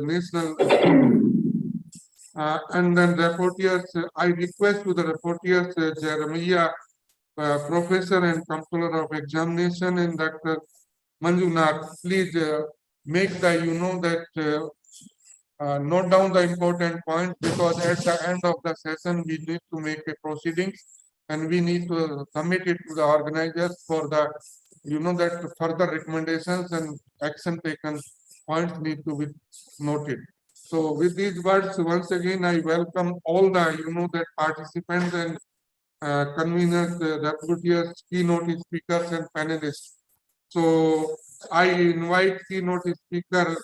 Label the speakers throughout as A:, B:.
A: national and then rapporteurs. I request to the rapporteurs, Jeremiah, Professor and Controller of Examination, and Dr. Manjunath, please make the, note down the important point, because at the end of the session we need to make a proceedings and we need to submit it to the organizers for the, that further recommendations and action taken points need to be noted. So with these words, once again, I welcome all the, that participants and conveners, rapporteurs, keynote speakers and panelists. So I invite keynote speaker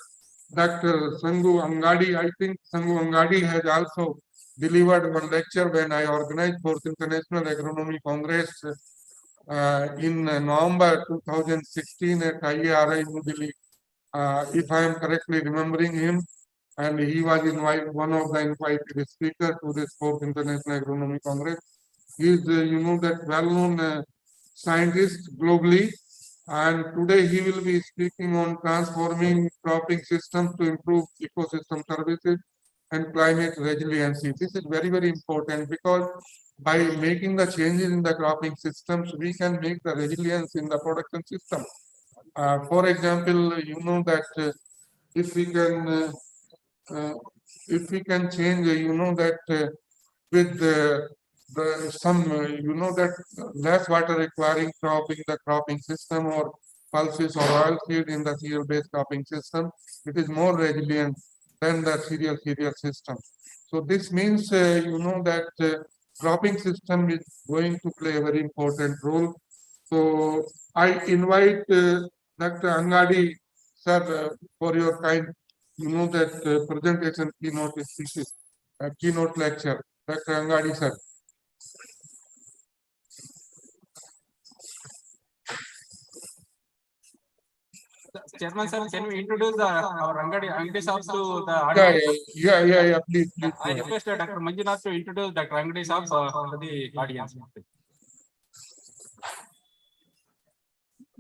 A: Dr. Sangu Angadi. I think Sangu Angadi has also delivered one lecture when I organized 4th International Agronomy Congress in November 2016 at IARI New Delhi, if I am correctly remembering him. And he was one of the invited speakers to this 4th International Agronomy Congress. He is, that well-known scientist globally. And today he will be speaking on transforming cropping systems to improve ecosystem services and climate resiliency. This is very, very important, because by making the changes in the cropping systems, we can make the resilience in the production system. For example, that if we can change, that with some, that less water requiring crop in the cropping system, or pulses or oil seed in the cereal-based cropping system, it is more resilient than the cereal system. So this means, that cropping system is going to play a very important role. So I invite Dr. Angadi, sir, for your kind, that presentation keynote lecture. Dr. Angadi, sir.
B: Chairman sir, can we introduce our Angadi Saab to the audience?
A: Yeah, please.
B: I request Dr. Manjunath to introduce Dr. Angadi Saab to the audience.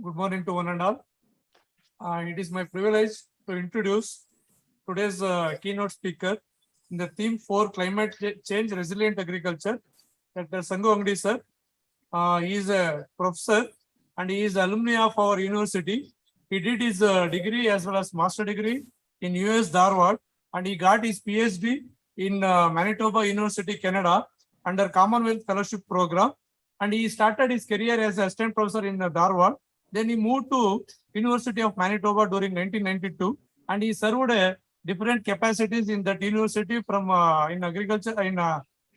C: Good morning to one and all. It is my privilege to introduce today's keynote speaker in the theme for climate change resilient agriculture, Dr. Sangu Angadi sir. He is a professor and he is alumni of our university. He did his degree as well as master degree in US Dharwad, and he got his PhD in Manitoba University, Canada, under Commonwealth Fellowship Program. And he started his career as assistant professor in Dharwad. Then he moved to University of Manitoba during 1992, and he served different capacities in that university, from in agriculture, in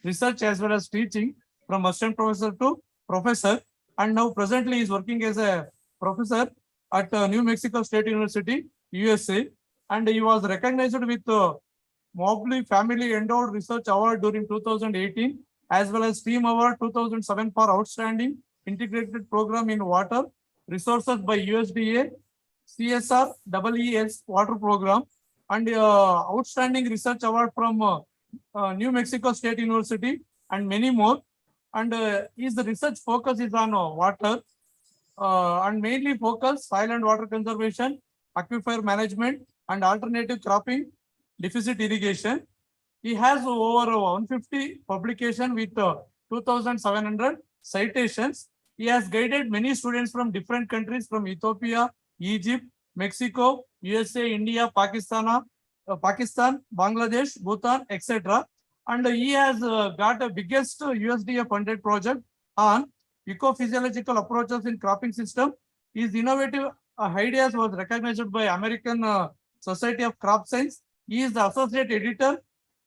C: research as well as teaching, from assistant professor to professor. And now presently he is working as a professor at New Mexico State University, USA, and he was recognized with Mobley Family Endowed Research Award during 2018, as well as Team Award 2007 for Outstanding Integrated Program in Water Resources by USDA, CSR EES Water Program, and Outstanding Research Award from New Mexico State University, and many more. And his research focus is on water, and mainly focus soil and water conservation, aquifer management, and alternative cropping, deficit irrigation. He has over 150 publications with 2,700 citations. He has guided many students from different countries, from Ethiopia, Egypt, Mexico, USA, India, Pakistan, Bangladesh, Bhutan, etc. And he has got the biggest USDA funded project on ecophysiological approaches in cropping system. His innovative ideas was recognized by American Society of Crop Science. He is the associate editor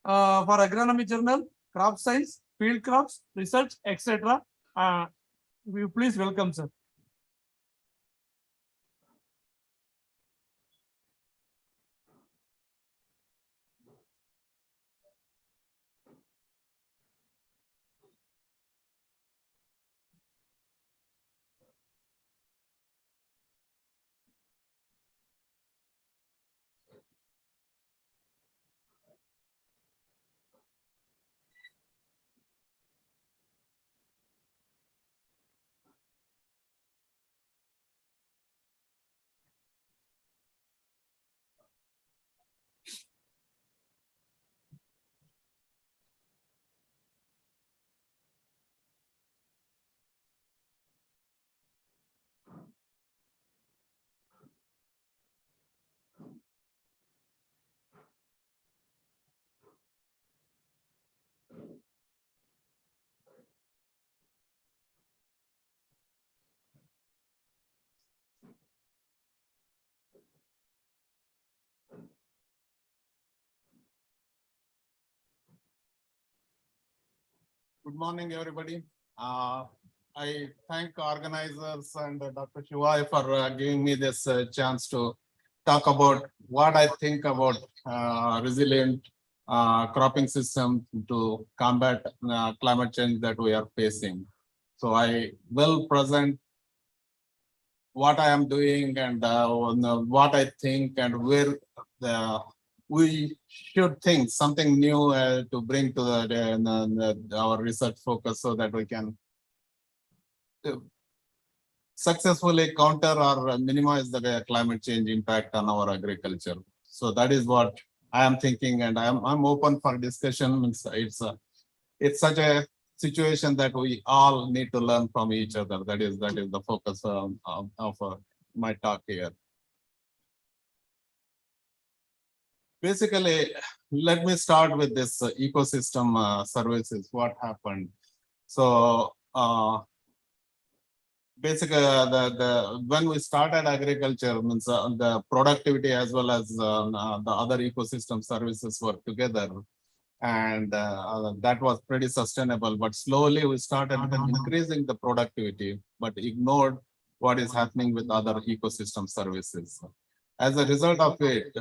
C: for Agronomy Journal, Crop Science, Field Crops, Research, etc. Will you please welcome, sir?
D: Good morning, everybody. I thank organizers and Dr. Shiva for giving me this chance to talk about what I think about resilient cropping system to combat climate change that we are facing. So I will present what I am doing and what I think and where we should think something new to bring to our research focus so that we can successfully counter or minimize the climate change impact on our agriculture. So that is what I am thinking, and I'm open for discussion. It's such a situation that we all need to learn from each other. That is the focus of my talk here. Basically, let me start with this ecosystem services. What happened? So basically, when we started agriculture, means the productivity as well as the other ecosystem services work together, and that was pretty sustainable. But slowly we started increasing the productivity, but ignored what is happening with other ecosystem services. As a result of it,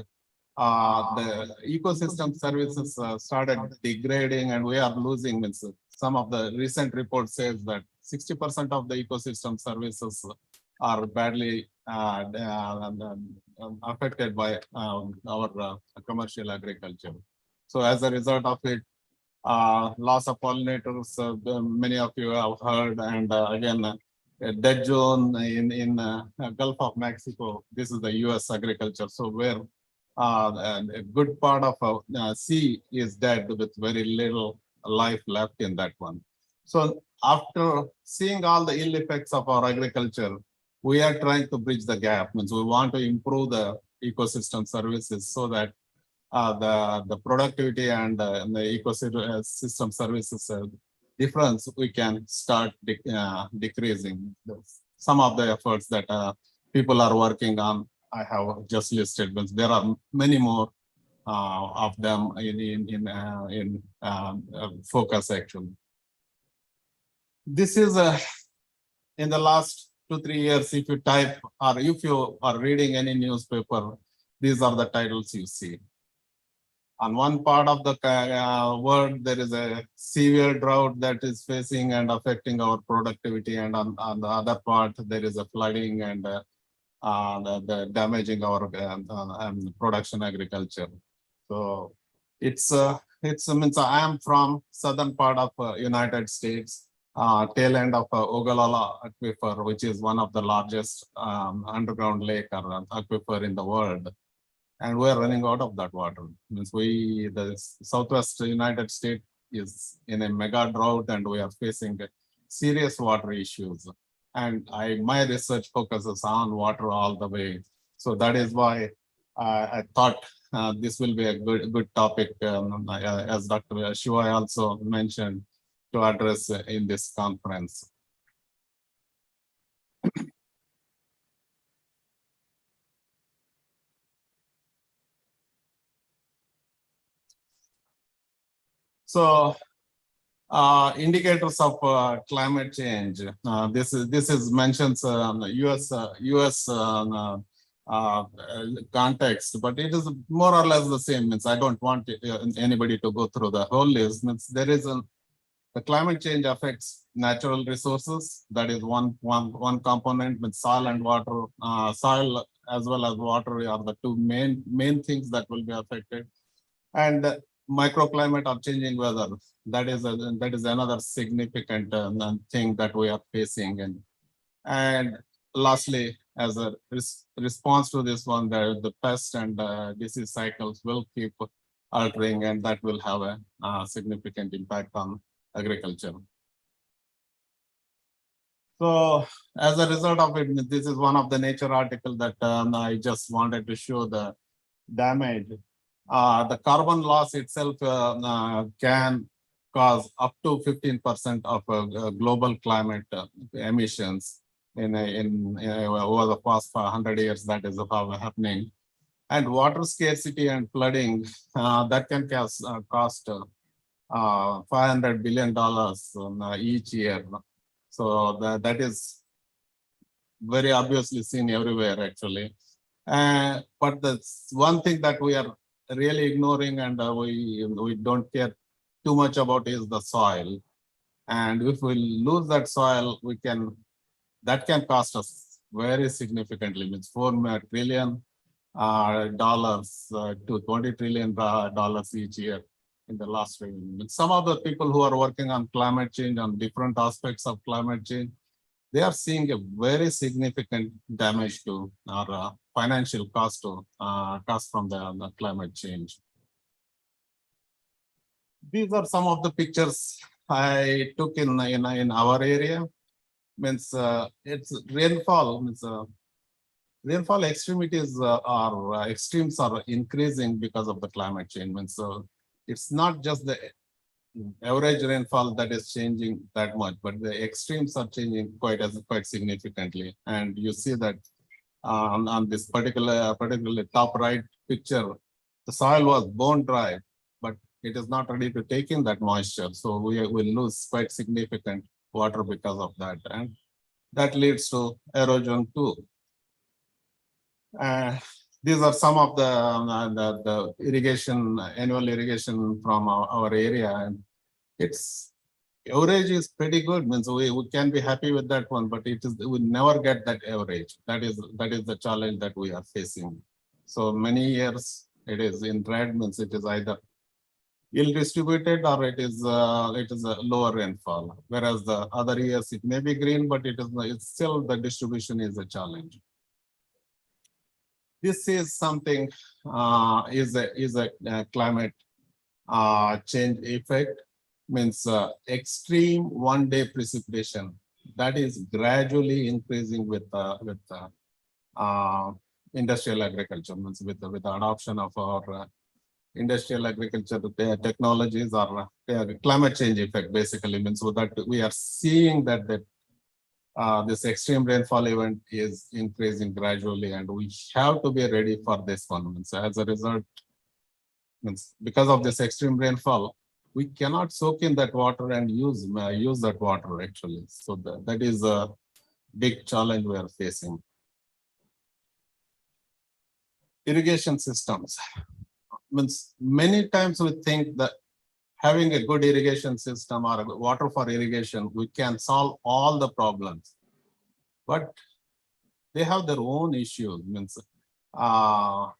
D: the ecosystem services started degrading, and we are losing. Means some of the recent reports says that 60% of the ecosystem services are badly affected by our commercial agriculture. So as a result of it, loss of pollinators, many of you have heard, and again, a dead zone in Gulf of Mexico. This is the U.S. agriculture. So where a good part of sea is dead with very little life left in that one. So after seeing all the ill effects of our agriculture, we are trying to bridge the gap. Means we want to improve the ecosystem services so that the productivity and the ecosystem services difference we can start decreasing. Some of the efforts that people are working on, I have just listed, but there are many more of them in focus actually. This is in the last 2-3 years. If you type or if you are reading any newspaper, these are the titles you see. On one part of the world, there is a severe drought that is facing and affecting our productivity, and on the other part, there is a flooding and the damaging our production agriculture. So it's means I am from southern part of United States, tail end of Ogallala Aquifer, which is one of the largest underground lake or aquifer in the world. And we're running out of that water. Means the Southwest United States is in a mega drought, and we are facing serious water issues. And my research focuses on water all the way. So that is why I thought this will be a good topic, as Dr. Shiva also mentioned, to address in this conference. So indicators of climate change. This is mentions US context, but it is more or less the same. Means I don't want anybody to go through the whole list. Means there is the climate change affects natural resources. That is one component. With soil and water, soil as well as water are the two main things that will be affected. And microclimate or changing weather, that is another significant thing that we are facing. And lastly, as a response to this one, the pest and disease cycles will keep altering, and that will have a significant impact on agriculture. So as a result of it, this is one of the Nature article that I just wanted to show the damage. The carbon loss itself can cause up to 15% of global climate emissions over the past 100 years. That is happening. And water scarcity and flooding that can cost $500 billion each year. So that is very obviously seen everywhere actually. But the one thing that we are really ignoring and we don't care too much about is the soil. And if we lose that soil, that can cost us very significantly. Means $4 trillion dollars to $20 trillion dollars each year in the last few years. Some of the people who are working on climate change, on different aspects of climate change, they are seeing a very significant damage to our financial cost from the climate change. These are some of the pictures I took in our area. Means it's rainfall. Rainfall extremes are increasing because of the climate change. Means it's not just the average rainfall that is changing that much, but the extremes are changing quite significantly. And you see that on this particularly top right picture, the soil was bone dry, but it is not ready to take in that moisture. So we will lose quite significant water because of that. And that leads to erosion too. These are some of the irrigation, annual irrigation from our area. And its average is pretty good. Means we can be happy with that one, but we never get that average. That is the challenge that we are facing. So many years it is in red, means it is either ill distributed or it is a lower rainfall. Whereas the other years it may be green, but it's still the distribution is a challenge. This is something is a climate change effect. Means extreme one-day precipitation that is gradually increasing with industrial agriculture. Means with the adoption of our industrial agriculture technologies or climate change effect basically. Means so that we are seeing that this extreme rainfall event is increasing gradually, and we have to be ready for this one. So as a result, because of this extreme rainfall, we cannot soak in that water and use that water actually. So that is a big challenge we are facing. Irrigation systems. Means many times we think that having a good irrigation system or water for irrigation, we can solve all the problems, but they have their own issues. Means I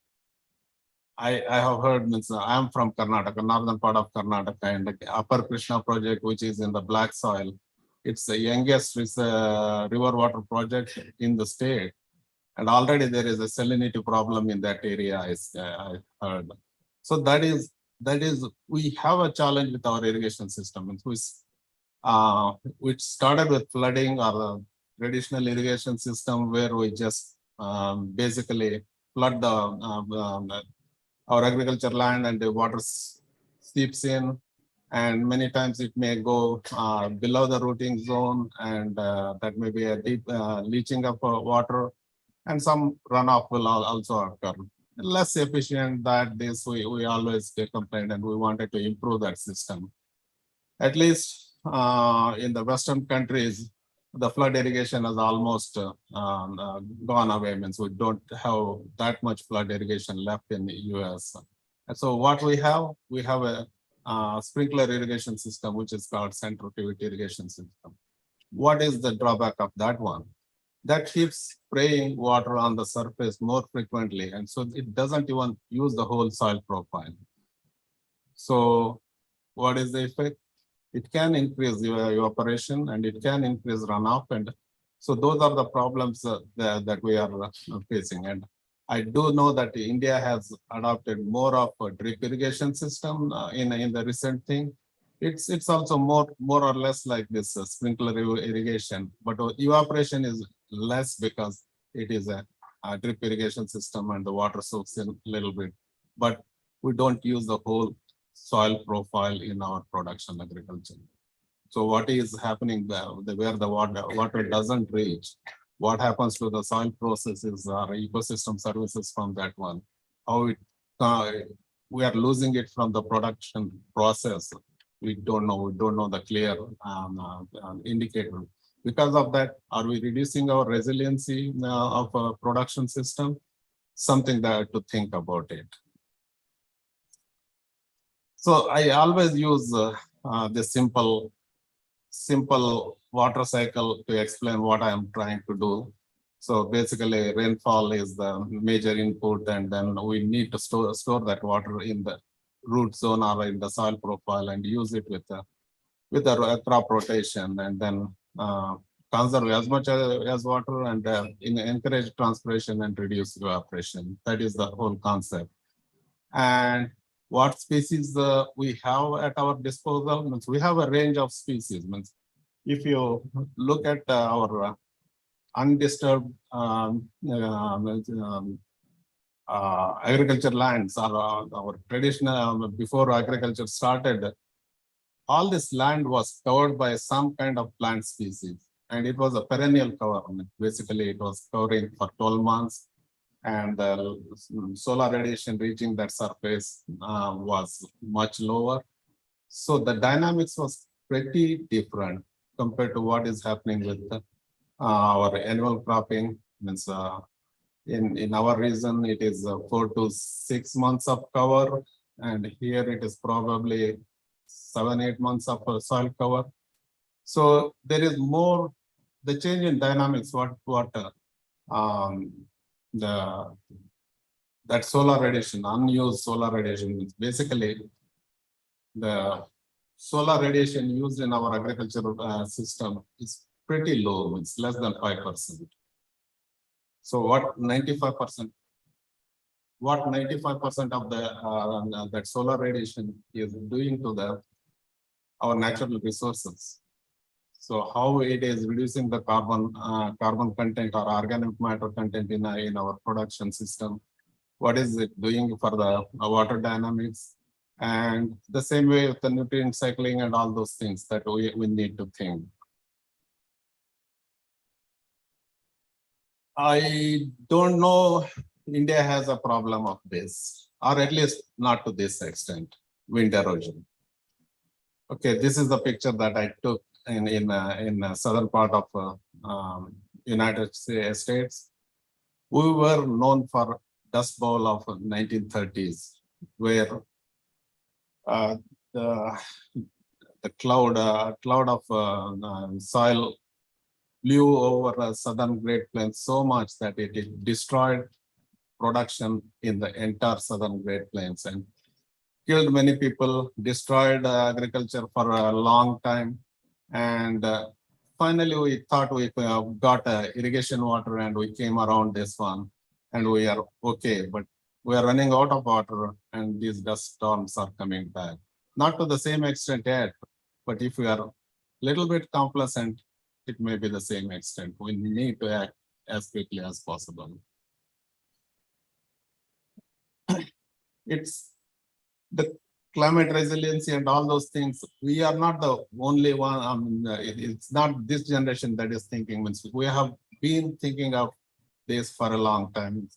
D: have heard, means I'm from Karnataka, northern part of Karnataka, and the Upper Krishna project, which is in the black soil. It's the youngest river water project in the state. And already there is a salinity problem in that area, I heard. So that is, we have a challenge with our irrigation system, which started with flooding or the traditional irrigation system, where we just basically flood our agriculture land and the water seeps in, and many times it may go below the rooting zone, and that may be a deep leaching of water, and some runoff will also occur. Less efficient that this we always get complained, and we wanted to improve that system. At least in the Western countries, the flood irrigation has almost gone away. Means we don't have that much flood irrigation left in the US. And so what we have a sprinkler irrigation system, which is called central pivot irrigation system. What is the drawback of that one? That keeps spraying water on the surface more frequently, and so it doesn't even use the whole soil profile. So what is the effect? It can increase evaporation and it can increase runoff, and so those are the problems that we are facing. And I do know that India has adopted more of a drip irrigation system in the recent thing. It's also more or less like this sprinkler irrigation, but evaporation is less because it is a drip irrigation system and the water soaks in a little bit, but we don't use the whole soil profile in our production agriculture. So what is happening there, where the water doesn't reach, what happens to the soil processes or ecosystem services from that one, how we are losing it from the production process. We don't know the clear indicator. Because of that, are we reducing our resiliency of a production system? Something that to think about it. So I always use this simple water cycle to explain what I am trying to do. So basically, rainfall is the major input, and then we need to store that water in the root zone or in the soil profile and use it with the crop rotation, and then conserve as much as water and encourage transpiration and reduce evaporation. That is the whole concept. And what species we have at our disposal? Means we have a range of species. Means if you look at our undisturbed agriculture lands, or our traditional before agriculture started, all this land was covered by some kind of plant species, and it was a perennial cover. Basically, it was covering for 12 months, and the solar radiation reaching that surface was much lower. So the dynamics was pretty different compared to what is happening with our annual cropping. Means in our region, it is 4 to 6 months of cover, and here it is probably 7-8 months of soil cover. So there is more the change in dynamics. That solar radiation, unused solar radiation, is basically the solar radiation used in our agricultural system is pretty low. It's less than 5%. So what 95%? What 95% of the that solar radiation is doing to our natural resources? So how it is reducing the carbon content or organic matter content in our production system? What is it doing for the water dynamics? And the same way with the nutrient cycling and all those things that we need to think. I don't know India has a problem of this, or at least not to this extent, wind erosion. Okay, this is the picture that I took in southern part of United States. We were known for Dust Bowl of 1930s, where the cloud of soil blew over southern Great Plains so much that it destroyed production in the entire southern Great Plains and killed many people, destroyed agriculture for a long time. And finally, we thought we got irrigation water and we came around this one and we are okay. But we are running out of water and these dust storms are coming back. Not to the same extent yet, but if we are a little bit complacent, it may be the same extent. We need to act as quickly as possible. It's the climate resiliency and all those things. We are not the only one. It's not this generation that is thinking. We have been thinking of this for a long time.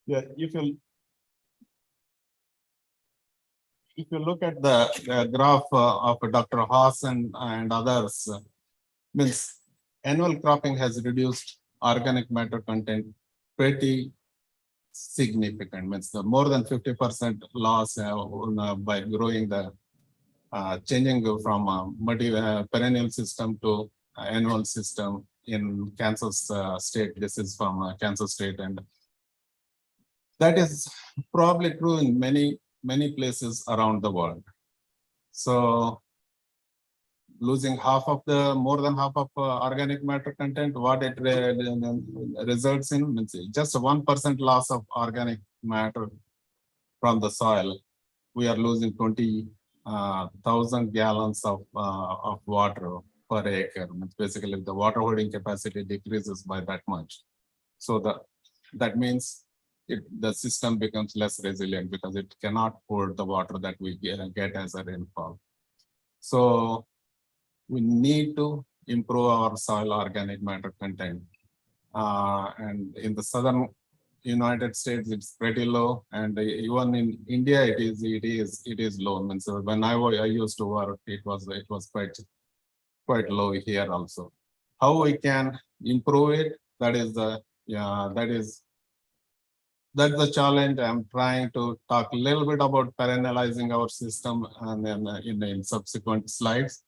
D: Yeah, if you look at the graph of Dr. Aafs and others, means annual cropping has reduced organic matter content pretty significant. Means the more than 50% loss by growing the changing from perennial system to annual system in Kansas state. This is from Kansas state, and that is probably true in many places around the world. So losing more than half of organic matter content, what it results in means just 1% loss of organic matter from the soil. We are losing 20,000 gallons of water per acre. It's basically the water holding capacity decreases by that much. So that means the system becomes less resilient because it cannot hold the water that we get as a rainfall. So we need to improve our soil organic matter content. And in the southern United States, it's pretty low, and even in India, it is low. Means when I used to work, it was quite low here also. How we can improve it? That's the challenge. I'm trying to talk a little bit about perennializing our system, and then in subsequent slides.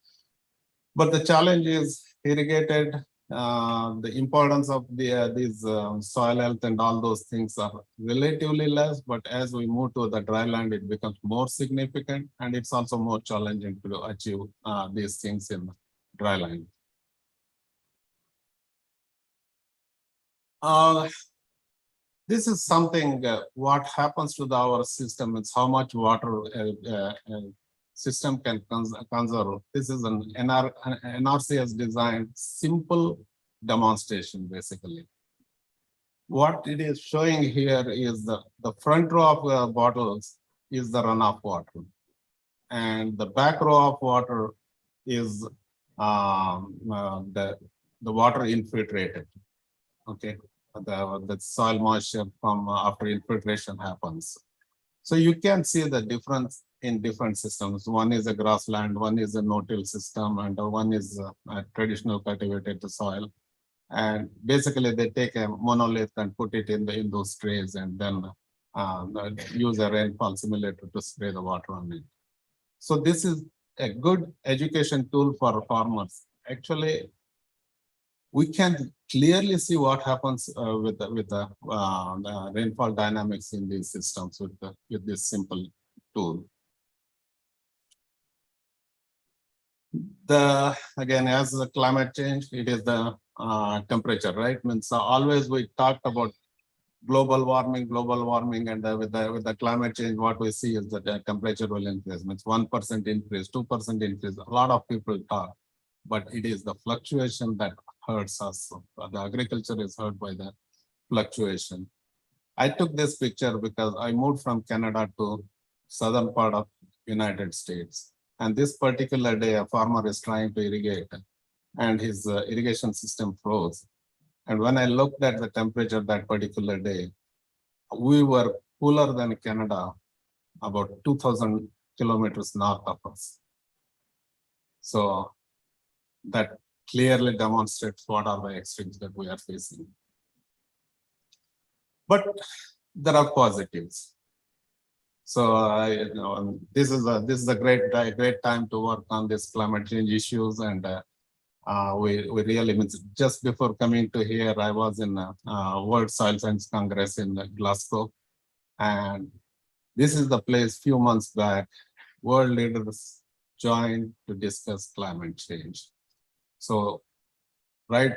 D: But the challenge is irrigated. The importance of these soil health and all those things are relatively less, but as we move to the dry land, it becomes more significant, and it's also more challenging to achieve these things in dry land. This is something what happens to our system. It's how much water system can conserve. This is an NRC has designed simple demonstration basically. What it is showing here is the front row of bottles is the runoff water, and the back row of water is the water infiltrated. Okay, the soil moisture from after infiltration happens. So you can see the difference in different systems. One is a grassland, one is a no-till system, and one is a traditional cultivated soil. And basically they take a monolith and put it in those trays, and then use a rainfall simulator to spray the water on it. So this is a good education tool for farmers. Actually, we can clearly see what happens with the rainfall dynamics in these systems with this simple tool. Again, as the climate change, it is the temperature, right? Means always we talked about global warming, and with the climate change, what we see is that the temperature will increase. Means 1% increase, 2% increase. A lot of people talk, but it is the fluctuation that hurts us. The agriculture is hurt by the fluctuation. I took this picture because I moved from Canada to southern part of United States. And this particular day, a farmer is trying to irrigate, and his irrigation system froze. And when I looked at the temperature that particular day, we were cooler than Canada, about 2,000 kilometers north of us. So that clearly demonstrates what are the extremes that we are facing. But there are positives. So this is a great time to work on this climate change issues, and we really means just before coming to here, I was in World Soil Science Congress in Glasgow, and this is the place few months back world leaders joined to discuss climate change. So, right,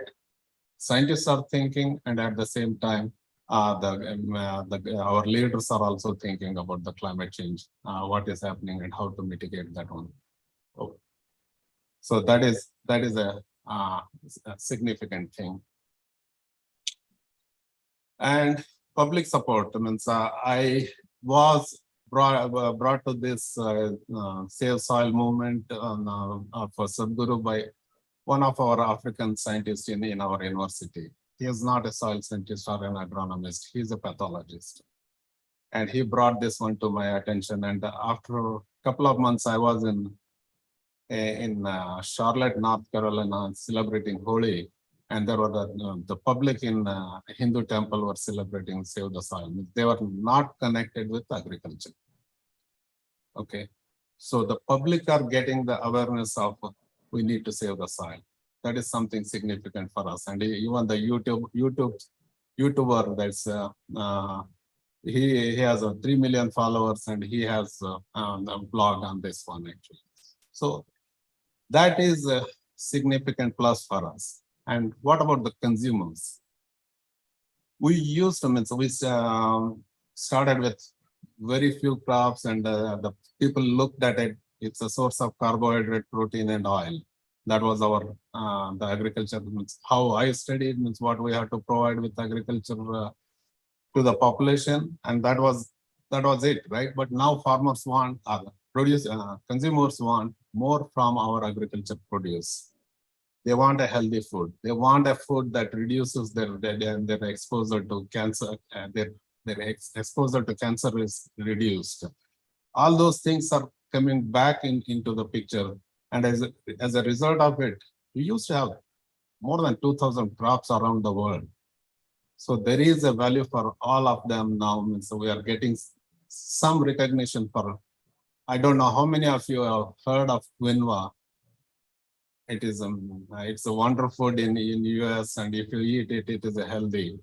D: scientists are thinking, and at the same time, our leaders are also thinking about the climate change, what is happening and how to mitigate that one. Oh. So that is a significant thing. And public support means I was brought to this Save Soil movement for Sadhguru by one of our African scientists in our university. He is not a soil scientist or an agronomist. He's a pathologist. And he brought this one to my attention. And after a couple of months, I was in Charlotte, North Carolina, celebrating Holi. And there were the public in Hindu temple were celebrating Save the Soil. They were not connected with agriculture. Okay. So the public are getting the awareness of we need to save the soil. That is something significant for us. And even the YouTuber that's he has 3 million followers, and he has a blog on this one actually. So that is a significant plus for us. And what about the consumers? We used to, so we started with very few crops, and the people looked at it. It's a source of carbohydrate, protein, and oil. That was our the agriculture. Means how I studied means what we have to provide with agriculture to the population, and that was it, right? But now farmers want consumers want more from our agriculture produce. They want a healthy food. They want a food that reduces their exposure to cancer. Exposure to cancer is reduced. All those things are coming back into the picture. And as a result of it, we used to have more than 2,000 crops around the world. So there is a value for all of them now. So we are getting some recognition for, I don't know how many of you have heard of quinoa. It's a wonder food in US, and if you eat it, it is a healthy.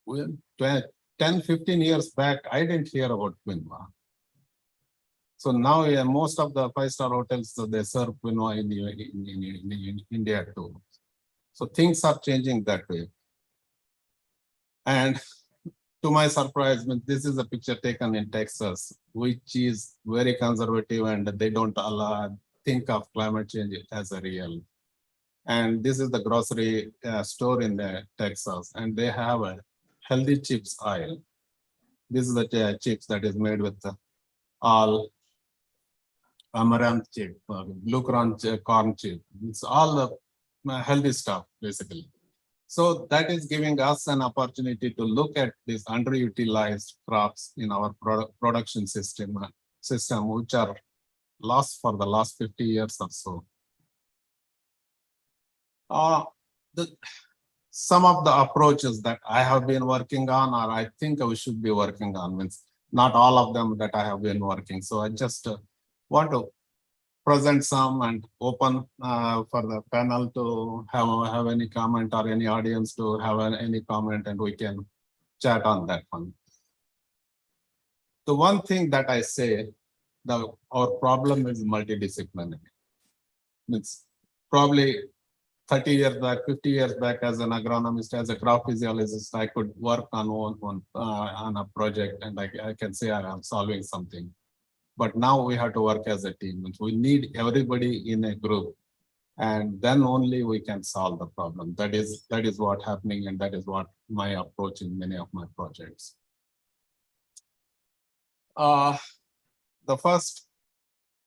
D: Well, 10, 15 years back, I didn't hear about quinoa. So now most of the five-star hotels, they serve quinoa in India too. So things are changing that way. And to my surprise, this is a picture taken in Texas, which is very conservative, and they don't think of climate change as a real. And this is the grocery store in Texas, and they have a healthy chips aisle. This is the chips that is made with all amaranth chip, blue corn chip. It's all the healthy stuff, basically. So that is giving us an opportunity to look at these underutilized crops in our production system, which are lost for the last 50 years or so. Some of the approaches that I have been working on, or I think we should be working on, means not all of them that I have been working. So I just want to present some and open for the panel to have any comment, or any audience to have any comment, and we can chat on that one. The one thing that I say, our problem is multidisciplinary. It's probably 30 years back, 50 years back, as an agronomist, as a crop physiologist, I could work on on a project, and I can say I am solving something. But now we have to work as a team. We need everybody in a group, and then only we can solve the problem. That is what's happening, and that is what my approach in many of my projects. The first,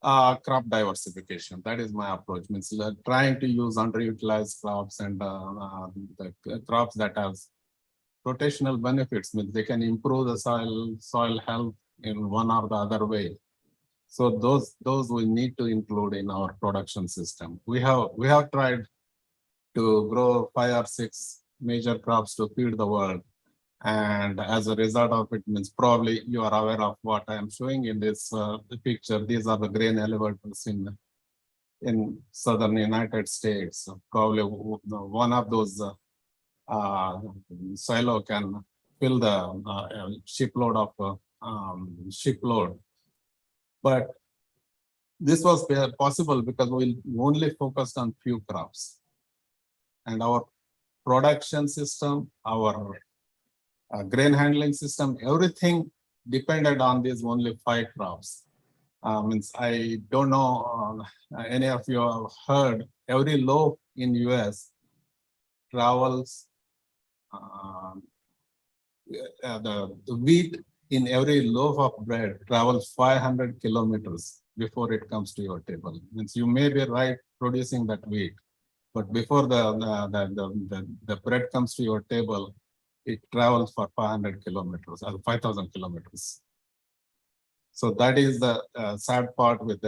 D: crop diversification. That is my approach. Means trying to use underutilized crops and the crops that have rotational benefits. Means they can improve the soil health in one or the other way. So those we need to include in our production system. We have tried to grow 5 or 6 major crops to feed the world, and as a result of it, means probably you are aware of what I am showing in this picture. These are the grain elevators in southern United States. So probably one of those silo can fill the shipload of shipload. But this was possible because we only focused on few crops, and our production system, our grain handling system, everything depended on these only 5 crops. Means I don't know any of you have heard, every loaf in US travels, the wheat in every loaf of bread travels 500 kilometers before it comes to your table. Means you may be right producing that wheat, but before the bread comes to your table, it travels for 500 kilometers or 5,000 kilometers. So that is the sad part with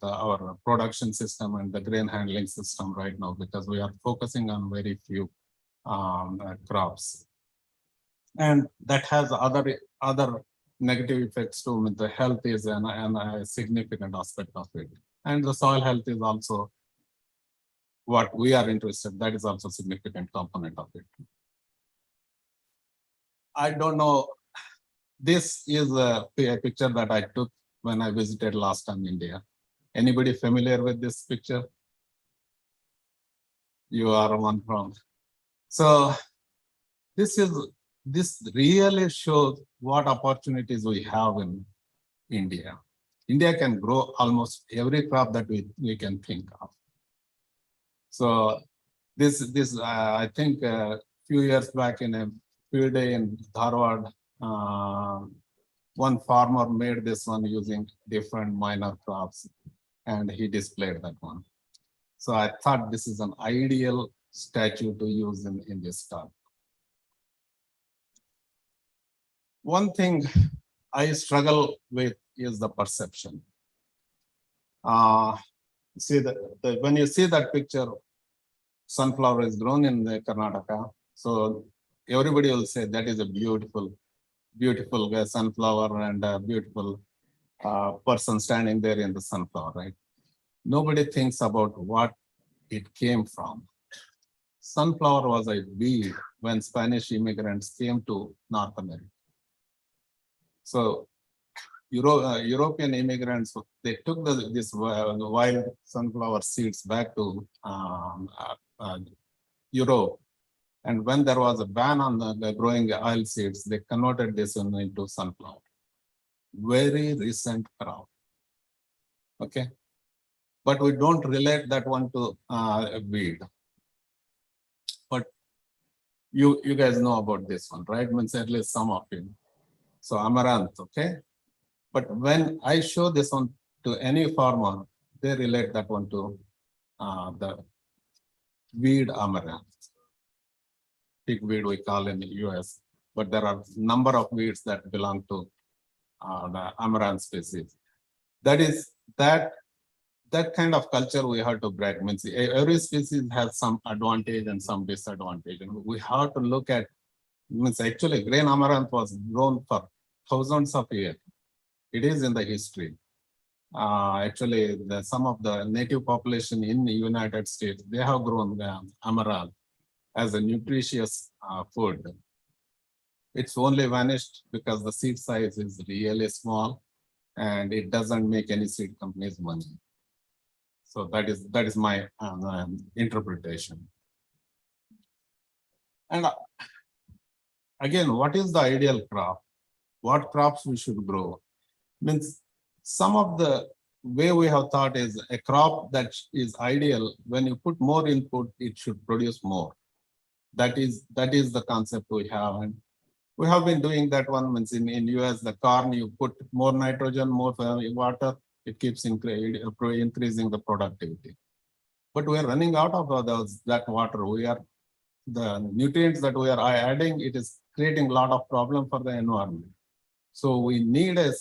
D: our production system and the grain handling system right now, because we are focusing on very few crops. And that has other negative effects too. The health is a significant aspect of it. And the soil health is also what we are interested. That is also a significant component of it. I don't know. This is a picture that I took when I visited last time India. Anybody familiar with this picture? You are one from. So this really shows what opportunities we have in India. India can grow almost every crop that we can think of. So this I think a few years back in a field day in Dharwad, one farmer made this one using different minor crops, and he displayed that one. So I thought this is an ideal statue to use in this talk. One thing I struggle with is the perception. See when you see that picture, sunflower is grown in the Karnataka. So everybody will say that is a beautiful sunflower and a beautiful person standing there in the sunflower, right? Nobody thinks about what it came from. Sunflower was a weed when Spanish immigrants came to North America. So European immigrants, they took this wild sunflower seeds back to Europe. And when there was a ban on the growing oil seeds, they converted this into sunflower. Very recent crop. Okay. But we don't relate that one to a weed. But you guys know about this one, right? Means at least some of you. So amaranth, okay? But when I show this one to any farmer, they relate that one to the weed amaranth. Pigweed we call in the US, but there are number of weeds that belong to the amaranth species. That is that kind of culture we have to break. Means every species has some advantage and some disadvantage, and we have to look at. Means actually, grain amaranth was grown for thousands of years. It is in the history. Actually, some of the native population in the United States, they have grown amaranth as a nutritious food. It's only vanished because the seed size is really small and it doesn't make any seed companies money. So that is my interpretation. And again, what is the ideal crop? What crops we should grow? Means some of the way we have thought is a crop that is ideal. When you put more input, it should produce more. That is the concept we have, and we have been doing that one. Means in US, the corn, you put more nitrogen, more water, it keeps increasing the productivity. But we are running out of that water. The nutrients that we are adding, it is creating a lot of problem for the environment. So we need a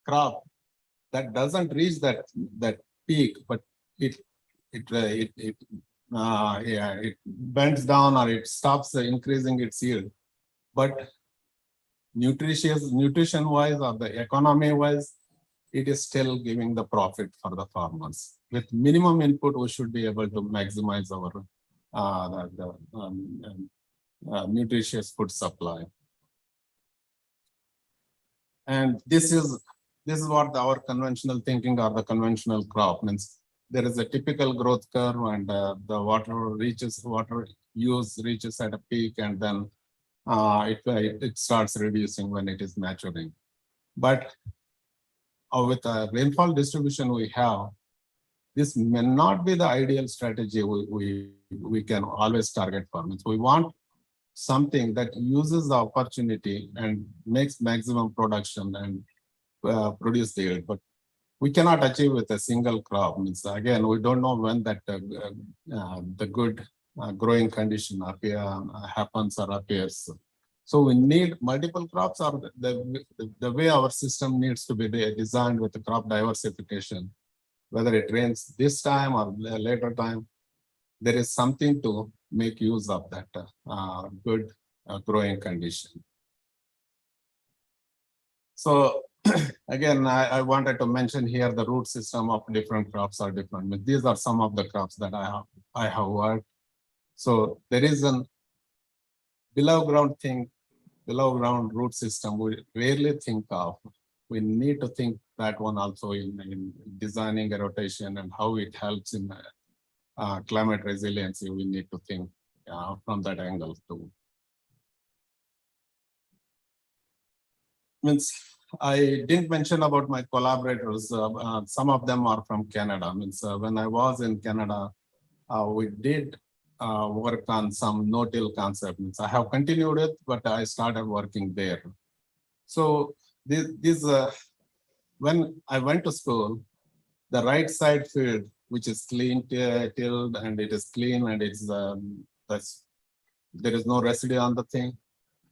D: crop that doesn't reach that peak, but it bends down or it stops increasing its yield. But nutrition wise or the economy wise, it is still giving the profit for the farmers. With minimum input, we should be able to maximize our nutritious food supply. And this is what our conventional thinking or the conventional crop means. There is a typical growth curve, and the water use reaches at a peak, and then it starts reducing when it is maturing. But with the rainfall distribution we have, this may not be the ideal strategy we can always target farmers. We want something that uses the opportunity and makes maximum production and produce the yield. But we cannot achieve with a single crop. Means again, we don't know when that the good growing condition happens or appears. So we need multiple crops, or the way our system needs to be designed with the crop diversification. Whether it rains this time or later time, there is something to make use of that good growing condition. So again, I wanted to mention here the root system of different crops are different. But these are some of the crops that I have worked. So there is an below ground root system we rarely think of. We need to think that one also in designing a rotation and how it helps in climate resiliency. We need to think from that angle too. Means I didn't mention about my collaborators. Some of them are from Canada. Means when I was in Canada, we did work on some no-till concept. Means I have continued it, but I started working there. So this when I went to school, the right side field which is clean tilled and it is clean and it's there is no residue on the thing.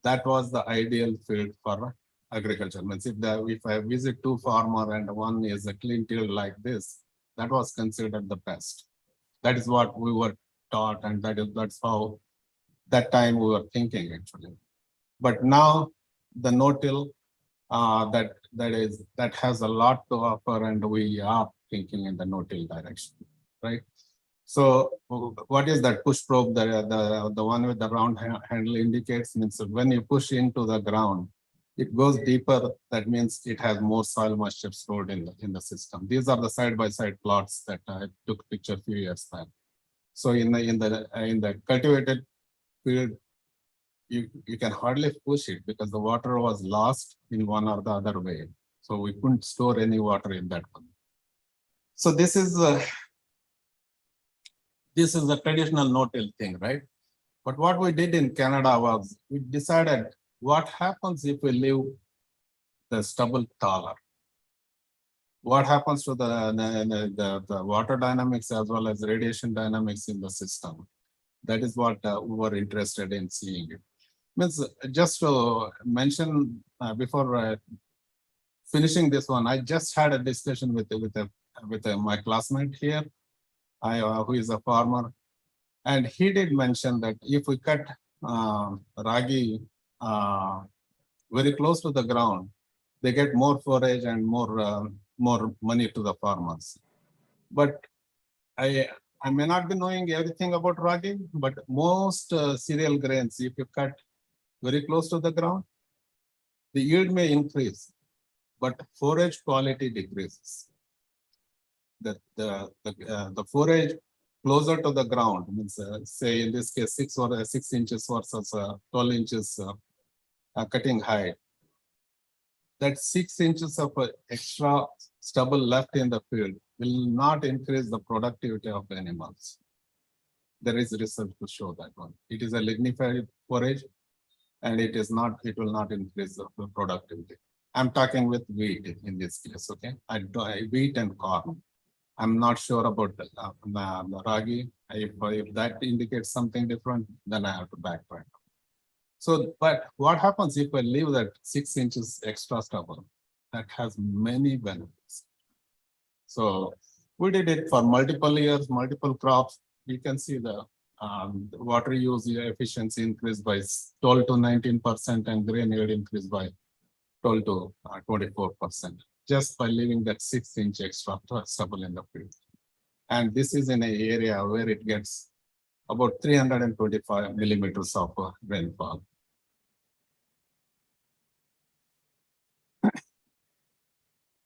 D: That was the ideal field for agriculture. Means if I visit two farmer and one is a clean tilled like this, that was considered the best. That is what we were taught, and that's how that time we were thinking actually. But now the no-till that has a lot to offer, and we are thinking in the no-till direction, right? So what is that push probe? The one with the round handle indicates means when you push into the ground, it goes deeper. That means it has more soil moisture stored in the system. These are the side-by-side plots that I took picture a few years back. So in the cultivated field, you can hardly push it because the water was lost in one or the other way. So we couldn't store any water in that one. So this is the traditional no-till thing, right? But what we did in Canada was we decided what happens if we leave the stubble taller. What happens to the water dynamics as well as radiation dynamics in the system? That is what we were interested in seeing it. Means just to mention before finishing this one, I just had a discussion with my classmate here, who is a farmer, and he did mention that if we cut ragi very close to the ground, they get more forage and more money to the farmers. But I may not be knowing everything about ragi, but most cereal grains, if you cut very close to the ground, the yield may increase, but forage quality decreases. The forage closer to the ground means, say in this case, 6 inches versus 12 inches cutting height. That 6 inches of extra stubble left in the field will not increase the productivity of the animals. There is research to show that one. It is a lignified forage, and it will not increase the productivity. I'm talking with wheat in this case, okay? Wheat and corn. I'm not sure about the ragi. If that indicates something different, then I have to backtrack. So, but what happens if I leave that 6 inches extra stubble? That has many benefits. So we did it for multiple years, multiple crops. You can see the water use efficiency increased by 12 to 19% and grain yield increased by 12 to 24%, just by leaving that 6 inch extra stubble in the field. And this is in an area where it gets about 325 millimeters of rainfall.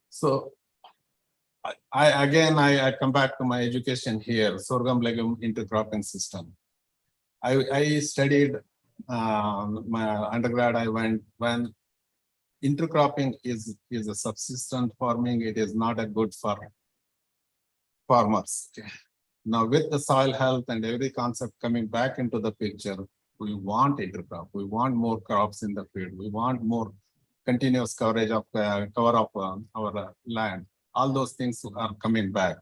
D: So I come back to my education here, sorghum legume intercropping system. I studied my undergrad. I went when intercropping is a subsistence farming. It is not a good for farmers. Okay. Now with the soil health and every concept coming back into the picture, we want intercrop. We want more crops in the field. We want more continuous coverage of cover of our land. All those things are coming back.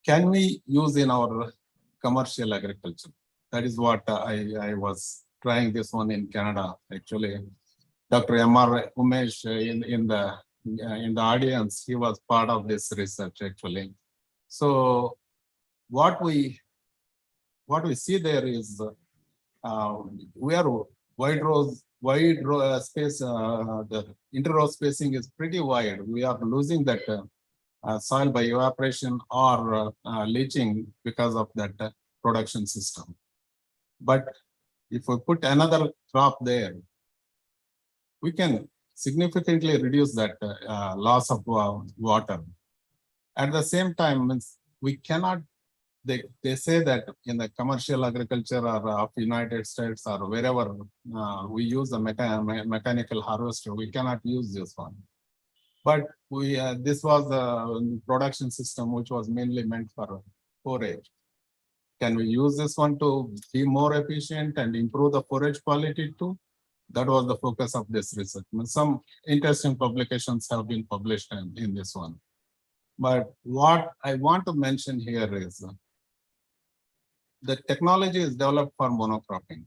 D: Can we use in our commercial agriculture? That is what I was trying this one in Canada. Actually, Dr. M.R. Umesh in the audience, he was part of this research actually. So what we see there is we are wide row space. The interrow spacing is pretty wide. We are losing that soil by evaporation or leaching because of that production system. But if we put another crop there, we can significantly reduce that loss of water. At the same time, we cannot. They say that in the commercial agriculture or of United States or wherever we use the mechanical harvester, we cannot use this one. But this was the production system which was mainly meant for forage. Can we use this one to be more efficient and improve the forage quality too? That was the focus of this research. Some interesting publications have been published in this one. But what I want to mention here is the technology is developed for monocropping.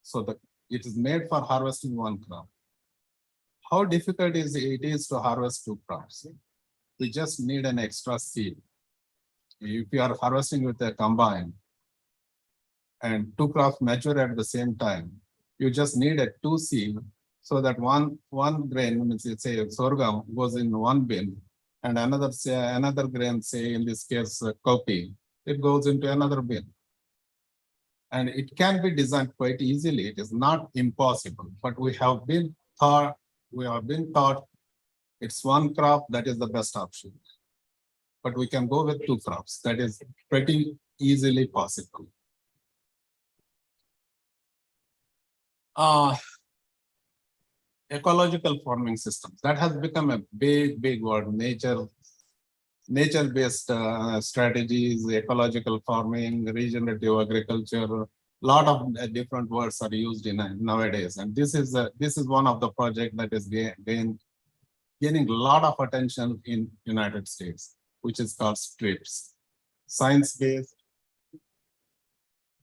D: So it is made for harvesting one crop. How difficult is it is to harvest two crops? We just need an extra seed. If you are harvesting with a combine and two crops mature at the same time, you just need a two seed so that one grain, means say sorghum, goes in one bin, and another grain, say in this case copy, it goes into another bin. And it can be designed quite easily. It is not impossible, but we have been taught it's one crop that is the best option. But we can go with two crops. That is pretty easily possible. Ecological farming systems, that has become a big word. Nature-based strategies, ecological farming, regenerative agriculture, lot of different words are used in nowadays. And this is one of the projects that is gaining a lot of attention in United States, which is called STRIPS, science-based.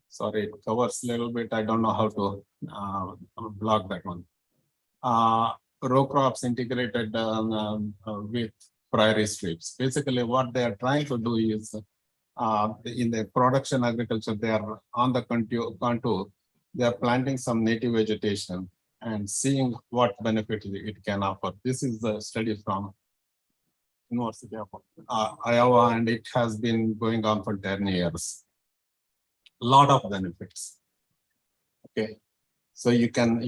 D: Sorry, it covers a little bit. I don't know how to block that one. Row crops integrated with prairie strips. Basically, what they are trying to do is in the production agriculture, they are on the contour, they are planting some native vegetation and seeing what benefit it can offer. This is the study from University of Iowa, and it has been going on for 10 years. A lot of benefits. Okay, so you can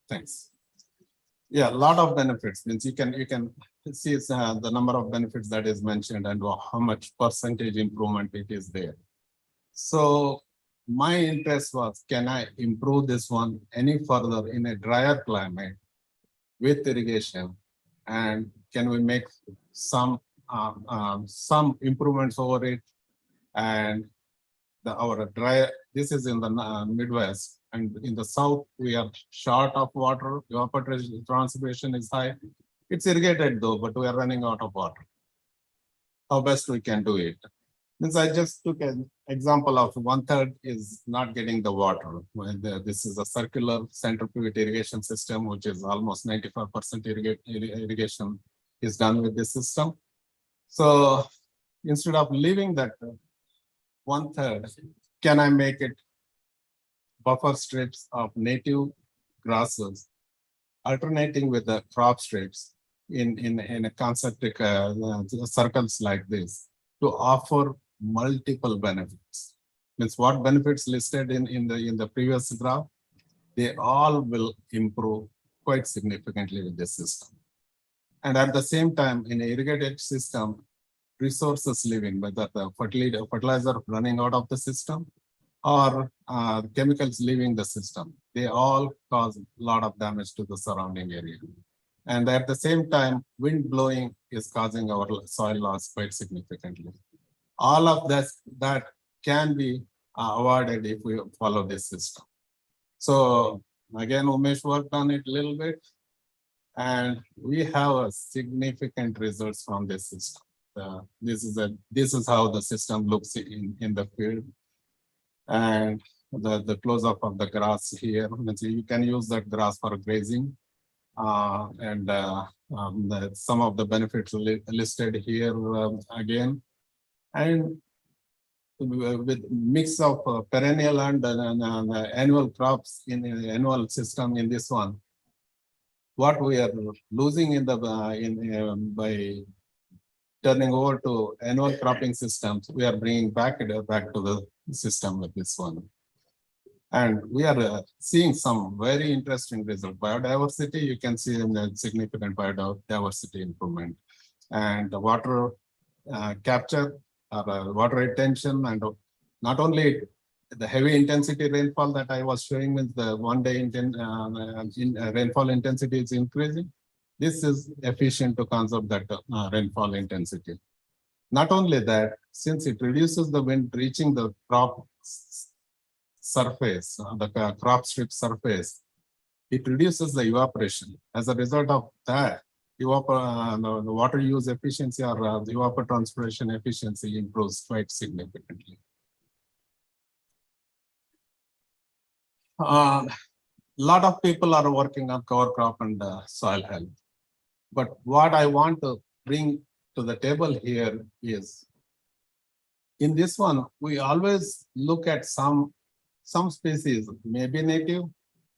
D: thanks. Yeah, a lot of benefits. Means you can see the number of benefits that is mentioned and how much percentage improvement it is there. So my interest was, can I improve this one any further in a drier climate with irrigation, and can we make some improvements over it? And our dry, this is in the Midwest, and in the South we are short of water. Evaporation transpiration is high. It's irrigated though, but we are running out of water. How best we can do it? Means I just took an example of 1/3 is not getting the water. This is a circular centrifugal irrigation system, which is almost 95% irrigation is done with this system. So instead of leaving that 1/3, can I make it buffer strips of native grasses, alternating with the crop strips in a concentric circles like this to offer multiple benefits? Means what benefits listed in the previous graph, they all will improve quite significantly with this system. And at the same time, in an irrigated system, resources leaving, whether the fertilizer running out of the system or chemicals leaving the system, they all cause a lot of damage to the surrounding area. And at the same time, wind blowing is causing our soil loss quite significantly. All of that can be avoided if we follow this system. So again, Umesh worked on it a little bit, and we have a significant results from this system. This is how the system looks in the field, and the close up of the grass here. You can use that grass for grazing, and some of the benefits listed here again, and with mix of perennial and annual crops in the annual system in this one. What we are losing in the by turning over to annual cropping systems, we are bringing back to the system with this one. And we are seeing some very interesting results. Biodiversity, you can see a significant biodiversity improvement. And the water capture, water retention, and not only the heavy intensity rainfall that I was showing, with the 1 day rainfall intensity is increasing. This is efficient to conserve that rainfall intensity. Not only that, since it reduces the wind reaching the crop surface, the crop strip surface, it reduces the evaporation. As a result of that, the water use efficiency or the evapotranspiration efficiency improves quite significantly. Lot of people are working on cover crop and soil health. But what I want to bring to the table here is, in this one, we always look at some species, maybe native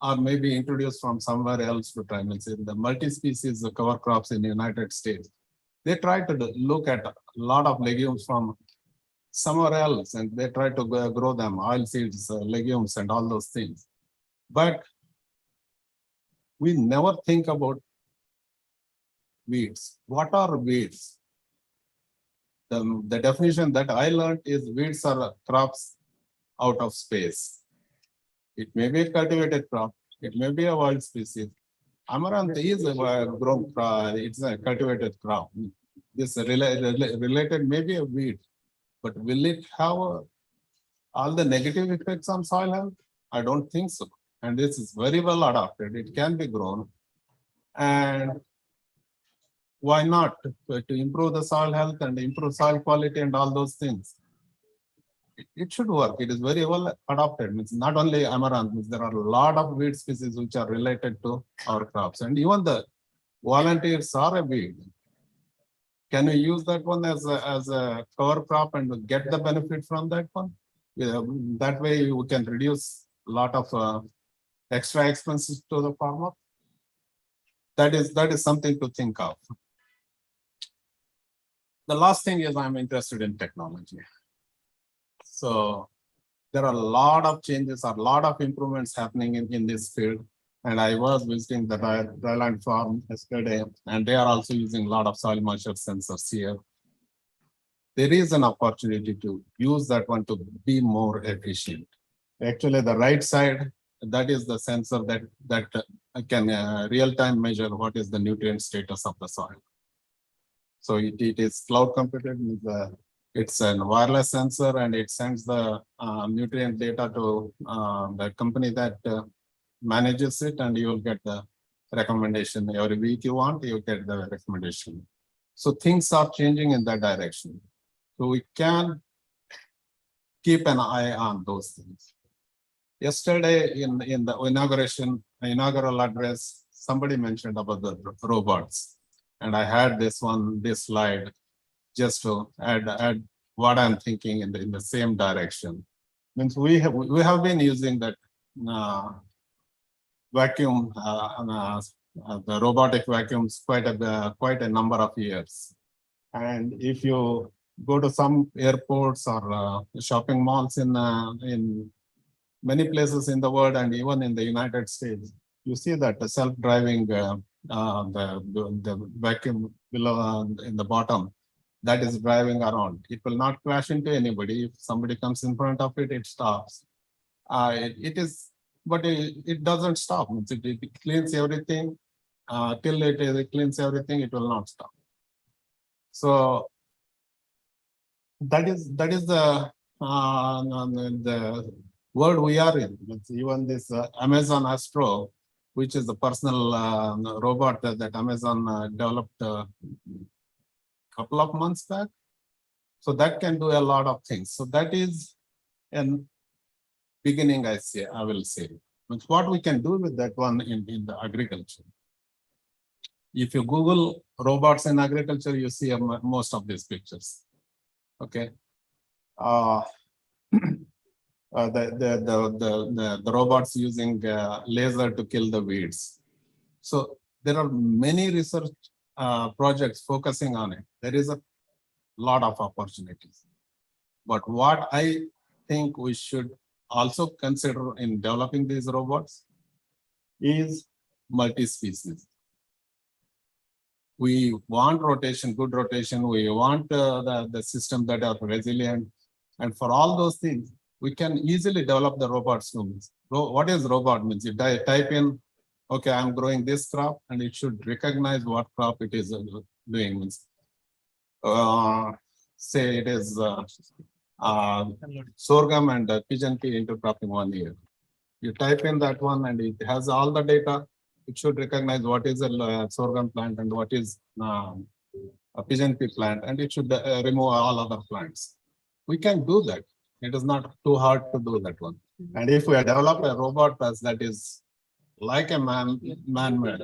D: or maybe introduced from somewhere else to try and say the multi-species cover crops in the United States. They try to look at a lot of legumes from somewhere else and they try to grow them, oil seeds, legumes and all those things. But we never think about weeds. What are weeds? The definition that I learned is weeds are crops out of space. It may be a cultivated crop, it may be a wild species. Amaranth is a grown crop, it's a cultivated crop. This related may be a weed, but will it have all the negative effects on soil health? I don't think so. And this is very well adapted. It can be grown. And why not? To improve the soil health and improve soil quality and all those things. It should work. It is very well adopted. It's not only amaranth, there are a lot of weed species which are related to our crops. And even the volunteers are a weed. Can we use that one as a cover crop and get the benefit from that one? That way we can reduce a lot of extra expenses to the farmer. That is something to think of. The last thing is I'm interested in technology. So there are a lot of changes, a lot of improvements happening in this field. And I was visiting the dryland farm yesterday, and they are also using a lot of soil moisture sensors here. There is an opportunity to use that one to be more efficient. Actually, the right side, that is the sensor that can real-time measure what is the nutrient status of the soil. So it is cloud computed. It's a wireless sensor and it sends the nutrient data to the company that manages it, and you will get the recommendation every week you want, you get the recommendation. So things are changing in that direction. So we can keep an eye on those things. Yesterday in the inaugural address, somebody mentioned about the robots. And I had this slide just to add what I'm thinking in the same direction. Means we have been using that vacuum, the robotic vacuums quite a number of years. And if you go to some airports or shopping malls in many places in the world and even in the United States, you see that the self-driving the vacuum below in the bottom that is driving around. It will not crash into anybody. If somebody comes in front of it, it stops. But it doesn't stop. It cleans everything. Till it cleans everything, it will not stop. So that is the world we are in. It's even this Amazon Astro, which is the personal robot that Amazon developed a couple of months back. So that can do a lot of things. So that is an beginning, I will say. But what we can do with that one in the agriculture. If you Google robots in agriculture, you see most of these pictures. Okay. The robots using laser to kill the weeds. So there are many research projects focusing on it. There is a lot of opportunities. But what I think we should also consider in developing these robots is multi-species. We want rotation, good rotation. We want the system that are resilient. And for all those things, we can easily develop the robots. What is robot means? You type in, okay, I'm growing this crop, and it should recognize what crop it is doing. say it is sorghum and pigeon pea intercropping 1 year. You type in that one and it has all the data. It should recognize what is a sorghum plant and what is a pigeon pea plant, and it should remove all other plants. We can do that. It is not too hard to do that one. And if we develop a robot that is like a man-made,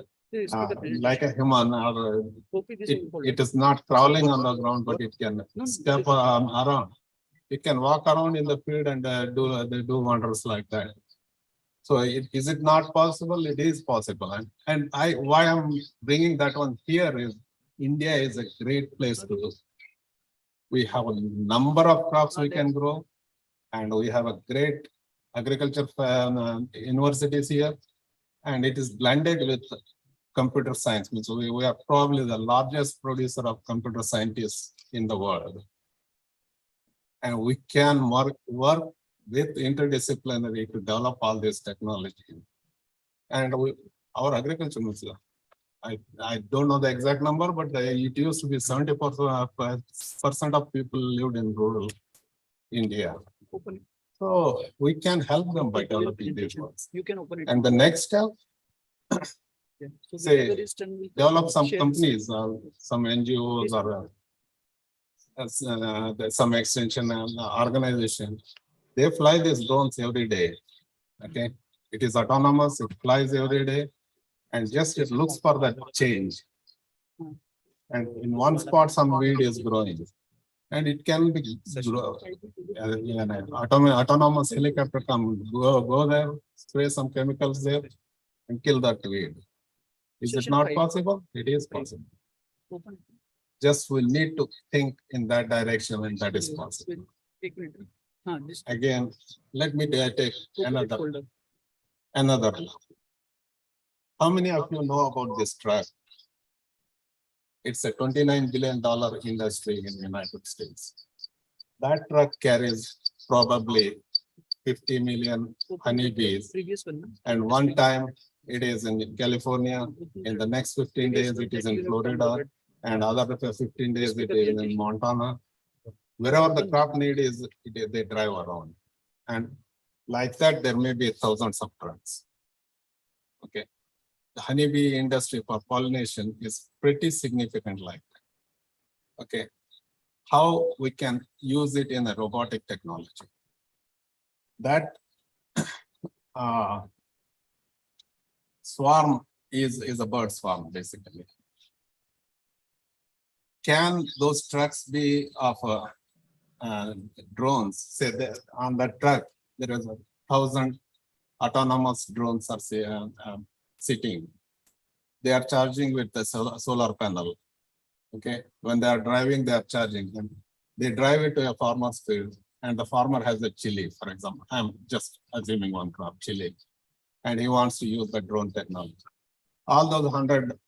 D: like a human, or it is not crawling on the ground, but it can step around. It can walk around in the field and do wonders like that. So is it not possible? It is possible. And why I'm bringing that one here is India is a great place to do. We have a number of crops we can grow, and we have a great agriculture universities here, and it is blended with computer science. So we are probably the largest producer of computer scientists in the world. And we can work with interdisciplinary to develop all this technology. And our agriculture, I don't know the exact number, but it used to be 70% of people lived in rural India. So we can help them by developing these ones.
E: You can open it.
D: And the next step,
E: Yeah. So
D: say,
E: whenever it's done, we can
D: develop some
E: share
D: companies, some NGOs or some extension organization. They fly these drones every day. Okay, it is autonomous. It flies every day, and just it looks for that change. And in one spot, some weed is growing, and it can be autonomous helicopter go there, spray some chemicals there, and kill that weed. Is it not possible? It is possible.
E: open it.
D: Just we need to think in that direction, and that is possible.
E: Take it. This
D: Again, let me take
E: open it folder.
D: another. How many of you know about this truck? It's a $29 billion industry in the United States. That truck carries probably 50 million honeybees.
E: Previous one.
D: And one time it is in California. In the next 15 days, it is in Florida. And other 15 days, it is in Montana. Wherever the crop need is, they drive around. And like that, there may be thousands of trucks. Okay. The honeybee industry for pollination is pretty significant like that. Okay. How we can use it in a robotic technology. That swarm is a bird swarm, basically. Can those trucks be of drones? Say that on that truck, there is 1,000 autonomous drones are sitting. They are charging with the solar panel. Okay, when they are driving, they are charging them. They drive it to a farmer's field, and the farmer has a chili, for example. I'm just assuming one crop, chili, and he wants to use the drone technology. All those 100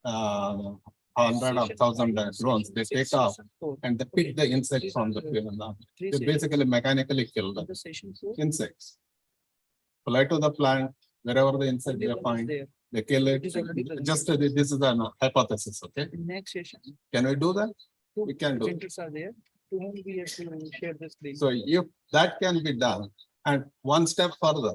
D: or 1,000 drones, they take off and they pick the insect from the field. They basically mechanically kill the insects. Fly to the plant, wherever the insect they find, they kill it. Just this is an hypothesis, okay?
E: Next session.
D: Can we do that? We can do it.
E: Printers are there. To whom we have to share this link.
D: So if that can be done, and one step further,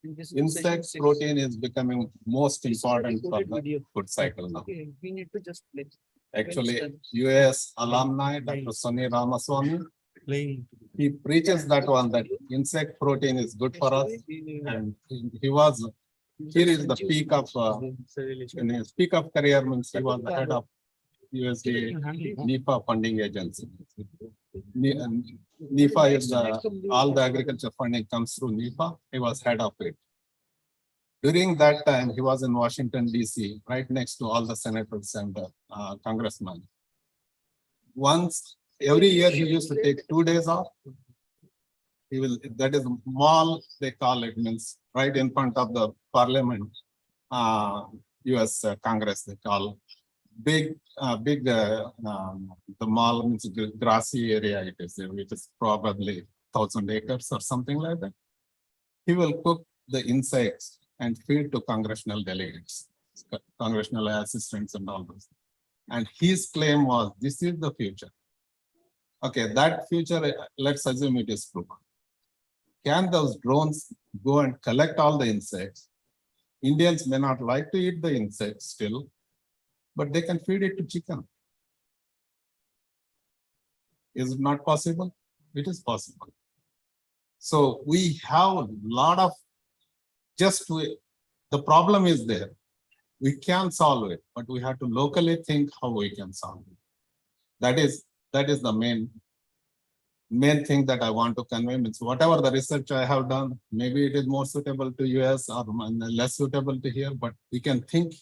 E: And this is
D: insect
E: session 6.
D: protein is becoming most important for
E: Recorded
D: the
E: video.
D: food cycle now.
E: Okay, we need to just play.
D: Actually,
E: done.
D: US alumni, Dr. Sunny Ramaswamy, he preaches that one, that insect protein is good for us. And here is the peak of, in his peak of career means he was the head of USDA NIFA funding agency. NIFA is all the agriculture funding comes through NIFA. He was head of it. During that time, he was in Washington, DC, right next to all the senators and congressmen. Once, every year he used to take 2 days off. He will, that is mall, they call it, means right in front of the parliament, US Congress, they call the mall means grassy area it is, which is probably 1,000 acres or something like that. He will cook the insects and feed to congressional delegates, congressional assistants and all those. And his claim was, this is the future. Okay, that future, let's assume it is true. Can those drones go and collect all the insects? Indians may not like to eat the insects still, but they can feed it to chicken. Is it not possible? It is possible. So we have a lot of the problem is there. We can solve it, but we have to locally think how we can solve it. That is the main thing that I want to convey. Means whatever the research I have done, maybe it is more suitable to US or less suitable to here, but we can think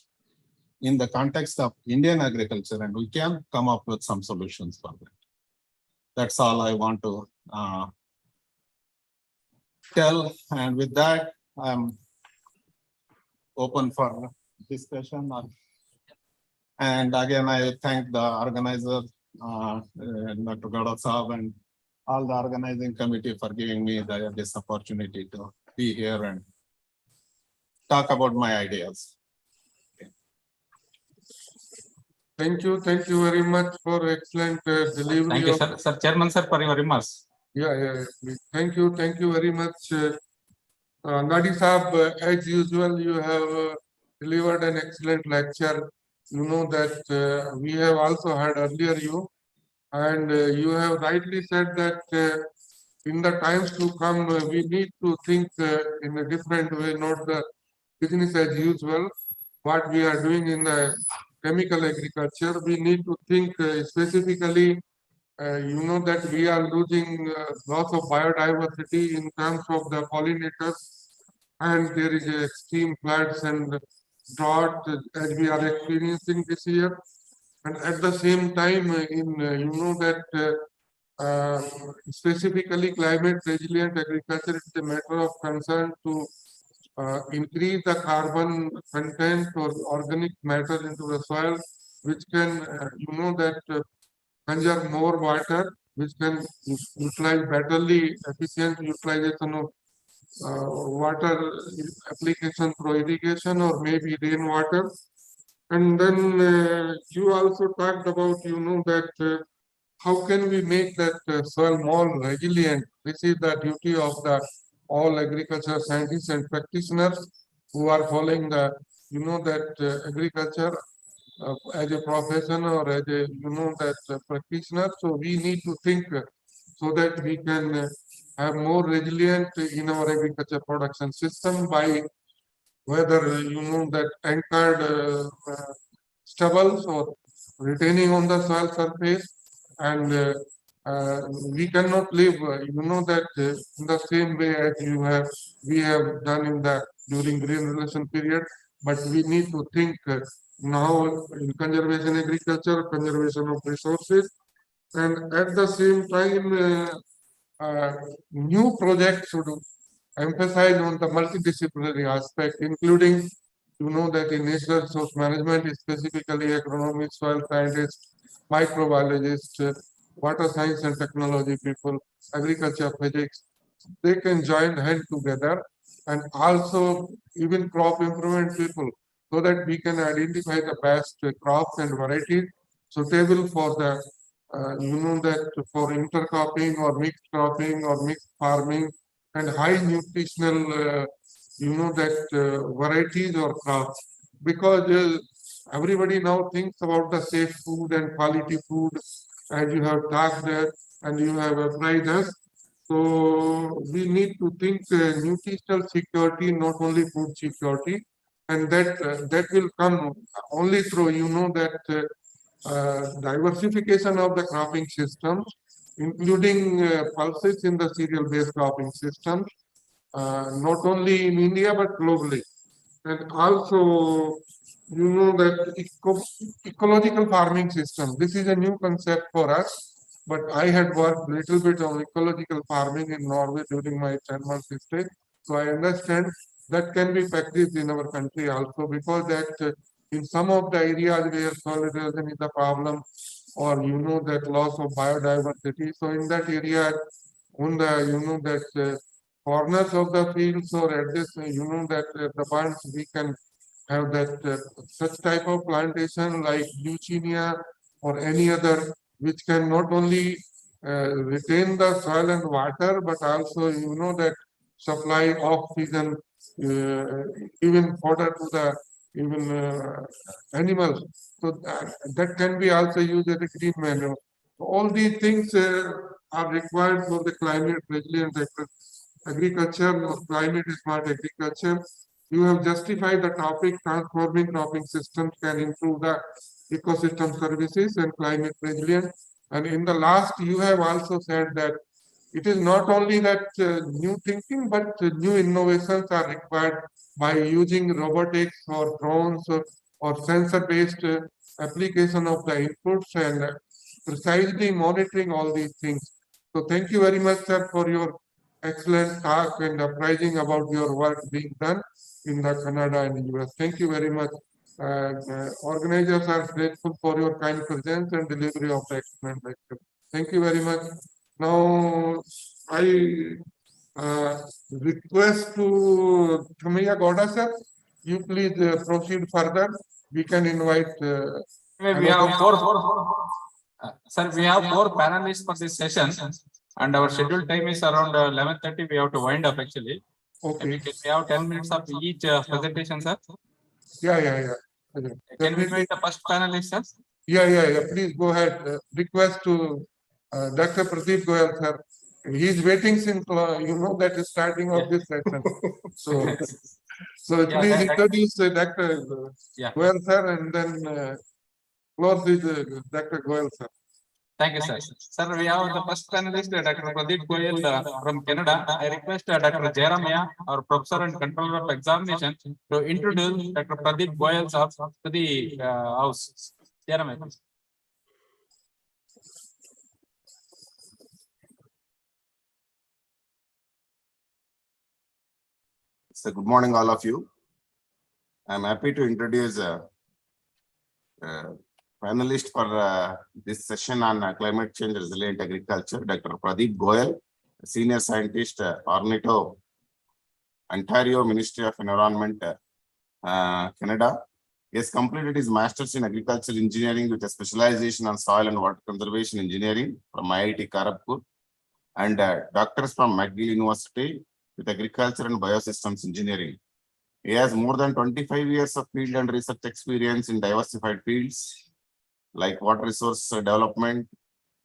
D: in the context of Indian agriculture and we can come up with some solutions for that. That's all I want to tell. And with that, I'm open for discussion. And again, I thank the organizer, Dr. Gada Saab, and all the organizing committee for giving me this opportunity to be here and talk about my ideas.
A: Thank you very much for excellent delivery.
B: Thank you, sir. Sir, Chairman, sir, for your remarks.
A: Yeah. Please. Thank you very much. Nadi Saab, as usual, you have delivered an excellent lecture. You know that we have also heard earlier you, and you have rightly said that in the times to come, we need to think in a different way, not the business as usual. What we are doing in the chemical agriculture, we need to think specifically. You know that we are losing lots of biodiversity in terms of the pollinators, and there is extreme floods and drought as we are experiencing this year. And at the same time, you know that specifically climate resilient agriculture is a matter of concern to increase the carbon content or organic matter into the soil, which can, you know that conserve more water, which can utilize betterly efficient utilization of water application through irrigation or maybe rainwater. And then you also talked about, you know, that how can we make that soil more resilient? This is the duty of the all agriculture scientists and practitioners who are following the, you know, that agriculture as a profession or as a, you know, that practitioner. So we need to think so that we can have more resilient in our agriculture production system by whether you know that anchored stubbles or retaining on the soil surface, and we cannot live you know that in the same way as we have done in the during green relation period, but we need to think now in conservation agriculture, conservation of resources, and at the same time new projects should emphasize on the multidisciplinary aspect, including, you know, that in natural resource management, specifically agronomists, soil scientists, microbiologists, water science and technology people, agriculture physics, they can join hand together, and also even crop improvement people, so that we can identify the best crops and varieties suitable for the, you know, that for intercropping or mixed cropping or mixed farming and high nutritional, you know, that varieties or crops, because everybody now thinks about the safe food and quality food, as you have talked there and you have applied us. So we need to think nutritional security, not only food security, and that will come only through, you know, that diversification of the cropping system, including pulses in the cereal-based cropping system, not only in India but globally. And also, you know, that ecological farming system. This is a new concept for us, but I had worked a little bit on ecological farming in Norway during my 10-month stay. So I understand that can be practiced in our country also, because that in some of the areas where soil erosion is a problem, or you know that loss of biodiversity. So in that area, on the, you know, that corners of the fields or at this, you know, that the bunch we can have that such type of plantation like Leucinia or any other, which can not only retain the soil and water, but also that supply oxygen, even fodder to the even animals. So that can be also used as a green manure. All these things are required for the climate resilient agriculture, climate smart agriculture. You have justified the topic, transforming cropping systems can improve the ecosystem services and climate resilience. And in the last, you have also said that it is not only that new thinking, but new innovations are required by using robotics or drones or sensor-based application of the inputs and precisely monitoring all these things. So thank you very much, sir, for your excellent talk and apprising about your work being done in the Canada and US. Thank you very much. Organizers are grateful for your kind presence and delivery of the excellent lecture. Thank you very much. Now, I request to Thamaya Gowda sir, you please proceed further. We can invite.
B: We have sir, we have 4 panelists for this session, and our scheduled time is around 11:30. We have to wind up actually.
A: Okay.
B: We have 10 minutes of each presentation, sir.
A: Yeah.
B: Can we invite the first panelist, sir?
A: Yeah. Please go ahead. Request to Dr. Pradeep Goyal, sir. He's waiting since that is starting of this session. So please introduce Dr. Goyal, sir, and then close with Dr. Goyal, sir.
B: Thank you, sir. Sir, we have the first panelist, Dr. Pradeep Goyal from Canada. I request Dr. Jairamaya, our professor and controller of examination, to introduce Dr. Pradeep Goyal to the House. Jairamaya, please.
D: So good morning, all of you. I'm happy to introduce a panelist for this session on climate change resilient agriculture, Dr. Pradeep Goyal, senior scientist, Ornitho, Ontario Ministry of Environment, Canada. He has completed his master's in agricultural engineering with a specialization on soil and water conservation engineering from IIT Kharagpur, and doctors from McGill University with agriculture and biosystems engineering. He has more than 25 years of field and research experience in diversified fields like water resource development,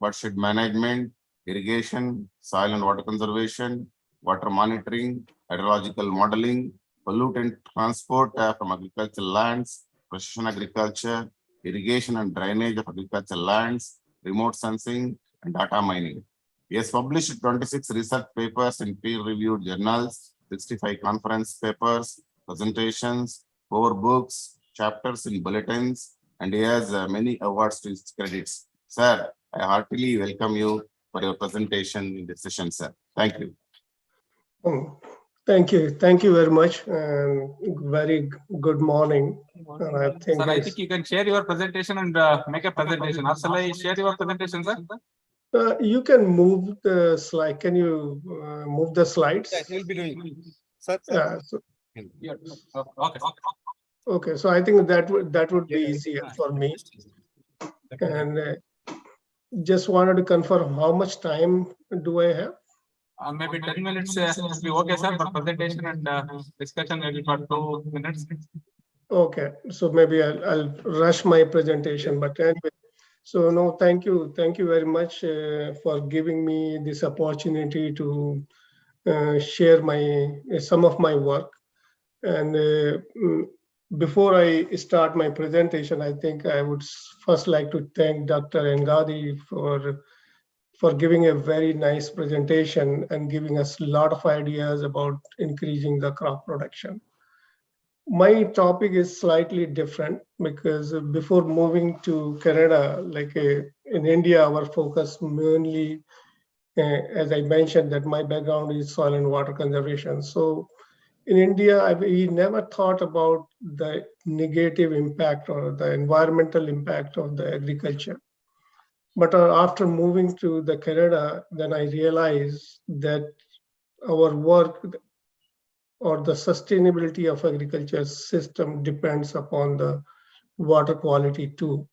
D: watershed management, irrigation, soil and water conservation, water monitoring, hydrological modeling, pollutant transport from agricultural lands, precision agriculture, irrigation and drainage of agricultural lands, remote sensing, and data mining. He has published 26 research papers in peer-reviewed journals, 65 conference papers, presentations, 4 books, chapters in bulletins, and he has many awards to his credits. Sir, I heartily welcome you for your presentation in this session, sir. Thank you.
F: Thank you. Thank you very much. Very good morning. And I think,
B: sir, I think you can share your presentation and make a presentation. Or shall I share your presentation, sir?
F: You can move the slide. Can you move the slides?
G: Yes, we'll be doing. Sir,
F: Okay, so I think that would be easier for me. And just wanted to confirm how much time do I have?
B: Maybe 10 minutes will be okay, sir, for presentation and discussion maybe for 2 minutes.
F: Okay, so maybe I'll rush my presentation, but anyway. So no, thank you very much for giving me this opportunity to share some of my work. And before I start my presentation, I think I would first like to thank Dr. Engadi for giving a very nice presentation and giving us a lot of ideas about increasing the crop production. My topic is slightly different because before moving to Canada, like in India, our focus mainly, as I mentioned, that my background is soil and water conservation. So in India, we never thought about the negative impact or the environmental impact of the agriculture. But after moving to the Canada, then I realized that our work or the sustainability of agriculture system depends upon the water quality too.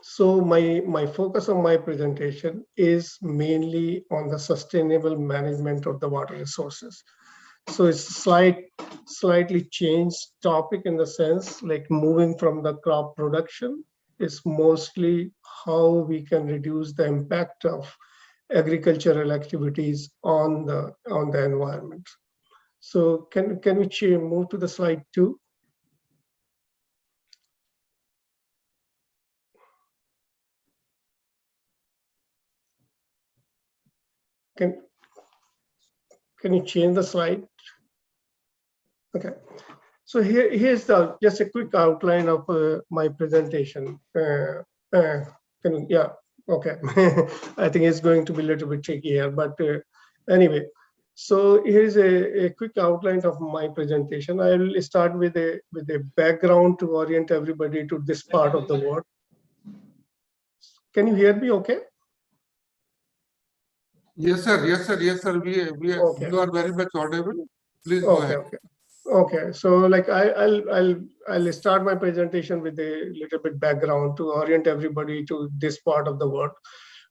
F: So my focus of my presentation is mainly on the sustainable management of the water resources. So it's slightly changed topic in the sense like moving from the crop production is mostly how we can reduce the impact of agricultural activities on the environment. So can we move to the slide 2? Can you change the slide? Okay. So here's just a quick outline of my presentation. Yeah, okay. I think it's going to be a little bit tricky here, but anyway. So here's a quick outline of my presentation. I will start with a background to orient everybody to this part of the world. Can you hear me okay?
A: Yes, sir. Yes, sir. Yes, sir.
F: Okay.
A: You are very much audible. Please go ahead.
F: Okay, so like I'll start my presentation with a little bit background to orient everybody to this part of the world.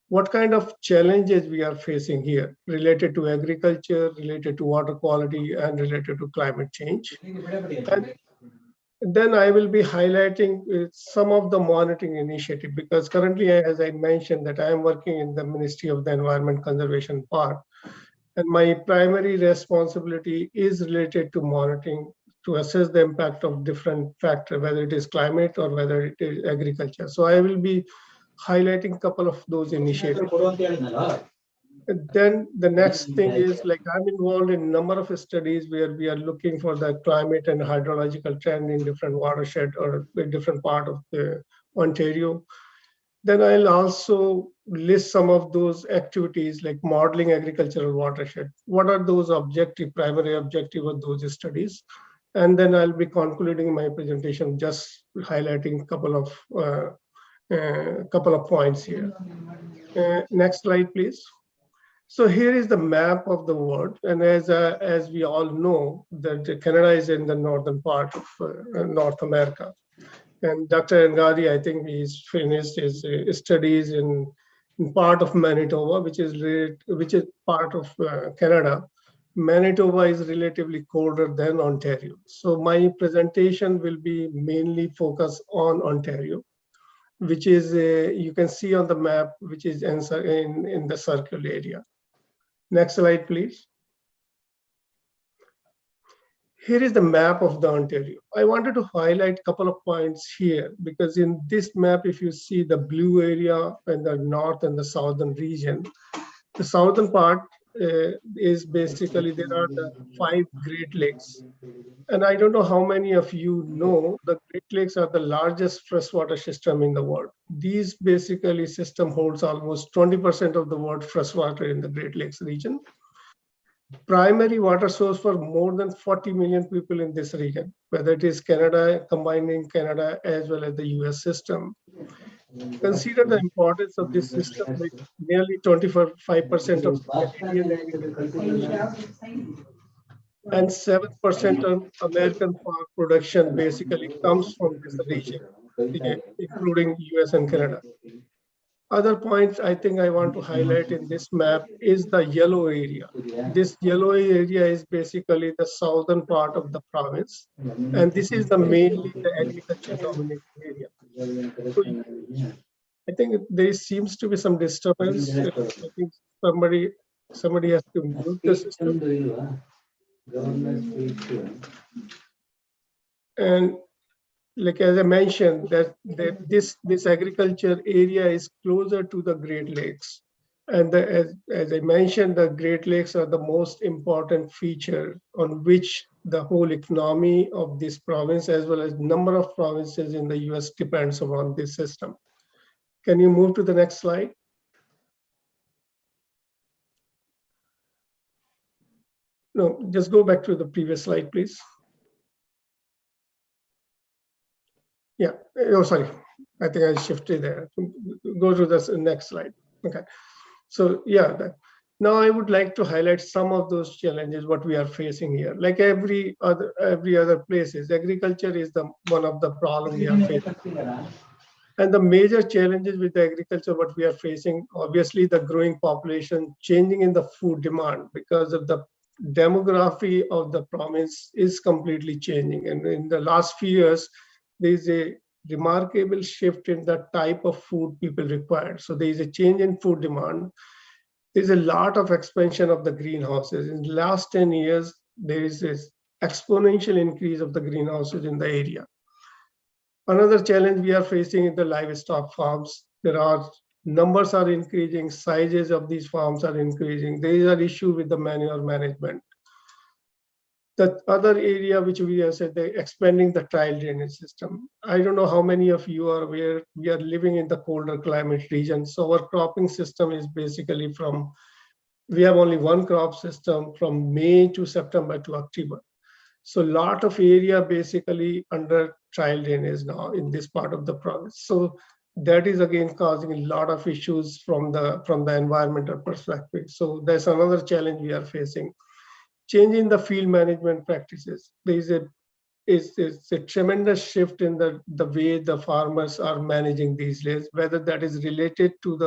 F: What kind of challenges we are facing here related to agriculture, related to water quality, and related to climate change. And then I will be highlighting some of the monitoring initiative, because currently, as I mentioned, that I am working in the Ministry of the Environment Conservation part. And my primary responsibility is related to monitoring to assess the impact of different factors, whether it is climate or whether it is agriculture. So I will be highlighting a couple of those initiatives. And then the next thing is like I'm involved in a number of studies where we are looking for the climate and hydrological trend in different watershed or a different part of the Ontario. Then I'll also list some of those activities like modeling agricultural watershed. What are those primary objective of those studies? And then I'll be concluding my presentation just highlighting a couple of points here. Next slide, please. So here is the map of the world, and as we all know, that Canada is in the northern part of North America. And Dr. Ngadi, I think he's finished his studies in part of Manitoba, which is part of Canada. Manitoba is relatively colder than Ontario. So my presentation will be mainly focused on Ontario, which is, you can see on the map, which is in the circle area. Next slide, please. Here is the map of the Ontario. I wanted to highlight a couple of points here because in this map, if you see the blue area in the north and the southern region, the southern part is basically there are the 5 Great Lakes. And I don't know how many of you know the Great Lakes are the largest freshwater system in the world. These basically system holds almost 20% of the world freshwater in the Great Lakes region. Primary water source for more than 40 million people in this region, whether it is Canada, combining Canada as well as the US system. Consider the importance of this system, like nearly 25% of Canadian and 7% of American farm production basically comes from this region, including US and Canada. Other points I think I want to highlight in this map is the yellow area. This yellow area is basically the southern part of the province. And this is mainly the agriculture dominated area. So I think there seems to be some disturbance. I think somebody has to mute the system. And like as I mentioned, that this agriculture area is closer to the Great Lakes. And as I mentioned, the Great Lakes are the most important feature on which the whole economy of this province, as well as number of provinces in the US depends upon this system. Can you move to the next slide? No, just go back to the previous slide, please. Yeah, oh, sorry. I think I shifted there. Go to the next slide. Okay. So yeah, now I would like to highlight some of those challenges what we are facing here. Like every other places, agriculture is one of the problems we are facing. And the major challenges with the agriculture, what we are facing, obviously the growing population, changing in the food demand because of the demography of the province is completely changing. And in the last few years, there is a remarkable shift in the type of food people require. So there is a change in food demand. There's a lot of expansion of the greenhouses. In the last 10 years, there is this exponential increase of the greenhouses in the area. Another challenge we are facing in the livestock farms. There are numbers are increasing, sizes of these farms are increasing. There is an issue with the manure management. The other area which we have said, they expanding the tile drainage system. I don't know how many of you are aware, we are living in the colder climate region. So our cropping system is basically from, we have only one crop system from May to September to October. So a lot of area basically under tile drainage now in this part of the province. So that is again causing a lot of issues from the environmental perspective. So that's another challenge we are facing. Changing the field management practices. There is a tremendous shift in the way the farmers are managing these days, whether that is related to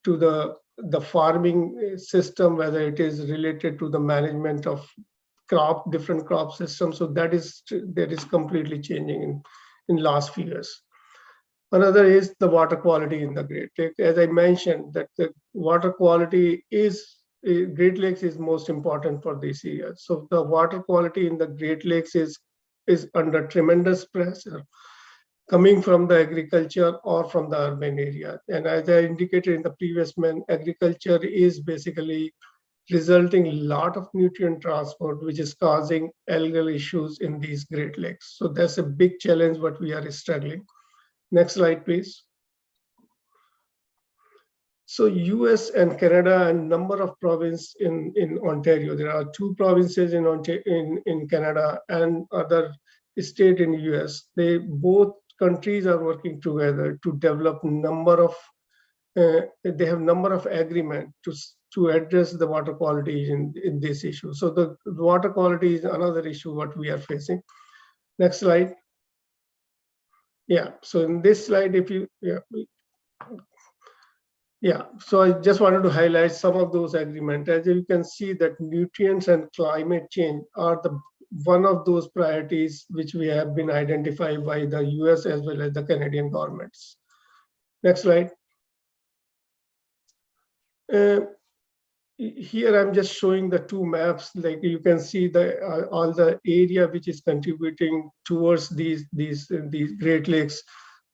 F: the farming system, whether it is related to the management of different crop systems. So that is completely changing in last few years. Another is the water quality in the Great Lakes. As I mentioned, that the water quality is Great Lakes is most important for this area. So the water quality in the Great Lakes is under tremendous pressure coming from the agriculture or from the urban area. And as I indicated in the previous agriculture is basically resulting in a lot of nutrient transport, which is causing algal issues in these Great Lakes. So that's a big challenge what we are struggling. Next slide, please. So US and Canada and number of provinces in Ontario. There are 2 provinces in Canada and other state in US. They both countries are working together to develop number of they have number of agreement to address the water quality in this issue. So the water quality is another issue what we are facing. Next slide. Yeah. So in this slide, if you so I just wanted to highlight some of those agreements. As you can see that nutrients and climate change are one of those priorities which we have been identified by the US as well as the Canadian governments. Next slide. Here I'm just showing the 2 maps. Like you can see all the area which is contributing towards these Great Lakes.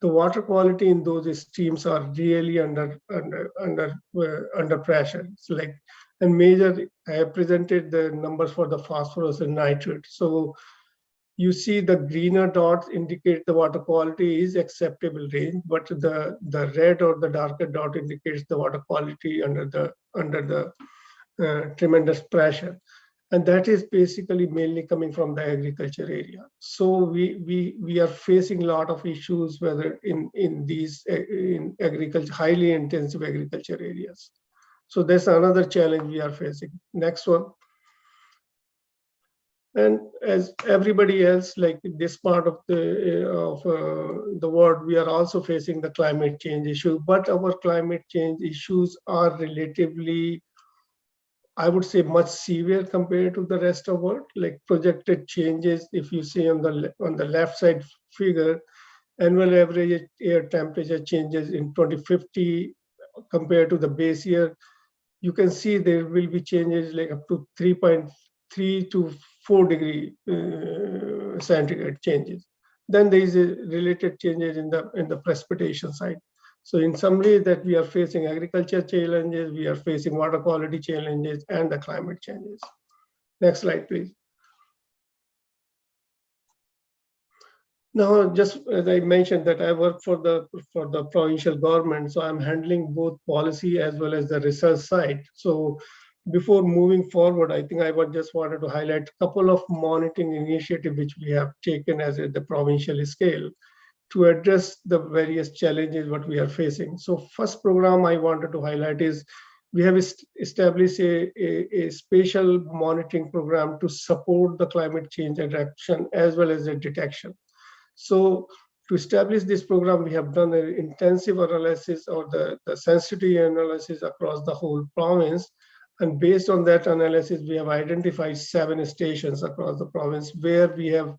F: The water quality in those streams are really under pressure. It's like, and major, I have presented the numbers for the phosphorus and nitrate. So you see the greener dots indicate the water quality is acceptable range, but the red or the darker dot indicates the water quality under the tremendous pressure. And that is basically mainly coming from the agriculture area. So we are facing a lot of issues, whether in agriculture, highly intensive agriculture areas. So that's another challenge we are facing. Next one. And as everybody else, like this part of the world, we are also facing the climate change issue. But our climate change issues are relatively, I would say, much severe compared to the rest of the world. Like projected changes, if you see on the left side figure, annual average air temperature changes in 2050 compared to the base year, you can see there will be changes like up to 3.3 to 4 degree centigrade changes. Then there is a related changes in the precipitation side. So in summary, that we are facing agriculture challenges, we are facing water quality challenges, and the climate changes. Next slide, please. Now, just as I mentioned that I work for the provincial government, so I'm handling both policy as well as the research side. So before moving forward, I think I just wanted to highlight a couple of monitoring initiatives which we have taken as at the provincial scale to address the various challenges what we are facing. So first program I wanted to highlight is we have established a spatial monitoring program to support the climate change adaptation as well as the detection. So To establish this program, we have done an intensive analysis or the sensitivity analysis across the whole province. And based on that analysis, we have identified 7 stations across the province where we have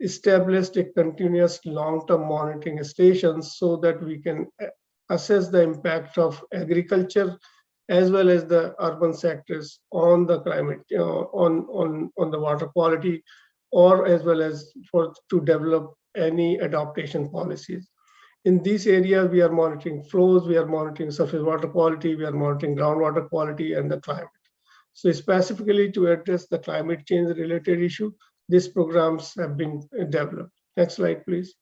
F: established a continuous long-term monitoring station so that we can assess the impact of agriculture as well as the urban sectors on the climate, on the water quality, or as well as to develop any adaptation policies. In these areas, we are monitoring flows, we are monitoring surface water quality, we are monitoring groundwater quality and the climate. So specifically to address the climate change related issue, these programs have been developed. Next slide, please.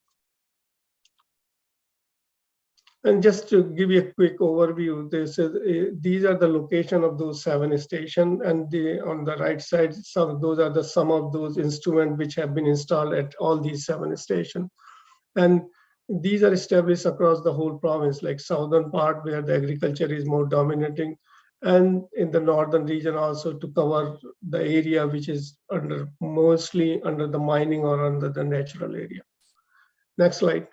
F: And just to give you a quick overview, these are the location of those 7 stations, and on the right side, those are some of those instruments which have been installed at all these 7 stations. And these are established across the whole province, like southern part where the agriculture is more dominating, and in the northern region also to cover the area which is mostly under the mining or under the natural area. Next slide.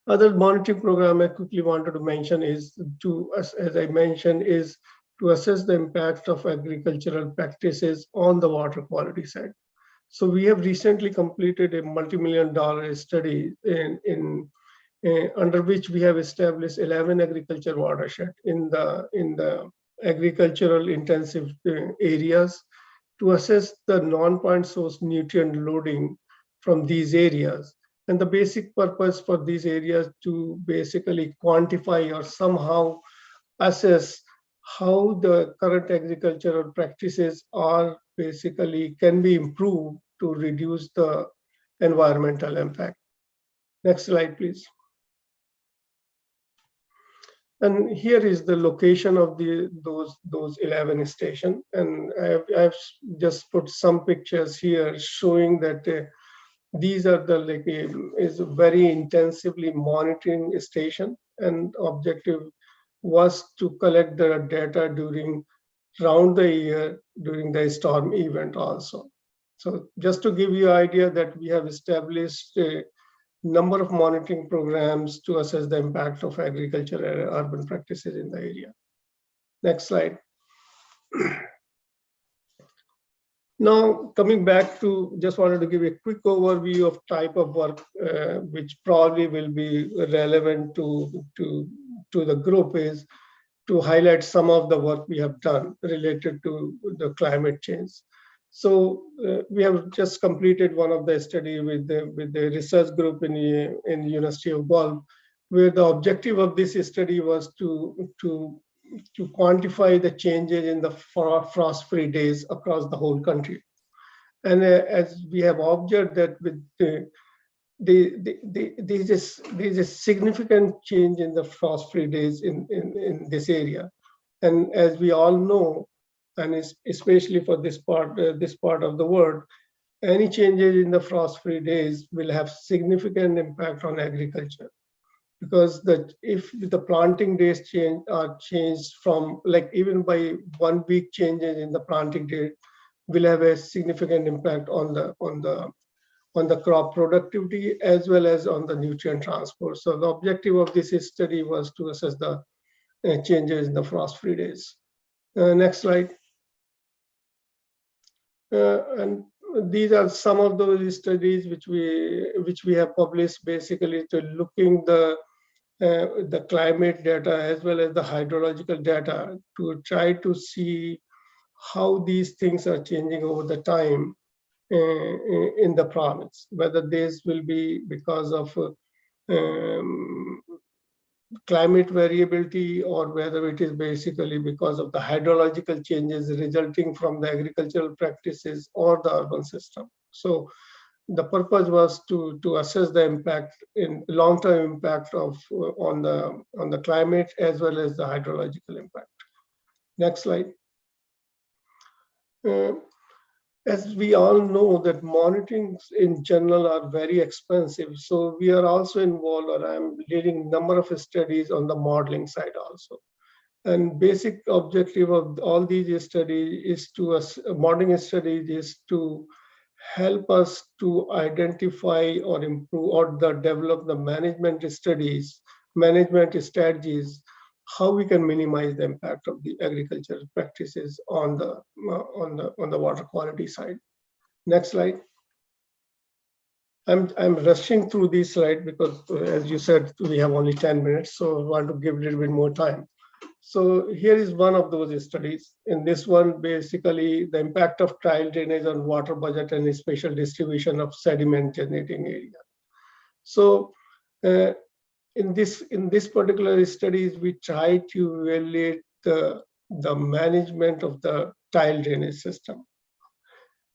F: Other monitoring program I quickly wanted to mention is as I mentioned, is to assess the impact of agricultural practices on the water quality side. So we have recently completed a multi-million-dollar study under which we have established 11 agriculture watershed in the agricultural intensive areas to assess the non-point source nutrient loading from these areas. And the basic purpose for these areas to basically quantify or somehow assess how the current agricultural practices are basically can be improved to reduce the environmental impact. Next slide, please. And here is the location of those 11 stations. And I've just put some pictures here showing that these are is a very intensively monitoring station, and objective was to collect the data round the year during the storm event also. So just to give you an idea that we have established a number of monitoring programs to assess the impact of agriculture and urban practices in the area. Next slide. Now, coming back to, just wanted to give a quick overview of type of work which probably will be relevant to the group, is to highlight some of the work we have done related to the climate change. So we have just completed one of the study with the research group in University of Guelph, where the objective of this study was to quantify the changes in the frost-free days across the whole country. And as we have observed that with there's a significant change in the frost-free days in this area. And as we all know, and especially for this part of the world, any changes in the frost-free days will have significant impact on agriculture. Because if the planting days are changed from, like, even by 1 week changes in the planting date will have a significant impact on the crop productivity as well as on the nutrient transport. So the objective of this study was to assess the changes in the frost-free days. Next slide. And these are some of those studies which we have published, basically to looking the climate data as well as the hydrological data to try to see how these things are changing over the time in the province, whether this will be because of climate variability or whether it is basically because of the hydrological changes resulting from the agricultural practices or the urban system. So the purpose was to assess the impact in long-term impact on the climate as well as the hydrological impact. Next slide. As we all know that monitoring in general are very expensive. So we are also involved, or I'm leading a number of studies on the modeling side also. And basic objective of all these studies is modeling studies is to help us to identify or improve or develop the management studies, management strategies, how we can minimize the impact of the agricultural practices on the water quality side. Next slide. I'm rushing through this slide because, as you said, we have only 10 minutes, so I want to give a little bit more time. So here is one of those studies. In this one, basically, the impact of tile drainage on water budget and spatial distribution of sediment generating area. So in this particular studies, we try to evaluate the management of the tile drainage system.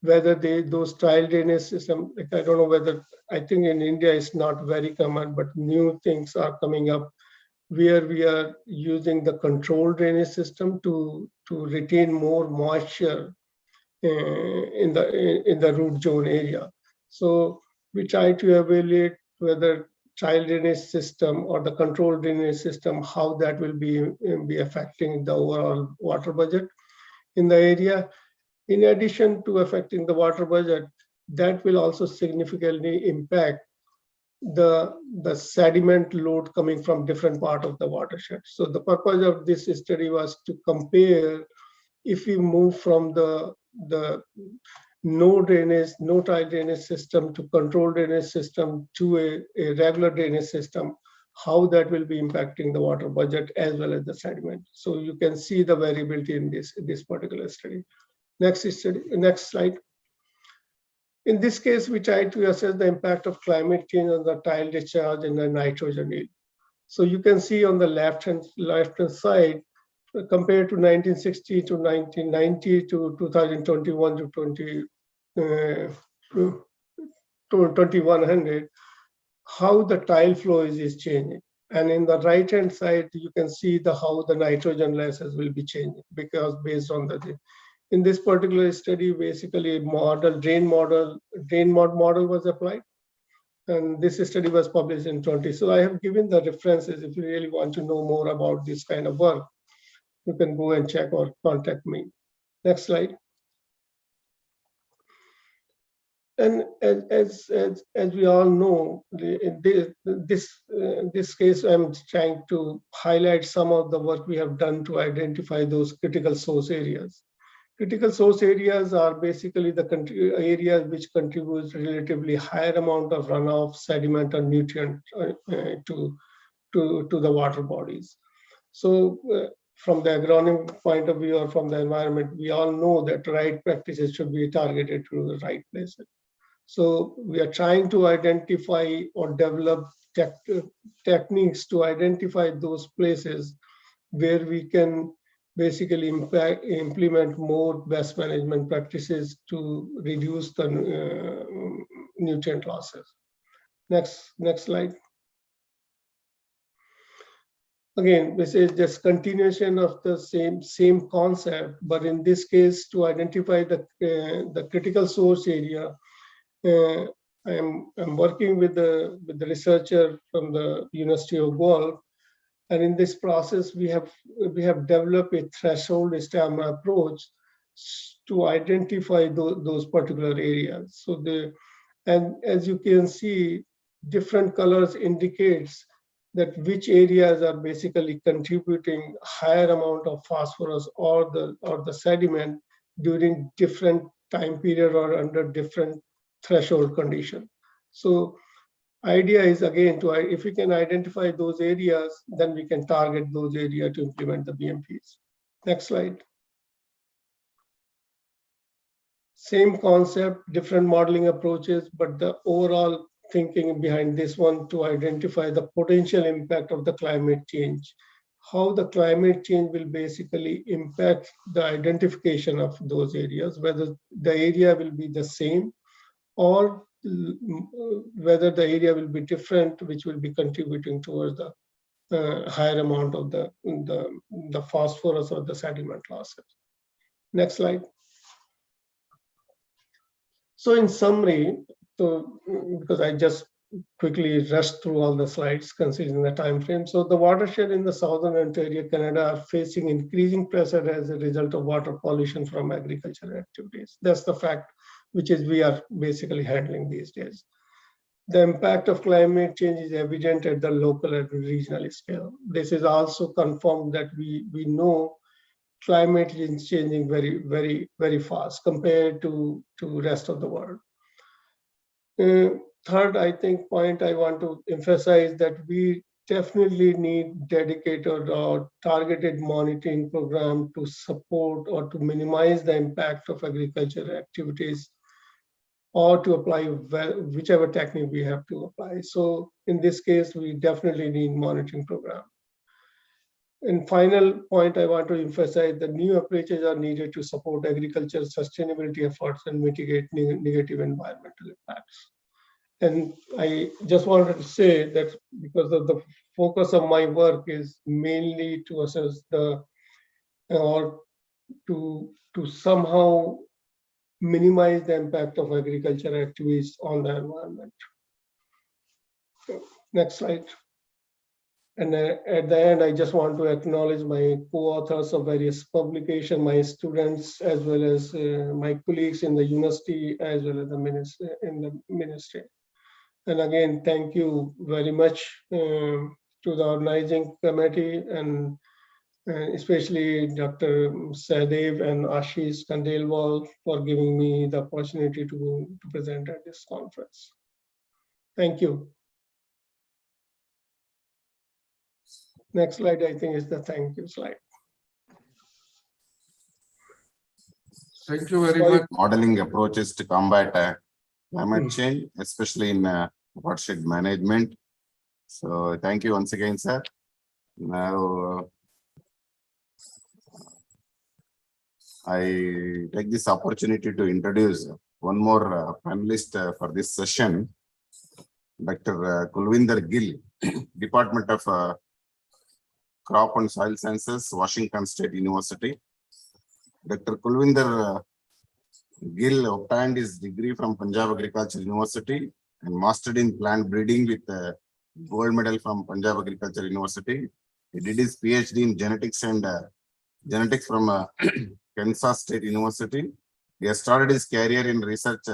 F: Whether those tile drainage system, like I don't know whether, I think in India it's not very common, but new things are coming up where we are using the controlled drainage system to retain more moisture in the root zone area. So we try to evaluate whether tile drainage system or the controlled drainage system, how that will be affecting the overall water budget in the area. In addition to affecting the water budget, that will also significantly impact the sediment load coming from different part of the watershed. So the purpose of this study was to compare if we move from the no tile drainage system to controlled drainage system to a regular drainage system, how that will be impacting the water budget as well as the sediment. So you can see the variability in this particular study. Next slide. In this case, we try to assess the impact of climate change on the tile discharge and the nitrogen yield. So you can see on the left-hand side, compared to 1960 to 1990 to 2021 to 2100, how the tile flow is changing. And in the right-hand side, you can see how the nitrogen losses will be changing, because based on in this particular study, basically drain mod model was applied. And this study was published in 20. So I have given the references. If you really want to know more about this kind of work, you can go and check or contact me. Next slide. And as we all know, in this case, I'm trying to highlight some of the work we have done to identify those critical source areas. Critical source areas are basically the areas which contribute relatively higher amount of runoff, sediment, and nutrient to the water bodies. So from the agronomic point of view or from the environment, we all know that right practices should be targeted to the right places. So we are trying to identify or develop techniques to identify those places where we can basically implement more best management practices to reduce the nutrient losses. Next slide. Again, this is just continuation of the same concept, but in this case, to identify the critical source area, I'm working with the researcher from the University of Guelph. And in this process, we have developed a threshold stamina approach to identify those particular areas. So and as you can see, different colors indicates that which areas are basically contributing higher amount of phosphorus or the sediment during different time period or under different threshold condition. So idea is, again, if we can identify those areas, then we can target those areas to implement the BMPs. Next slide. Same concept, different modeling approaches, but the overall thinking behind this one to identify the potential impact of the climate change. How the climate change will basically impact the identification of those areas, whether the area will be the same or whether the area will be different, which will be contributing towards the higher amount of the phosphorus or the sediment losses. Next slide. So in summary, because I just quickly rushed through all the slides considering the time frame. So the watershed in the southern Ontario, Canada are facing increasing pressure as a result of water pollution from agricultural activities. That's the fact. which is we are basically handling these days. The impact of climate change is evident at the local and regional scale. This is also confirmed that we know climate is changing very fast compared to rest of the world. Third, I think point I want to emphasize that we definitely need dedicated or targeted monitoring program to support or to minimize the impact of agricultural activities, or to apply whichever technique we have to apply. So in this case, we definitely need monitoring program. And final point I want to emphasize, the new approaches are needed to support agriculture sustainability efforts and mitigate negative environmental impacts. And I just wanted to say that because of the focus of my work is mainly to assess the, or to somehow minimize the impact of agricultural activities on the environment. Next slide. And at the end, I just want to acknowledge my co-authors of various publications, my students, as well as my colleagues in the university, as well as the ministry. And again, thank you very much to the organizing committee, and especially Dr. Sadev and Ashish Kandelwal for giving me the opportunity to present at this conference. Thank you. Next slide, I think, is the thank you slide.
A: Thank you very much.
D: Modeling approaches to combat climate change, especially in watershed management. So thank you once again, sir. Now, I take this opportunity to introduce one more panelist for this session, Dr. Kulvinder Gill, Department of Crop and Soil Sciences, Washington State University. Dr. Kulvinder Gill obtained his degree from Punjab Agriculture University and mastered in plant breeding with a gold medal from Punjab Agriculture University. He did his PhD in genetics and genetics from Kansas State University. He has started his career in research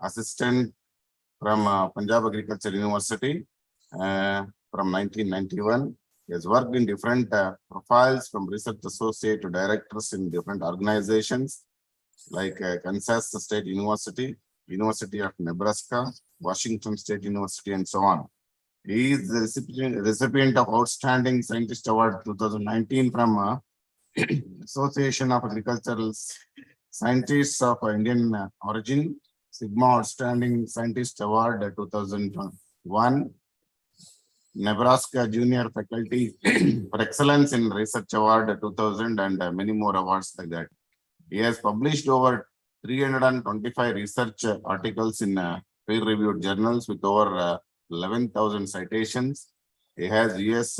D: assistant from Punjab Agriculture University from 1991. He has worked in different profiles from research associate to directors in different organizations like Kansas State University, University of Nebraska, Washington State University, and so on. He is the recipient of Outstanding Scientist Award 2019 from Association of Agricultural Scientists of Indian origin, Sigma Outstanding Scientist Award 2001. Nebraska Junior Faculty for Excellence in Research Award 2000, and many more awards like that. He has published over 325 research articles in peer-reviewed journals with over 11,000 citations. He has US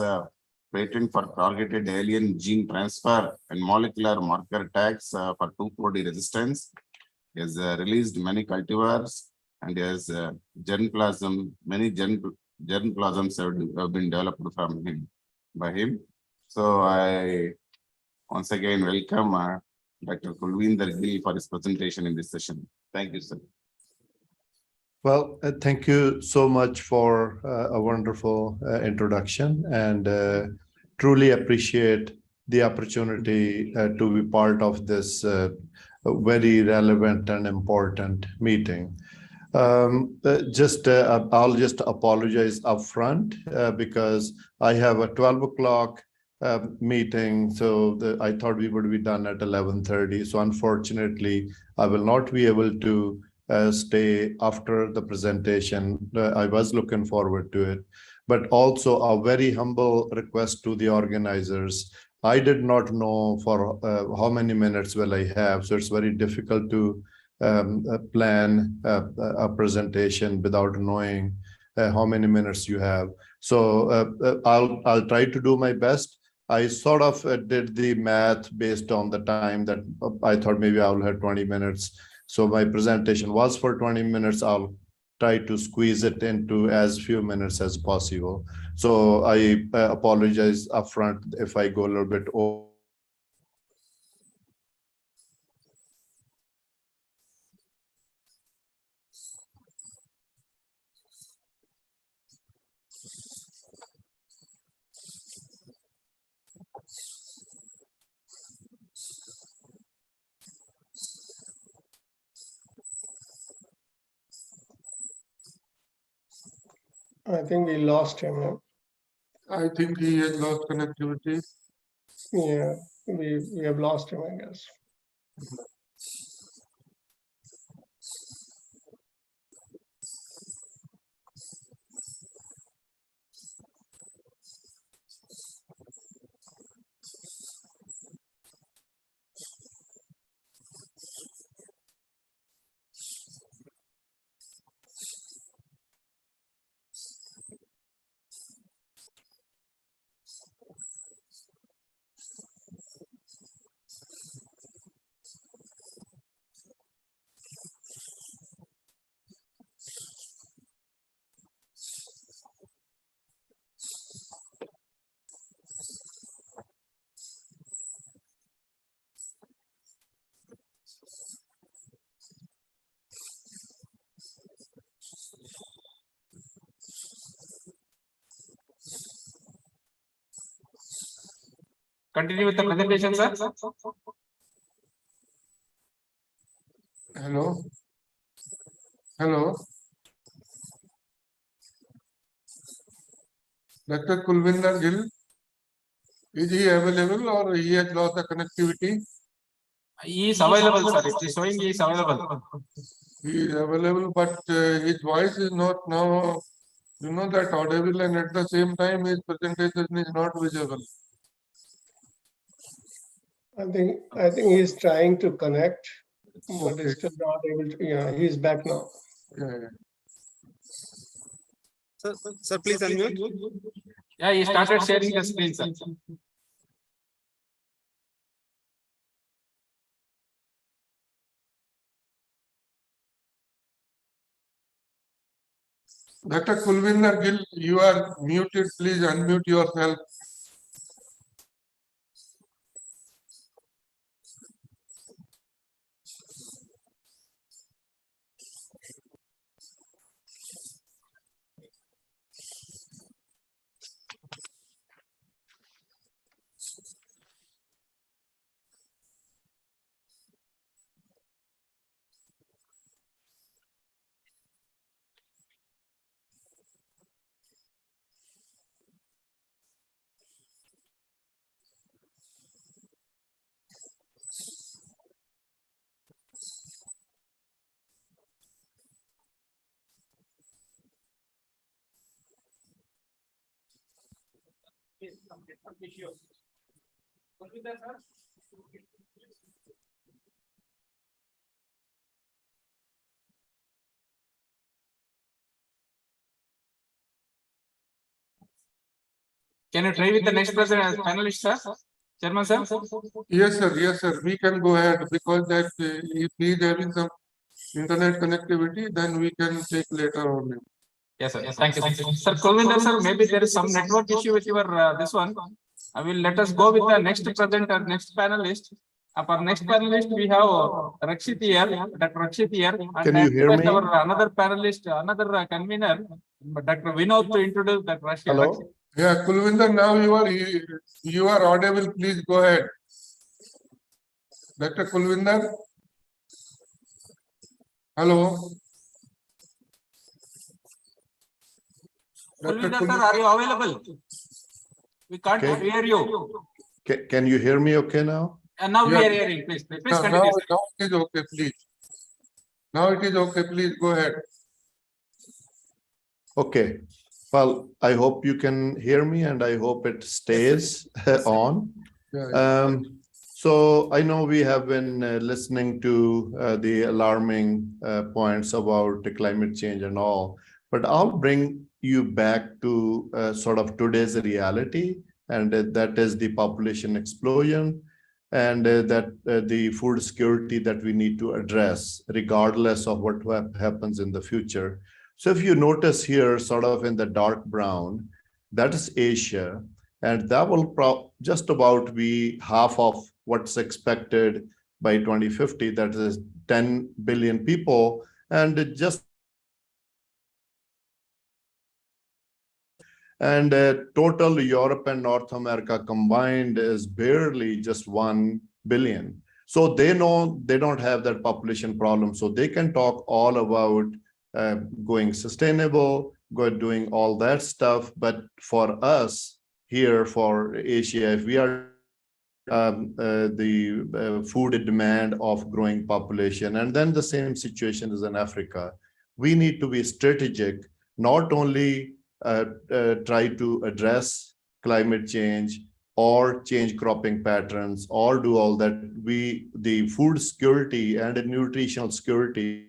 D: patent for targeted alien gene transfer and molecular marker tags for 2,4-D resistance. He has released many cultivars, and he has germplasm, many germplasms have been developed from him, by him. So I once again welcome Dr. Kulvinder Gill for his presentation in this session. Thank you, sir.
H: Well, thank you so much for a wonderful introduction, and truly appreciate the opportunity to be part of this very relevant and important meeting. I'll just apologize upfront because I have a 12 o'clock meeting, so I thought we would be done at 11:30. So unfortunately, I will not be able to stay after the presentation. I was looking forward to it, but also a very humble request to the organizers. I did not know for how many minutes will I have, so it's very difficult to plan a presentation without knowing how many minutes you have. So I'll try to do my best. I sort of did the math based on the time that I thought maybe I will have 20 minutes. So my presentation was for 20 minutes. I'll try to squeeze it into as few minutes as possible. So I apologize upfront if I go a little bit over.
F: I think we lost him.
A: I think he has lost connectivity.
F: Yeah, we have lost him, I guess.
B: Continue with the presentation, sir.
A: Hello? Hello? Dr. Kulvinder Gill, is he available or he has lost the connectivity?
B: He is available, sir. It is showing he is available.
A: He is available, but his voice is not now, that audible, and at the same time his presentation is not visible.
F: I think he's trying to connect, but
A: Okay.
F: he's still not able to. Yeah, he's back now.
A: Yeah.
G: Sir, please unmute.
B: Yeah, he started sharing the screen, sir.
A: Dr. Kulvinder Gill, you are muted. Please unmute yourself.
B: Can you try with the next person as panelist, sir? Chairman, sir?
A: Yes, sir. Yes, sir. We can go ahead because that if he is having some internet connectivity, then we can take later on.
B: Yes, sir. Thank you. Sir Kulvinder, sir, maybe there is some network issue with your this one. I will let us go with the next presenter, next panelist. For next panelist, we have Rakshit here, Dr. Rakshit here.
H: Can you hear me?
B: Our another panelist, another convener, Dr. Vinod, to introduce Dr. Rakshit.
H: Hello?
A: Yeah, Kulvinder, now you are audible. Please go ahead. Dr. Kulvinder. Hello.
B: Kulvinder, sir, are you available? We can't
H: Okay.
B: hear you.
H: Can you hear me okay now?
B: And now we
A: Yeah.
B: are hearing. Please
A: Now
B: continue.
A: it is okay, please. Now it is okay. Please go ahead.
H: Okay. Well, I hope you can hear me and I hope it stays on.
A: Yeah.
H: So I know we have been listening to the alarming points about the climate change and all, but I'll bring you back to sort of today's reality, and that is the population explosion and the food security that we need to address regardless of what happens in the future. So if you notice here, sort of in the dark brown, that is Asia, and that will just about be half of what's expected by 2050. That is 10 billion people, and total Europe and North America combined is barely just 1 billion. So they know they don't have that population problem. So they can talk all about going sustainable, doing all that stuff. But for us here, for Asia, if we are the food demand of growing population, and then the same situation is in Africa, we need to be strategic, not only try to address climate change or change cropping patterns or do all that. The food security and the nutritional security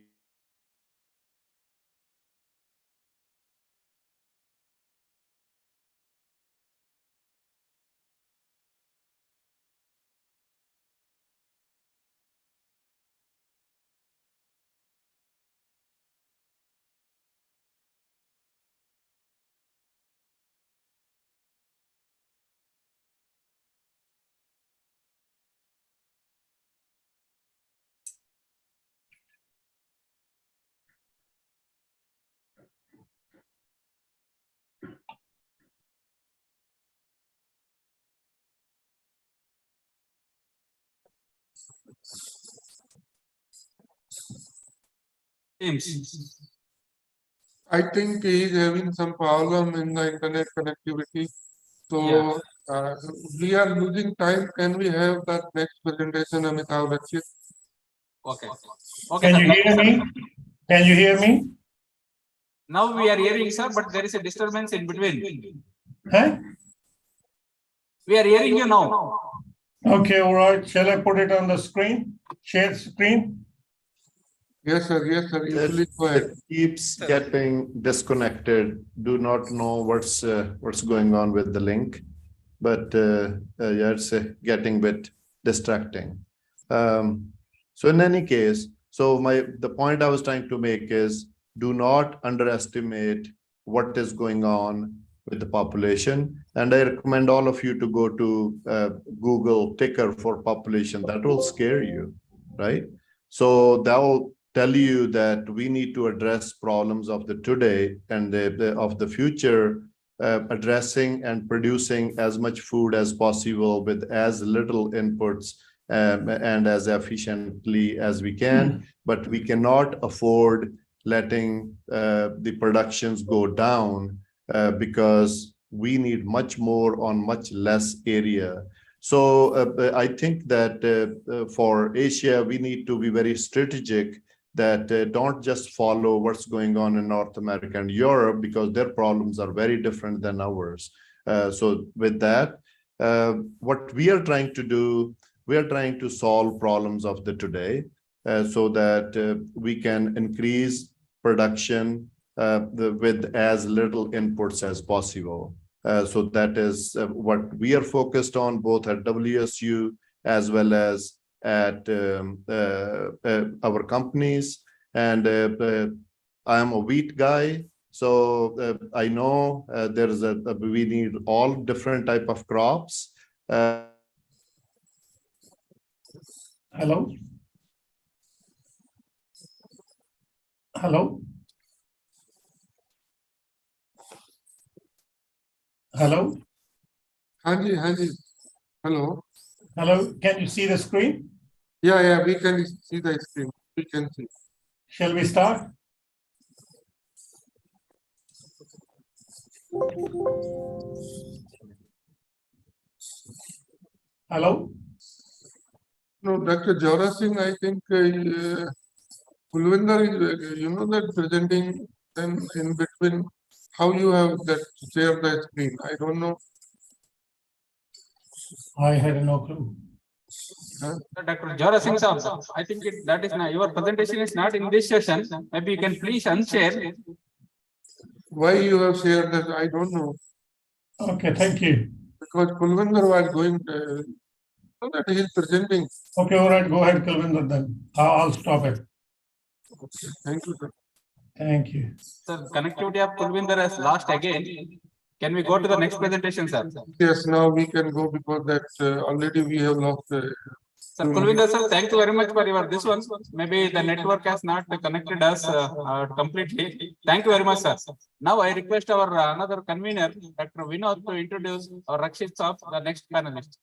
B: Teams.
A: I think he is having some problem in the internet connectivity. So we are losing time. Can we have that next presentation, Amitabh Rakshit?
B: Okay. Okay,
I: Can
B: sir.
I: you
B: Thank
I: hear
B: sir.
I: me? Can you hear me?
B: Now we are hearing, sir, but there is a disturbance in between.
I: Huh?
B: We are hearing you now.
I: Okay, all right. Shall I put it on the screen? Share screen?
A: Yes, sir. Yes, sir. You please go ahead.
H: it keeps getting disconnected. Do not know what's going on with the link, but yeah, it's getting a bit distracting. So in any case, the point I was trying to make is, do not underestimate what is going on with the population. And I recommend all of you to go to Google ticker for population. That will scare you, right? So that will tell you that we need to address problems of the today and of the future, addressing and producing as much food as possible with as little inputs and as efficiently as we can. But we cannot afford letting the productions go down because we need much more on much less area. So I think that for Asia, we need to be very strategic, that don't just follow what's going on in North America and Europe, because their problems are very different than ours. So with that, what we are trying to do, we are trying to solve problems of the today so that we can increase production with as little inputs as possible. So that is what we are focused on, both at WSU as well as at our companies. And I am a wheat guy, so I know we need all different type of crops.
I: Hello? Hello? Hello?
A: Hanji, Hanji. Hello.
I: Hello? Can you see the screen?
A: Yeah, we can see the screen. We can see.
I: Shall we start? Hello?
A: No, Dr. Jora Singh, I think Kulwinder is, that presenting them in between. How you have that share the screen? I don't know.
I: I had no clue.
B: Dr. Jora Singh, sir, I think that is not, your presentation is not in this session. Maybe you can please unshare.
A: Why you have shared that? I don't know.
I: Okay, thank you.
A: Because Kulwinder was going so that he is presenting.
I: Okay, all right, go ahead, Kalvinder, then. I'll stop it.
A: Okay, thank you, sir.
I: Thank you.
B: Sir, connectivity of Kulwinder has lost again. Can we go to the next presentation, sir?
A: Yes, now we can go because that already we have lost.
B: Sir, Kulwinder, sir, thank you very much for your this one. Maybe the network has not connected us completely. Thank you very much, sir. Now I request our another convener, Dr. Vinod, to introduce our Rakshit of the next panelist.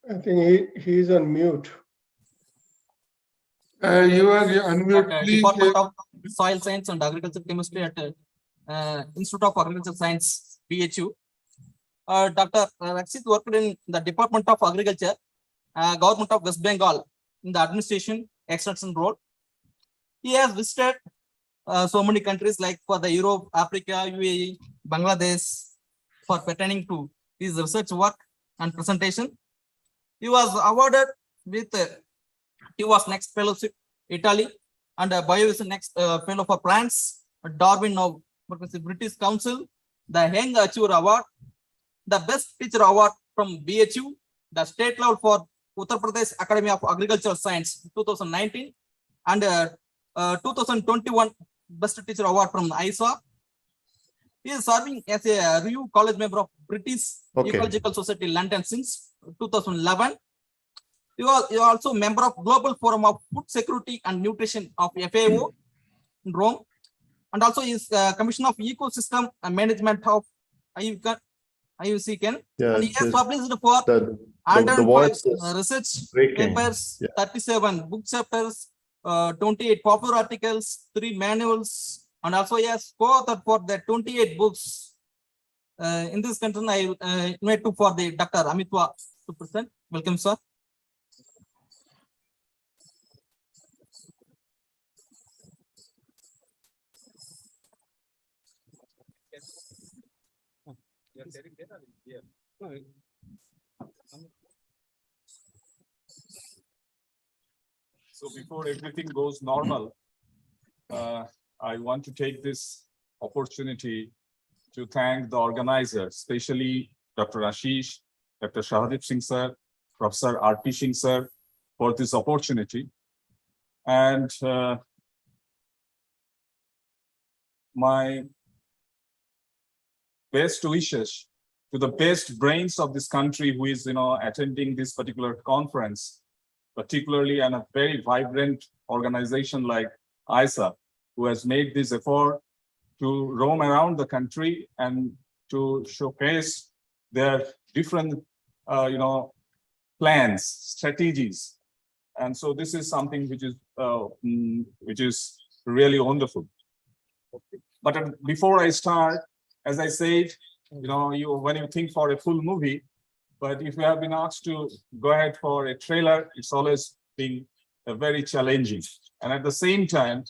F: I think he is on mute.
A: You are unmute,
E: At,
A: please.
E: Department of Soil Science and Agriculture Chemistry at Institute of Agriculture Science, BHU. Dr. Rakshit worked in the Department of Agriculture, Government of West Bengal, in the administration extension role. He has visited so many countries like for the Europe, Africa, UAE, Bangladesh, for pertaining to his research work and presentation. He was awarded with he was next fellowship Italy, and Bio is the next fellow for France. Darwin of British Council, the Young Achiever Award, the Best Teacher Award from BHU, the state level for Uttar Pradesh Academy of Agricultural Science 2019, and 2021 Best Teacher Award from ISA. He is serving as a review college member of British Ecological Society London since 2011. He was also member of Global Forum of Food Security and Nutrition of FAO in Rome, and also is Commissioner of Ecosystem and Management of IUCN.
H: Yeah,
E: And he has
H: just
E: published for
H: the
E: 105
H: voice is
E: research
H: breaking.
E: papers,
H: Yeah.
E: 37 book chapters, 28 popular articles, 3 manuals, and also he has co-authored for the 28 books. In this concern, I invite to for the Dr. Amitwa to present. Welcome, sir.
J: So before everything goes normal, I want to take this opportunity to thank the organizers, especially Dr. Ashish, Dr. Shahadip Singh sir, Professor R.P. Singh sir, for this opportunity. And my best wishes to the best brains of this country who is, attending this particular conference, particularly and a very vibrant organization like ISA, who has made this effort to roam around the country and to showcase their different, plans, strategies. And so this is something which is really wonderful. But before I start, as I said, when you think for a full movie, but if you have been asked to go ahead for a trailer, it's always been very challenging. And at the same time,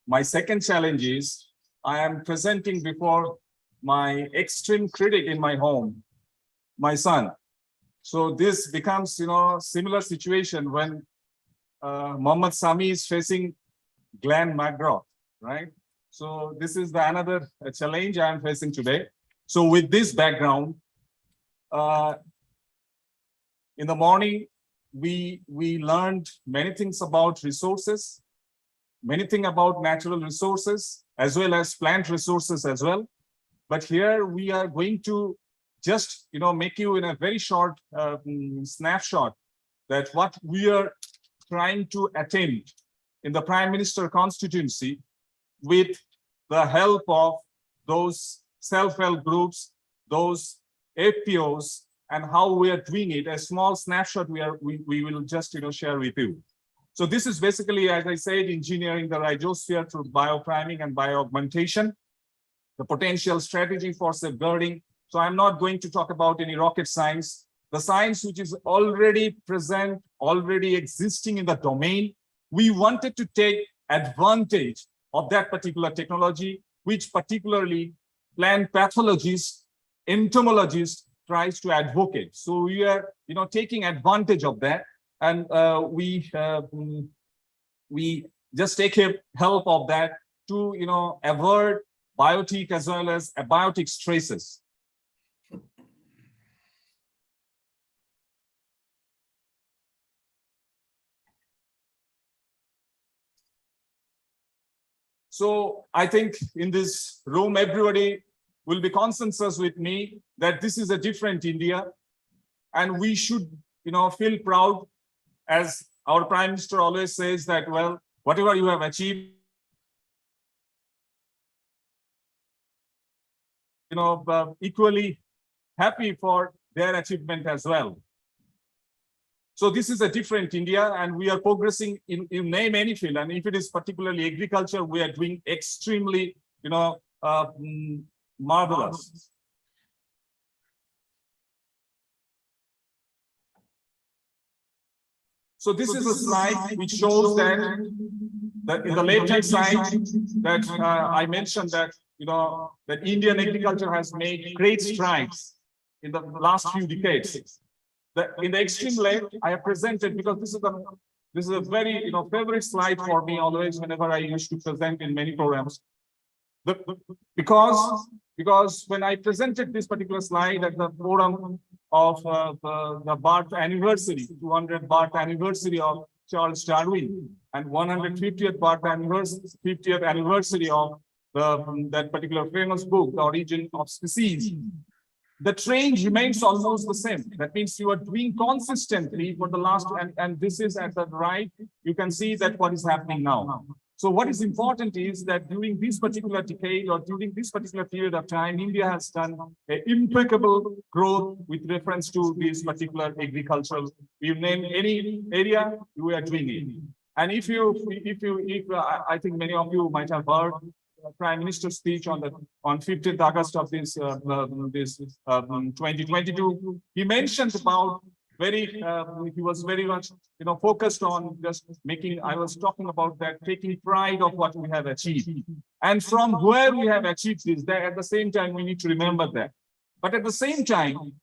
J: my second challenge is I am presenting before my extreme critic in my home, my son. So this becomes, similar situation when Mohammad Sami is facing Glenn McGraw, right? So this is another challenge I am facing today. So with this background, in the morning, we learned many things about resources, many things about natural resources, as well as plant resources as well. But here we are going to just, make you in a very short snapshot that what we are trying to attain in the Prime Minister constituency with the help of those self-help groups, those FPOs, and how we are doing it. A small snapshot we will just share with you. So this is basically, as I said, engineering the rhizosphere through biopriming and bioaugmentation, the potential strategy for safeguarding. So I'm not going to talk about any rocket science. The science which is already present, already existing in the domain, we wanted to take advantage of that particular technology, which particularly plant pathologists, entomologists tries to advocate. So we are, taking advantage of that, and we just take help of that to, avoid biotic as well as abiotic stresses. So I think in this room, everybody will be consensus with me that this is a different India, and we should, feel proud, as our Prime Minister always says that, well, whatever you have achieved, equally happy for their achievement as well. So this is a different India, and we are progressing in name any field. And if it is particularly agriculture, we are doing extremely, marvelous. So this is a slide which shows that in the left-hand side that I mentioned that that Indian agriculture has made great strides in the last few decades. In the extreme left, I have presented, because this is a very favorite slide for me always whenever I used to present in many programs. Because when I presented this particular slide at the forum of the birth anniversary, 200th birth anniversary of Charles Darwin, and 150th birth anniversary, 50th anniversary of that particular famous book, The Origin of Species, the trend remains almost the same. That means you are doing consistently for the last, and this is at the right, you can see that what is happening now. So what is important is that during this particular decade or during this particular period of time, India has done an impeccable growth with reference to this particular agricultural. You name any area, we are doing it. And if I think many of you might have heard Prime Minister's speech on 15th August of this 2022, he mentioned about he was very much focused on just making. I was talking about that, taking pride of what we have achieved, and from where we have achieved this. That at the same time we need to remember that. But at the same time,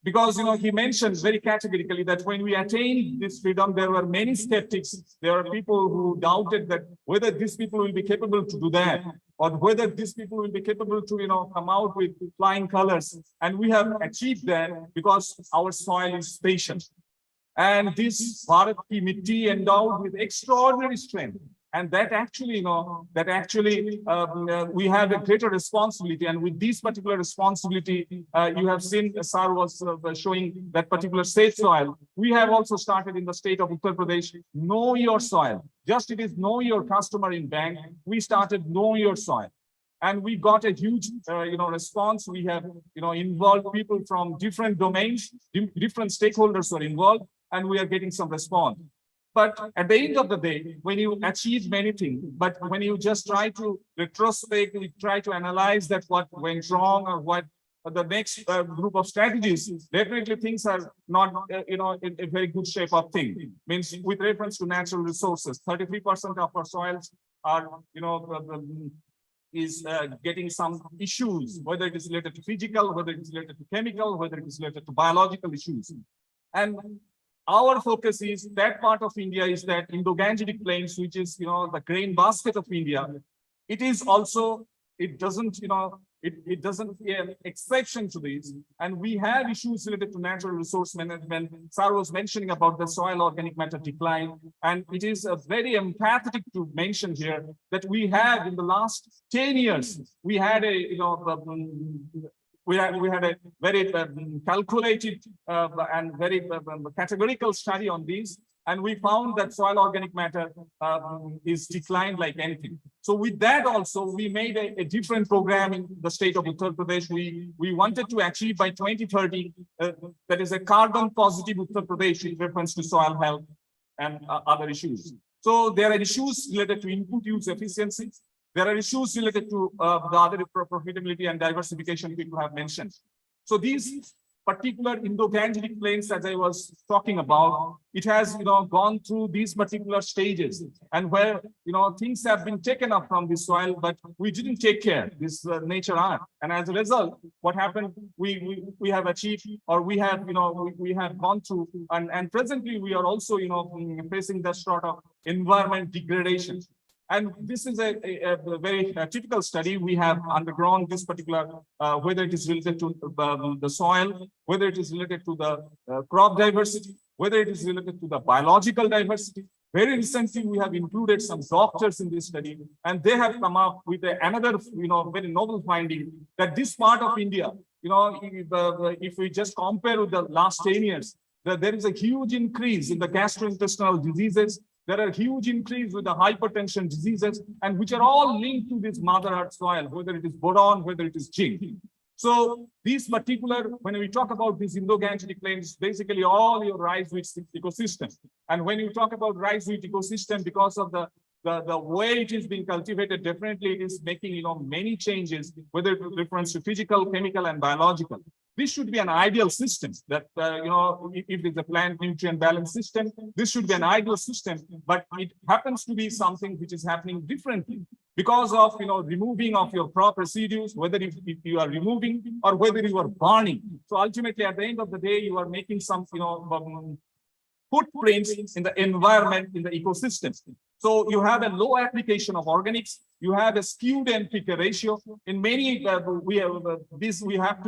J: because he mentioned very categorically that when we attained this freedom, there were many skeptics. There are people who doubted that whether these people will be capable to do that, or whether these people will be capable to come out with flying colors. And we have achieved that because our soil is patient. And this Bharat Ki Mitti endowed with extraordinary strength. And that actually, we have a greater responsibility. And with this particular responsibility, you have seen, Sir was showing that particular state soil. We have also started in the state of Uttar Pradesh, know your soil. Just it is know your customer in bank. We started know your soil. And we got a huge, response. We have, involved people from different domains, different stakeholders are involved, and we are getting some response. But at the end of the day, when you achieve many things, but when you just try to retrospectively try to analyze that what went wrong or what the next group of strategies, definitely things are not, in a very good shape of thing. Means with reference to natural resources, 33% of our soils are, is getting some issues, whether it is related to physical, whether it is related to chemical, whether it is related to biological issues. And our focus is that part of India is that Indo-Gangetic plains, which is, the grain basket of India. It is also, it doesn't an exception to this. And we have issues related to natural resource management. Sir was mentioning about the soil organic matter decline. And it is very empathetic to mention here that we have in the last 10 years, we had a, we had a very calculated and very categorical study on these, and we found that soil organic matter is declined like anything. So with that also, we made a different program in the state of Uttar Pradesh. We wanted to achieve by 2030, that is a carbon positive Uttar Pradesh in reference to soil health and other issues. So there are issues related to input use efficiency. There are issues related to the other profitability and diversification people have mentioned. So these particular Indo-Gangetic plains, as I was talking about, it has gone through these particular stages, and where things have been taken up from the soil, but we didn't take care. This nature art, and as a result, what happened? We have achieved, or we have we have gone through, and presently we are also facing the sort of environment degradation. And this is a very typical study. We have undergone this particular, whether it is related to the soil, whether it is related to the crop diversity, whether it is related to the biological diversity. Very recently, we have included some doctors in this study, and they have come up with another, very novel finding that this part of India, if we just compare with the last 10 years, there is a huge increase in the gastrointestinal diseases. There are huge increase with the hypertension diseases, and which are all linked to this Mother Earth soil, whether it is boron, whether it is zinc. So these particular, when we talk about these Indo-Gangetic plains, basically all your rice wheat ecosystem. And when you talk about rice wheat ecosystem, because of the way it is being cultivated, definitely it is making, many changes, whether it refers to physical, chemical, and biological. This should be an ideal system that, if it's a plant nutrient balance system, this should be an ideal system, but it happens to be something which is happening differently because of, removing of your crop residues, whether if you are removing or whether you are burning. So ultimately, at the end of the day, you are making some, footprints in the environment, in the ecosystem. So you have a low application of organics. You have a skewed NPK ratio. In many, we have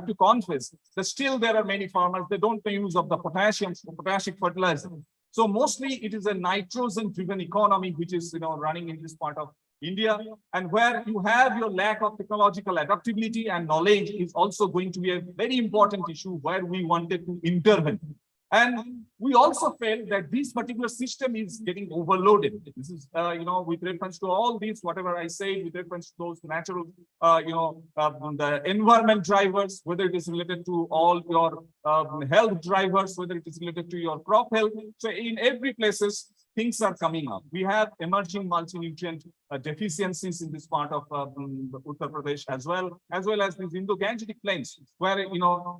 J: to confess that still there are many farmers that don't make use of the potassic fertilizer. So mostly it is a nitrogen-driven economy which is running in this part of India, and where you have your lack of technological adaptability and knowledge is also going to be a very important issue where we wanted to intervene. And we also felt that this particular system is getting overloaded. This is, with reference to all these, whatever I say, with reference to those natural, the environment drivers, whether it is related to all your health drivers, whether it is related to your crop health. So in every places, things are coming up. We have emerging multi-nutrient deficiencies in this part of Uttar Pradesh as well as these Indo-Gangetic plains, where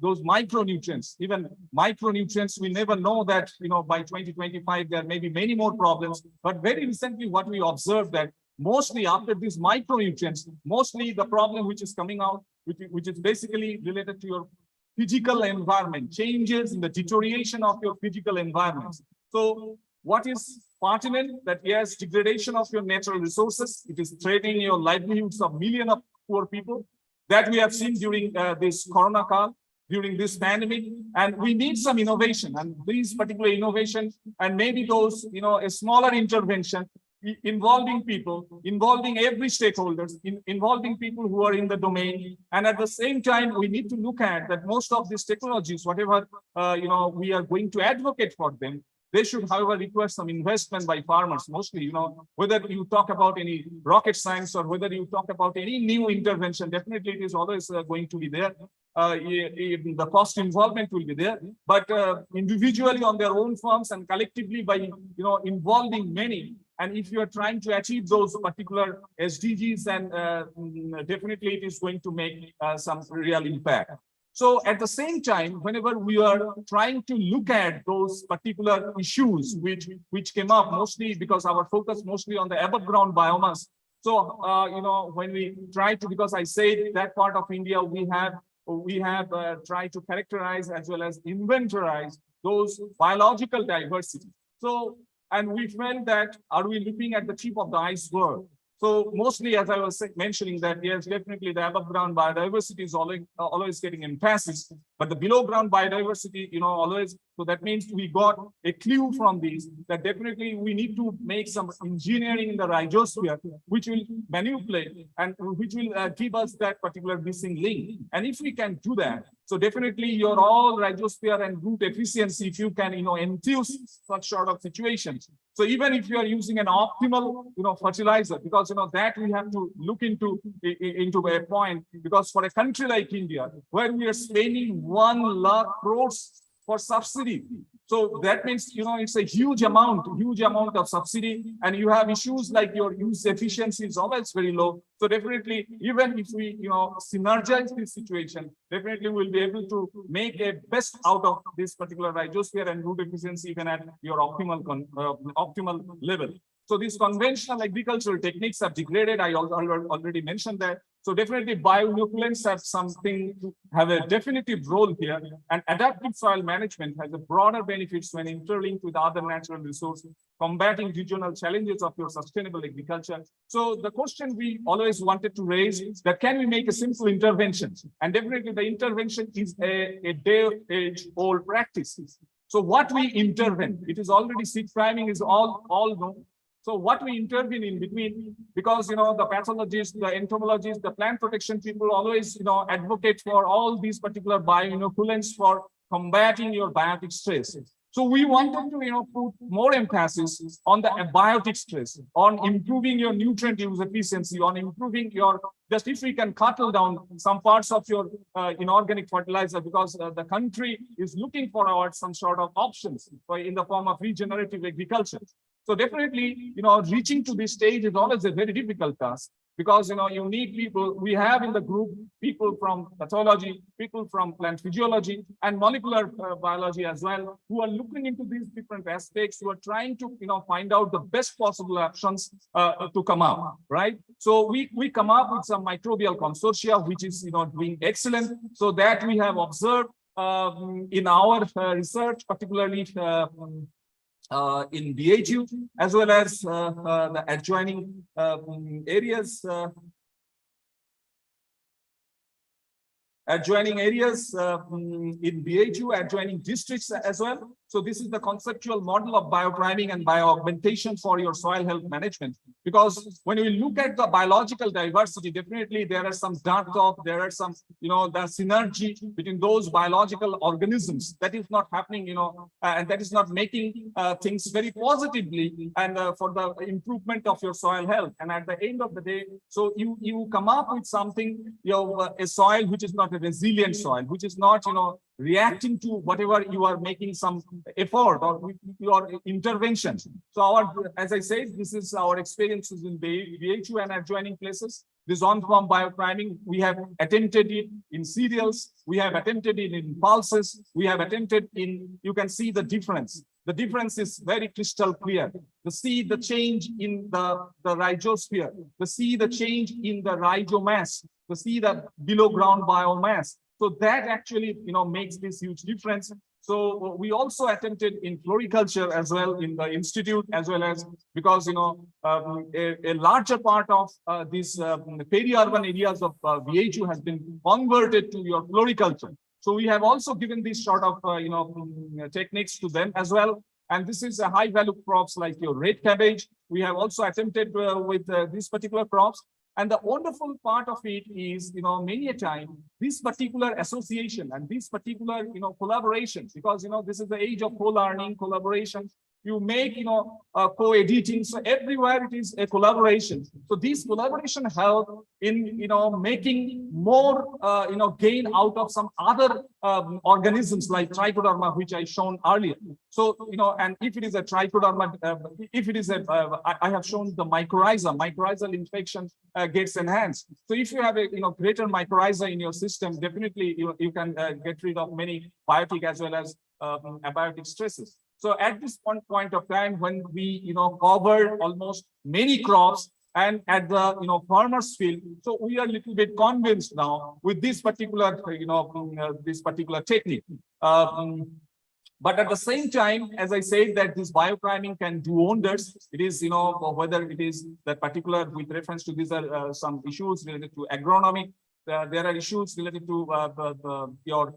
J: those micronutrients, even micronutrients, we never know that by 2025 there may be many more problems. But very recently, what we observed that mostly after these micronutrients, mostly the problem which is coming out, which is basically related to your physical environment, changes in the deterioration of your physical environments. So what is pertinent that yes, degradation of your natural resources, it is threatening your livelihoods of millions of poor people that we have seen during this corona call, during this pandemic, and we need some innovation, and these particular innovation and maybe those, a smaller intervention involving people, involving every stakeholders, involving people who are in the domain. And at the same time, we need to look at that most of these technologies, whatever, we are going to advocate for them, they should, however, require some investment by farmers, mostly, whether you talk about any rocket science or whether you talk about any new intervention, definitely it is always going to be there. The cost involvement will be there, but individually on their own farms and collectively by, involving many. And if you are trying to achieve those particular SDGs, and definitely it is going to make some real impact. So at the same time, whenever we are trying to look at those particular issues which came up mostly because our focus mostly on the above ground biomass. So, when we try to, because I said that part of India, we have tried to characterize as well as inventorize those biological diversity. So, and we felt that, are we looking at the tip of the iceberg? So mostly, as I was mentioning, that yes, definitely the above ground biodiversity is always getting emphasis, but the below ground biodiversity, always. So that means we got a clue from these that definitely we need to make some engineering in the rhizosphere, which will manipulate and which will give us that particular missing link. And if we can do that, so definitely your all rhizosphere and root efficiency, if you can, enthuse such sort of situations. So even if you are using an optimal, fertilizer, because, that we have to look into a point, because for a country like India, where we are spending 1 lakh crores for subsidy. So that means, it's a huge amount of subsidy, and you have issues like your use efficiency is always very low. So definitely, even if we, synergize this situation, definitely we'll be able to make a best out of this particular rhizosphere and root efficiency even at your optimal level. So these conventional agricultural techniques are degraded. I already mentioned that. So definitely bioinoculants have something to have a definitive role here, and adaptive soil management has a broader benefits when interlinked with other natural resources, combating regional challenges of your sustainable agriculture. So the question we always wanted to raise is that can we make a simple intervention? And definitely the intervention is a day-age-old practice. So what we intervene, it is already seed priming is all known. So what we intervene in between, because, the pathologists, the entomologists, the plant protection people always, advocate for all these particular bioinoculants for combating your biotic stress. So we wanted to, put more emphasis on the abiotic stress, on improving your nutrient use efficiency, on improving your, just if we can cull down some parts of your inorganic fertilizer, because the country is looking for some sort of options in the form of regenerative agriculture. So definitely, reaching to this stage is always a very difficult task, because you need people. We have in the group people from pathology, people from plant physiology and molecular biology as well, who are looking into these different aspects, who are trying to find out the best possible options to come up, right? So we come up with some microbial consortia, which is doing excellent. So that we have observed in our research, particularly in BHU, as well as the adjoining areas. In BHU, adjoining districts as well. So this is the conceptual model of biopriming and bioaugmentation for your soil health management. Because when we look at the biological diversity, definitely there are some dark-off, there are some, the synergy between those biological organisms that is not happening, and that is not making things very positively and for the improvement of your soil health. And at the end of the day, so you come up with something, a soil which is not a resilient soil, which is not, reacting to whatever you are making some effort or your intervention. So as I said, this is our experiences in BHU and adjoining places. This on-farm biopriming, we have attempted it in cereals, we have attempted it in pulses, we have attempted in, you can see the difference. The difference is very crystal clear. See the change in the rhizosphere, see the change in the rhizomass, see the below ground biomass. So that actually, makes this huge difference. So we also attempted in floriculture as well in the institute, as well as because, a larger part of these peri-urban areas of BHU has been converted to your floriculture. So we have also given these sort of, techniques to them as well. And this is a high value crops like your red cabbage. We have also attempted with these particular crops. And the wonderful part of it is, many a time, this particular association and this particular, collaboration, because, this is the age of co-learning, collaboration. You make, co-editing. So everywhere it is a collaboration. So these collaboration help in, making more, gain out of some other organisms like trichoderma, which I shown earlier. So, and if it is a trichoderma, if it is I have shown the mycorrhizal infection gets enhanced. So if you have a, greater mycorrhiza in your system, definitely you can get rid of many biotic as well as abiotic stresses. So at this point of time, when we, covered almost many crops and at the, farmers field, so we are a little bit convinced now with this particular, this particular technique. But at the same time, as I said, that this biopriming can do wonders. It is, whether it is that particular with reference to these are some issues related to agronomic. There are issues related to your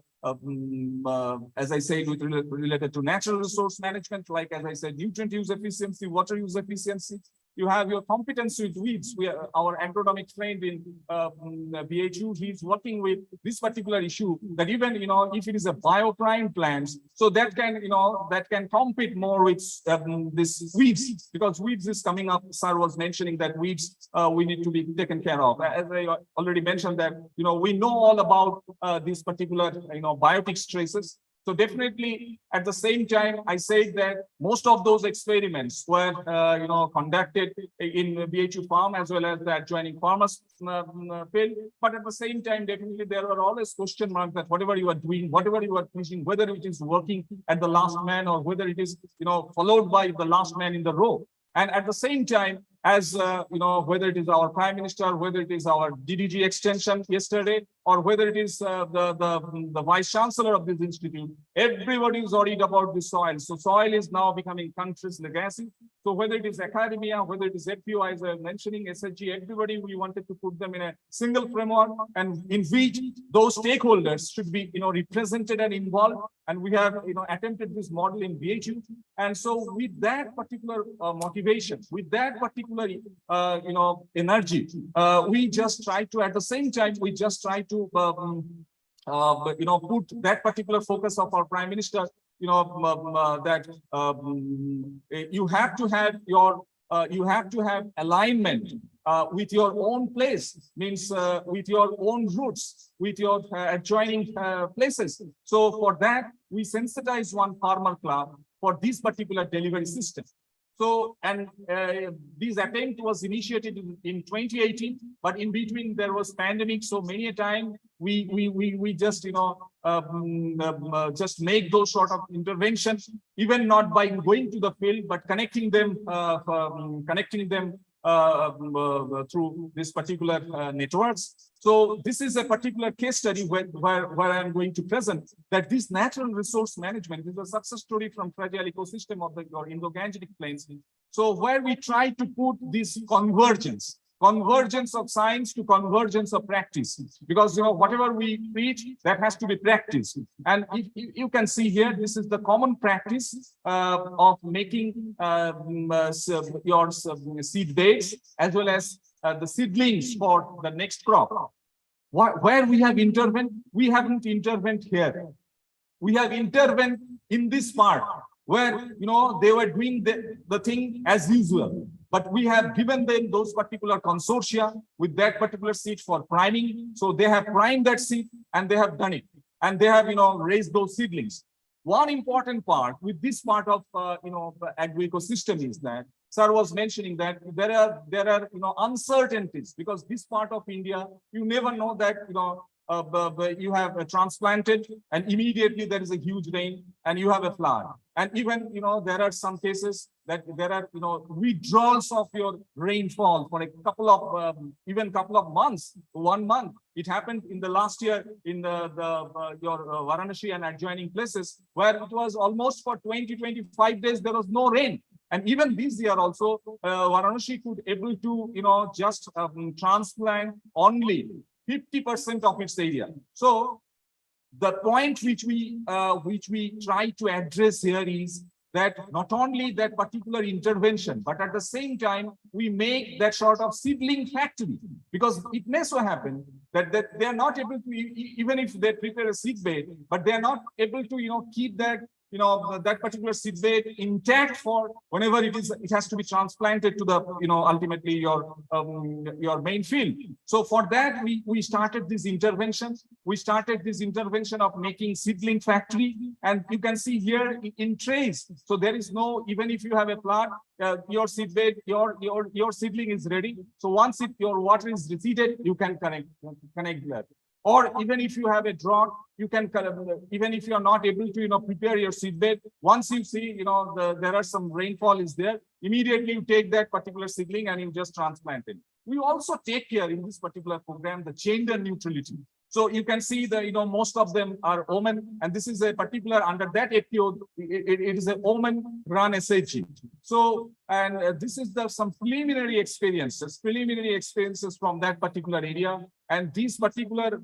J: as I said, related to natural resource management, like as I said, nutrient use efficiency, water use efficiency. You have your competence with weeds. Our agronomic friend in BHU, he's working with this particular issue that even, if it is a bioprime plant, so that can, that can compete more with this weeds, because weeds is coming up. Sir was mentioning that weeds we need to be taken care of. As I already mentioned that, we know all about these particular, biotic stresses. So definitely at the same time, I say that most of those experiments were, conducted in BHU farm as well as the adjoining farmers field. But at the same time, definitely there were always question marks that whatever you are doing, whatever you are teaching, whether it is working at the last man or whether it is, followed by the last man in the row. And at the same time, as whether it is our Prime Minister, whether it is our DDG extension yesterday, or whether it is the Vice Chancellor of this institute, everybody is worried about the soil. So soil is now becoming country's legacy. So whether it is academia, whether it is FPO, as I was mentioning, SHG, everybody, we wanted to put them in a single framework, and in which those stakeholders should be, represented and involved. And we have, attempted this model in BHU. And so with that particular motivation, with that particular, energy, we just try to, at the same time, we just try to, put that particular focus of our Prime Minister you have to have alignment with your own place, means with your own roots, with your adjoining places. So for that, we sensitize one farmer club for this particular delivery system. So, and this attempt was initiated in 2018, but in between there was pandemic. So many a time we just, just make those sort of interventions, even not by going to the field, but connecting them through this particular networks. So this is a particular case study where I'm going to present that this natural resource management is a success story from fragile ecosystem of the Indo-Gangetic plains. So where we try to put this convergence of science to convergence of practice, because whatever we preach, that has to be practiced. And if you can see here, this is the common practice of making your seed beds as well as the seedlings for the next crop. Where we have intervened, we haven't intervened here. We have intervened in this part where they were doing the thing as usual. But we have given them those particular consortia with that particular seed for priming. So they have primed that seed and they have done it. And they have, raised those seedlings. One important part with this part of, agro-ecosystem is that Sir was mentioning that there are uncertainties, because this part of India, you never know that, you have transplanted and immediately there is a huge rain and you have a flood. And even, there are some cases that there are, withdrawals of your rainfall for a couple of, even couple of months, 1 month. It happened in the last year in your Varanasi and adjoining places where it was almost for 20-25 days, there was no rain. And even this year also, Varanasi could able to, just transplant only 50% of its area. So the point which we try to address here is that not only that particular intervention, but at the same time, we make that sort of seedling factory, because it may so happen that they are not able to, even if they prepare a seed bed, but they are not able to, keep that, that particular seed bed intact for whenever it has to be transplanted to the, ultimately your main field. So for that, we started this intervention. We started this intervention of making seedling factory, and you can see here in trays. So there is no, even if you have a plot, your seed bed, your seedling is ready. So once your water is receded, you can connect that. Or even if you have a drought, you can, even if you are not able to, prepare your seedbed, once you see, there are some rainfall is there, immediately you take that particular seedling and you just transplant it. We also take care in this particular program, the gender neutrality. So you can see the, most of them are women, and this is a particular under that FPO, it is a woman run SHG. So, and this is some preliminary experiences from that particular area. And these particular,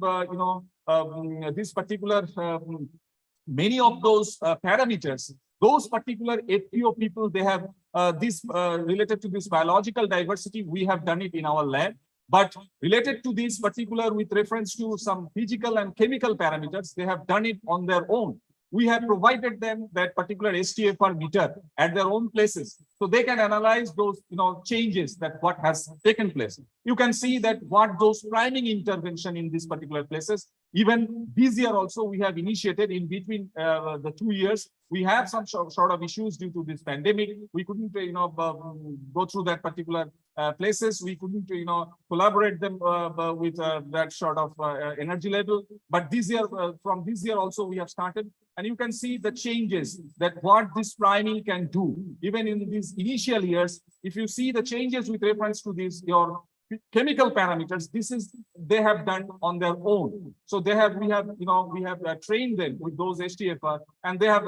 J: many of those parameters, those particular FPO people, they have this related to this biological diversity, we have done it in our lab. But related to this particular with reference to some physical and chemical parameters, they have done it on their own. We have provided them that particular STFR meter at their own places, so they can analyze those changes that what has taken place. You can see that what those priming intervention in these particular places. Even this year also we have initiated in between the 2 years. We have some sort of issues due to this pandemic. We couldn't go through that particular places. We couldn't collaborate them with that sort of energy level. But this year, from this year also we have started. And you can see the changes that what this priming can do. Even in these initial years, if you see the changes with reference to this, your chemical parameters, this is they have done on their own. So we have trained them with those STFR, and they have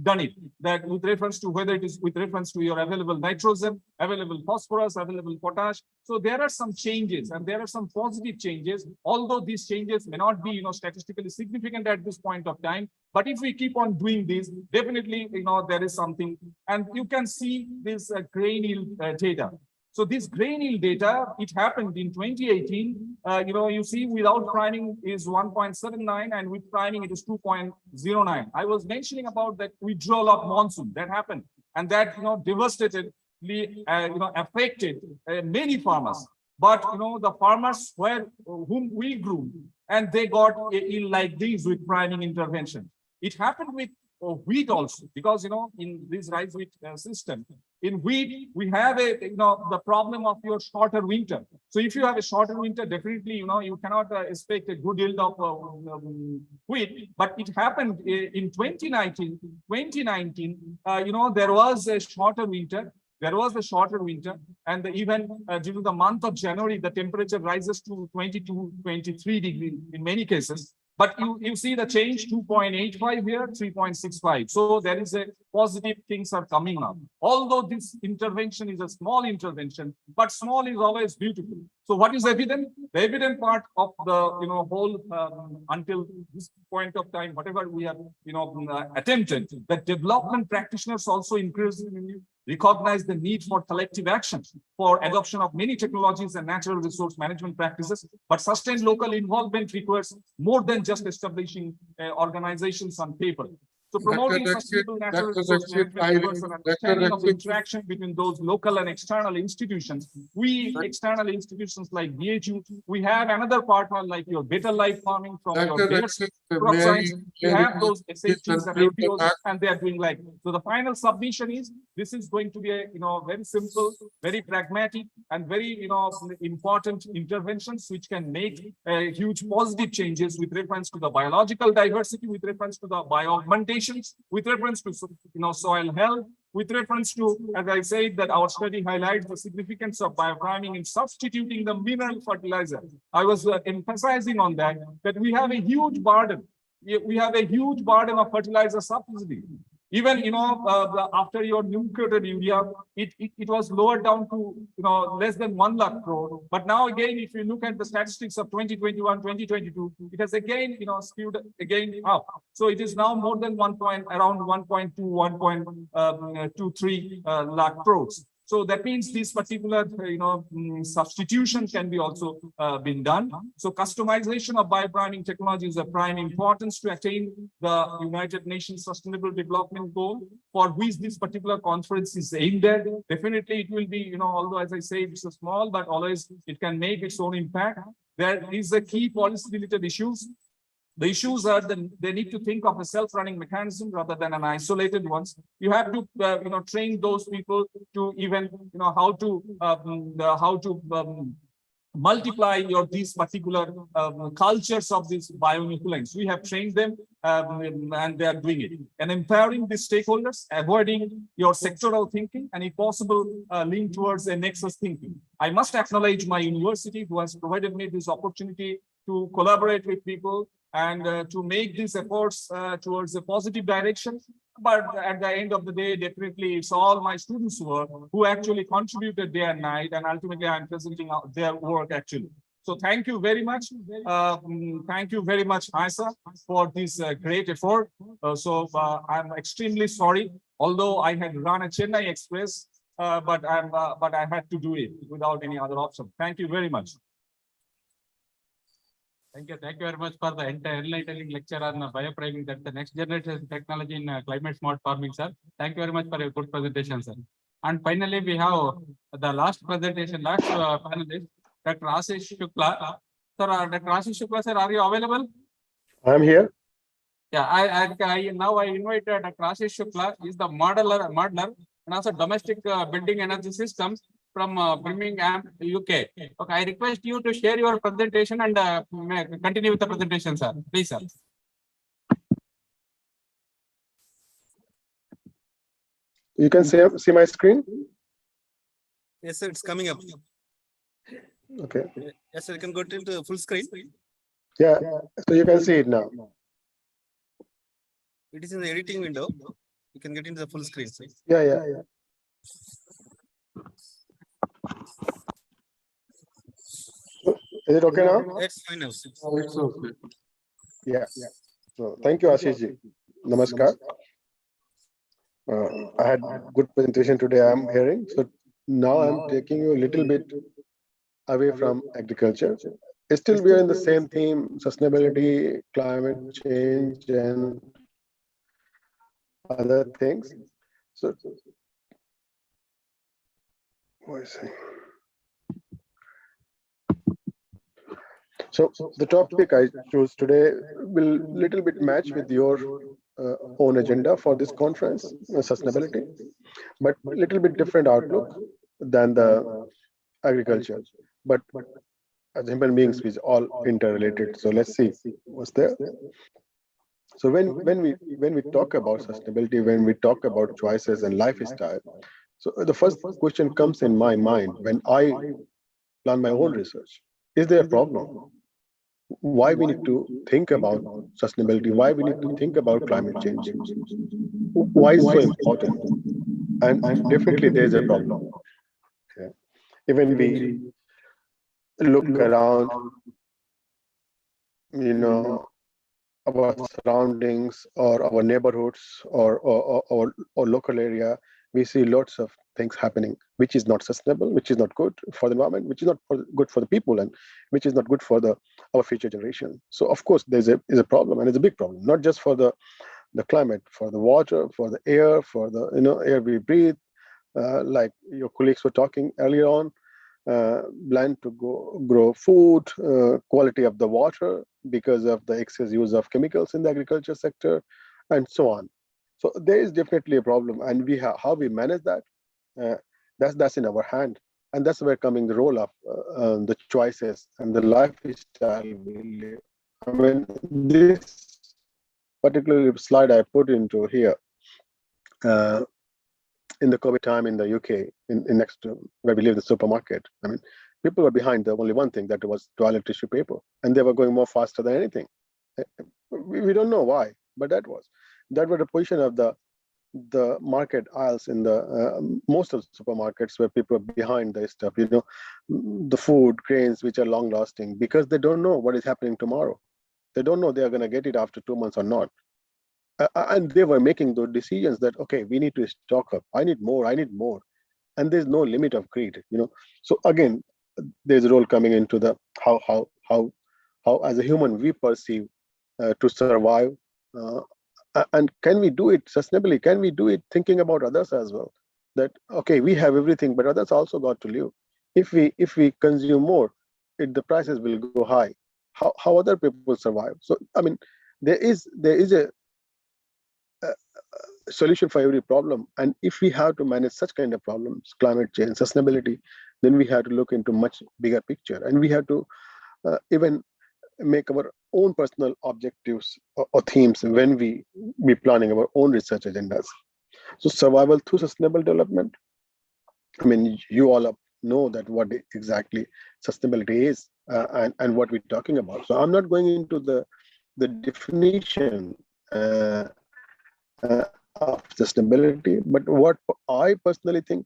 J: done it that with reference to whether it is with reference to your available nitrogen, available phosphorus, available potash. So there are some changes, and there are some positive changes, although these changes may not be statistically significant at this point of time. But if we keep on doing this, definitely there is something. And you can see this grain yield data. So this grain yield data, it happened in 2018. You see without priming is 1.79 and with priming it is 2.09. I was mentioning about that withdrawal of monsoon that happened and that, devastated affected many farmers. But the farmers whom we grew, and they got a yield like these with priming intervention. It happened with wheat also, because in this rice wheat system, in wheat we have the problem of your shorter winter. So if you have a shorter winter, definitely you cannot expect a good yield of wheat. But it happened in 2019. There was a shorter winter. And even during the month of January, the temperature rises to 22, 23 degrees in many cases. But you see the change, 2.85 here, 3.65. So there is a positive things are coming up. Although this intervention is a small intervention, but small is always beautiful. So what is evident? The evident part of the whole until this point of time, whatever we have attempted, that development practitioners also increasingly recognize the need for collective action for adoption of many technologies and natural resource management practices. But sustained local involvement requires more than just establishing organizations on paper. So promoting sustainable natural resource management requires an understanding of the interaction between those local and external institutions. We external institutions like BHU, we have another partner like your Better Life Farming from your crop science. You have those SHGs and IPOs, and they are doing like. So the final submission is this is going to be a very simple, very pragmatic, and very important interventions which can make huge positive changes with reference to the biological diversity, with reference to the bio-augmentation, with reference to soil health, with reference to, as I said, that our study highlights the significance of biopriming in substituting the mineral fertilizer. I was emphasizing on that we have a huge burden. We have a huge burden of fertilizer subsidy. Even after your nucleated urea, it was lowered down to less than 1 lakh crore. But now again, if you look at the statistics of 2021, 2022, it has again skewed again up. So it is now more than around 1.2, 1.23 lakh crores. So that means this particular, substitution can be also been done. So customization of biopriming technology is of prime importance to attain the United Nations Sustainable Development Goal, for which this particular conference is aimed at. Definitely it will be, although as I say, it's a small, but always it can make its own impact. There is a key policy-related issues. The issues are that they need to think of a self-running mechanism rather than an isolated one. You have to, train those people to even, how to multiply these particular cultures of these bionucleants. We have trained them and they are doing it. And empowering the stakeholders, avoiding your sectoral thinking, and if possible, lean towards a nexus thinking. I must acknowledge my university who has provided me this opportunity to collaborate with people and to make these efforts towards a positive direction. But at the end of the day, definitely it's all my students' work who actually contributed day and night, and ultimately I'm presenting their work actually. So thank you very much. Thank you very much, Isa, for this great effort. I'm extremely sorry, although I had run a Chennai Express, but I had to do it without any other option. Thank you very much.
B: Thank you very much for the entire enlightening lecture on biopriming, that the next generation technology in climate smart farming, sir. Thank you very much for your good presentation, sir. And finally, we have the last presentation, panelist, Dr. Ashish Shukla. Sir, Dr. Ashish Shukla, sir, are you available?
K: I'm here.
B: Yeah, I now invite Dr. Ashish Shukla. He is the modeler and also domestic building energy systems from Birmingham, UK. Okay, I request you to share your presentation and continue with the presentation, sir. Please, sir.
K: You can see my screen?
G: Yes, sir, it's coming up.
K: Okay.
G: Yes, sir, you can go to the full screen.
K: Yeah, so you can see it now.
G: It is in the editing window. You can get into the full screen. Sir.
K: Yeah. Is it okay now?
G: It's fine now.
A: It's okay.
K: Yeah. So thank you, Ashish ji. Namaskar. I had good presentation today. I'm hearing. So now I'm taking you a little bit away from agriculture. Still, we are in the same theme: sustainability, climate change, and other things. So, what is it? So the topic I chose today will little bit match with your own agenda for this conference, sustainability, but little bit different outlook than the agriculture. But as human beings, we all interrelated. So let's see what's there. So when we talk about sustainability, when we talk about choices and lifestyle, so the first question comes in my mind when I plan my own research: is there a problem? Why we need to think about sustainability? Why we need to think about climate change? Why is so important? And definitely there is a problem. Okay. Even we look around, our surroundings or our neighborhoods or local area, we see lots of things happening which is not sustainable, which is not good for the environment, which is not good for the people, and which is not good for our future generation. So of course is a problem, and it's a big problem, not just for the climate, for the water, for the air, for the air we breathe. Like your colleagues were talking earlier on, land to grow food, quality of the water because of the excess use of chemicals in the agriculture sector, and so on. So there is definitely a problem, and we have how we manage that. That's in our hand, and that's where coming the role of the choices and the lifestyle we live. I mean, this particular slide I put into here. In the COVID time in the UK, in next to where we live, the supermarket, I mean, people were behind the only one thing, that was toilet tissue paper, and they were going more faster than anything. We don't know why, but that was the position of the market aisles in the most of the supermarkets, where people are behind the stuff, the food grains which are long lasting, because they don't know what is happening tomorrow. They don't know they are going to get it after 2 months or not. And they were making those decisions that, okay, we need to stock up. I need more. And there's no limit of greed, So again, there's a role coming into the how as a human we perceive to survive. And can we do it sustainably? Can we do it thinking about others as well? That, okay, we have everything, but others also got to live. If we consume more, the prices will go high. How other people survive? So I mean, there is a solution for every problem, and if we have to manage such kind of problems, climate change, sustainability, then we have to look into much bigger picture, and we have to even make our own personal objectives or themes when we be planning our own research agendas. So survival through sustainable development, I mean, you all know that what exactly sustainability is, and what we're talking about. So I'm not going into the definition of sustainability, but what I personally think,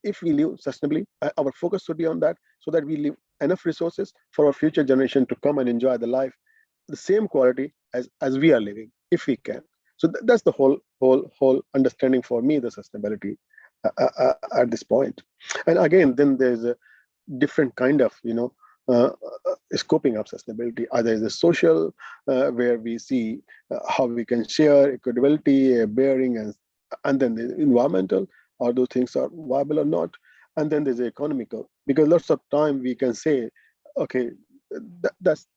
K: if we live sustainably, our focus should be on that, so that we leave enough resources for our future generation to come and enjoy the life, the same quality as we are living, if we can. So that's the whole understanding for me, the sustainability at this point. And again, then there's a different kind of scoping of sustainability. Either is the social, where we see how we can share equitability, bearing, and then the environmental, are those things are viable or not. And then there's the economical, because lots of time we can say, okay, that's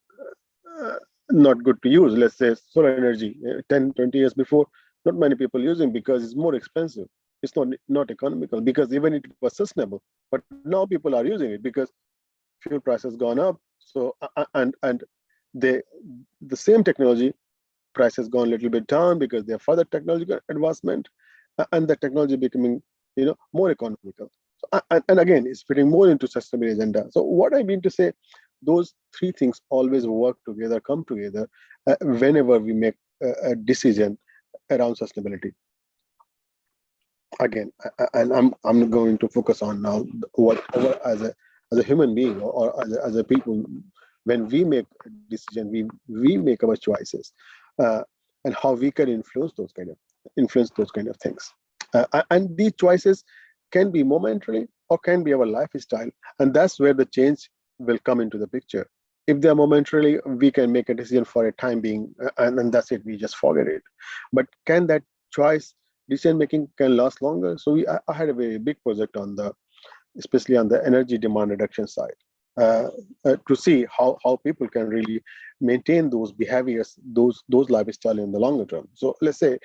K: not good to use. Let's say solar energy, 10-20 years before, not many people using, because it's more expensive. It's not economical, because even it was sustainable, but now people are using it because fuel price has gone up. So and the same technology price has gone a little bit down because there are further technological advancement, and the technology becoming more economical. So, and again, it's fitting more into sustainability agenda. So what I mean to say, those three things always work together, come together whenever we make a decision around sustainability. Again, and I'm going to focus on now what as a human being, or as a people, when we make a decision, we make our choices, and how we can influence those kind of things. And these choices can be momentarily or can be our lifestyle. And that's where the change will come into the picture. If they're momentarily, we can make a decision for a time being, and that's it, we just forget it. But can that choice, decision making can last longer? So I had a very big project on especially on the energy demand reduction side, to see how people can really maintain those behaviors, those lifestyle in the longer term. So let's say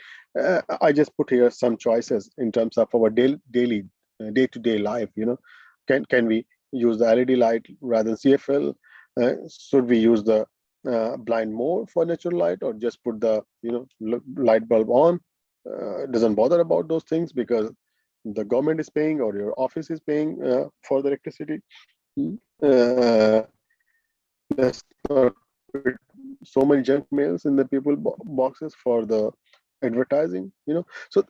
K: I just put here some choices in terms of our daily day-to-day life. Can we use the LED light rather than CFL? Should we use the blind mode for natural light, or just put the light bulb on? Doesn't bother about those things because the government is paying or your office is paying for the electricity. Let's not put so many junk mails in the people boxes for the advertising. So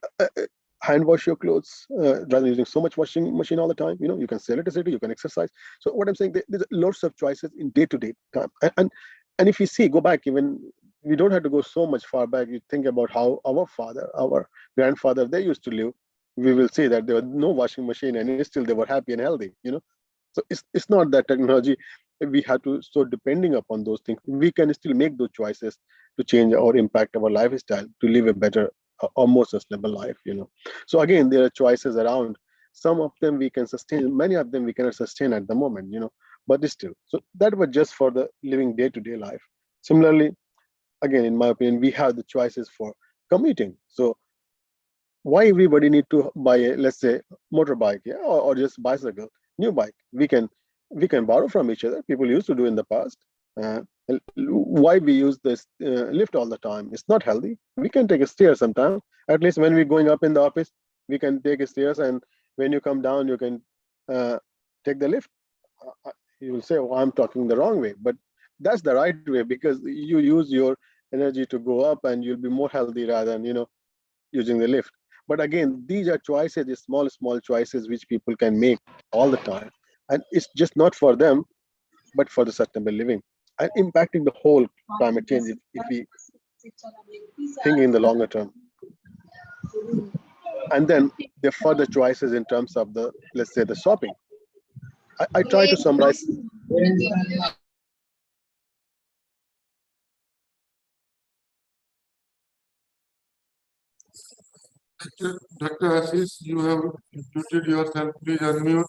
K: hand wash your clothes rather than using so much washing machine all the time. You can save electricity, you can exercise. So what I'm saying, there's lots of choices in day-to-day time. And if you see, go back, even we don't have to go so much far back. You think about how our father, our grandfather, they used to live. We will see that there was no washing machine, and still they were happy and healthy. So it's not that technology we have to start depending upon those things. We can still make those choices to change or impact our lifestyle to live a better or more sustainable life. So again, there are choices around. Some of them we can sustain, many of them we cannot sustain at the moment. But still, so that was just for the living day-to-day life. Similarly, again, in my opinion, we have the choices for commuting. So why everybody need to buy a, let's say, motorbike, or just bicycle, new bike? We can borrow from each other. People used to do in the past. Why we use this lift all the time? It's not healthy. We can take a stair sometime. At least when we're going up in the office, we can take a stairs, and when you come down, you can take the lift. You will say, "Oh, I'm talking the wrong way," but that's the right way, because you use your energy to go up, and you'll be more healthy rather than using the lift. But again, these are choices, these small choices which people can make all the time, and it's just not for them, but for the sustainable living and impacting the whole climate change if we think in the longer term. And then the further choices in terms of the, let's say, the shopping. I try to summarize.
A: Dr. Ashish, you have muted yourself. Please unmute.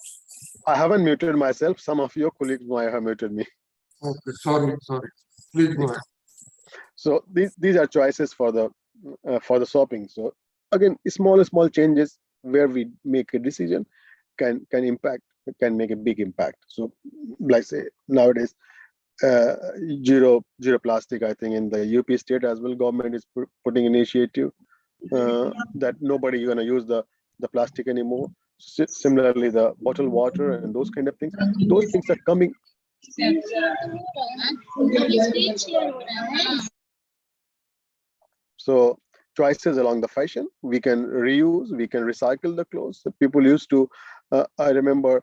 K: I haven't muted myself. Some of your colleagues might have muted me.
A: Okay, sorry. Please go ahead.
K: So these are choices for the shopping. So again, small changes where we make a decision can make a big impact. So like say nowadays, zero plastic. I think in the UP state as well, government is putting initiative that nobody gonna use the plastic anymore. Similarly, the bottled water and those kind of things. Those things are coming. So choices along the fashion, we can reuse, we can recycle the clothes. So people used to, I remember,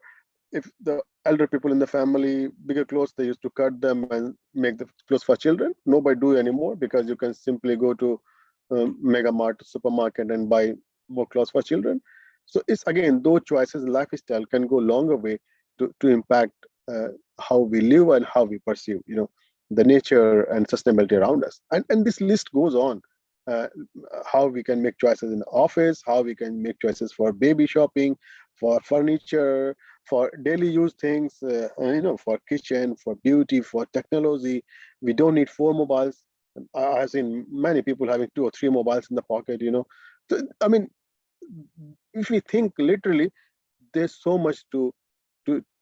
K: if the elder people in the family, bigger clothes, they used to cut them and make the clothes for children. Nobody do anymore, because you can simply go to Mega Mart, supermarket, and buy more clothes for children. So it's again, those choices in lifestyle can go a longer way to impact how we live and how we perceive, the nature and sustainability around us. And this list goes on. How we can make choices in the office, how we can make choices for baby shopping, for furniture, for daily use things, for kitchen, for beauty, for technology. We don't need 4 mobiles. I've seen many people having 2 or 3 mobiles in the pocket. So, I mean, if we think literally, there's so much to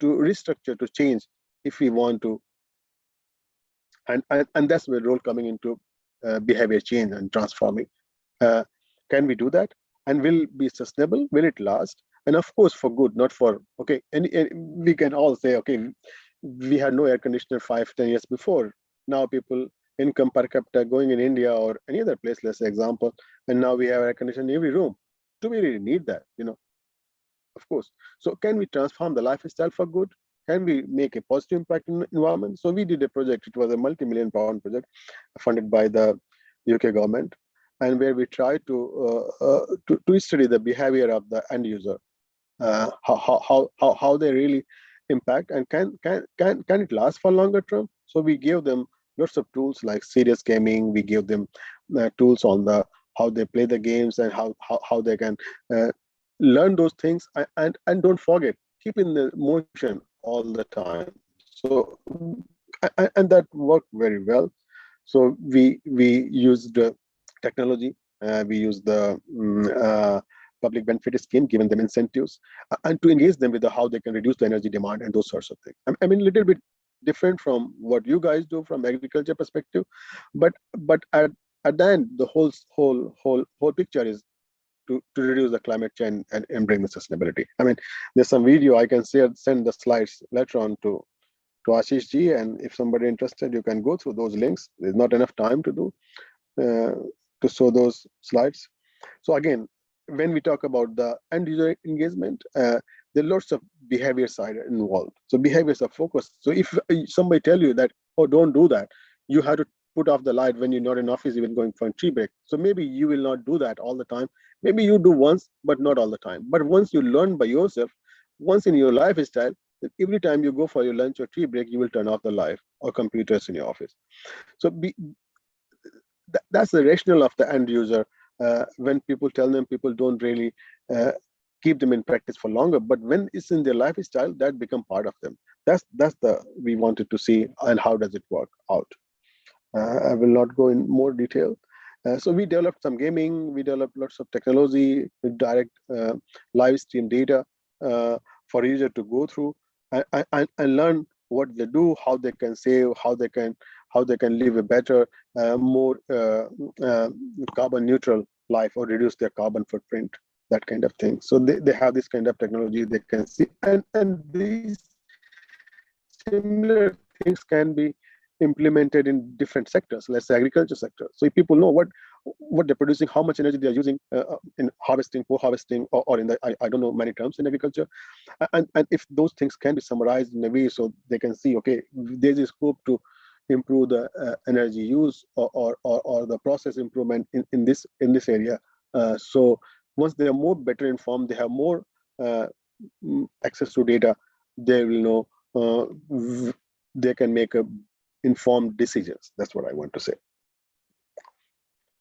K: restructure, to change, if we want to. And that's where role coming into behavior change and transforming. Can we do that? And will it be sustainable? Will it last? And of course, for good, not for, okay, and we can all say, okay, we had no air conditioner 5-10 years before. Now people, income per capita going in India or any other place, let's say example, and now we have air conditioner in every room. Do we really need that? Of course. So can we transform the lifestyle for good? Can we make a positive impact in the environment? So we did a project. It was a multi-million-pound project funded by the UK government, and where we tried to study the behavior of the end user. how they really impact, and can it last for longer term. So we gave them lots of tools like serious gaming. We gave them tools on the how they play the games and how they can learn those things, and don't forget, keep in the motion all the time. So and that worked very well. So we used technology, we used the public benefit scheme, giving them incentives, and to engage them with how they can reduce the energy demand and those sorts of things. I mean, a little bit different from what you guys do from agriculture perspective, but at the end, the whole picture is to reduce the climate change and bring the sustainability. I mean, there's some video I can send the slides later on to Ashish ji, and if somebody interested, you can go through those links. There's not enough time to do to show those slides. So again, when we talk about the end user engagement, there are lots of behavior side involved. So behaviors are focused. So if somebody tell you that, oh, don't do that, you have to put off the light when you're not in office, even going for a tea break. So maybe you will not do that all the time. Maybe you do once, but not all the time. But once you learn by yourself, once in your lifestyle, that every time you go for your lunch or tea break, you will turn off the light or computers in your office. So that's the rationale of the end user. When people tell them, people don't really keep them in practice for longer, but when it's in their lifestyle, that become part of them. That's the we wanted to see, and how does it work out. I will not go in more detail. So we developed some gaming, we developed lots of technology, direct live stream data for user to go through and learn what they do, how they can save, how they can live a better, more carbon neutral life, or reduce their carbon footprint, that kind of thing. So they have this kind of technology they can see, and these similar things can be implemented in different sectors, let's say agriculture sector. So if people know what they're producing, how much energy they're using in harvesting, post-harvesting, or in the I don't know many terms in agriculture, and if those things can be summarized in a way so they can see, okay, there's a scope to improve the energy use or the process improvement in this area. So once they are more better informed, they have more access to data, they will know they can make informed decisions. That's what I want to say.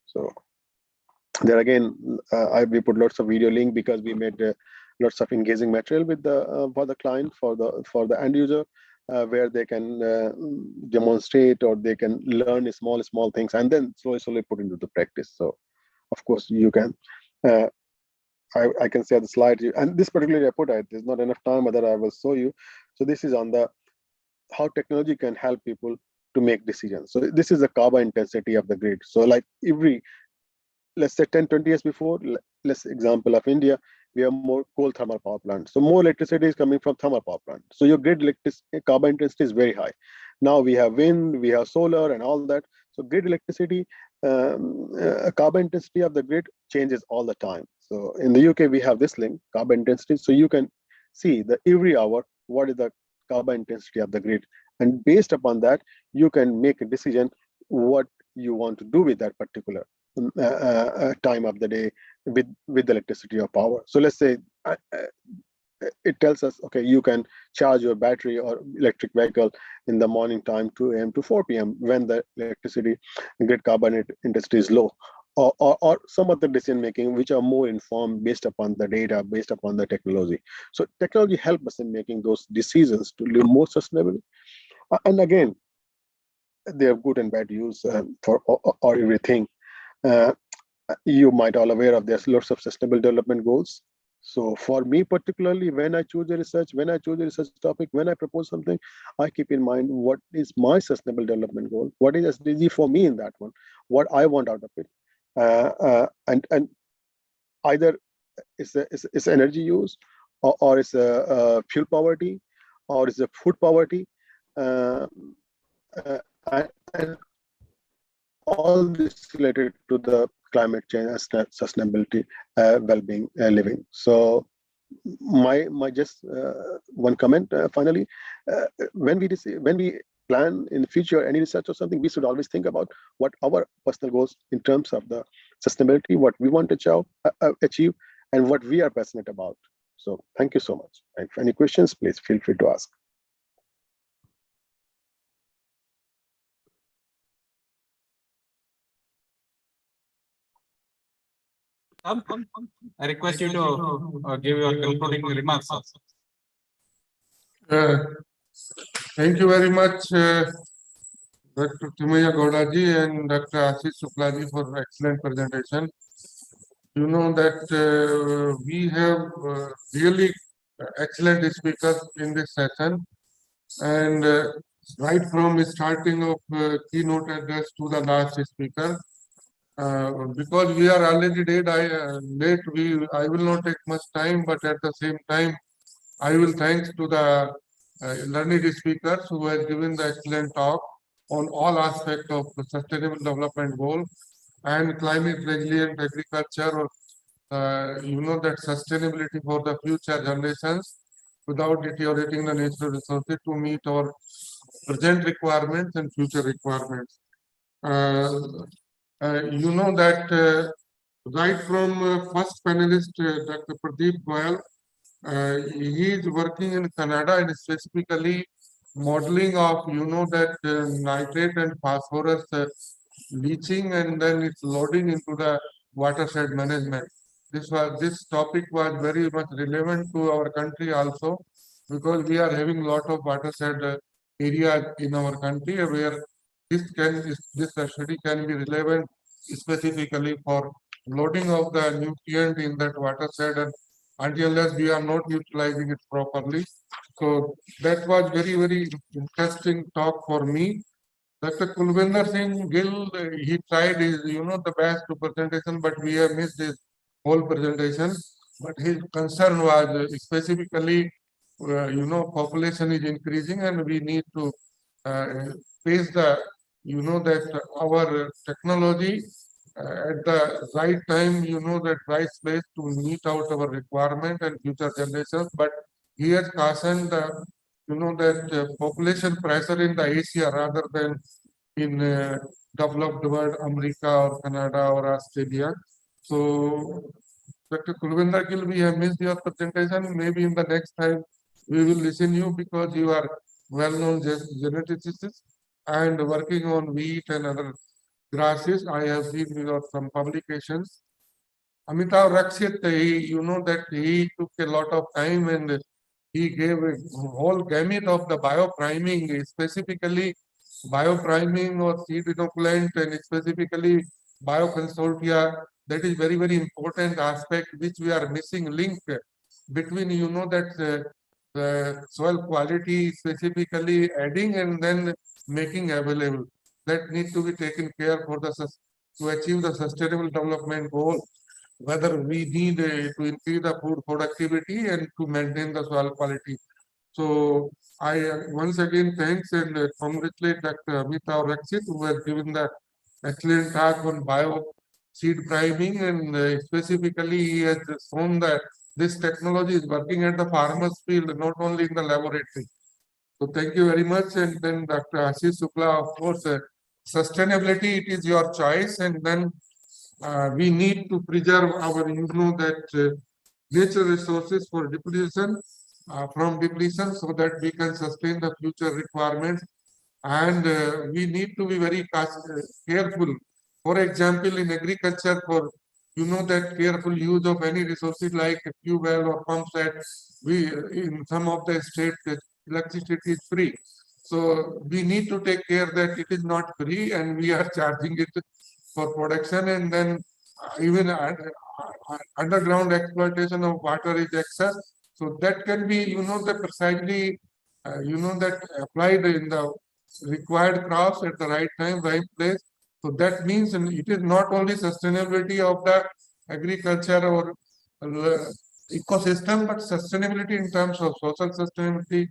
K: So there again, we put lots of video link because we made lots of engaging material with the for the client, for the end user, where they can demonstrate, or they can learn small things and then slowly put into the practice. So of course you can. I can share the slide, and this particularly I put it. There's not enough time, but I will show you. So this is on the how technology can help people to make decisions. So this is the carbon intensity of the grid. So like let's say 10-20 years before, let's example of India, we have more coal thermal power plants. So more electricity is coming from thermal power plant. So your grid carbon intensity is very high. Now we have wind, we have solar and all that. So grid electricity, carbon intensity of the grid changes all the time. So in the UK, we have this link, carbon intensity. So you can see that every hour, what is the carbon intensity of the grid. And based upon that, you can make a decision what you want to do with that particular time of the day with the electricity or power. So let's say it tells us, okay, you can charge your battery or electric vehicle in the morning time, 2 a.m. to 4 p.m. when the electricity grid carbon intensity is low. Or some other decision making which are more informed based upon the data, based upon the technology. So technology helps us in making those decisions to live more sustainably. And again, they have good and bad use for or everything. You might all aware of there's lots of sustainable development goals. So for me particularly, when I choose a research topic, when I propose something, I keep in mind what is my sustainable development goal, what is SDG for me in that one, what I want out of it. And either it's energy use, or it's a fuel poverty, or it's a food poverty, and all this related to the climate change and sustainability, well-being, living. So my just one comment finally, when we plan in the future any research or something, we should always think about what our personal goals in terms of the sustainability, what we want to achieve, and what we are passionate about. So thank you so much. And if any questions, please feel free to ask.
B: I request you to give your concluding remarks.
A: Thank you very much, Dr. Timaya Gowdaji and Dr. Ashish Suklaji for excellent presentation. You know that we have really excellent speakers in this session, and right from the starting of keynote address to the last speaker, because we are already late, I will not take much time, but at the same time, I will thanks to the learned speakers who have given the excellent talk on all aspects of the sustainable development goal and climate resilient agriculture, or you know that sustainability for the future generations without deteriorating the natural resources to meet our present requirements and future requirements. You know that right from first panelist, Dr. Pradeep Goyal, he is working in Canada and specifically modeling of, you know, that nitrate and phosphorus leaching and then it's loading into the watershed management. This topic was very much relevant to our country also, because we are having a lot of watershed areas in our country where this study can be relevant specifically for loading of the nutrient in that watershed, and unless we are not utilizing it properly. So that was very interesting talk for me. Dr. Kulvinder Singh Gill, he tried his, you know, the best presentation, but we have missed his whole presentation. But his concern was specifically, you know, population is increasing and we need to face the, you know, that our technology at the right time, you know, that right place to meet out our requirement and future generations. But he has cautioned, you know, that population pressure in the Asia rather than in developed world, America or Canada or Australia. So, Dr. Kulvinder Gill, we have missed your presentation. Maybe in the next time we will listen you because you are well-known geneticist and working on wheat and other grasses. I have seen your some publications. Amitav Rakshit, you know that he took a lot of time and he gave a whole gamut of the biopriming, specifically biopriming or seed inoculant and specifically bioconsortia. That is very important aspect which we are missing link between, you know, that soil quality specifically adding and then making available. That need to be taken care for the to achieve the sustainable development goal, whether we need to increase the food productivity and to maintain the soil quality. So I once again thanks and congratulate Dr. Amitav Rakshit, who has given the excellent talk on bio seed priming, and specifically he has shown that this technology is working at the farmer's field, not only in the laboratory. So thank you very much. And then Dr. Ashish Sukla, of course, sustainability, it is your choice, and then we need to preserve our, you know, that natural resources for depletion, from depletion, so that we can sustain the future requirements. And we need to be very careful. For example, in agriculture, for, you know, that careful use of any resources like a tube well or pump set, we in some of the states electricity is free. So we need to take care that it is not free and we are charging it for production, and then even underground exploitation of water is excess. So that can be, you know, the precisely, you know, that applied in the required crops at the right time, right place. So that means it is not only sustainability of the agriculture or ecosystem, but sustainability in terms of social sustainability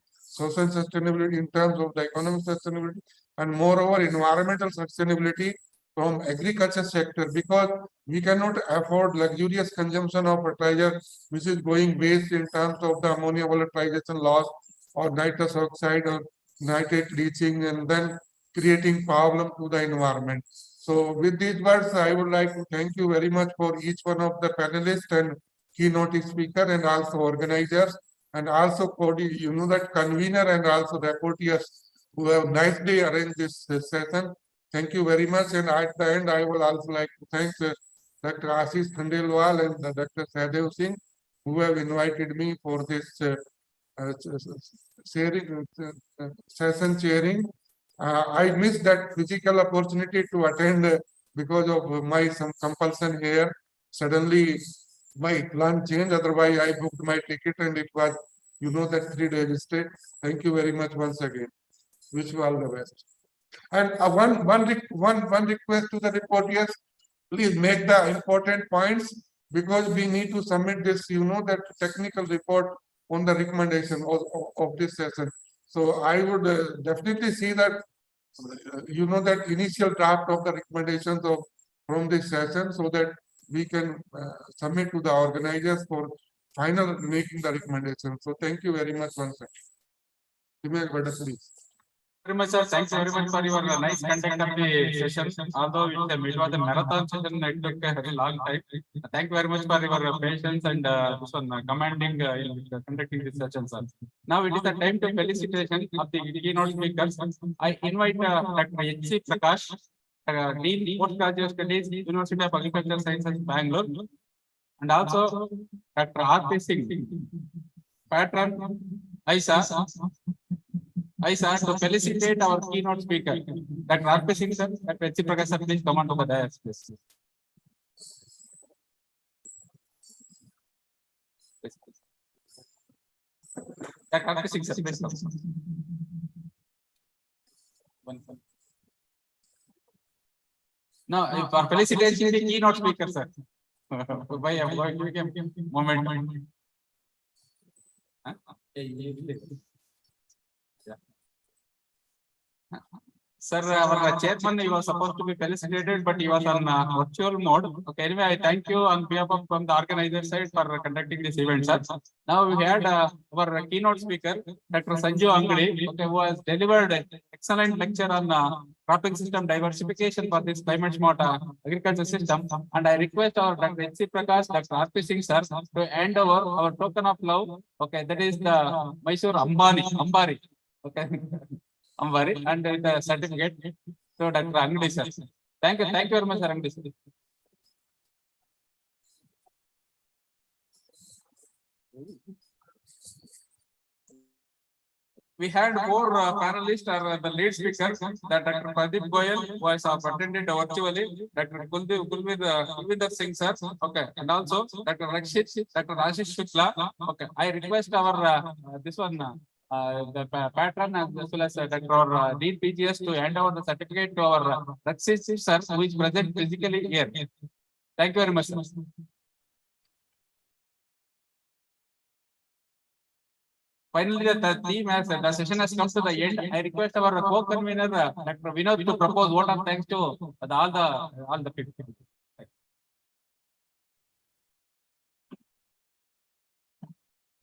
A: in terms of the economic sustainability, and moreover environmental sustainability from agriculture sector, because we cannot afford luxurious consumption of fertilizer which is going waste in terms of the ammonia volatilization loss or nitrous oxide or nitrate leaching and then creating problem to the environment. So with these words, I would like to thank you very much for each one of the panelists and keynote speaker and also organizers and also that convener and also rapporteurs who have nicely arranged this session. Thank you very much. And at the end, I would also like to thank Dr. Ashish Khandelwal and Dr. Sadev Singh who have invited me for this sharing session chairing. I missed that physical opportunity to attend because of my some compulsion here. Suddenly, my plan changed. Otherwise, I booked my ticket and it was, that 3 days stay. Thank you very much once again. Wish you all the best. And one request to the reporters, please make the important points because we need to submit this, that technical report on the recommendation of this session. So I would definitely see that, that initial draft of the recommendations from this session so that we can submit to the organizers for final making the recommendation. So thank you very much once again. Please.
B: Very much, sir. Thanks very much for your nice conduct of the session. Although it was a marathon session, it took a very long time. Thank you very much for your patience and this one commanding conducting this session, sir. Now it is the time to felicitation of the keynote speakers. I invite Dr. H.C. Prakash, Dean Postgraduate Studies, University of Agricultural Sciences, Bangalore, and also Dr. Aafs Singh, Patron Aafs. I sir to felicitate our keynote speaker, Dr. Aafs Singh sir, Dr. H.C. Prakash sir, please come on to the dais, please. Dr. Aafs Singh sir, please come. No, for felicitation the keynote speaker, sir. Why I am going to give him moment. Sir, our chairman, he was supposed to be felicitated, but he was on virtual mode. Okay, anyway, I thank you on behalf of from the organizer side for conducting this event, sir. Now we had our keynote speaker, Dr. Sanju Angadi, okay, who has delivered an excellent lecture on cropping system diversification for this climate smart agriculture system. And I request our Dr. H.C. Prakash, Dr. Aafs Singh sir, to hand over our token of love. Okay, that is the Mysore Ambari. Okay. Ambari and the certificate to Dr. Angadi sir. Thank you very much, sir. Angadi sir. We had more panelists or the lead speakers that Dr. Pradeep Goyal was attended virtually, Dr. Kulvinder Singh sir, okay, and also Dr. Rakshit, Dr. Ashish Shukla, okay. I request our this one the patron as well as Dr. Dean PGS to hand over the certificate to our Rakshit sir, who is present physically here. Thank you very much, sir. Finally, the theme as the session has come to the end. I request our co-convener, Dr. Vinod, to propose vote of thanks to all the people.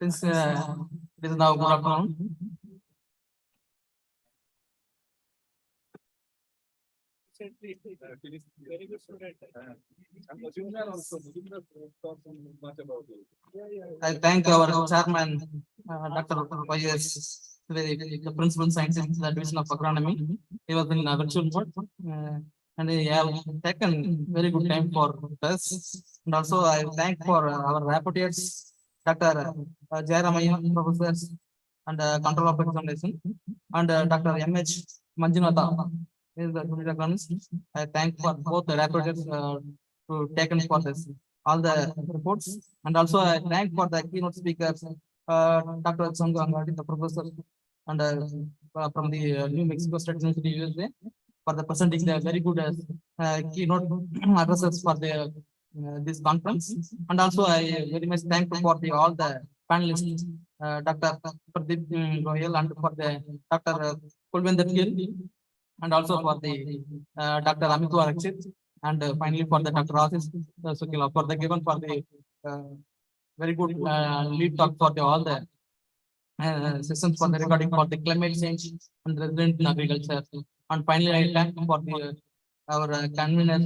E: Since it is now good afternoon. I thank our chairman, Dr. Y.S. the principal scientist in the division of agronomy. He was in virtual mode and he have taken very good time for us. And also I thank for our rapporteurs, Dr. Jairamaya, professors and control of examination, and Dr. M.H. Manjunatha. Is the agronomist. I thank for both the rapporteurs to taken for this all the reports, and also I thank for the keynote speakers, Dr. Sanju Angadi, the professor, and from the New Mexico State University, USA, for the presenting the very good keynote addresses for the this conference. And also I very much thankful for the all the panelists, Dr. Pradeep Goyal and for the Dr. Kulvinder Gill, and also for the Dr. Amitwa Rakshit, and finally for the Dr. Ashish Shukla for the given for the very good lead talk for the all the sessions for the regarding for the climate change and resilient in agriculture. And finally, I thank for the our convener,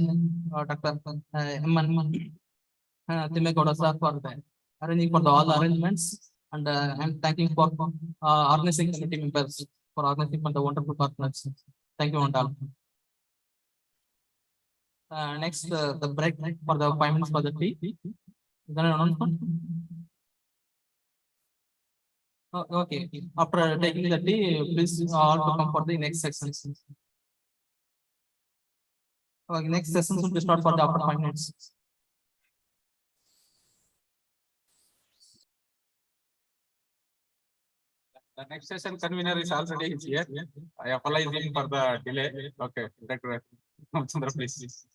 E: Dr. M. Timegoda sir, for the arranging for all the arrangements. And I'm thanking for organizing committee members for organizing for the wonderful partners. Thank you, and all. Next, the break for the 5 minutes for the tea. Is there an announcement? Okay, after taking the tea, please all to come for the next section. Okay, next session will be start for the after 5 minutes.
B: The next session convener is already here. I apologize him for the delay. Okay, Dr. Ramchandra, please.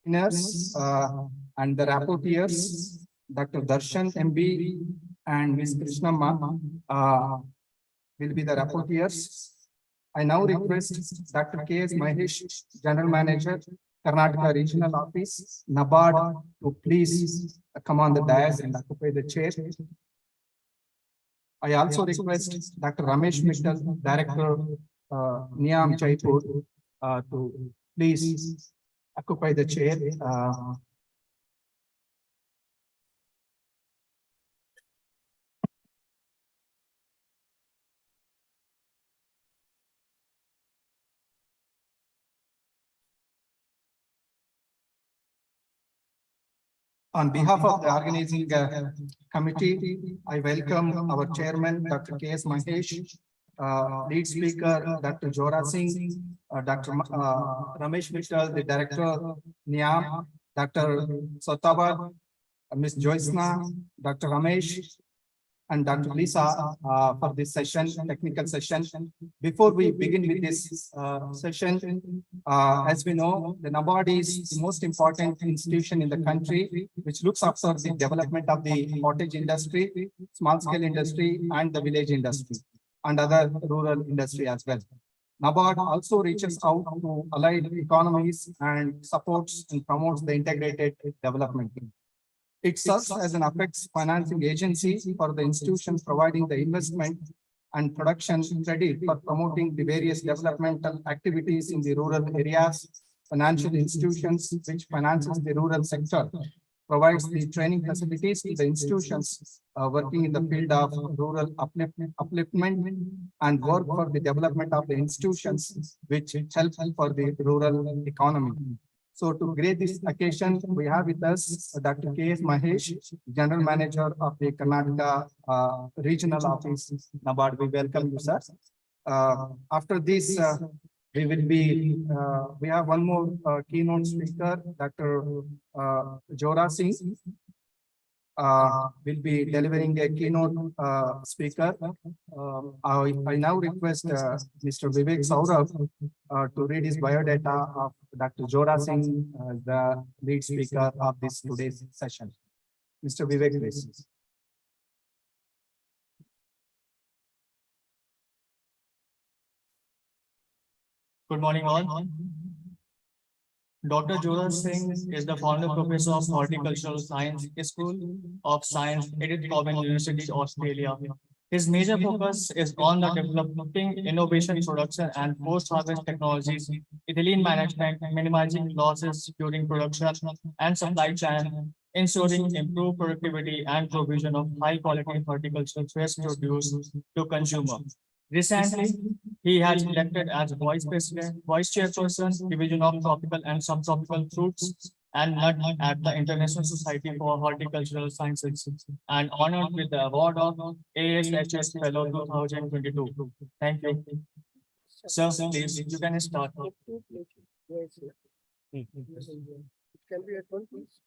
E: and the rapporteurs, Dr. Darshan MB and Ms. Krishnamma will be the rapporteurs. I now request Dr. K.S. Mahesh, General Manager, Karnataka Regional Office, NABARD, to please come on the dais and occupy the chair. I also request Dr. Ramesh Mittal, Director, Niam Jaipur, to please occupy the chair. On behalf of the organizing committee, I welcome our chairman, Dr. K.S. Mahesh, lead speaker, Dr. Jora Singh, Dr. Ramesh Mittal, the director, NIAM, Dr. Sotabar, Ms. Joysna, Dr. Ramesh, and Dr. Lisa for this session, technical session. Before we begin with this session, as we know, the NABARD is the most important institution in the country, which looks after the development of the cottage industry, small scale industry, and the village industry, and other rural industry as well. NABARD also reaches out to allied economies and supports and promotes the integrated development. It serves as an apex financing agency for the institutions providing the investment and production credit for promoting the various developmental activities in the rural areas, financial institutions which finances the rural sector, provides the training facilities to the institutions working in the field of rural upliftment and work for the development of the institutions which help for the rural economy. So to grace this occasion, we have with us Dr. K.S. Mahesh, General Manager of the Karnataka Regional Office, NABARD. We welcome you, sir. After this, we have one more keynote speaker, Dr. Jora Singh. Will be delivering a keynote speaker. I now request Mr. Vivek Saurabh to read his biodata of Dr. Jora Singh, the lead speaker of this today's session. Mr. Vivek, please.
L: Good morning, all. Dr. Jora Singh is the founder professor of Horticultural Science School of Science, Edith Cowan University, Australia. His major focus is on the developing innovation, production, and post-harvest technologies, ethylene management, minimizing losses during production and supply chain, ensuring improved productivity and provision of high-quality horticultural fresh produce to consumers. Recently, he has been elected as vice chairperson, Division of Tropical and Subtropical Fruits and Nut at the International Society for Horticultural Sciences, and honored with the award of ASHS Fellow 2022. Thank you. Sir, please, you can start.
F: Can we at one, please?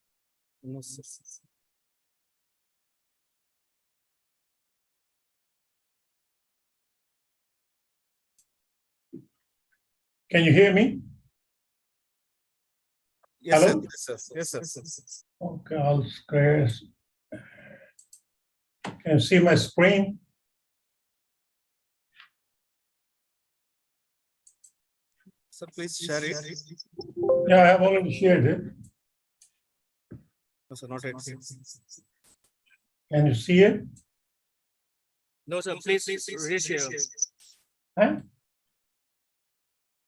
L: No, sir.
I: Can you hear me?
G: Yes, sir.
I: Hello?
G: Yes, sir. Yes, sir.
I: Okay, I'll screen. Can you see my screen?
G: Sir, please share it.
I: Yeah, I have already shared it.
G: No, sir, not yet.
I: Can you see it?
L: No, sir, please reshare.
I: Huh?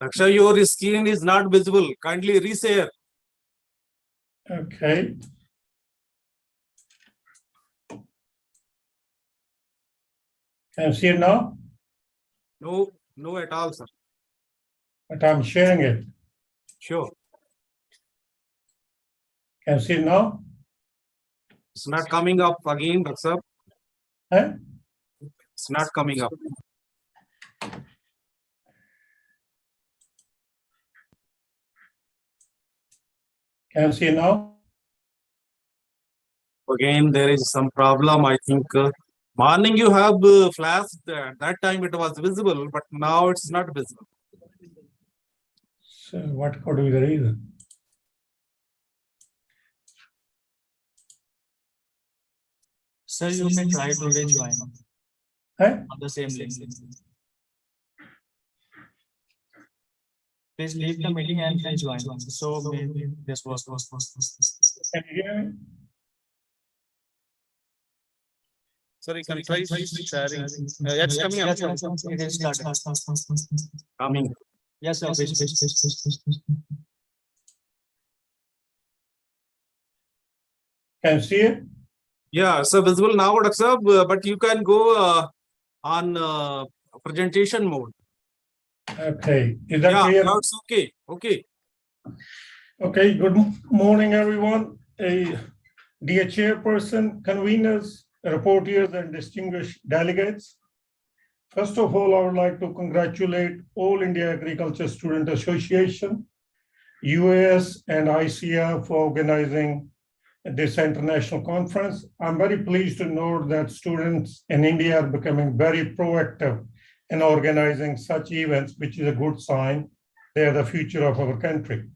M: Akshay, your screen is not visible. Kindly reshare.
I: Okay. Can you see it now?
M: No, no at all, sir.
I: But I'm sharing it.
M: Sure.
I: Can you see it now?
M: It's not coming up again, sir.
I: Huh?
M: It's not coming up.
I: Can you see it now?
M: Again, there is some problem. I think morning you have flashed. That time it was visible, but now it's not visible.
I: So what could be the reason?
L: Sir, you may try to rejoin
I: Huh?
L: on the same link. Please leave the meeting and rejoin. So maybe this was.
I: Can you hear me?
G: Sorry, can you try sharing? It's coming up.
L: Yes, sir. It is started.
M: Coming.
L: Yes, sir. Please.
I: Can you see it?
M: Yeah, so visible now, Dr. Saab, but you can go on presentation mode.
I: Okay, is that
M: Yeah,
I: clear?
M: now it's okay. Okay.
I: Okay, good morning, everyone. Dear chairperson, conveners, reporters, and distinguished delegates. First of all, I would like to congratulate All India Agriculture Student Association, UAS, and ICA for organizing this international conference. I'm very pleased to note that students in India are becoming very proactive in organizing such events, which is a good sign. They are the future of our country.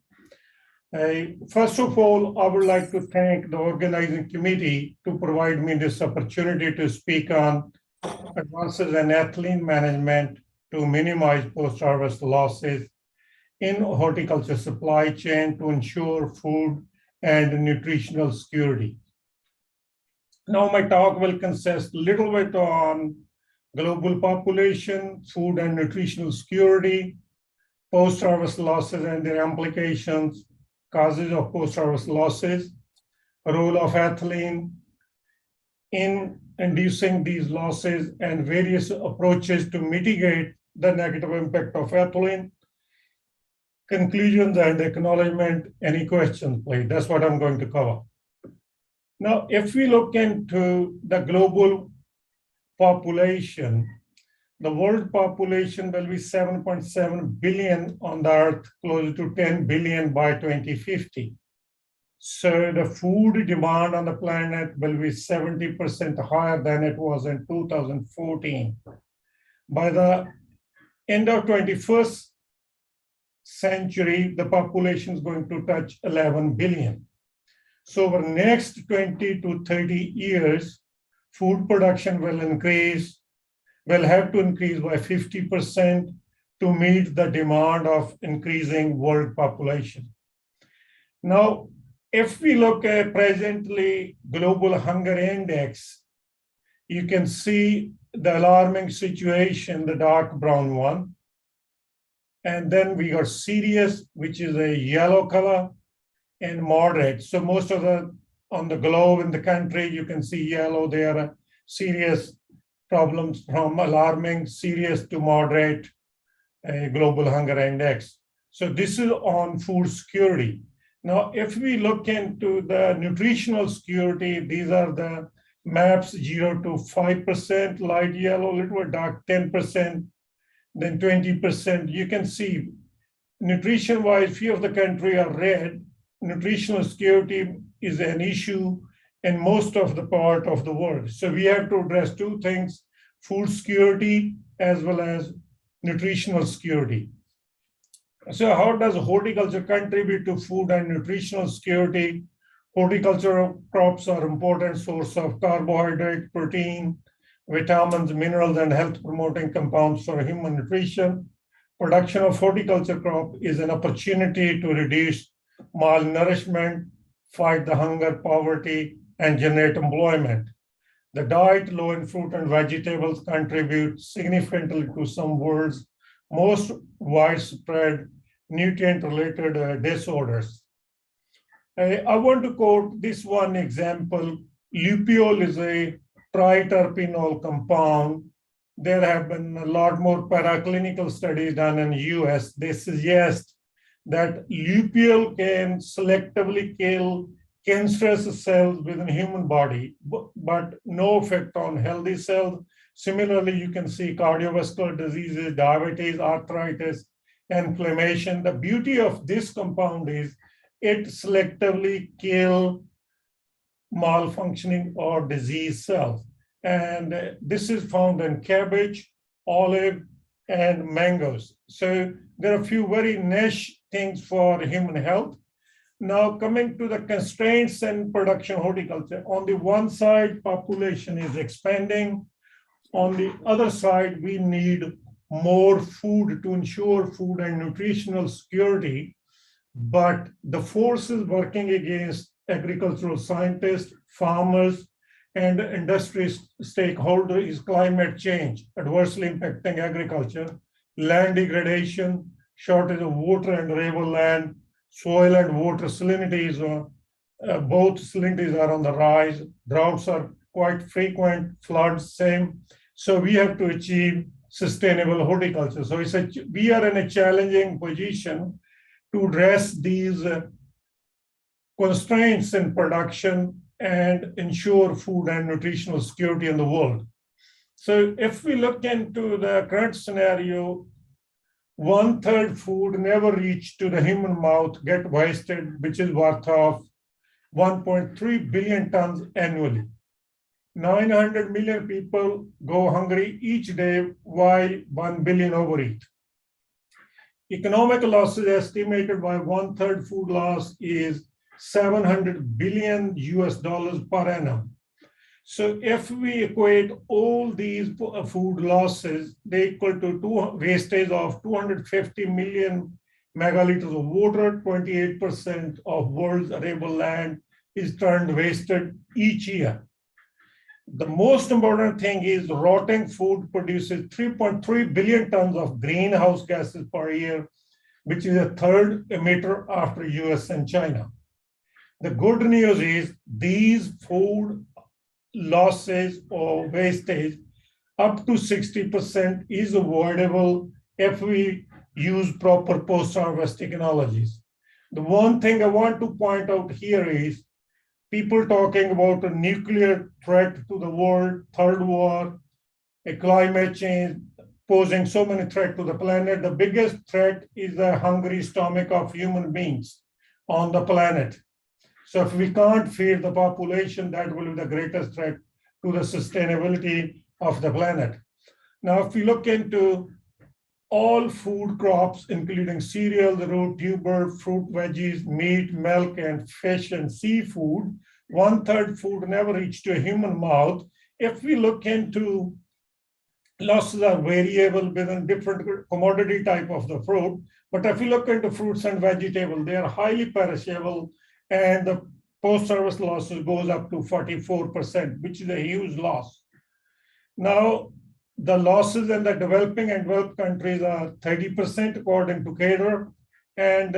I: First of all, I would like to thank the organizing committee to provide me this opportunity to speak on advances in ethylene management to minimize post-harvest losses in horticulture supply chain to ensure food and nutritional security. Now my talk will consist a little bit on global population, food and nutritional security, post-harvest losses and their implications, causes of post-harvest losses, role of ethylene in inducing these losses, and various approaches to mitigate the negative impact of ethylene. Conclusions and acknowledgement. Any questions, please? That's what I'm going to cover. Now, if we look into the global population, the world population will be 7.7 billion on the earth, close to 10 billion by 2050. So the food demand on the planet will be 70% higher than it was in 2014. By the end of 21st century, the population is going to touch 11 billion. So over the next 20 to 30 years, food production will have to increase by 50% to meet the demand of increasing world population. Now, if we look at presently global hunger index, you can see the alarming situation, the dark brown one. And then we got serious, which is a yellow color, and moderate. So most of on the globe in the country, you can see yellow. There are serious problems from alarming, serious to moderate global hunger index. So this is on food security. Now, if we look into the nutritional security, these are the maps 0 to 5%, light yellow, little bit dark 10%, then 20%. You can see nutrition-wise, few of the country are red. Nutritional security is an issue in most of the part of the world. So we have to address two things, food security as well as nutritional security. So how does horticulture contribute to food and nutritional security? Horticultural crops are important source of carbohydrate, protein, vitamins, minerals, and health promoting compounds for human nutrition. Production of horticulture crop is an opportunity to reduce malnourishment, fight the hunger, poverty, and generate employment. The diet low in fruit and vegetables contribute significantly to some world's most widespread nutrient-related disorders. I want to quote this one example. Lupiol is a triterpenol compound. There have been a lot more paraclinical studies done in the US. They suggest that lupiol can selectively kill cancerous cells within the human body, but no effect on healthy cells. Similarly, you can see cardiovascular diseases, diabetes, arthritis, inflammation. The beauty of this compound is it selectively kills malfunctioning or disease cells. And this is found in cabbage, olive, and mangoes. So there are a few very niche things for human health. Now coming to the constraints in production horticulture, on the one side, population is expanding. On the other side, we need more food to ensure food and nutritional security. But the forces working against agricultural scientists, farmers, and industry stakeholders is climate change, adversely impacting agriculture, land degradation, shortage of water and arable land, soil and water salinities, both salinities are on the rise, droughts are quite frequent, floods same. So we have to achieve sustainable horticulture. So we are in a challenging position to address these constraints in production and ensure food and nutritional security in the world. So if we look into the current scenario, 1/3 food never reach to the human mouth, get wasted, which is worth of 1.3 billion tons annually. 900 million people go hungry each day, while 1 billion overeat. Economic losses estimated by 1/3 food loss is $700 billion per annum. So if we equate all these food losses, they equal to wastage of 250 million megaliters of water, 28% of world's arable land is turned wasted each year. The most important thing is rotting food produces 3.3 billion tons of greenhouse gases per year, which is a third emitter after US and China. The good news is these food losses or wastage up to 60% is avoidable if we use proper post-harvest technologies. The one thing I want to point out here is people talking about a nuclear threat to the world, third war, a climate change posing so many threats to the planet. The biggest threat is the hungry stomach of human beings on the planet. So if we can't feed the population, that will be the greatest threat to the sustainability of the planet. Now, if we look into all food crops, including cereals, root, tuber, fruit, veggies, meat, milk, and fish and seafood, 1/3 food never reach to a human mouth. If we look into losses are variable within different commodity type of the fruit, but if you look into fruits and vegetables, they are highly perishable, and the post-harvest losses goes up to 44%, which is a huge loss. Now, the losses in the developing and developed countries are 30% according to Cater, and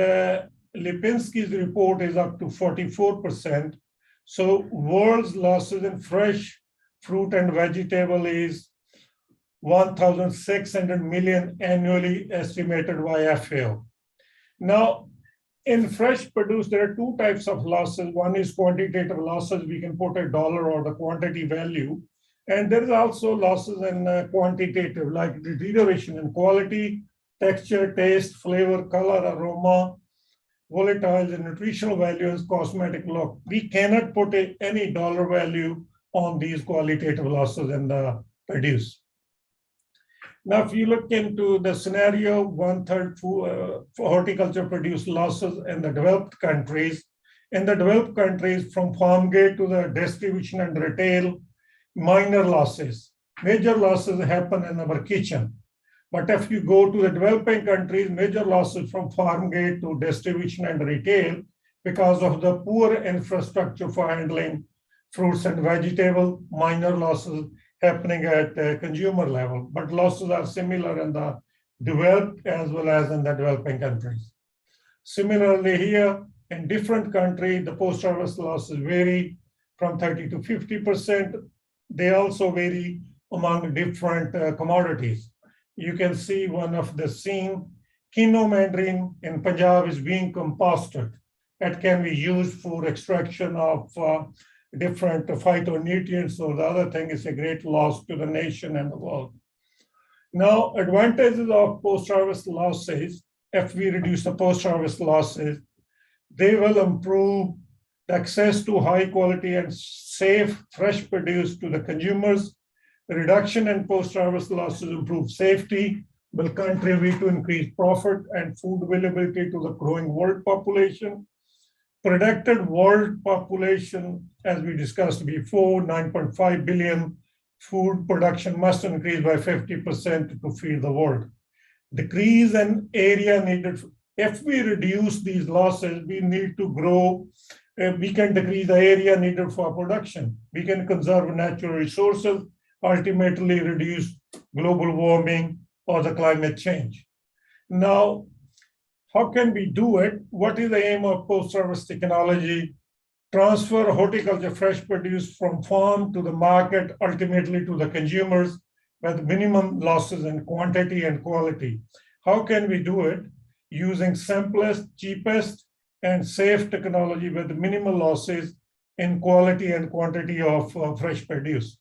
I: Lipinski's report is up to 44%. So world's losses in fresh fruit and vegetable is 1,600 million annually estimated by FAO. Now, in fresh produce, there are two types of losses. One is quantitative losses. We can put a dollar or the quantity value. And there is also losses in quantitative, like deterioration in quality, texture, taste, flavor, color, aroma, volatiles, and nutritional values, cosmetic look. We cannot put any dollar value on these qualitative losses in the produce. Now, if you look into the scenario, 1/3 for horticulture produce losses in the developed countries. In the developed countries, from farm gate to the distribution and retail, minor losses. Major losses happen in our kitchen. But if you go to the developing countries, major losses from farm gate to distribution and retail because of the poor infrastructure for handling fruits and vegetables, minor losses happening at the consumer level, but losses are similar in the developed as well as in the developing countries. Similarly here, in different countries, the post-harvest losses vary from 30 to 50%. They also vary among different commodities. You can see one of the scene, quinoa mandarin in Punjab is being composted. It can be used for extraction of different phytonutrients. So the other thing is a great loss to the nation and the world. Now, advantages of post-harvest losses, if we reduce the post-harvest losses, they will improve the access to high quality and safe fresh produce to the consumers. The reduction in post-harvest losses improve safety, will contribute to increased profit and food availability to the growing world population. Predicted world population, as we discussed before, 9.5 billion. Food production must increase by 50% to feed the world. Decrease in area needed. If we reduce these losses, we need to grow. We can decrease the area needed for production. We can conserve natural resources, ultimately reduce global warming or the climate change. Now, how can we do it? What is the aim of post-harvest technology? Transfer horticulture fresh produce from farm to the market, ultimately to the consumers, with minimum losses in quantity and quality. How can we do it? Using simplest, cheapest, and safe technology with minimal losses in quality and quantity of fresh produce.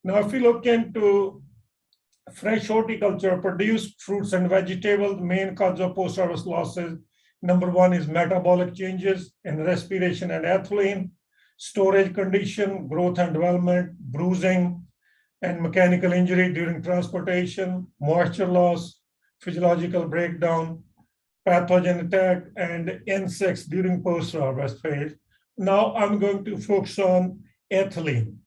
I: Now, if we look into fresh horticulture, produced fruits and vegetables, main cause of post-harvest losses. Number one is metabolic changes in respiration and ethylene, storage condition, growth and development, bruising, and mechanical injury during transportation, moisture loss, physiological breakdown, pathogen attack, and insects during post-harvest phase. Now I'm going to focus on ethylene.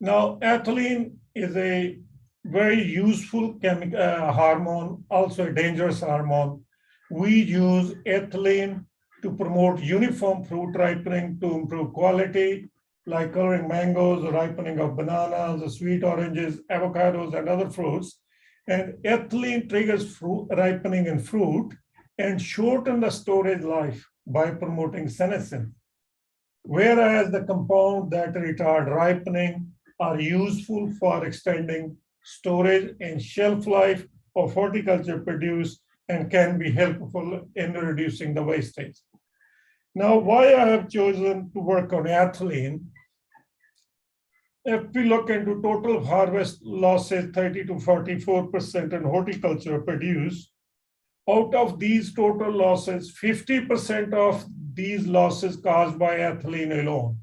I: Now, ethylene is a very useful chemical hormone, also a dangerous hormone. We use ethylene to promote uniform fruit ripening to improve quality, like coloring mangoes, ripening of bananas, sweet oranges, avocados, and other fruits. And ethylene triggers fruit ripening in fruit and shorten the storage life by promoting senescence. Whereas the compounds that retard ripening are useful for extending storage and shelf life of horticulture produce and can be helpful in reducing the wastage. Now, why I have chosen to work on ethylene? If we look into total harvest losses, 30 to 44% in horticulture produce, out of these total losses, 50% of these losses caused by ethylene alone.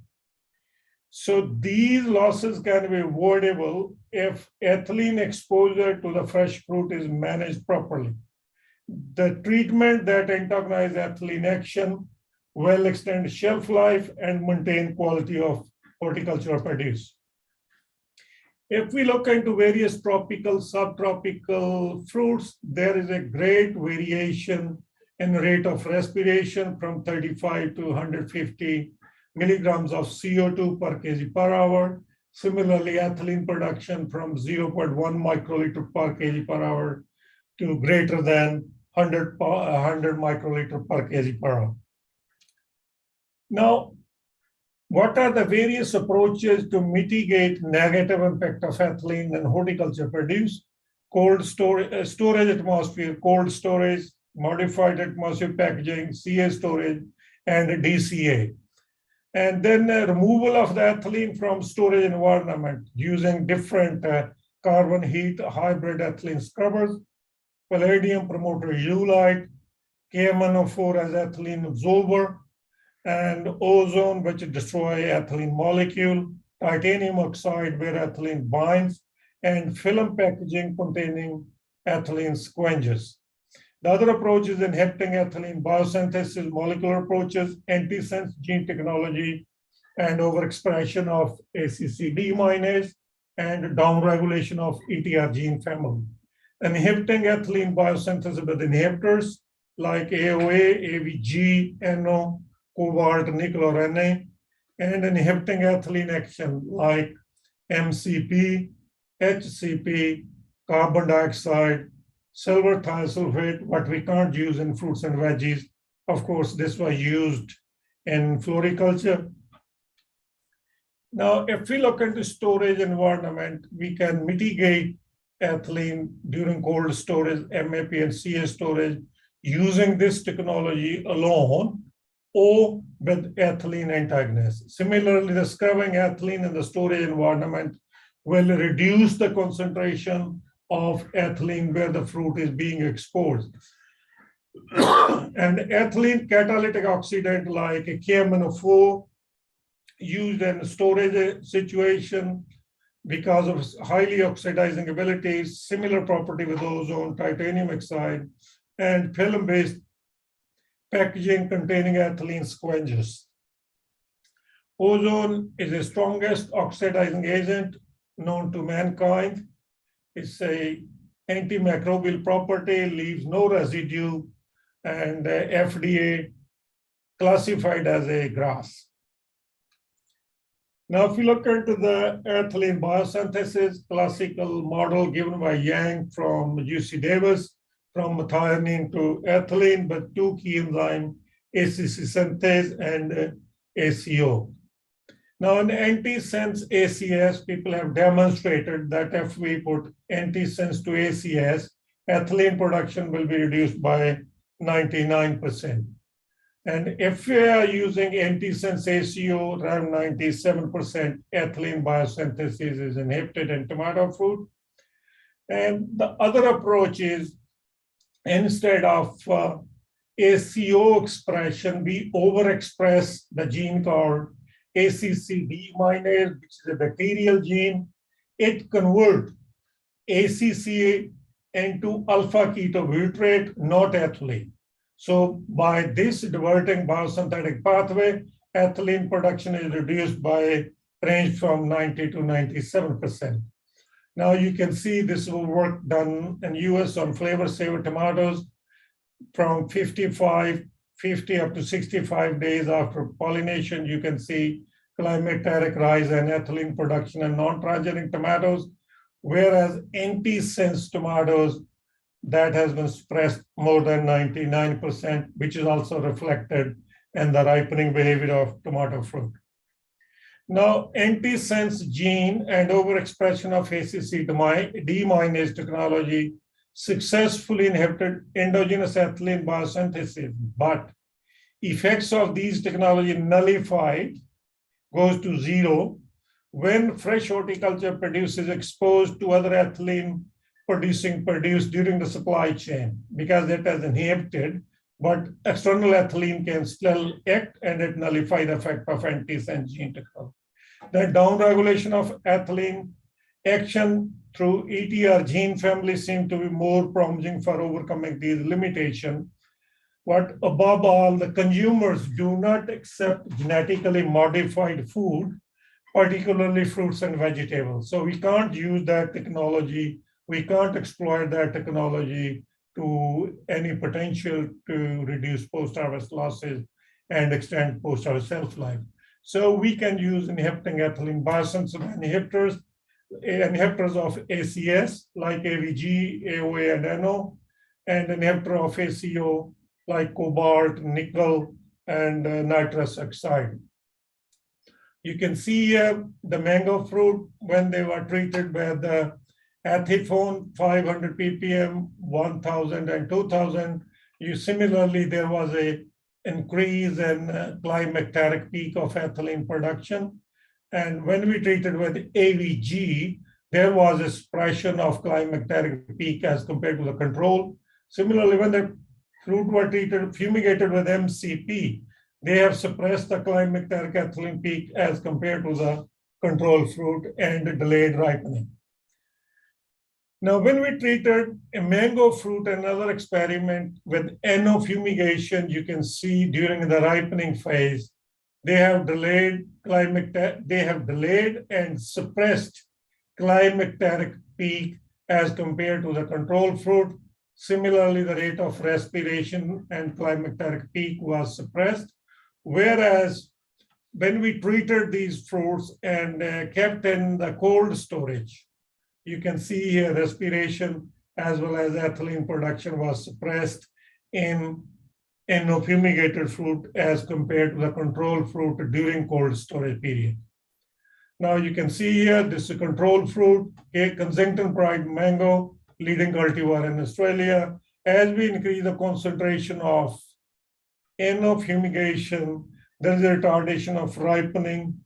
I: So these losses can be avoidable if ethylene exposure to the fresh fruit is managed properly. The treatment that antagonize ethylene action will extend shelf life and maintain quality of horticultural produce. If we look into various tropical, subtropical fruits, there is a great variation in rate of respiration from 35 to 150 milligrams of CO2 per kg per hour. Similarly, ethylene production from 0.1 microliter per kg per hour to greater than 100 microliter per kg per hour. Now, what are the various approaches to mitigate negative impact of ethylene in horticulture produce? Cold storage, storage atmosphere, cold storage, modified atmosphere packaging, CA storage, and DCA. And then removal of the ethylene from storage environment using different carbon heat hybrid ethylene scrubbers, palladium promoter eulite, KMNO4 as ethylene absorber, and ozone, which destroy ethylene molecule, titanium oxide where ethylene binds, and film packaging containing ethylene squenges. The other approach is inhibiting ethylene biosynthesis, molecular approaches, antisense gene technology, and overexpression of ACCD minase, and downregulation of ETR gene family. Inhibiting ethylene biosynthesis with inhibitors like AOA, AVG, NO, cobalt, nickel, or Na, and inhibiting ethylene action like MCP, HCP, carbon dioxide, silver thiosulfate, what we can't use in fruits and veggies. Of course, this was used in floriculture. Now, if we look into storage environment, we can mitigate ethylene during cold storage, MAP and CA storage, using this technology alone or with ethylene antagonists. Similarly, the scrubbing ethylene in the storage environment will reduce the concentration of ethylene where the fruit is being exposed. And ethylene catalytic oxidant like KMNO4 used in storage situation because of highly oxidizing abilities, similar property with ozone, titanium oxide, and film-based packaging containing ethylene squenches. Ozone is the strongest oxidizing agent known to mankind. It's a antimicrobial property, leaves no residue, and FDA classified as a GRAS. Now, if you look into the ethylene biosynthesis classical model given by Yang from UC Davis, from methionine to ethylene, but two key enzymes, ACC synthase and ACO. Now, in antisense ACS, people have demonstrated that if we put antisense to ACS, ethylene production will be reduced by 99%. And if we are using antisense ACO, around 97% ethylene biosynthesis is inhibited in tomato fruit. And the other approach is instead of ACO expression, we overexpress the gene called ACCD minase, which is a bacterial gene. It converts ACC into alpha ketobutyrate, not ethylene. So by this diverting biosynthetic pathway, ethylene production is reduced by range from 90 to 97%. Now you can see this work done in US on flavor saver tomatoes from 50 up to 65 days after pollination. You can see climacteric rise in ethylene production in non-transgenic tomatoes, whereas antisense tomatoes, that has been suppressed more than 99%, which is also reflected in the ripening behavior of tomato fruit. Now, antisense gene and overexpression of ACC-D minase technology successfully inhibited endogenous ethylene biosynthesis, but effects of these technology nullified goes to zero when fresh horticulture produce is exposed to other ethylene produced during the supply chain, because it has inhibited, but external ethylene can still act and it nullify the effect of antisense gene technology. The downregulation of ethylene action through ETR gene family seem to be more promising for overcoming these limitations. But above all, the consumers do not accept genetically modified food, particularly fruits and vegetables. So we can't use that technology. We can't exploit that technology to any potential to reduce post-harvest losses and extend post-harvest shelf life. So we can use inhibiting ethylene biosynthesis inhibitors of ACS like AVG, AOA, and NO, and inhibitor of ACO like cobalt, nickel, and nitrous oxide. You can see here the mango fruit when they were treated with the Athifone 500 ppm, 1000 and 2000. Similarly, there was a increase in climacteric peak of ethylene production. And when we treated with AVG, there was a suppression of climacteric peak as compared to the control. Similarly, when the fruit were treated, fumigated with MCP, they have suppressed the climacteric ethylene peak as compared to the control fruit and delayed ripening. Now, when we treated a mango fruit, another experiment with NO fumigation, you can see during the ripening phase, they have delayed and suppressed climacteric peak as compared to the control fruit. Similarly, the rate of respiration and climacteric peak was suppressed. Whereas when we treated these fruits and kept in the cold storage, you can see here respiration as well as ethylene production was suppressed in NO fumigated fruit as compared to the control fruit during cold storage period. Now you can see here, this is a control fruit, Kensington Pride mango, leading cultivar in Australia. As we increase the concentration of NO fumigation, there is a retardation of ripening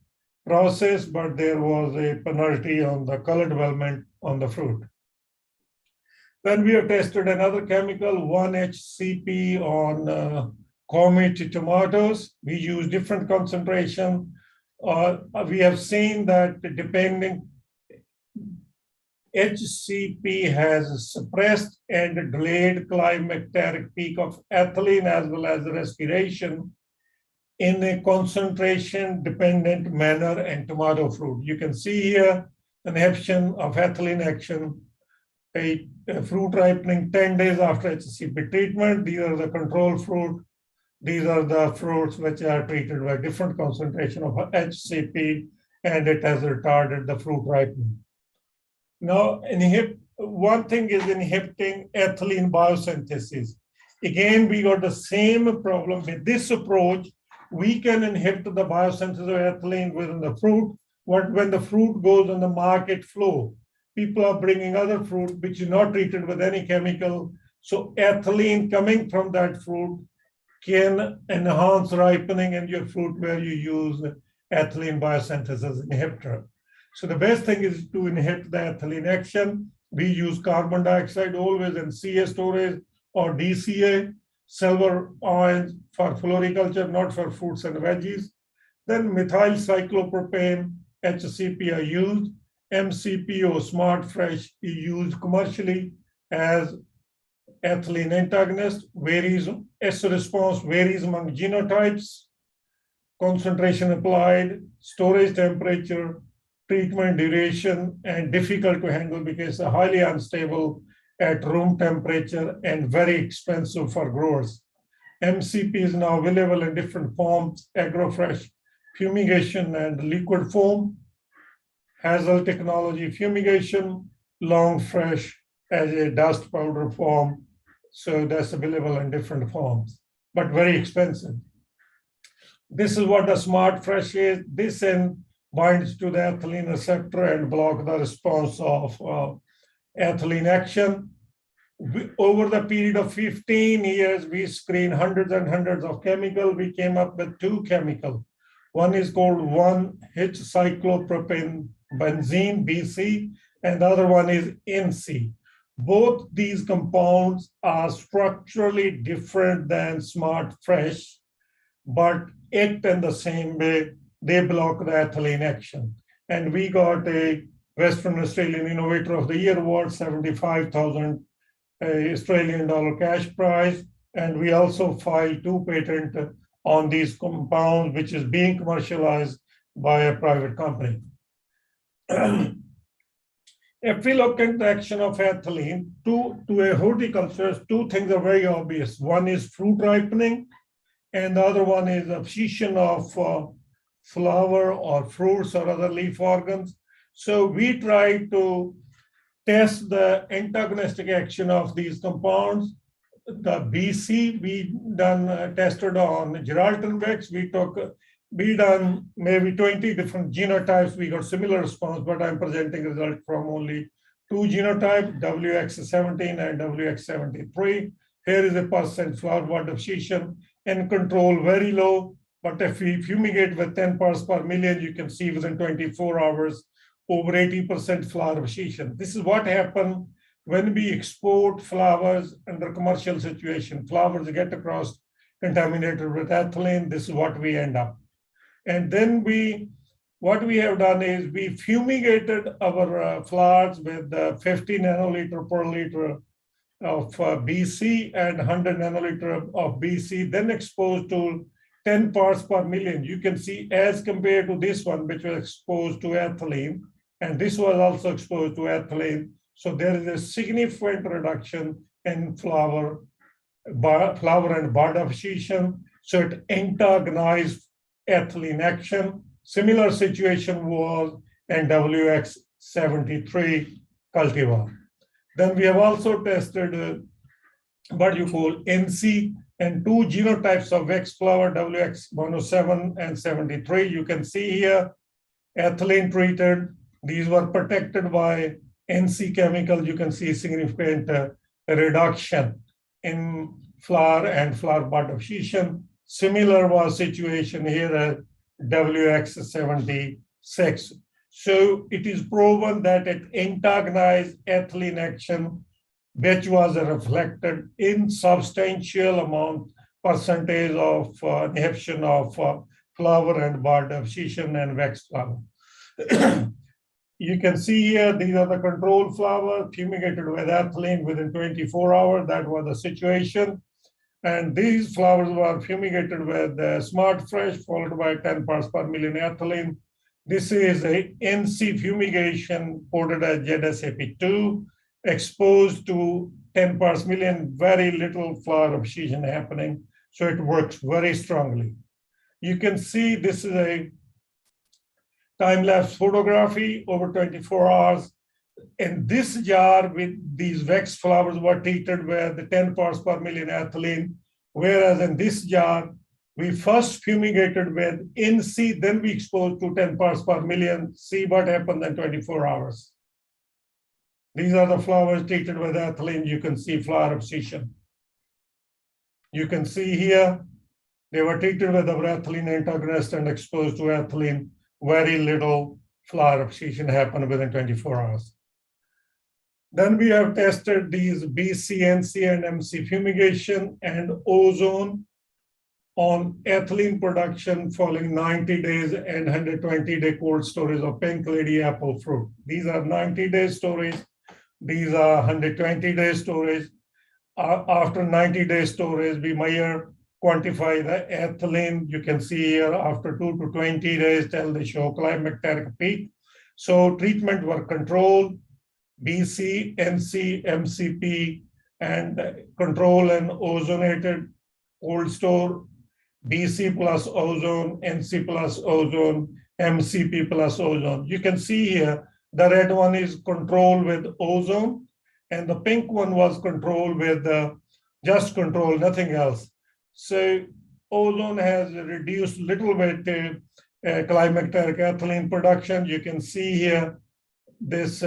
I: process, but there was a penalty on the color development on the fruit. Then we have tested another chemical, 1-HCP on Comet tomatoes. We use different concentration. We have seen that depending HCP has suppressed and delayed climacteric peak of ethylene as well as respiration in a concentration dependent manner in tomato fruit. You can see here inhibition of ethylene action, a fruit ripening 10 days after HCP treatment. These are the control fruit. These are the fruits which are treated by different concentration of HCP, and it has retarded the fruit ripening. Now, one thing is inhibiting ethylene biosynthesis. Again, we got the same problem with this approach. We can inhibit the biosynthesis of ethylene within the fruit. When the fruit goes on the market flow, people are bringing other fruit which is not treated with any chemical. So ethylene coming from that fruit can enhance ripening in your fruit where you use ethylene biosynthesis inhibitor. So the best thing is to inhibit the ethylene action. We use carbon dioxide always in CA storage or DCA, silver ions for floriculture, not for fruits and veggies. Then methyl cyclopropane, HCP are used. MCP or Smart Fresh is used commercially as ethylene antagonist. Varies, S response varies among genotypes, concentration applied, storage temperature, treatment duration, and difficult to handle because it's highly unstable at room temperature and very expensive for growers. MCP is now available in different forms: AgroFresh fumigation and liquid foam, Hazel technology fumigation, Long Fresh as a dust powder form. So that's available in different forms, but very expensive. This is what the Smart Fresh is. This binds to the ethylene receptor and block the response of ethylene action. Over the period of 15 years, we screened hundreds and hundreds of chemicals. We came up with two chemicals. One is called 1-H-cyclopropane benzene, BC, and the other one is NC. Both these compounds are structurally different than Smart Fresh, but act in the same way. They block the ethylene action. And we got a Western Australian Innovator of the Year award, 75,000 Australian dollar cash prize. And we also filed 2 patents on these compounds, which is being commercialized by a private company. If we look at the action of ethylene to a horticulture, 2 things are very obvious. One is fruit ripening, and the other one is abscission of flower or fruits or other leaf organs. So we try to test the antagonistic action of these compounds. The BC we tested on Geraldton Vex. We done maybe 20 different genotypes. We got similar response, but I'm presenting result from only 2 genotypes, WX17 and WX73. Here is a % flower bud abscission and control very low. But if we fumigate with 10 parts per million, you can see within 24 hours, over 80% flower abscission. This is what happened when we export flowers under commercial situation. Flowers get across contaminated with ethylene. This is what we end up. And then what we have done is we fumigated our flowers with 50 nanoliter per liter of BC and 100 nanoliter of BC, then exposed to 10 parts per million. You can see as compared to this one, which was exposed to ethylene, and this was also exposed to ethylene. So there is a significant reduction in flower and bud abscission. So it antagonized ethylene action. Similar situation was in WX73 cultivar. Then we have also tested what you call NC and 2 genotypes of Vex flower, WX107 and 73. You can see here, ethylene treated. These were protected by NC chemical. You can see significant reduction in flower and flower bud abscission. Similar was situation here at WX76. So it is proven that it antagonized ethylene action, which was reflected in substantial amount percentage of inhibition of flower and bud abscission and Vex flower. You can see here, these are the control flowers fumigated with ethylene within 24 hours. That was the situation. And these flowers were fumigated with Smart Fresh, followed by 10 parts per million ethylene. This is a NC fumigation quoted as ZSAP2, exposed to 10 parts million, very little flower abscission happening. So it works very strongly. You can see this is a time-lapse photography over 24 hours. In this jar with these wax flowers were treated with the 10 parts per million ethylene, whereas in this jar, we first fumigated with NC, then we exposed to 10 parts per million. See what happened in 24 hours. These are the flowers treated with ethylene. You can see flower abscission. You can see here, they were treated with our ethylene antagonist and exposed to ethylene. Very little flower abscission happened within 24 hours. Then we have tested these BC, NC, and MC fumigation and ozone on ethylene production following 90 days and 120-day cold storage of pink lady apple fruit. These are 90-day storage. These are 120-day storage. After 90-day storage, we measure, quantify the ethylene. You can see here after 2 to 20 days till they show climacteric peak. So treatment were controlled, BC, NC, MCP, and control and ozonated cold store, BC plus ozone, NC plus ozone, MCP plus ozone. You can see here, the red one is control with ozone, and the pink one was control with just control, nothing else. So ozone has reduced little bit climacteric ethylene production. You can see here this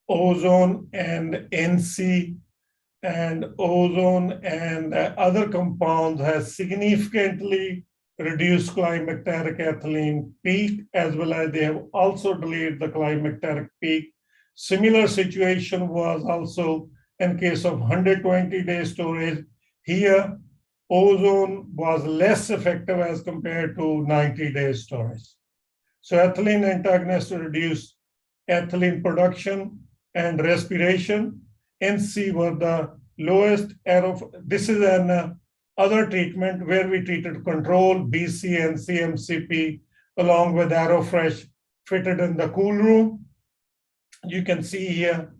I: ozone and NC and ozone and other compounds has significantly reduced climacteric ethylene peak, as well as they have also delayed the climacteric peak. Similar situation was also in case of 120-day storage. Here, ozone was less effective as compared to 90-day storage. So ethylene antagonists reduce ethylene production and respiration. NC were the lowest. This is an other treatment where we treated control, BC, NC, MCP, along with AeroFresh fitted in the cool room. You can see here,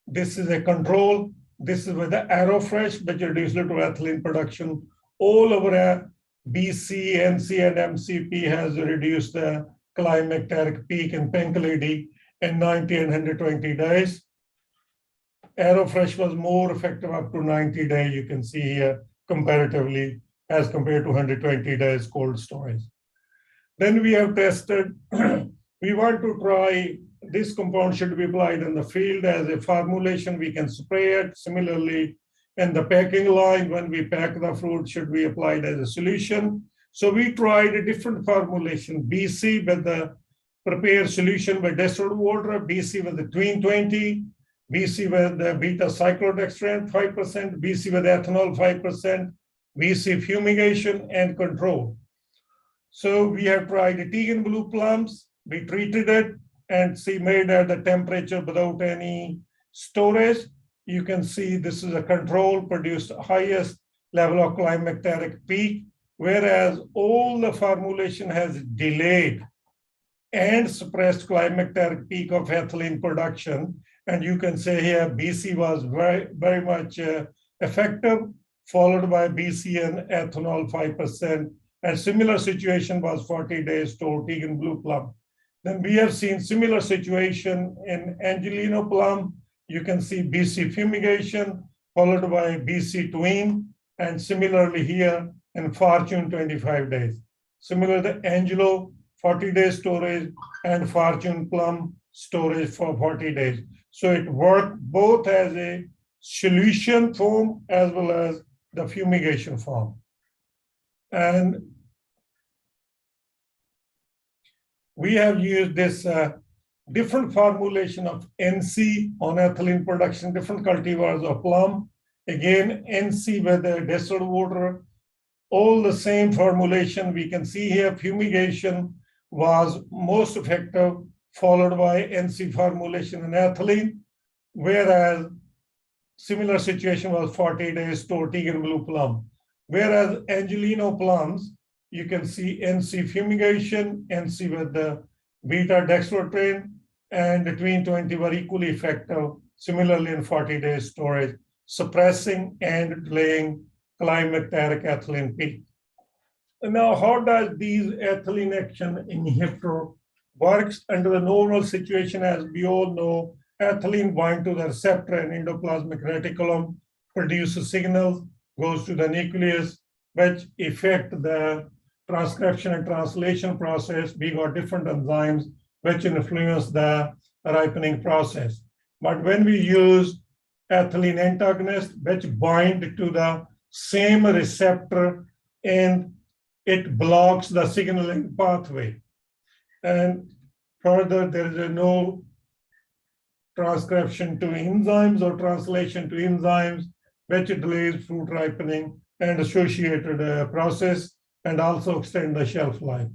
I: this is a control. This is with the AeroFresh, which reduced little ethylene production. All over BC, NC, and MCP has reduced the climacteric peak in pink lady in 90 and 120 days. AeroFresh was more effective up to 90 days, you can see here, comparatively, as compared to 120 days cold storage. Then we have tested, we want to try, this compound should be applied in the field as a formulation, we can spray it. Similarly, in the packing line, when we pack the fruit, should be applied as a solution. So we tried a different formulation, BC with the prepared solution with distilled water, BC with the tween 20, BC with the beta cyclodextran 5%, BC with ethanol 5%, BC fumigation and control. So we have tried the Tegan blue plums, we treated it and made at the temperature without any storage. You can see this is a control, produced highest level of climacteric peak, whereas all the formulation has delayed and suppressed climacteric peak of ethylene production. And you can say here, BC was very much effective, followed by BC and ethanol 5%. And similar situation was 40 days to Tegan blue plum. Then we have seen similar situation in Angelino plum. You can see BC fumigation, followed by BC tween, and similarly here in Fortune 25 days. Similar to Angelo, 40 days storage, and Fortune plum storage for 40 days. So it worked both as a solution form as well as the fumigation form. And we have used this different formulation of NC on ethylene production, different cultivars of plum. Again, NC with the distilled water, all the same formulation. We can see here fumigation was most effective, followed by NC formulation and ethylene, whereas similar situation was 40 days Tortigan blue plum. Whereas Angelino plums, you can see NC fumigation, NC with the beta dextrotrain, and between 20 were equally effective, similarly in 40 days storage, suppressing and delaying climacteric ethylene peak. Now, how does these ethylene action inhibitor works under the normal situation? As we all know, ethylene binds to the receptor and endoplasmic reticulum, produces signals, goes to the nucleus, which affect the transcription and translation process. We got different enzymes which influence the ripening process. But when we use ethylene antagonist, which bind to the same receptor and it blocks the signaling pathway. And further, there is no transcription to enzymes or translation to enzymes, which delays fruit ripening and associated process, and also extend the shelf life.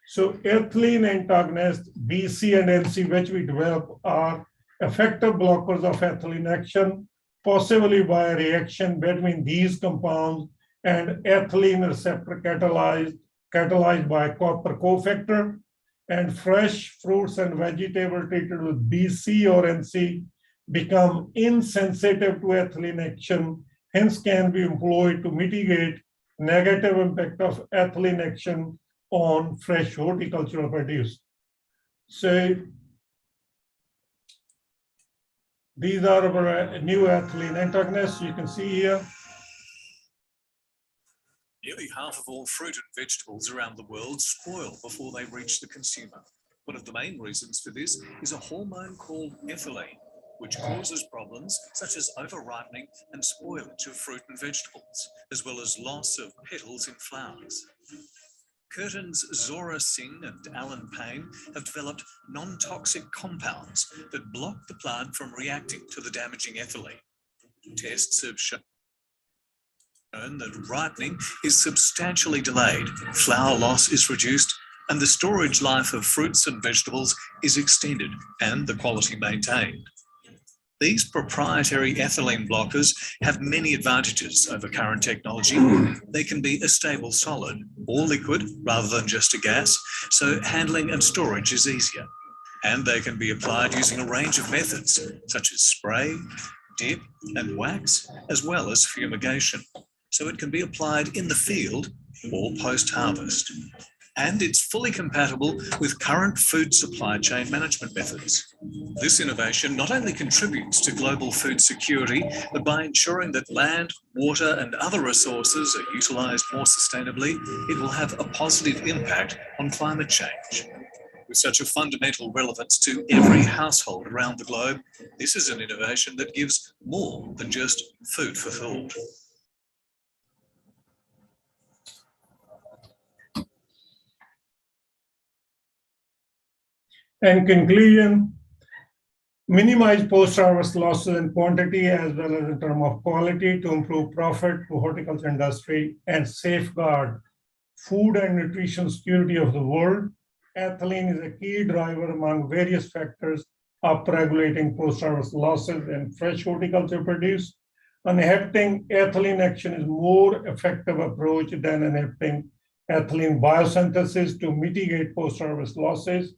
I: So ethylene antagonists, BC and NC, which we develop, are effective blockers of ethylene action, possibly by a reaction between these compounds and ethylene receptor catalyzed by copper cofactor. And fresh fruits and vegetables treated with BC or NC become insensitive to ethylene action, hence can be employed to mitigate negative impact of ethylene action on fresh horticultural produce. So these are our new ethylene antagonists. You can see here.
N: Nearly half of all fruit and vegetables around the world spoil before they reach the consumer. One of the main reasons for this is a hormone called ethylene, which causes problems such as over-ripening and spoilage of fruit and vegetables, as well as loss of petals in flowers. Curtin's Zora Singh and Alan Payne have developed non-toxic compounds that block the plant from reacting to the damaging ethylene. Tests have shown that ripening is substantially delayed, flower loss is reduced, and the storage life of fruits and vegetables is extended and the quality maintained. These proprietary ethylene blockers have many advantages over current technology. They can be a stable solid or liquid rather than just a gas, so handling and storage is easier. And they can be applied using a range of methods, such as spray, dip, and wax, as well as fumigation. So it can be applied in the field or post-harvest. And it's fully compatible with current food supply chain management methods. This innovation not only contributes to global food security, but by ensuring that land, water, and other resources are utilised more sustainably, it will have a positive impact on climate change. With such a fundamental relevance to every household around the globe, this is an innovation that gives more than just food for thought.
I: In conclusion, minimize post-harvest losses in quantity as well as in terms of quality to improve profit to horticulture industry and safeguard food and nutrition security of the world. Ethylene is a key driver among various factors upregulating post-harvest losses in fresh horticulture produce. Inhibiting ethylene action is more effective approach than inhibiting ethylene biosynthesis to mitigate post-harvest losses.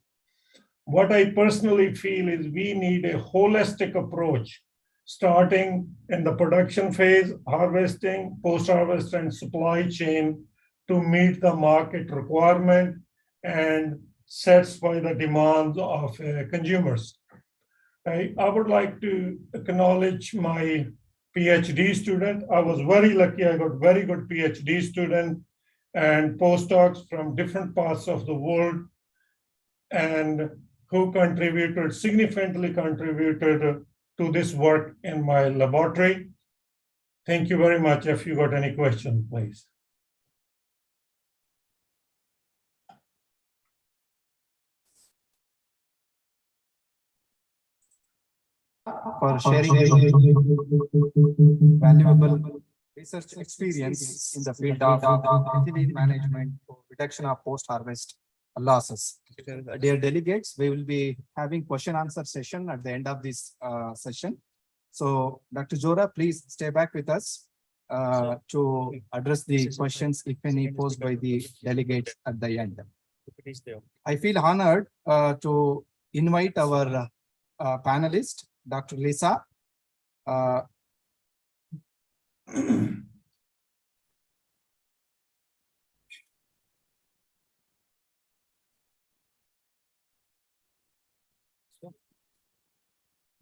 I: What I personally feel is we need a holistic approach, starting in the production phase, harvesting, post-harvest, and supply chain to meet the market requirement and satisfy the demands of consumers. I would like to acknowledge my PhD student. I was very lucky. I got very good PhD student and postdocs from different parts of the world and who significantly contributed to this work in my laboratory. Thank you very much. If you got any questions, please.
O: For sharing valuable research experience in the field of ethylene management for reduction of post-harvest losses. Dear delegates, we will be having question answer session at the end of this session. So Dr. Zora, please stay back with us to address the questions, if any, posed by the delegates at the end. I feel honored to invite our panelist, Dr. Lisa.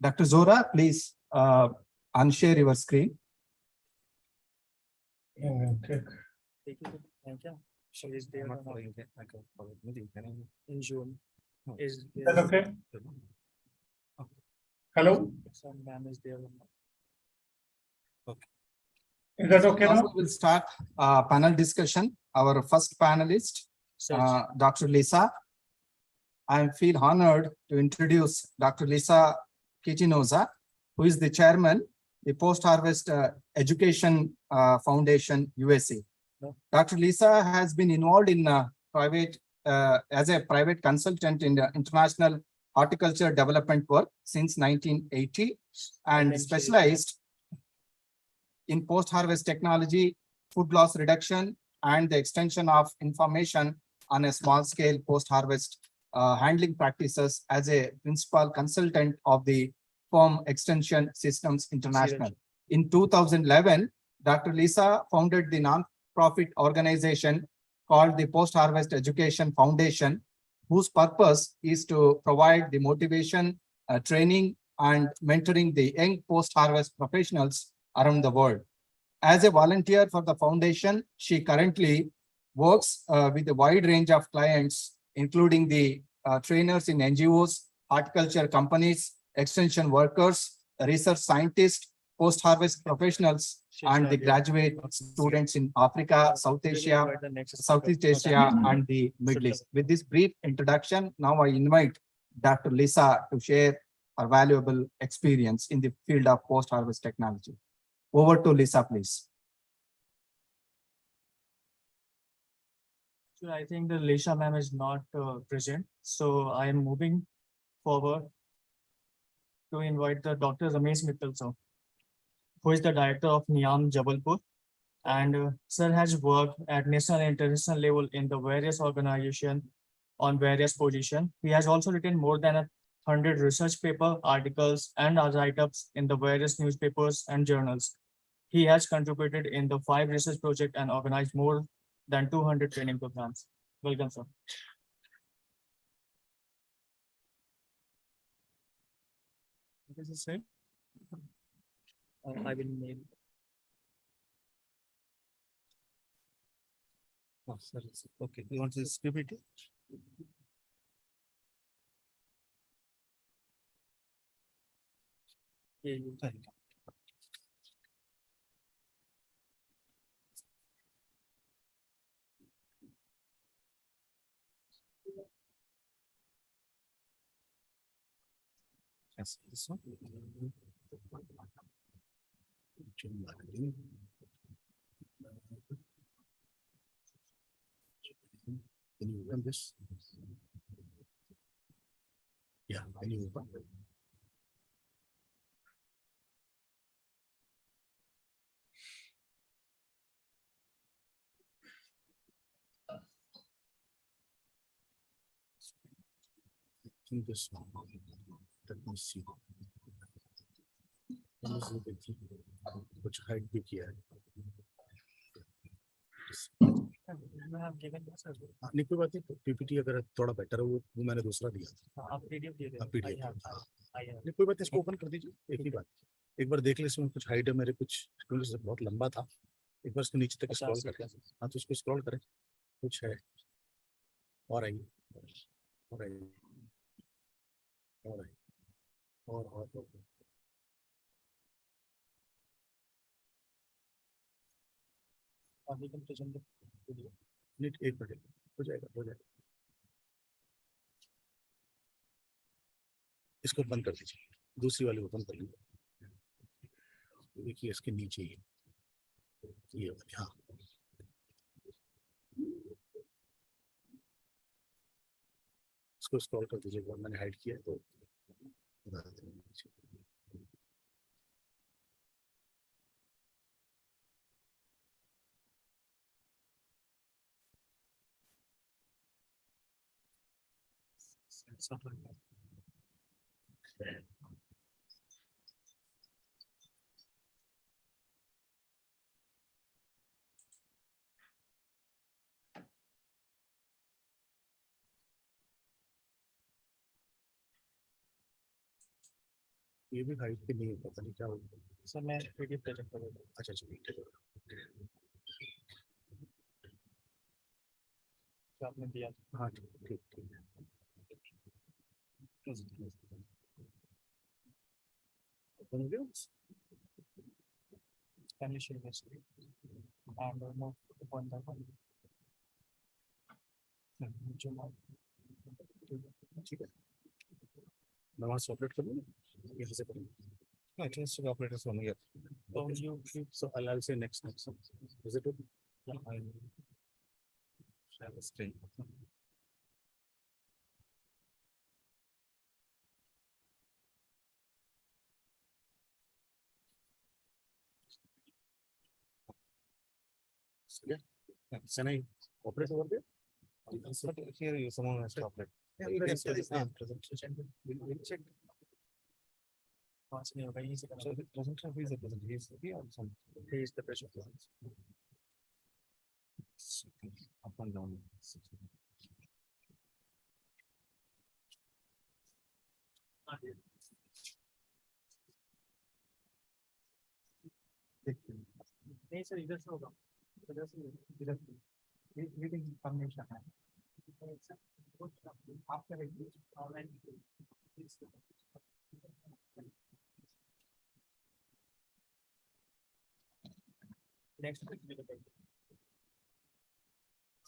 O: Dr. Zora, please unshare your screen.
L: In June. Is
I: that okay? Hello? Is that okay now?
O: We'll start panel discussion. Our first panelist, Dr. Lisa. I feel honored to introduce Dr. Lisa Kitinoza, who is the chairman, the Post-Harvest Education Foundation, USA. Dr. Lisa has been involved in as a private consultant in the international horticulture development work since 1980 and specialized in post-harvest technology, food loss reduction, and the extension of information on a small scale post-harvest handling practices as a principal consultant of the Farm Extension Systems International. In 2011, Dr. Lisa founded the non-profit organization called the Post-Harvest Education Foundation, whose purpose is to provide the motivation, training, and mentoring the young post-harvest professionals around the world. As a volunteer for the foundation, she currently works with a wide range of clients, including the trainers in NGOs, horticulture companies, extension workers, research scientists, post-harvest professionals, and the graduate students in Africa, Southeast Asia, and the Middle East. With this brief introduction, now I invite Dr. Lisa to share her valuable experience in the field of post-harvest technology. Over to Lisa, please.
L: So I think the Lesha ma'am is not present, so I am moving forward to invite the Dr. Ramesh Mittal sir, who is the director of NIAM Jabalpur, and sir has worked at national and international level in the various organizations on various positions. He has also written more than 100 research paper, articles, and write-ups in the various newspapers and journals. He has contributed in the 5 research projects and organized more than 200 training programs. Welcome, sir.
G: What does it say?
L: I will mail.
G: Oh, sorry. Okay, you want this PPT?
L: Yeah,
G: Thank you. Yes, this one. Can you open this? Yeah, can you open? I think this one. Let me see. कुछ hide भी किया है नहीं कोई बात नहीं PPT अगर थोड़ा बेटर है वो मैंने दूसरा दिया था
L: आप पीडीएफ दे दे
G: पीडीएफ नहीं कोई बात इसको ओपन कर दीजिए एक ही बात एक बार देख ले इसमें कुछ हाइड है मेरे कुछ क्योंकि बहुत लंबा था एक बार इसको नीचे तक स्क्रॉल कर हाँ तो इसको स्क्रॉल करें कुछ है और आइए और आइए और आइए और एक मिनट हो जाएगा इसको बंद कर दीजिए दूसरी वाली ओपन कर लीजिए देखिए इसके नीचे ही ये हाँ इसको स्क्रॉल कर दीजिएगा, मैंने हाइड किया है तो बता देते हैं। ये भी हाइट पे नहीं है, पता नहीं क्या होगा।
L: सर मैं पीडीएफ प्रेजेंट करूंगा।
G: अच्छा अच्छा ठीक है।
L: जो आपने दिया था।
G: हाँ ठीक ठीक ठीक है। ओपन हो गया?
L: Family share history and move to one by one.
G: ठीक है, मैं वहाँ से ऑपरेट करूँगा, यहाँ से करूँगा। No, I think operators on here.
L: So you
G: So I'll say next. Is it okay?
L: Yeah.
G: I shall stay. Yeah. Can I operate over there? But here you someone has to operate. Yeah, you can say this name. We'll check.
L: once nearby is
G: So the present who is the present? He is here or some?
L: he is the pressure plants.
G: Up and down.
L: नहीं sir इधर से होगा इधर से reading information है आप करेंगे online next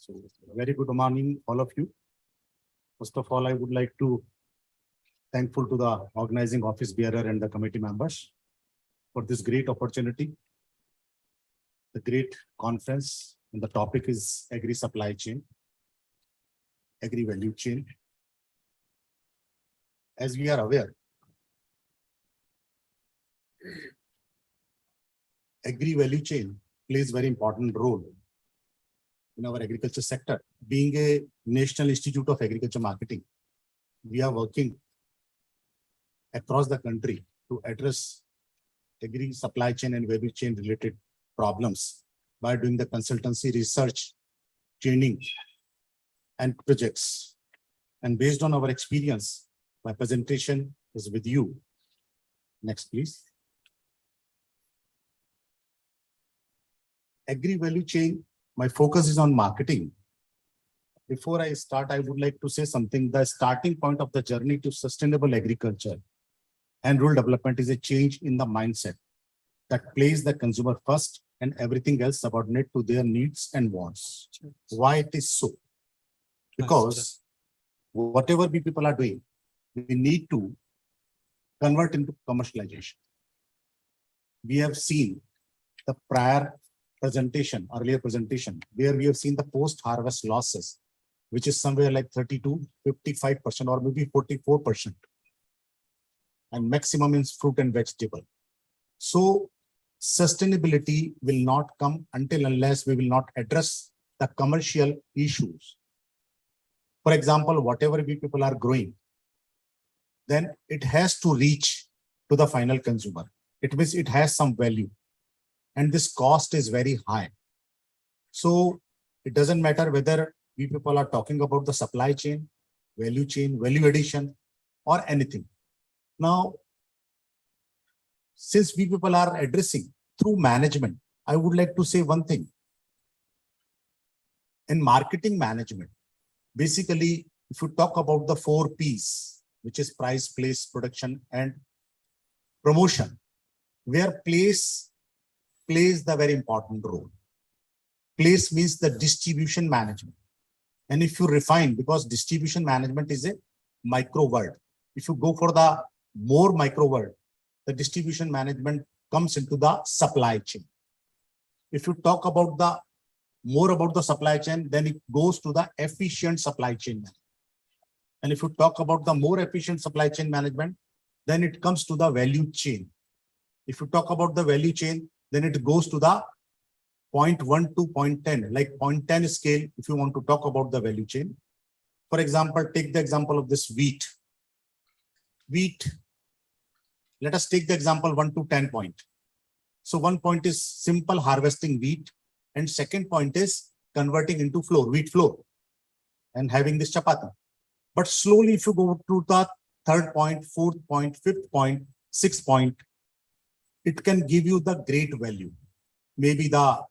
G: So very good morning, all of you. First of all, I would like to thankful to the organizing office bearer and the committee members for this great opportunity. The great conference, and the topic is agri supply chain, agri value chain. As we are aware, agri value chain plays very important role in our agriculture sector. Being a National Institute of Agriculture Marketing, we are working across the country to address agri supply chain and value chain related problems by doing the consultancy, research, training, and projects. And based on our experience, my presentation is with you. Next, please. Agri value chain, my focus is on marketing. Before I start, I would like to say something. The starting point of the journey to sustainable agriculture and rural development is a change in the mindset that places the consumer first and everything else subordinate to their needs and wants. Why it is so? Because whatever we people are doing, we need to convert into commercialization. We have seen the prior presentation, earlier presentation, where we have seen the post-harvest losses, which is somewhere like 32, 55%, or maybe 44%. And maximum is fruit and vegetable. So sustainability will not come until unless we will not address the commercial issues. For example, whatever we people are growing, then it has to reach to the final consumer. It means it has some value. And this cost is very high. So it doesn't matter whether we people are talking about the supply chain, value addition, or anything. Now, since we people are addressing through management, I would like to say one thing. In marketing management, basically, if you talk about the 4 Ps, which is price, place, production, and promotion, where place plays the very important role. Place means the distribution management. And if you refine, because distribution management is a micro word, if you go for the more micro word, the distribution management comes into the supply chain. If you talk about the more about the supply chain, then it goes to the efficient supply chain. And if you talk about the more efficient supply chain management, then it comes to the value chain. If you talk about the value chain, then it goes to the 0.1 to 0.10, like 0.10 scale, if you want to talk about the value chain. For example, take the example of this wheat. Wheat, let us take the example 1 to 10 point. So 1 point is simple harvesting wheat, and second point is converting into flour, wheat flour, and having this chapati. But slowly, if you go to the third point, fourth point, fifth point, sixth point, it can give you the great value. Maybe the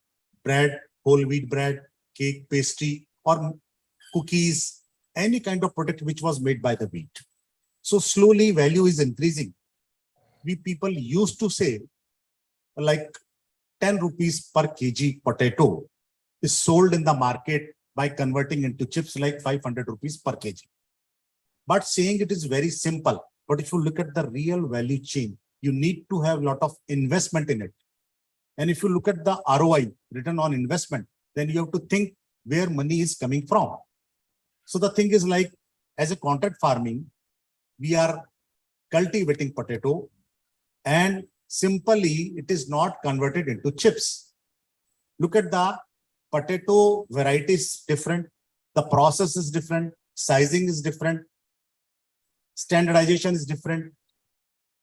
G: bread, whole wheat bread, cake, pastry, or cookies, any kind of product which was made by the wheat. So slowly value is increasing. We people used to say like 10 rupees per kg potato is sold in the market by converting into chips like 500 rupees per kg. But saying it is very simple. But if you look at the real value chain, you need to have a lot of investment in it. And if you look at the ROI, return on investment, then you have to think where money is coming from. So the thing is like, as a contract farming, we are cultivating potato, and simply it is not converted into chips. Look at the potato varieties different, the process is different, sizing is different, standardization is different,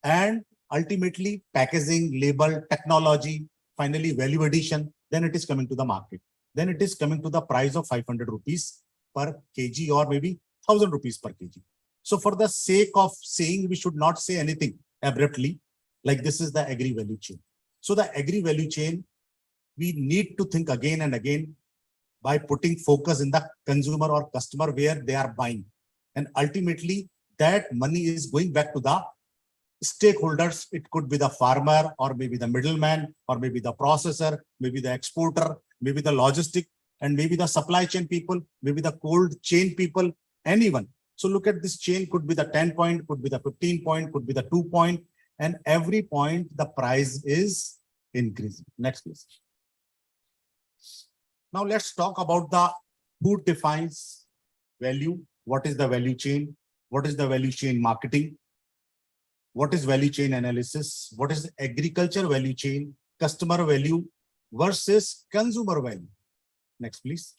G: and ultimately packaging, label, technology, finally value addition, then it is coming to the market. Then it is coming to the price of 500 rupees per kg or maybe 1000 rupees per kg. So for the sake of saying, we should not say anything abruptly, like this is the agri value chain. So the agri value chain, we need to think again and again by putting focus in the consumer or customer where they are buying. And ultimately that money is going back to the stakeholders. It could be the farmer, or maybe the middleman, or maybe the processor, maybe the exporter, maybe the logistic, and maybe the supply chain people, maybe the cold chain people, anyone. So look at this chain, could be the 10 point, could be the 15 point, could be the 2 point, and every point the price is increasing. Next, please. Now let's talk about the who defines value. What is the value chain? What is the value chain marketing? What is value chain analysis? What is agriculture value chain, customer value versus consumer value? Next, please.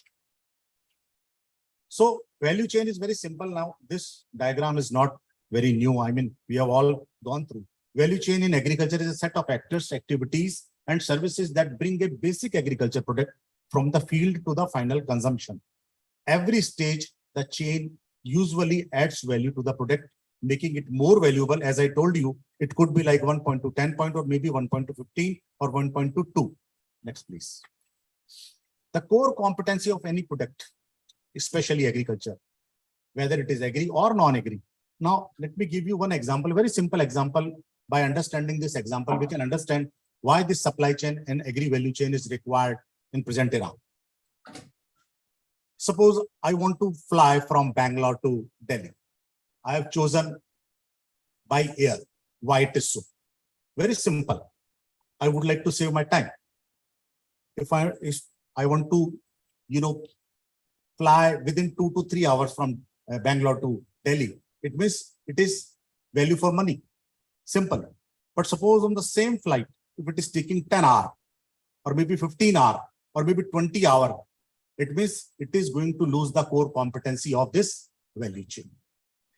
G: So value chain is very simple now. This diagram is not very new. I mean, we have all gone through. Value chain in agriculture is a set of actors, activities, and services that bring a basic agriculture product from the field to the final consumption. Every stage, the chain usually adds value to the product, making it more valuable. As I told you, it could be like 1 point to 10 point, or maybe 1 point to 15, or 1 point to 2. Next, please. The core competency of any product, especially agriculture, whether it is agri or non-agri. Now, let me give you one example, very simple example. By understanding this example, we can understand why this supply chain and agri value chain is required in present era. Suppose I want to fly from Bangalore to Delhi. I have chosen by air. Why it is so? Very simple. I would like to save my time. If I want to, fly within 2 to 3 hours from Bangalore to Delhi, it means it is value for money. Simple. But suppose on the same flight, if it is taking 10 hours, or maybe 15 hours, or maybe 20 hours, it means it is going to lose the core competency of this value chain.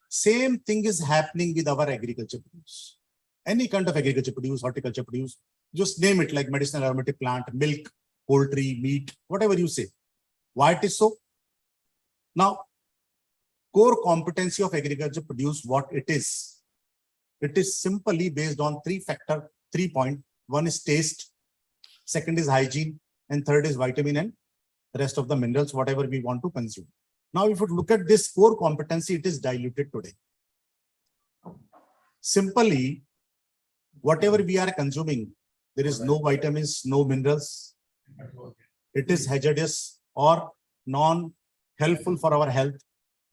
G: Same thing is happening with our agriculture produce. Any kind of agriculture produce, horticulture produce, just name it, like medicinal aromatic plant, milk, poultry, meat, whatever you say. Why it is so? Now, core competency of agriculture produce, what it is? It is simply based on 3 points. One is taste, second is hygiene, and third is vitamin and the rest of the minerals, whatever we want to consume. Now, if you look at this core competency, it is diluted today. Simply, whatever we are consuming, there is no vitamins, no minerals. It is hazardous or non-helpful for our health.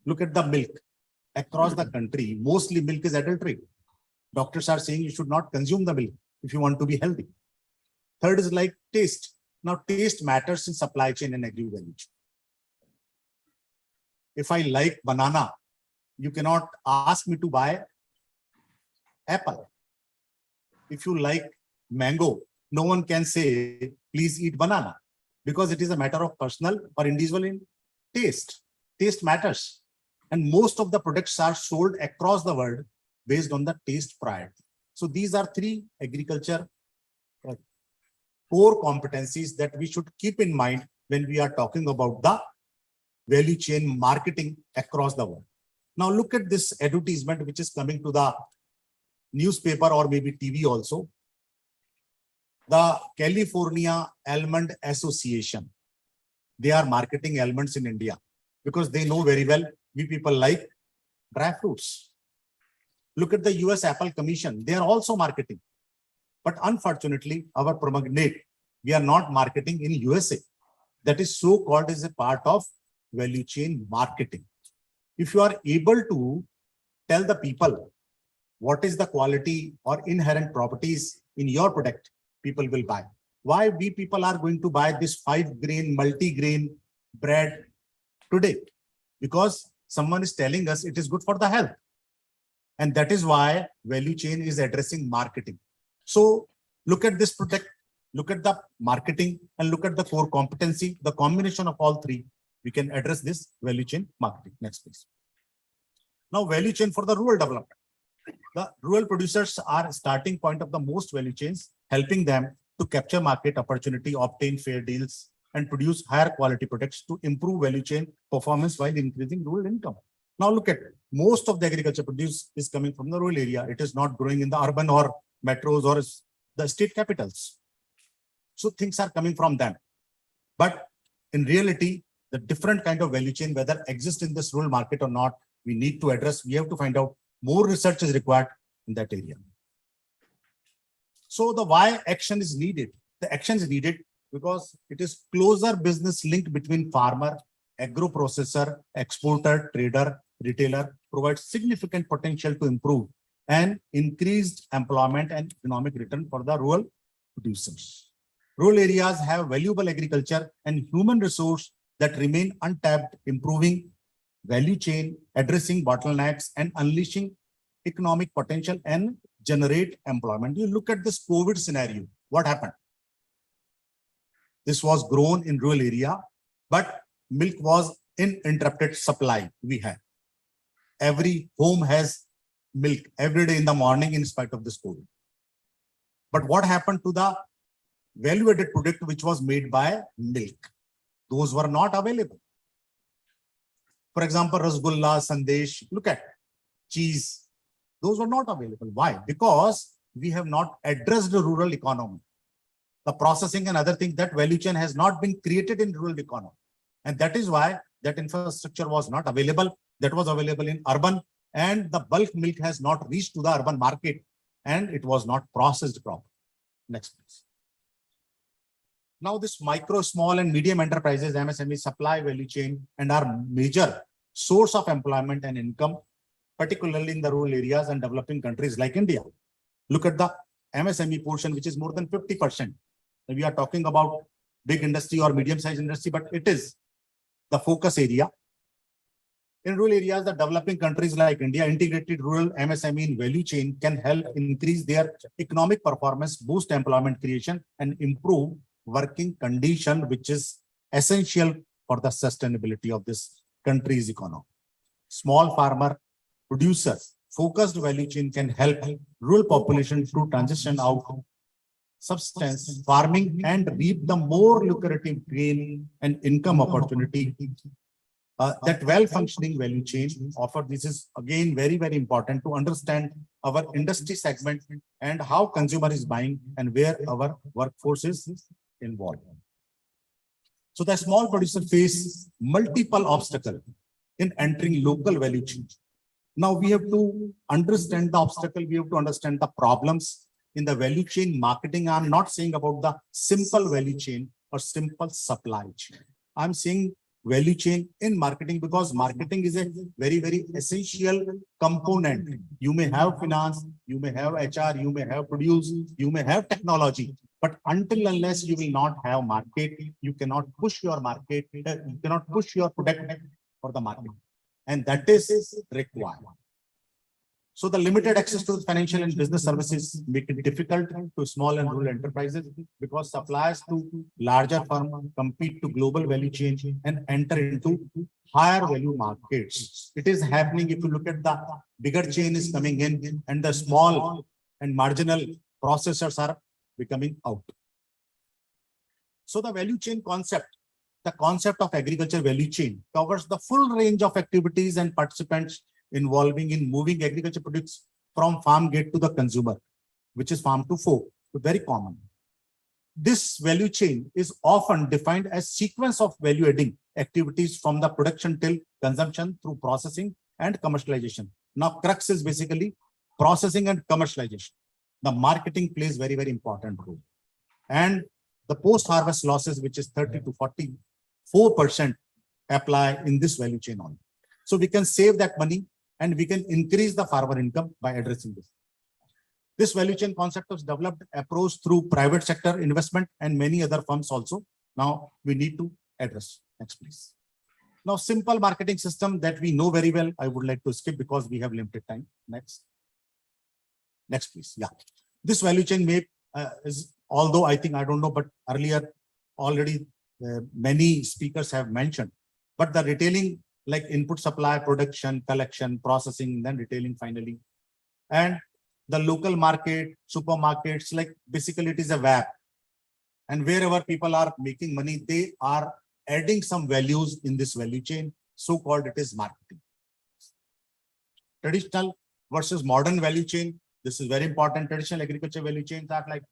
G: Look at the milk. Across the country, mostly milk is adulterated. Doctors are saying you should not consume the milk if you want to be healthy. Third is like taste. Now, taste matters in supply chain and agri value chain. If I like banana, you cannot ask me to buy apple. If you like mango, no one can say, please eat banana, because it is a matter of personal or individual in taste. Taste matters. And most of the products are sold across the world based on the taste priority. So these are three agriculture core competencies that we should keep in mind when we are talking about the value chain marketing across the world. Now look at this advertisement which is coming to the newspaper or maybe TV also. The California Almond Association, they are marketing almonds in India because they know very well we people like dry fruits. Look at the US Apple Commission, they are also marketing. But unfortunately, our pomegranate, we are not marketing in USA. That is so called as a part of value chain marketing. If you are able to tell the people what is the quality or inherent properties in your product, people will buy. Why we people are going to buy this 5-grain, multi-grain bread today? Because someone is telling us it is good for the health. And that is why value chain is addressing marketing. So look at this product, look at the marketing, and look at the core competency, the combination of all three, we can address this value chain marketing. Next, please. Now, value chain for the rural development. The rural producers are starting point of the most value chains, helping them to capture market opportunity, obtain fair deals, and produce higher quality products to improve value chain performance while increasing rural income. Now look at it. Most of the agriculture produce is coming from the rural area. It is not growing in the urban or metros or the state capitals. So things are coming from them. But in reality, the different kind of value chain, whether exists in this rural market or not, we need to address. We have to find out. More research is required in that area. So the why action is needed. The action is needed because it is closer business link between farmer, agro processor, exporter, trader, retailer, provides significant potential to improve and increased employment and economic return for the rural producers. Rural areas have valuable agriculture and human resource that remain untapped, improving value chain, addressing bottlenecks, and unleashing economic potential and generate employment. You look at this COVID scenario, what happened? This was grown in rural area, but milk was in interrupted supply we had. Every home has milk every day in the morning in spite of this COVID. But what happened to the value-added product which was made by milk? Those were not available. For example, rasgulla, sandesh, look at cheese. Those were not available. Why? Because we have not addressed the rural economy. The processing and other things, that value chain has not been created in rural economy. And that is why that infrastructure was not available. That was available in urban, and the bulk milk has not reached to the urban market, and it was not processed properly. Next, please. Now this micro, small and medium enterprises, MSME, supply value chain and are major source of employment and income, particularly in the rural areas and developing countries like India. Look at the MSME portion, which is more than 50%. We are talking about big industry or medium-sized industry, but it is the focus area. In rural areas, the developing countries like India, integrated rural MSME in value chain can help increase their economic performance, boost employment creation, and improve working condition, which is essential for the sustainability of this country's economy. Small farmer producers, focused value chain can help rural population to transition out of subsistence farming and reap the more lucrative gain and income opportunity that well-functioning value chain offer. This is again very, very important to understand our industry segment and how consumer is buying and where our workforce is involved. So the small producer face multiple obstacles in entering local value chain. Now we have to understand the obstacle, we have to understand the problems in the value chain marketing. I'm not saying about the simple value chain or simple supply chain. I'm saying value chain in marketing because marketing is a very, very essential component. You may have finance, you may have HR, you may have produce, you may have technology, but until unless you will not have market, you cannot push your market, you cannot push your product for the market. and that is required. So the limited access to financial and business services make it difficult to small and rural enterprises because suppliers to larger firms compete to global value chain and enter into higher value markets. It is happening if you look at the bigger chain is coming in and the small and marginal processors are becoming out. So the value chain concept, the concept of agriculture value chain covers the full range of activities and participants involving in moving agriculture products from farm gate to the consumer, which is farm to fork, very common. This value chain is often defined as sequence of value adding activities from the production till consumption through processing and commercialization. Now, crux is basically processing and commercialization. The marketing plays very, very important role. And the post-harvest losses, which is 30 to 44%, apply in this value chain only. So we can save that money and we can increase the farmer income by addressing this. This value chain concept was developed approach through private sector investment and many other firms also. Now we need to address. Next, please. Now, simple marketing system that we know very well, I would like to skip because we have limited time. Next. Next, please. Yeah. This value chain may is, although I think, I don't know, but earlier already many speakers have mentioned, but the retailing like input supply, production, collection, processing, then retailing finally. And the local market, supermarkets, like basically it is a web. And wherever people are making money, they are adding some values in this value chain, so-called it is marketing. Traditional versus modern value chain. This is very important. Traditional agriculture value chains are like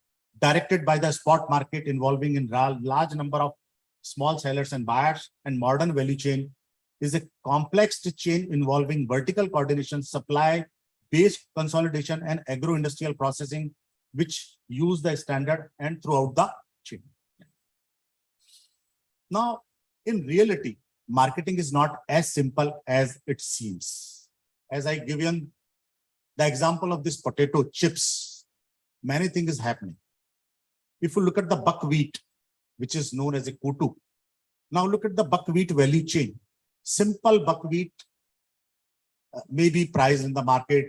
G: directed by the spot market involving in large number of small sellers and buyers, and modern value chain is a complex chain involving vertical coordination, supply-based consolidation, and agro-industrial processing, which use the standard and throughout the chain. Now, in reality, marketing is not as simple as it seems. As I given the example of this potato chips, many things is happening. If you look at the buckwheat, which is known as a kutu. Now look at the buckwheat value chain. Simple buckwheat may be priced in the market,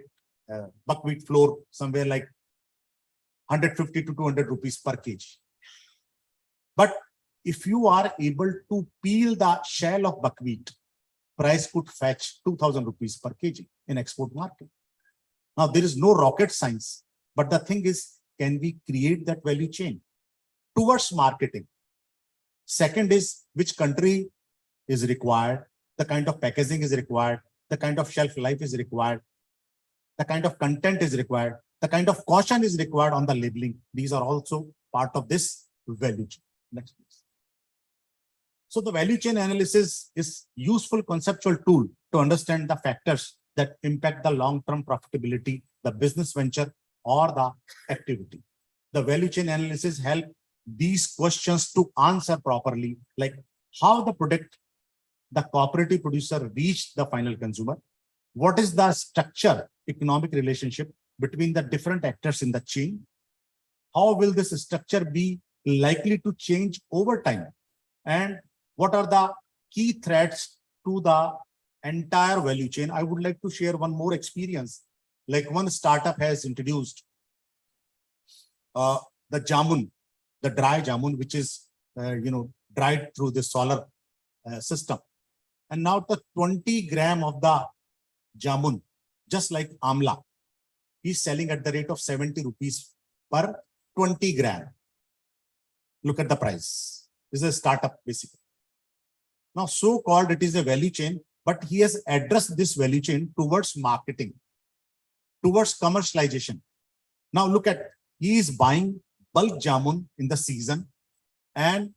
G: buckwheat flour somewhere like 150 to 200 rupees per kg. But if you are able to peel the shell of buckwheat, price could fetch 2000 rupees per kg in export market. Now there is no rocket science, but the thing is, can we create that value chain towards marketing? Second is which country is required, the kind of packaging is required, the kind of shelf life is required, the kind of content is required, the kind of caution is required on the labeling. These are also part of this value chain. Next, please. So the value chain analysis is useful conceptual tool to understand the factors that impact the long-term profitability, the business venture or the activity. The value chain analysis help these questions to answer properly, like how the product, the cooperative producer reached the final consumer, what is the structure, economic relationship between the different actors in the chain, how will this structure be likely to change over time, and what are the key threats to the entire value chain. I would like to share one more experience. Like one startup has introduced the jamun, the dry jamun, which is dried through the solar system. And now the 20 gram of the jamun, just like amla, he's selling at the rate of 70 rupees per 20 gram. Look at the price. This is a startup basically. Now, so-called it is a value chain, but he has addressed this value chain towards marketing, towards commercialization. Now look at, he is buying bulk jamun in the season and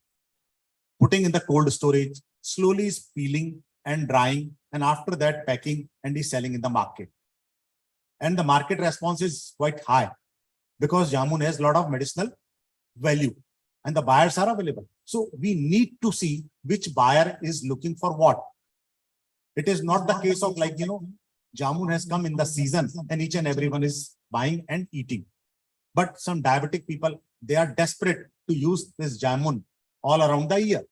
G: putting in the cold storage, slowly is peeling and drying, and after that packing, and he's selling in the market. And the market response is quite high because jamun has a lot of medicinal value and the buyers are available. So we need to see which buyer is looking for what. It is not the case of like, jamun has come in the season and each and everyone is buying and eating. But some diabetic people, they are desperate to use this jamun all around the year.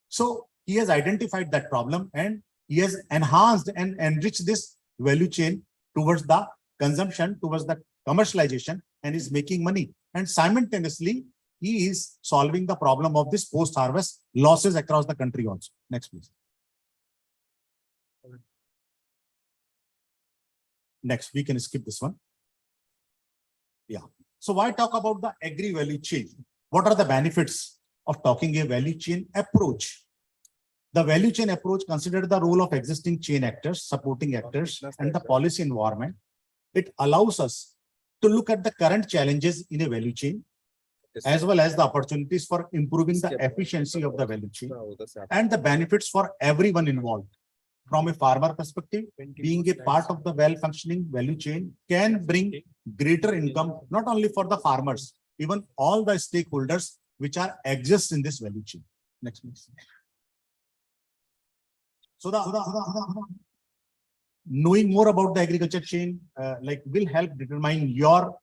G: So he has identified that problem and he has enhanced and enriched this value chain towards the consumption, towards the commercialization, and is making money. And simultaneously, he is solving the problem of this post-harvest losses across the country also. Next, please. Next, we can skip this one. Yeah. So why talk about the agri value chain? What are the benefits of talking a value chain approach? The value chain approach considers the role of existing chain actors, supporting actors, and the policy environment. It allows us to look at the current challenges in a value chain, as well as the opportunities for improving the efficiency of the value chain and the benefits for everyone involved. From a farmer perspective, being a part of the well-functioning value chain can bring greater income, not only for the farmers, even all the stakeholders which are exist in this value chain. Next, please. So knowing more about the agriculture chain will help determine your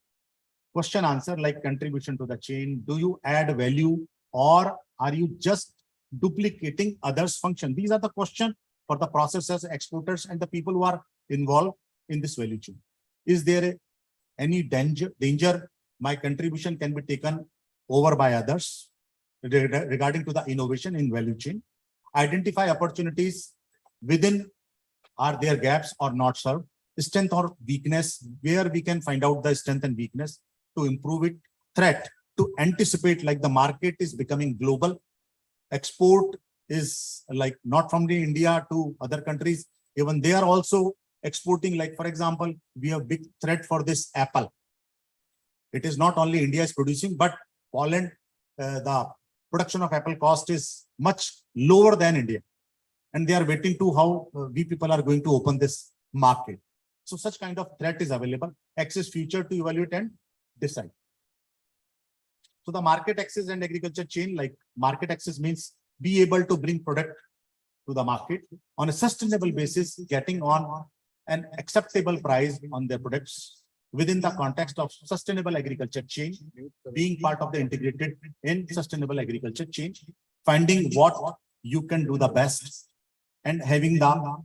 G: question answer, like contribution to the chain. Do you add value, or are you just duplicating others' function? These are the questions for the processors, exporters, and the people who are involved in this value chain. Is there any danger my contribution can be taken over by others regarding to the innovation in value chain? Identify opportunities within, are there gaps or not served? Strength or weakness, where we can find out the strength and weakness to improve it. Threat, to anticipate, like the market is becoming global. Export is like not from the India to other countries. Even they are also exporting. Like, for example, we have big threat for this apple. It is not only India is producing, but Poland, the production of apple cost is much lower than India. And they are waiting to how we people are going to open this market. So such kind of threat is available. Access future to evaluate and decide. So the market access and agriculture chain, like market access means be able to bring product to the market on a sustainable basis, getting on an acceptable price on their products within the context of sustainable agriculture chain, being part of the integrated in sustainable agriculture chain, finding what you can do the best, and having the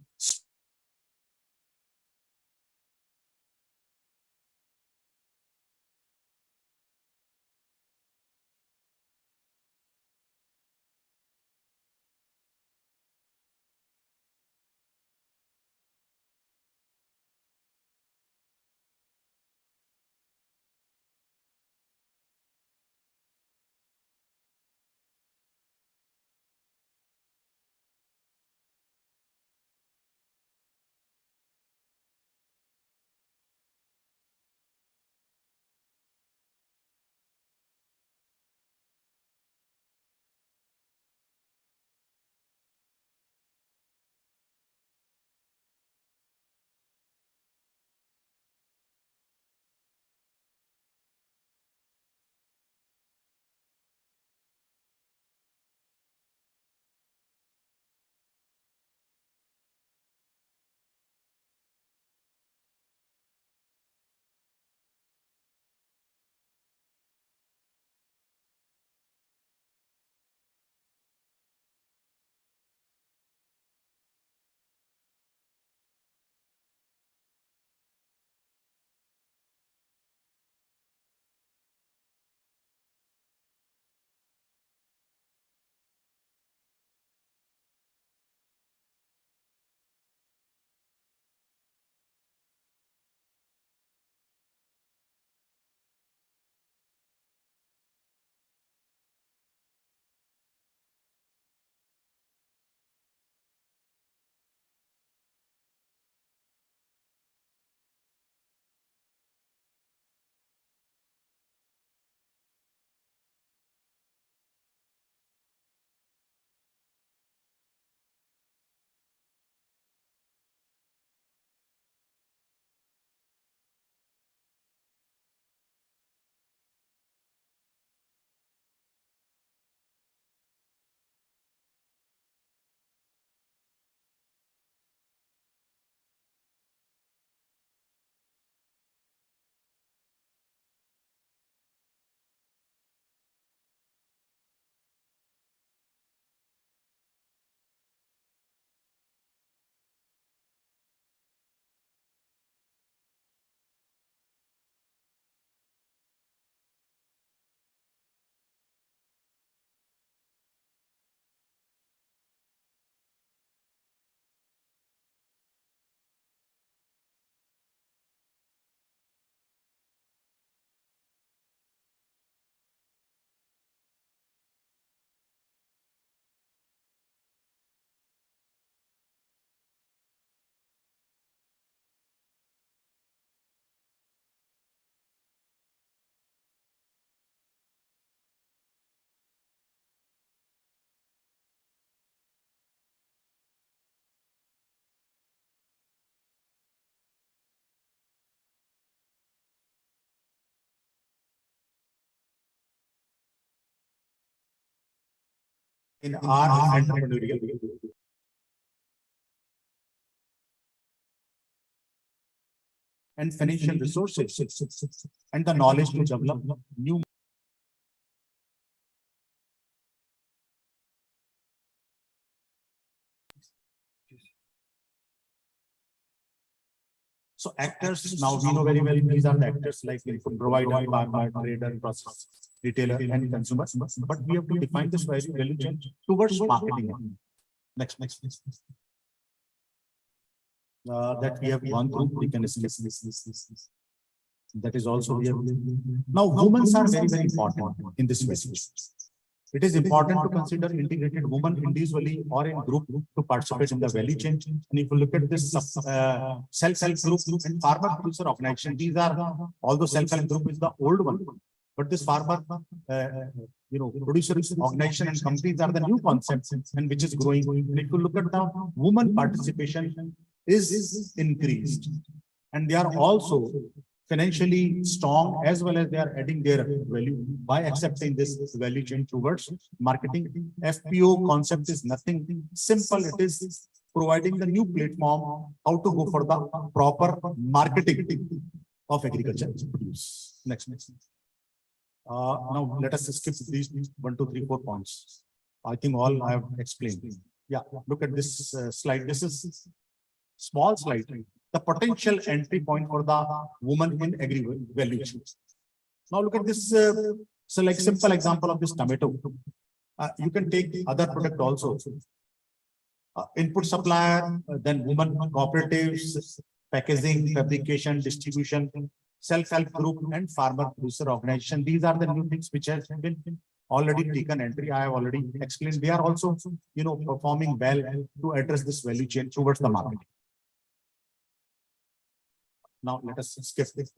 G: in our entrepreneurial and financial resources and the knowledge to develop new. So actors, now we know very well, these are the actors like input provider, farmer, trader, process, retailer, and consumer. But we have to define this value chain towards marketing. Next. That we have gone through, we can skip this. That is also we have. Now, women are very, very important in this message. It is important to consider integrated women individually or in group to participate in the value chain. And if you look at this self-help group and farmer producer organization, these are, although self-help group is the old one, but this farmer, producers organization and companies are the new concepts and which is growing. And if you look at the woman participation is increased, and they are also financially strong, as well as they are adding their value by accepting this value chain towards marketing. FPO concept is nothing simple. It is providing the new platform how to go for the proper marketing of agriculture produce. Next. Now let us skip these 1, 2, 3, 4 points. I think all I have explained. Yeah, look at this slide. This is small slide. The potential entry point for the woman in agri value chain. Now look at this. So like simple example of this tomato. You can take other product also. Input supplier, then woman cooperatives, packaging, fabrication, distribution, self-help group, and farmer producer organization. These are the new things which have been already taken entry. I have already explained. They are also, performing well to address this value chain towards the market. Now let us skip this.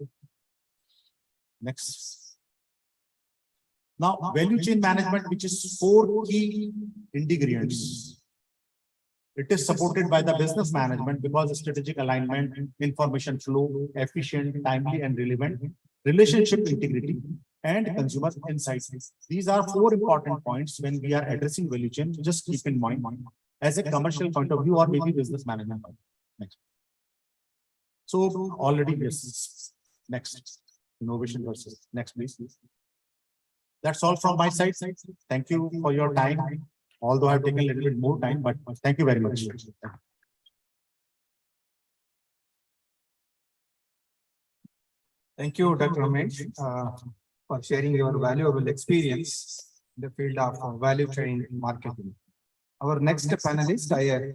G: Next. Now value chain management, which is 4 key ingredients. It is supported by the business management because strategic alignment, information flow, efficient, timely, and relevant, relationship integrity, and consumer insights. These are 4 important points when we are addressing value chain. Just keep in mind as a commercial point of view or maybe business management. Next. So already, yes. Next. Innovation versus. Next, please. That's all from my side. Thank you for your time. Although I've taken a little bit more time, but thank you very much.
O: Thank you, Dr. Ramesh, for sharing your valuable experience in the field of value chain marketing. Our next panelist,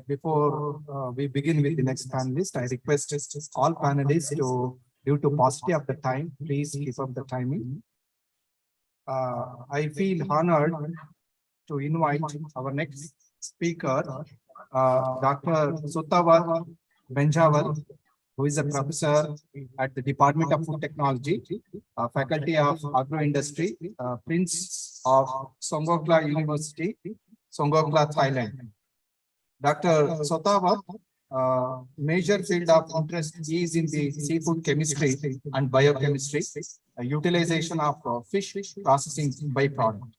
O: before we begin with the next panelist, I request all panelists to, due to paucity of the time, please keep up the timing. I feel honored to invite our next speaker, Dr. Sutavar Benjawal, who is a professor at the Department of Food Technology, Faculty of Agro-Industry, Prince of Songkhla University, Songkhla, Thailand. Dr. Sutavar, major field of interest is in the seafood chemistry and biochemistry, utilization of fish processing byproduct.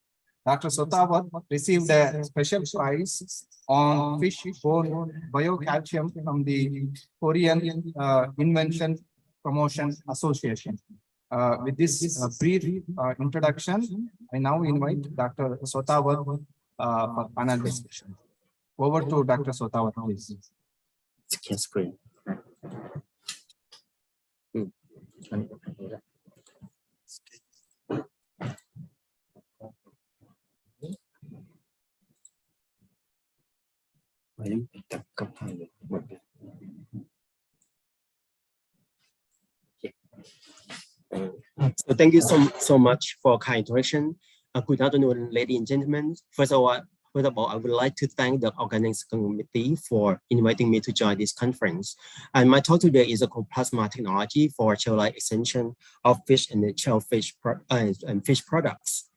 O: Dr. Sutavar received a special prize on fish-borne biocalcium from the Korean Invention Promotion Association. With this brief introduction, I now invite Dr. Sutavar for panel discussion. Over to Dr. Sutavar, please.
P: Screen. So thank you so much for kind introduction. Good afternoon, ladies and gentlemen. First of all, I would like to thank the organizing committee for inviting me to join this conference. And my talk today is a plasma technology for shell life extension of fish and shellfish and fish products.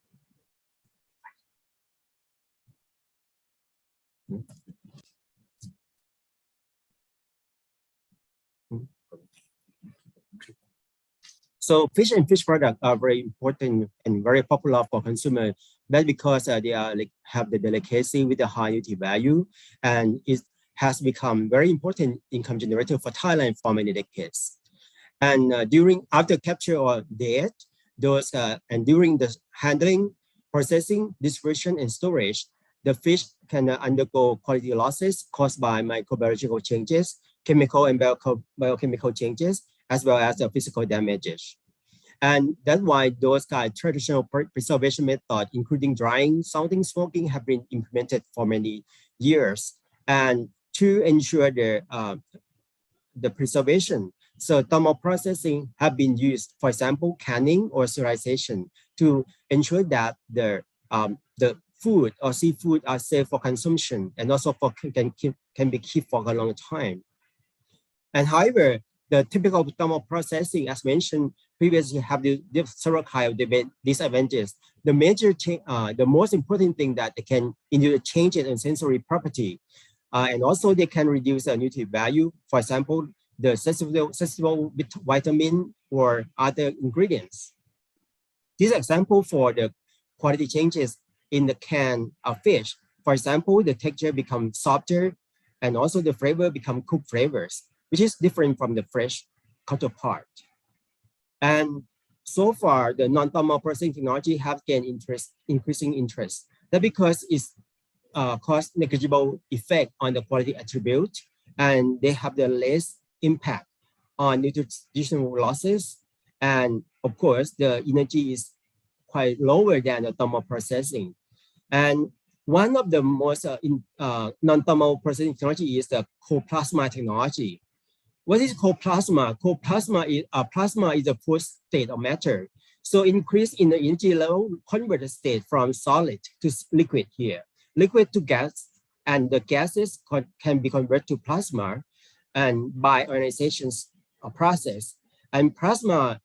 P: So fish and fish products are very important and very popular for consumers That's because they are have the delicacy with the high nutrient value, and it has become very important income generator for Thailand for many decades. And after capture or death, and during the handling, processing, distribution, and storage, the fish can undergo quality losses caused by microbiological changes, chemical and biochemical changes, as well as physical damages. And that's why those traditional preservation methods, including drying, salting, smoking, have been implemented for many years. And to ensure the preservation, so thermal processing have been used, for example, canning or sterilization, to ensure that the food or seafood are safe for consumption and also can be kept for a long time. And however, the typical thermal processing, as mentioned previously, have several kinds of disadvantages. The major the most important thing that they can induce changes in sensory property, and also they can reduce the nutrient value. For example, the accessible vitamin or other ingredients. This example for the quality changes in the can of fish. For example, the texture becomes softer, and also the flavor become cooked flavors, which is different from the fresh counterpart. And so far, the non-thermal processing technology have gained increasing interest. That because it's cause negligible effect on the quality attribute, and they have the less impact on nutritional losses. And of course, the energy is quite lower than the thermal processing. And one of the most non-thermal processing technology is the cold plasma technology. What is cold plasma? Cold plasma is a fourth state of matter. So increase in the energy level convert the state from solid to liquid here, liquid to gas, and the gases can be converted to plasma and by ionization process. And plasma,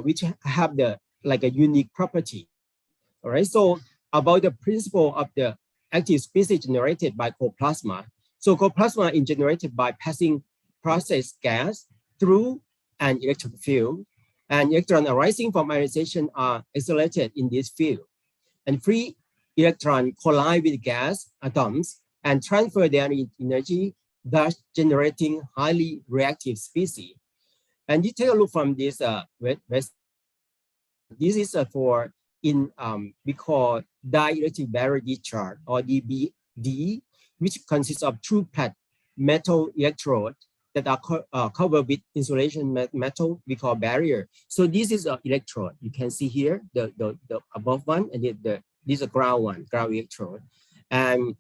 P: which have a unique property. All right. So about the principle of the active species generated by cold plasma. So cold plasma is generated by passing processed gas through an electric field, and electrons arising from ionization are isolated in this field. And free electrons collide with gas atoms and transfer their energy, thus generating highly reactive species. And you take a look from this this is for we call dielectric barrier discharge, or DBD, which consists of two metal electrodes that are covered with insulation metal we call barrier. So this is an electrode. You can see here the above one, and this is a ground one, ground electrode. And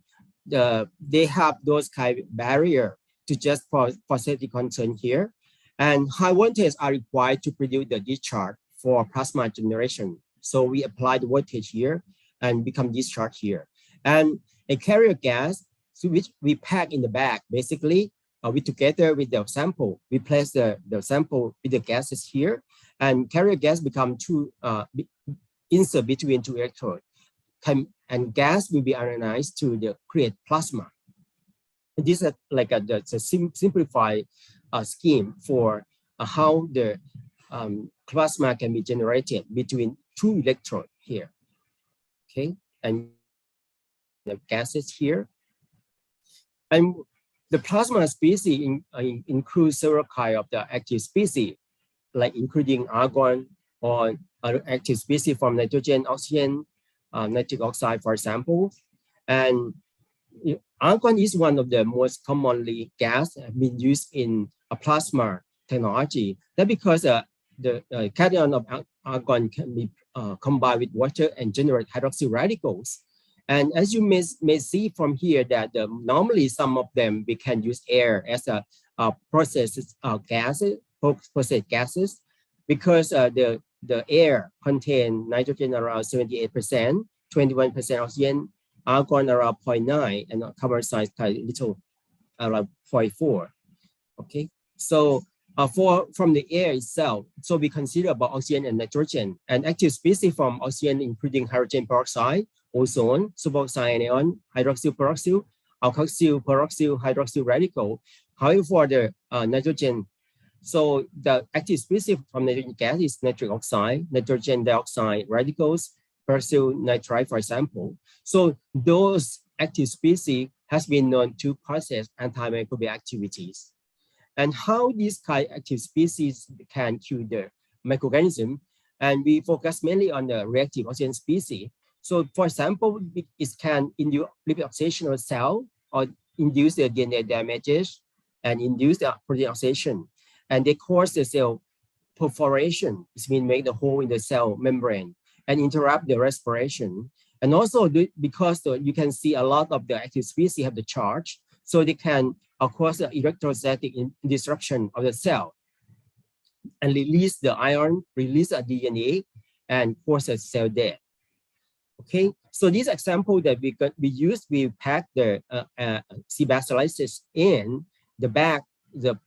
P: they have those kind of barrier to just for safety concern here. And high voltage are required to produce the discharge for plasma generation. So we apply the voltage here and become discharge here. And a carrier gas, so which we pack in the bag, basically, we together with the sample, we place the sample with the gases here, and carrier gas become insert between two electrodes. And gas will be ionized to create plasma. And this is like a simplified scheme for how the plasma can be generated between two electrodes here. Okay, and the gases here. And the plasma species includes several kinds of the active species, like including argon or other active species from nitrogen, oxygen, nitric oxide, for example. And argon is one of the most commonly gas being used in a plasma technology. That's because the cation of argon can be combined with water and generate hydroxy radicals. And as you may see from here that normally some of them we can use air as a process gases, because the air contain nitrogen around 78%, 21% oxygen, argon around 0.9, and carbon dioxide little around 0.4. Okay, so from the air itself, so we consider about oxygen and nitrogen, and active species from oxygen including hydrogen peroxide, ozone, superoxide, hydroxyl peroxyl, alkoxyl peroxyl, hydroxyl radical. However, for the nitrogen, so the active species from nitrogen gas is nitric oxide, nitrogen dioxide radicals, Brazil nitrite, for example. So those active species has been known to possess antimicrobial activities. And how these kind of active species can kill the microorganism, and we focus mainly on the reactive oxygen species. So for example, it can induce lipid oxidation of cell or induce the DNA damages and induce the protein oxidation. And they cause the cell perforation, which means make the hole in the cell membrane and interrupt the respiration. And also because you can see a lot of the active species have the charge, so they can cause the electrostatic disruption of the cell and release the iron, release the DNA, and cause the cell death. Okay, so this example that we pack the sea bass slices in the bag. The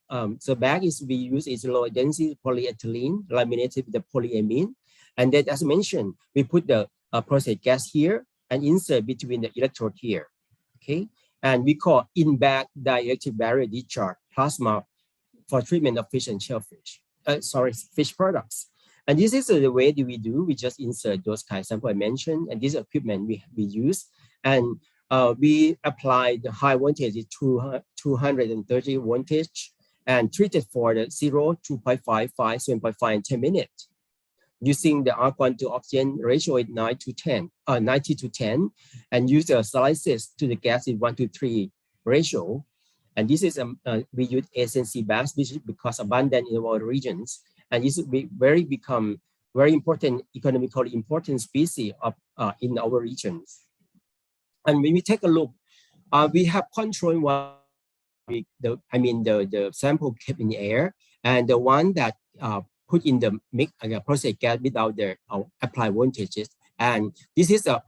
P: bag we use is low density polyethylene laminated with the polyamine, and then as mentioned, we put the processed gas here and insert between the electrode here. Okay, and we call in-bag dielectric barrier discharge plasma for treatment of fish and shellfish. Fish products. And this is the way that we do. We just insert those kind of sample I mentioned, and this equipment we use, and we apply the high voltage 230 voltage and treat it for the 0, 2.5, 5, 7.5, and 10 minutes. Using the argon to oxygen ratio is 90 to 10, and use the slices to the gas is 1:3 ratio. And this is we use Asian sea bass, which is because abundant in our regions, and this will become very important, economically important species of in our regions. And when we take a look, we have control one, the sample kept in the air, and the one that put in the processed gas without the applied voltages. And this is a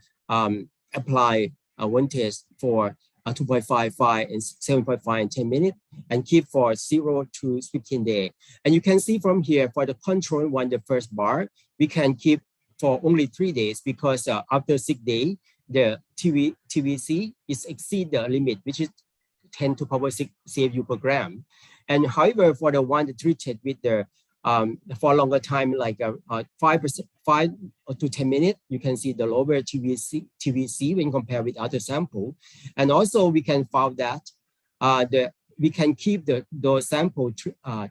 P: applied voltage for 2.5, 5, and 7.5 and 10 minutes, and keep for 0 to 15 days. And you can see from here for the control one, the first bar, we can keep for only 3 days, because after 6 days, the TVC is exceed the limit, which is 10 to power 6 CFU per gram. And however, for the one that treated with the for longer time, like 5 to 10 minutes, you can see the lower TVC when compared with other sample. And also we can find that we can keep those sample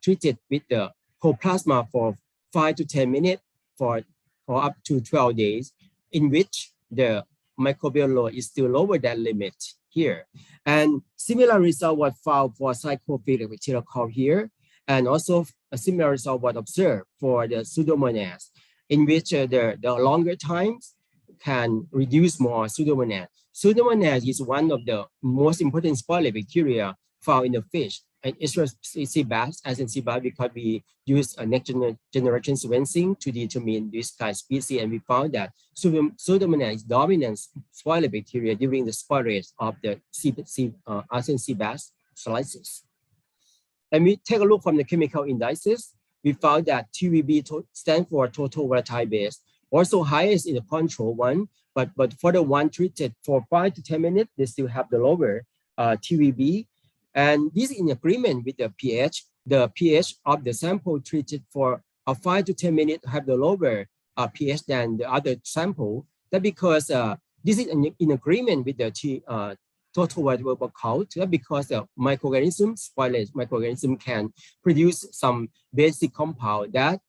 P: treated with the whole plasma for 5 to 10 minutes for up to 12 days, in which the microbial load is still lower than limit here. And similar result was found for cyclophilic bacterial called here, and also a similar result was observed for the Pseudomonas, in which the longer times can reduce more Pseudomonas. Pseudomonas is one of the most important spoiler bacteria found in the fish, and especially sea bass, as in sea bass, because we use a next generation sequencing to determine this kind of species, and we found that Pseudomonas is dominant spoiler bacteria during the spoilage of the Asian sea bass slices. And we take a look from the chemical indices, we found that TVB stands for total volatile base, also highest in the control one, but for the one treated for 5 to 10 minutes, they still have the lower TVB. And this is in agreement with the pH. The pH of the sample treated for 5 to 10 minutes have the lower pH than the other sample. That because this is in agreement with the total variable count, because the spoilage microorganism can produce some basic compound that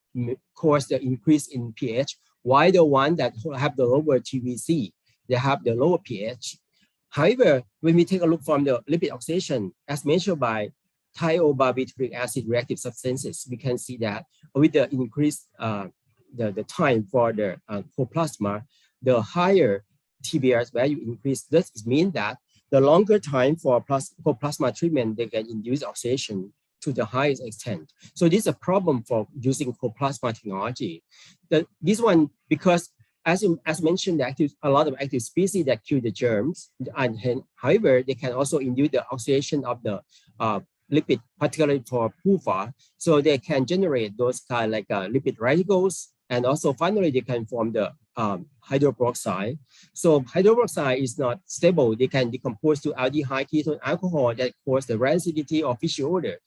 P: cause the increase in pH, while the one that have the lower TVC, they have the lower pH. However, when we take a look from the lipid oxidation, as mentioned by thiobarbiturate acid reactive substances, we can see that with the increased the time for the coplasma, the higher TBR's value increase. This means that the longer time for coplasma treatment, they can induce oxidation to the highest extent. So this is a problem for using coplasma technology. This one, because as mentioned, a lot of active species that kill the germs, and however, they can also induce the oxidation of the lipid, particularly for PUFA. So they can generate those kind like lipid radicals, and also finally they can form the hydroperoxide. So hydroperoxide is not stable. They can decompose to aldehyde ketone alcohol that cause the rancidity or fishy odor.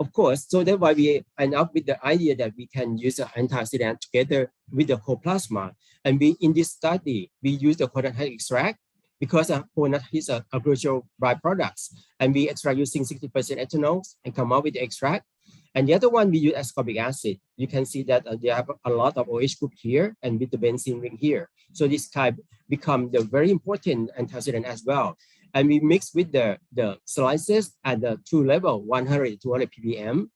P: of course, so that's why we end up with the idea that we can use the antioxidant together with the coplasma. And we, in this study, we use the coconut husk extract because coconut is a agricultural byproducts, and we extract using 60% ethanol and come out with the extract. And the other one, we use ascorbic acid. You can see that they have a lot of OH group here and with the benzene ring here. So this type become the very important antioxidant as well. And we mix with the slices at the two level, 100 to 200 ppm.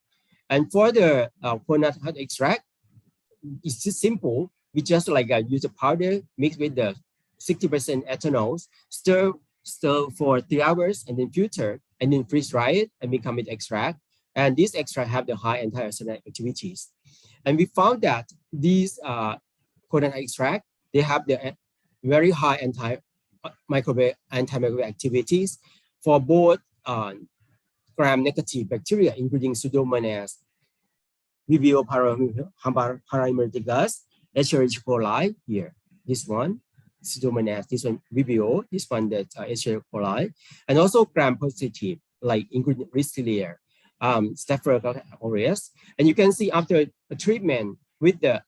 P: And for the coconut husk extract, it's just simple. We just like use a powder mixed with the 60% ethanol, stir for 3 hours, and then filter, and then freeze dry it, and become with extract. And this extract have the high antioxidant activities. And we found that these coconut extract, they have the very high antimicrobial activities for both gram-negative bacteria, including Pseudomonas, Vibrio paraemericus, Escherichia coli here. This one, Pseudomonas, this one Vibrio, this one that Escherichia coli, and also gram-positive, like including Resiliency, Staphylococcus aureus. And you can see after a treatment with the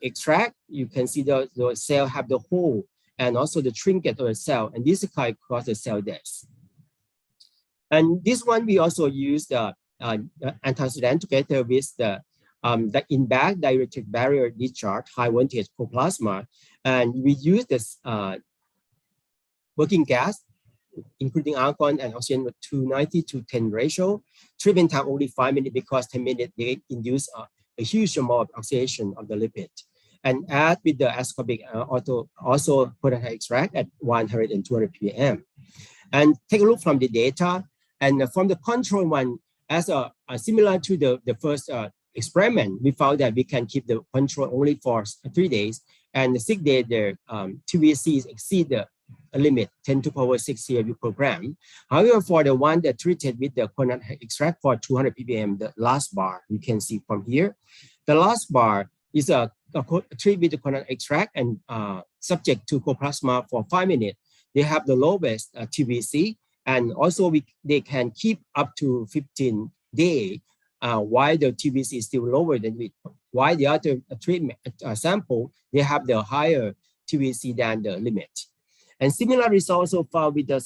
P: extract, you can see the cell have the hole and also the trinket of the cell, and this can cause the cell death. And this one, we also use the antioxidant together with the in-bag dielectric barrier discharge high voltage coplasma, and we use this working gas, including argon and oxygen with 290 to 10 ratio. Treatment time only 5 minutes because 10 minutes they induce a huge amount of oxidation of the lipid. And add with the ascorbic also coconut extract at 100 and 200 ppm. And take a look from the data, and from the control one, as similar to the first experiment, we found that we can keep the control only for 3 days, and the 6th day the TVCs exceed the limit 10 to the power 6 CFU per gram. However, for the one that treated with the coconut extract for 200 ppm, the last bar you can see from here, the last bar is a treat with the coconut extract and subject to coplasma for 5 minutes. They have the lowest TVC, and also they can keep up to 15 days while the TVC is still lower than it. While the other treatment sample, they have the higher TVC than the limit. And similar results also found with the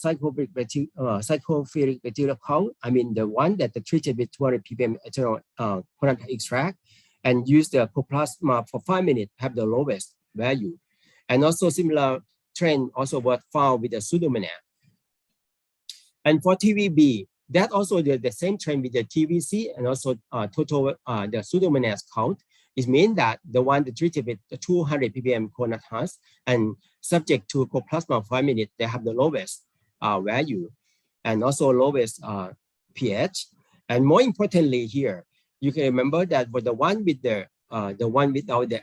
P: cyclophilic bacterial count. I mean, the one that treated with 200 ppm ethanol coconut extract and use the coplasma for 5 minutes have the lowest value. And also similar trend also was found with the Pseudomonas. And for TVB, that also the same trend with the TVC and also total the Pseudomonas count. It means that the one that treated with the 200 ppm coconut husk and subject to coplasma for 5 minutes, they have the lowest value and also lowest pH. And more importantly here, you can remember that for the one with the one without the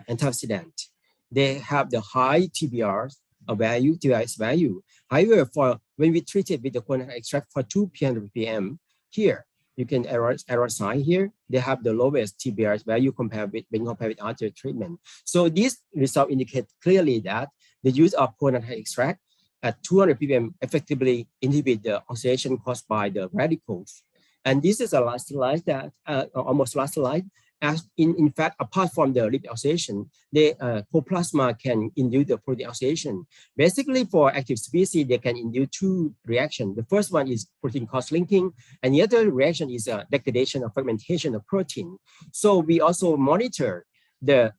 P: antioxidant, they have the high TBR value, TBS value. However, for when we treat it with the coconut extract for 200 ppm, here you can error sign here. They have the lowest TBR value compared with when compared with other treatment. So this result indicate clearly that the use of coconut extract at 200 ppm effectively inhibit the oxidation caused by the radicals. And this is a last slide that almost last slide. As in fact, apart from the lipid oxidation, the coplasma can induce the protein oxidation. Basically, for active species, they can induce two reactions. The first one is protein cross-linking, and the other reaction is degradation or fragmentation of protein. So we also monitor the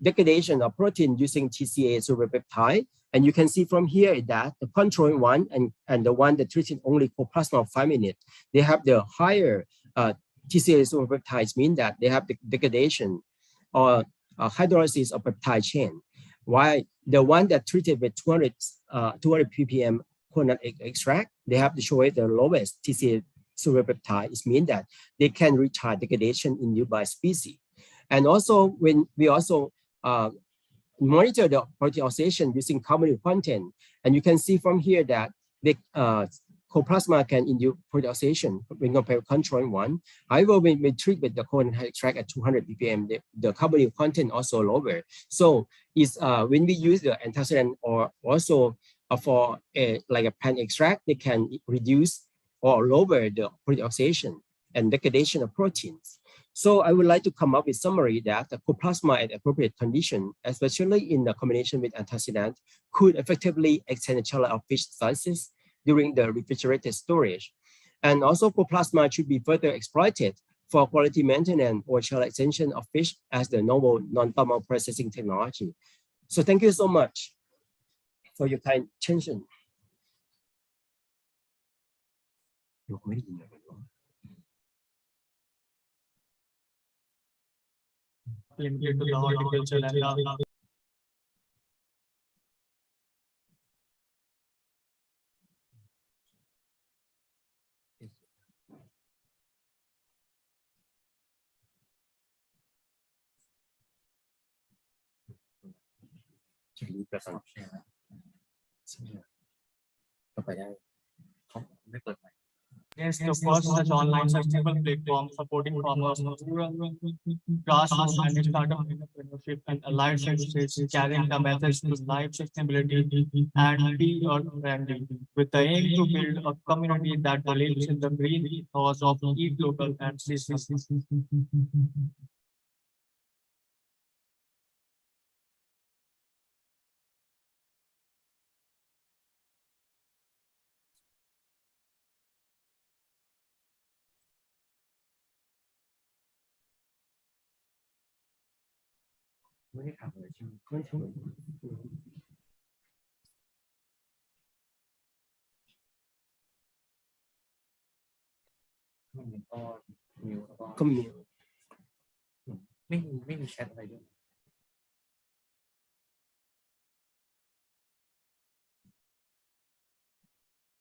P: degradation of protein using TCA superpeptide. And you can see from here that the control one and the one that treated only coplasma of 5 minutes, they have the higher TCA superpeptides, mean that they have the degradation or hydrolysis of peptide chain. While the one that treated with 200 ppm coconut extract, they have to show it the lowest TCA superpeptide. It means that they can retard degradation induced by species. And also when we also monitor the protein oxidation using carbonyl content, and you can see from here that the coplasma can induce protein oxidation when compared to control one. However, when we treat with the coconut extract at 200 ppm, the carbonyl content also lower. So is when we use the antioxidant or also for like a plant extract, they can reduce or lower the protein oxidation. and degradation of proteins. So I would like to come up with summary that the coplasma at appropriate condition, especially in the combination with antioxidant, could effectively extend the shelf life of fish sizes during the refrigerated storage. And also coplasma should be further exploited for quality maintenance or shelf extension of fish as the novel non-thermal processing technology. So thank you so much for your kind attention.
L: Limited to the horticulture and Yes, the first such online sustainable platform supporting farmers, rural grassroots and startup entrepreneurship and allied services, carrying the message to life sustainability and pre-earth branding, with the aim to build a community that believes in the green ethos of eat local and seasonal.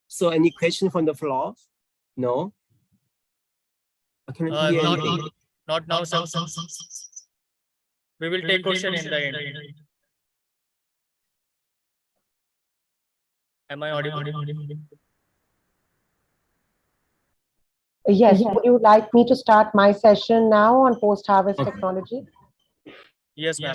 P: So any question from the floor? No? I cannot hear anything.
L: Not now, sir. We will take question in the end. Am I audible?
Q: Yes, would you like me to start my session now on post-harvest technology?
L: Yes, ma'am.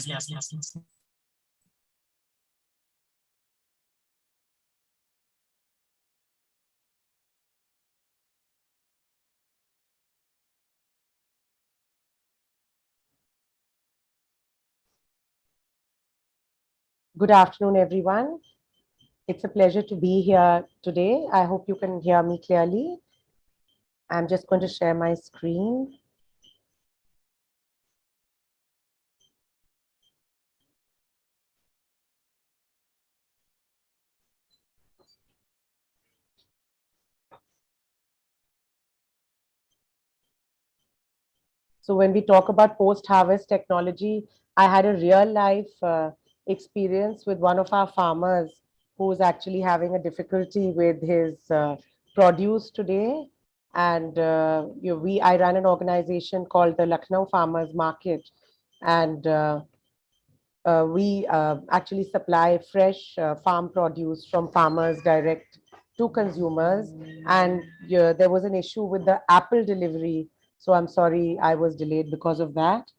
Q: Good afternoon, everyone. It's a pleasure to be here today. I hope you can hear me clearly. I'm just going to share my screen. So when we talk about post-harvest technology, I had a real life experience with one of our farmers who's actually having a difficulty with his produce today. And I run an organization called the Lucknow Farmers Market, and we actually supply fresh farm produce from farmers direct to consumers. And there was an issue with the apple delivery. So I'm sorry I was delayed because of that.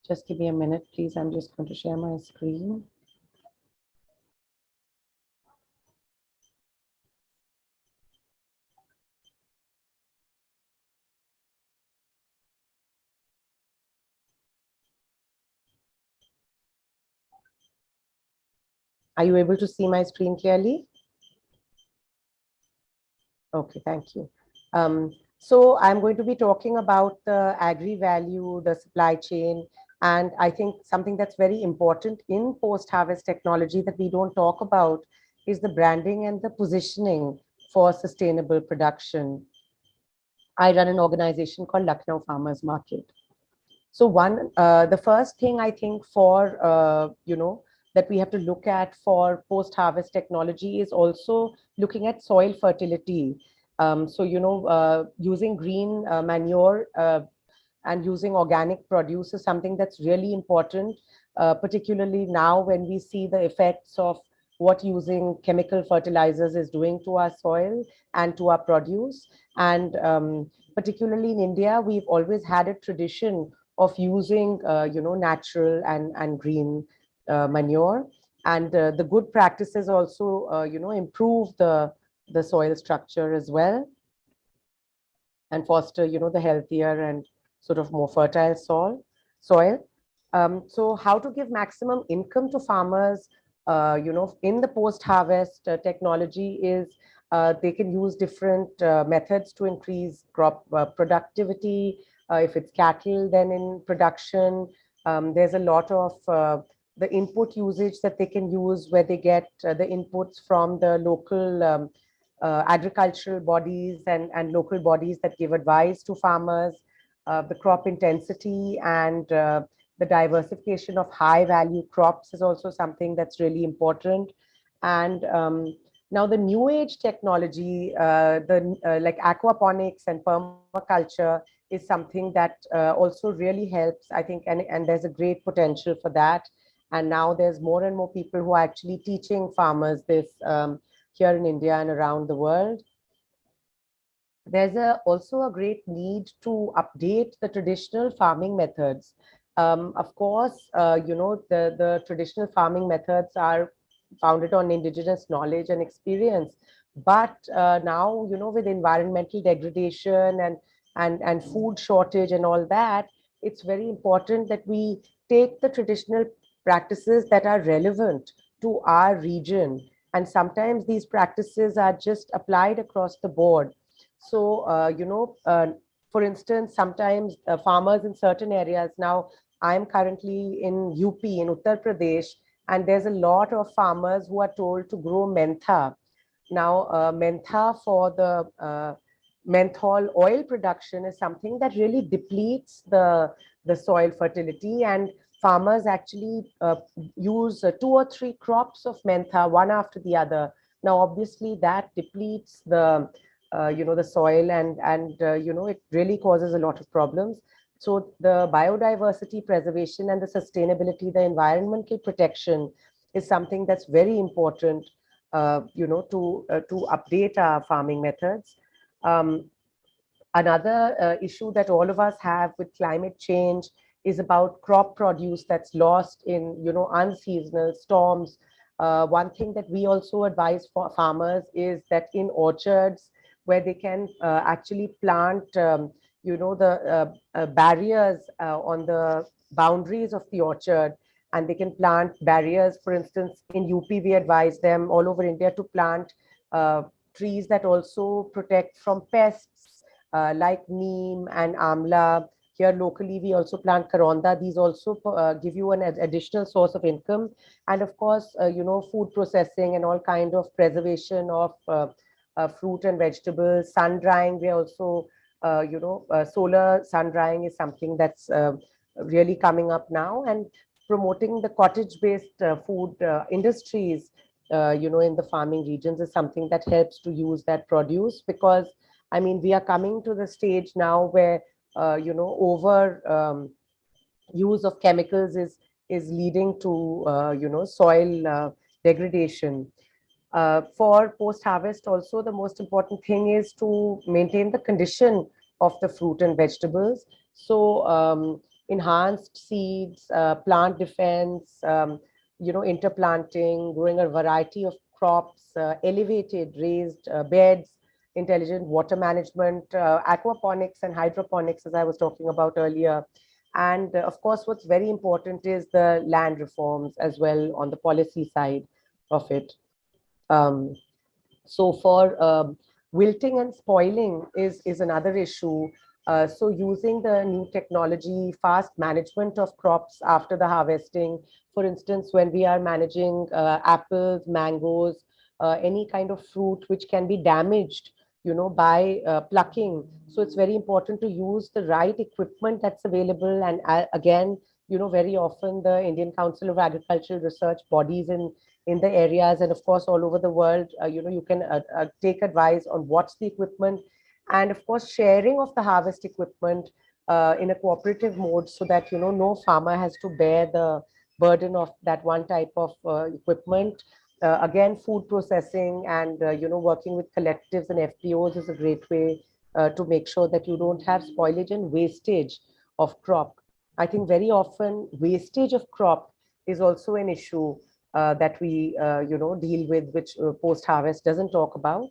Q: Just give me a minute, please. I'm just going to share my screen. Are you able to see my screen clearly? Okay, thank you. So I'm going to be talking about the agri-value, the supply chain, and I think something that's very important in post-harvest technology that we don't talk about is the branding and the positioning for sustainable production. I run an organization called Lucknow Farmers Market. So the first thing I think for, that we have to look at for post-harvest technology is also looking at soil fertility. Using green manure and using organic produce is something that's really important, particularly now when we see the effects of what using chemical fertilizers is doing to our soil and to our produce. And particularly in India, we've always had a tradition of using, natural and green manure. And the good practices also, improve the the soil structure as well, and foster, the healthier and sort of more fertile soil. So how to give maximum income to farmers, in the post-harvest technology is they can use different methods to increase crop productivity. If it's cattle, then in production, there's a lot of the input usage that they can use, where they get the inputs from the local agricultural bodies and local bodies that give advice to farmers. The crop intensity and the diversification of high value crops is also something that's really important. And now the new age technology, like aquaponics and permaculture is something that also really helps, I think, and there's a great potential for that. And now there's more and more people who are actually teaching farmers this here in India and around the world. There's also a great need to update the traditional farming methods. Of course, the traditional farming methods are founded on indigenous knowledge and experience. But now, with environmental degradation and food shortage and all that, it's very important that we take the traditional practices that are relevant to our region. And sometimes these practices are just applied across the board. So, for instance, sometimes farmers in certain areas, now I'm currently in UP, in Uttar Pradesh, and there's a lot of farmers who are told to grow mentha. Now, mentha for the menthol oil production is something that really depletes the soil fertility, and farmers actually use 2 or 3 crops of mentha, one after the other. Now, obviously, that depletes the the soil, and it really causes a lot of problems. So the biodiversity preservation and the sustainability, the environmental protection is something that's very important, to update our farming methods. Another issue that all of us have with climate change is about crop produce that's lost in, unseasonal storms. One thing that we also advise for farmers is that in orchards, where they can actually plant, the barriers on the boundaries of the orchard, and they can plant barriers. For instance, in UP, we advise them all over India to plant trees that also protect from pests like neem and amla. Here locally, we also plant karonda. These also give you an additional source of income. And of course, food processing and all kind of preservation of fruit and vegetables. Sun drying, we also, solar sun drying is something that's really coming up now, and promoting the cottage-based food industries, in the farming regions is something that helps to use that produce. Because, I mean, we are coming to the stage now where, over use of chemicals is leading to, soil degradation. For post-harvest also, the most important thing is to maintain the condition of the fruit and vegetables. So enhanced seeds, plant defense, interplanting, growing a variety of crops, elevated raised beds, intelligent water management, aquaponics and hydroponics, as I was talking about earlier. And of course, what's very important is the land reforms as well on the policy side of it. So for wilting and spoiling is another issue. So using the new technology, fast management of crops after the harvesting. For instance, when we are managing apples, mangoes, any kind of fruit which can be damaged, by plucking. So it's very important to use the right equipment that's available. And again, very often the Indian Council of Agricultural Research bodies in the areas, and of course all over the world, you can take advice on what's the equipment, and of course sharing of the harvest equipment in a cooperative mode, so that no farmer has to bear the burden of that one type of equipment. Again, food processing and working with collectives and FPOs is a great way to make sure that you don't have spoilage and wastage of crop. I think very often wastage of crop is also an issue that we deal with, which post-harvest doesn't talk about.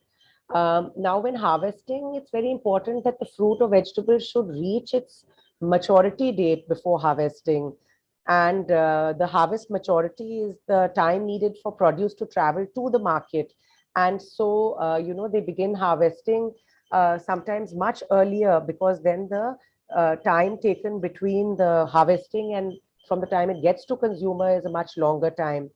Q: Now, when harvesting, it's very important that the fruit or vegetable should reach its maturity date before harvesting. And the harvest maturity is the time needed for produce to travel to the market. And so, they begin harvesting sometimes much earlier, because then the time taken between the harvesting and from the time it gets to consumer is a much longer time.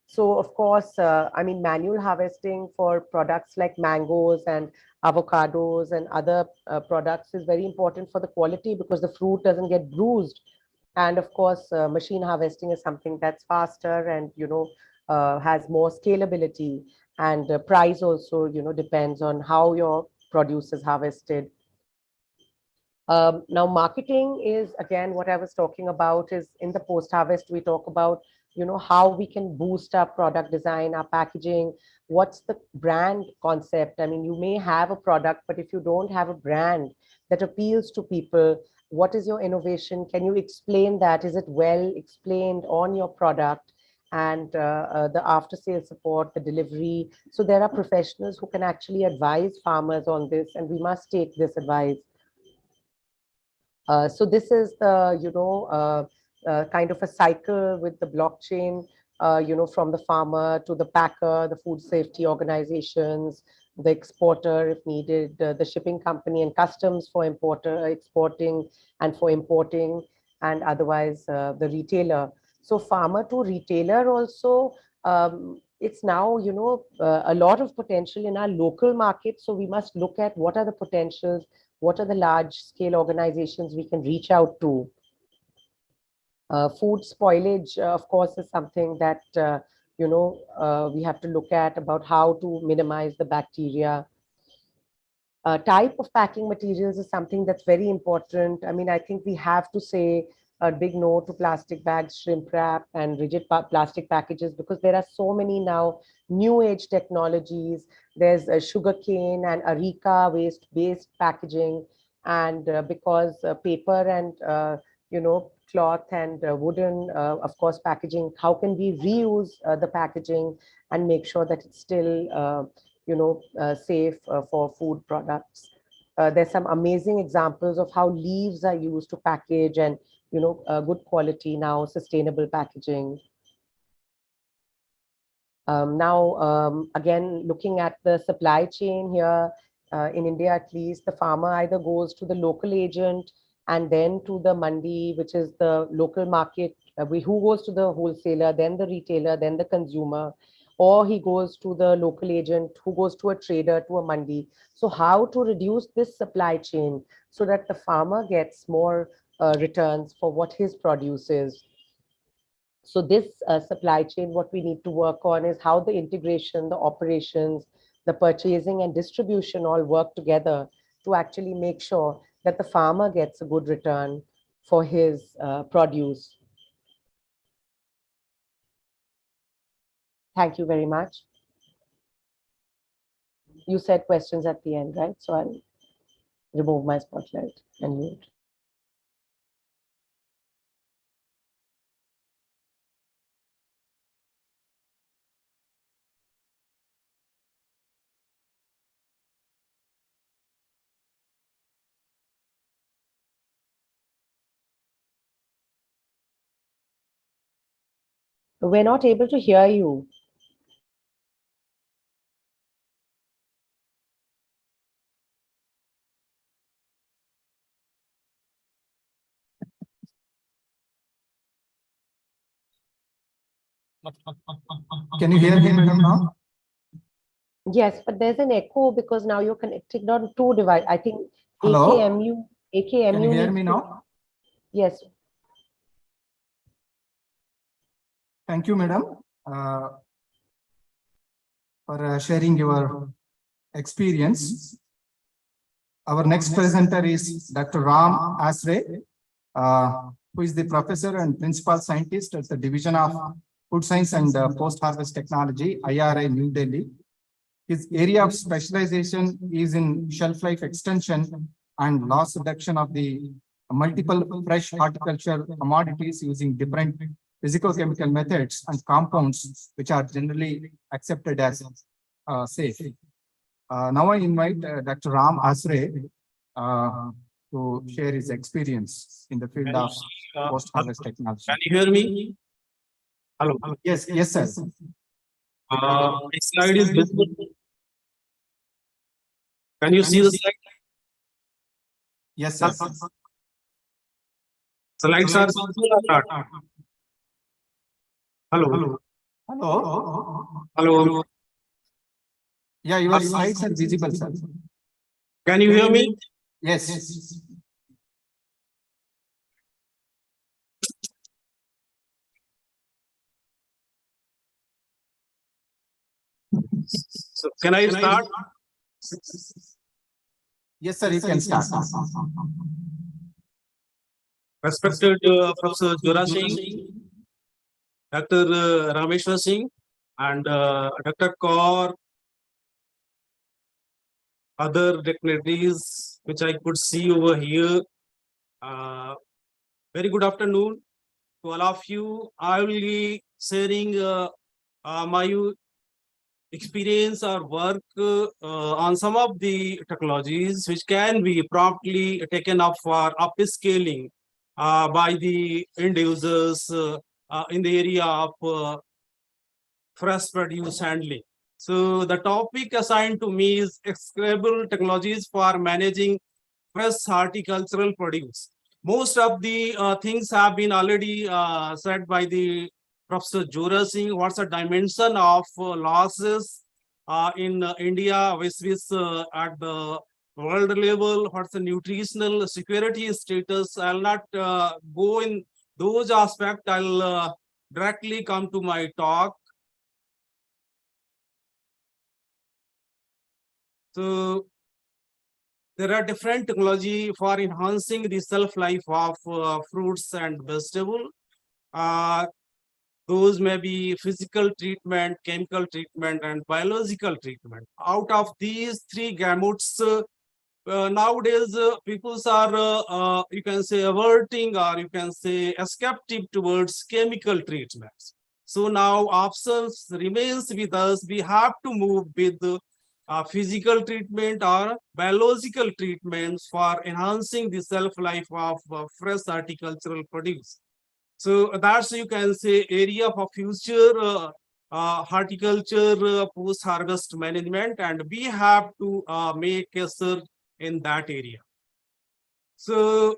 Q: So of course, manual harvesting for products like mangoes and avocados and other products is very important for the quality, because the fruit doesn't get bruised. And of course, machine harvesting is something that's faster and, has more scalability. And price also, depends on how your produce is harvested. Now, marketing is, again, what I was talking about is in the post-harvest, we talk about, how we can boost our product design, our packaging. What's the brand concept? I mean, you may have a product, but if you don't have a brand that appeals to people, what is your innovation? Can you explain that? Is it well explained on your product? And the after-sale support, the delivery. So there are professionals who can actually advise farmers on this, and we must take this advice. So this is the, kind of a cycle with the blockchain, from the farmer to the packer, the food safety organizations, the exporter if needed, the shipping company and customs for exporting and for importing, and otherwise the retailer. So farmer to retailer also, it's now, a lot of potential in our local market. So we must look at what are the potentials, what are the large scale organizations we can reach out to. Food spoilage, of course, is something that, we have to look at, about how to minimize the bacteria. Type of packing materials is something that's very important. I mean, I think we have to say a big no to plastic bags, shrimp wrap, and rigid plastic packages, because there are so many now new age technologies. There's a sugarcane and areca waste-based packaging, and because paper and cloth and wooden, of course, packaging. How can we reuse the packaging and make sure that it's still safe for food products? There's some amazing examples of how leaves are used to package, and good quality now, sustainable packaging. Now, again, looking at the supply chain here, in India at least, the farmer either goes to the local agent and then to the mandi, which is the local market, who goes to the wholesaler, then the retailer, then the consumer, or he goes to the local agent who goes to a trader, to a mandi. So how to reduce this supply chain so that the farmer gets more returns for what his produce is? So this supply chain, what we need to work on is how the integration, the operations, the purchasing and distribution all work together to actually make sure that the farmer gets a good return for his produce. Thank you very much. You said questions at the end, right? So I'll remove my spotlight and mute. We're not able to hear you.
O: Can you hear him now?
Q: Yes, but there's an echo because now you're connected on two devices. I think
O: Hello?
Q: AKMU.
O: Can you hear me
Q: needs to-
O: now?
Q: Yes.
O: Thank you, madam, for sharing your experience. Our next presenter is Dr. Ram Asre, who is the professor and principal scientist at the Division of Food Science and Post-Harvest Technology, IRI, New Delhi. His area of specialization is in shelf life extension and loss reduction of the multiple fresh horticulture commodities using different physicochemical methods and compounds which are generally accepted as safe. Now I invite Dr. Ram Asre to share his experience in the field of post-harvest technology.
M: Can you hear me? Hello.
O: Yes, yes, sir.
M: My slide is visible. Can you see the slide?
O: Yes, sir.
M: Slides are visible or not? Hello.
O: Hello.
M: Hello.
O: Yeah, your slides are visible, sir.
M: Can you hear me?
O: Yes.
M: So can I start?
O: Yes, sir, you can start.
M: Respected Professor Jora Singh, Dr. Rameshwar Singh, and Dr. Kaur, other dignitaries which I could see over here. Very good afternoon to all of you. I will be sharing my experience or work on some of the technologies which can be promptly taken up for upscaling by the end users in the area of fresh produce handling. So the topic assigned to me is scalable technologies for managing fresh horticultural produce. Most of the things have been already said by the Professor Jora Singh. What's the dimension of losses in India with at the world level? What's the nutritional security status? I'll not go in those aspects. I'll directly come to my talk. So there are different technology for enhancing the shelf life of fruits and vegetables. Those may be physical treatment, chemical treatment, and biological treatment. Out of these three gamuts, nowadays people are, you can say, averting or you can say escape towards chemical treatments. So now options remains with us. We have to move with physical treatment or biological treatments for enhancing the shelf life of fresh horticultural produce. So that's, you can say, area for future horticulture post-harvest management, and we have to make a search in that area. So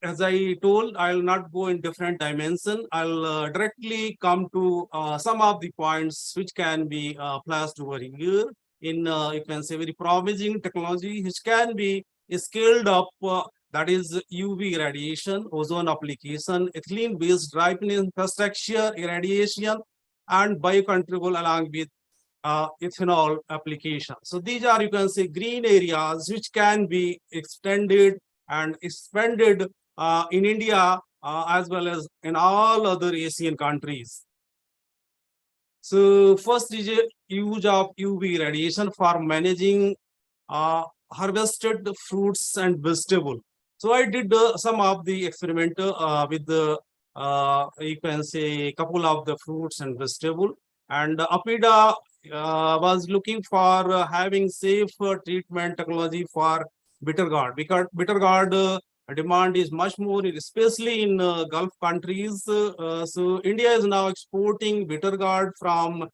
M: as I told, I'll not go in different dimension. I'll directly come to some of the points which can be placed over here in, you can say, very promising technology which can be scaled up. That is UV irradiation, ozone application, ethylene-based ripening infrastructure irradiation, and biocontrol along with ethanol application. So these are, you can say, green areas which can be extended and expanded in India as well as in all other Asian countries. So first is a use of UV radiation for managing harvested fruits and vegetables. So I did some of the experiment with the, you can say, couple of the fruits and vegetables. And APIDA was looking for having safe treatment technology for bitter gourd, because bitter gourd demand is much more, especially in Gulf countries. So India is now exporting bitter gourd from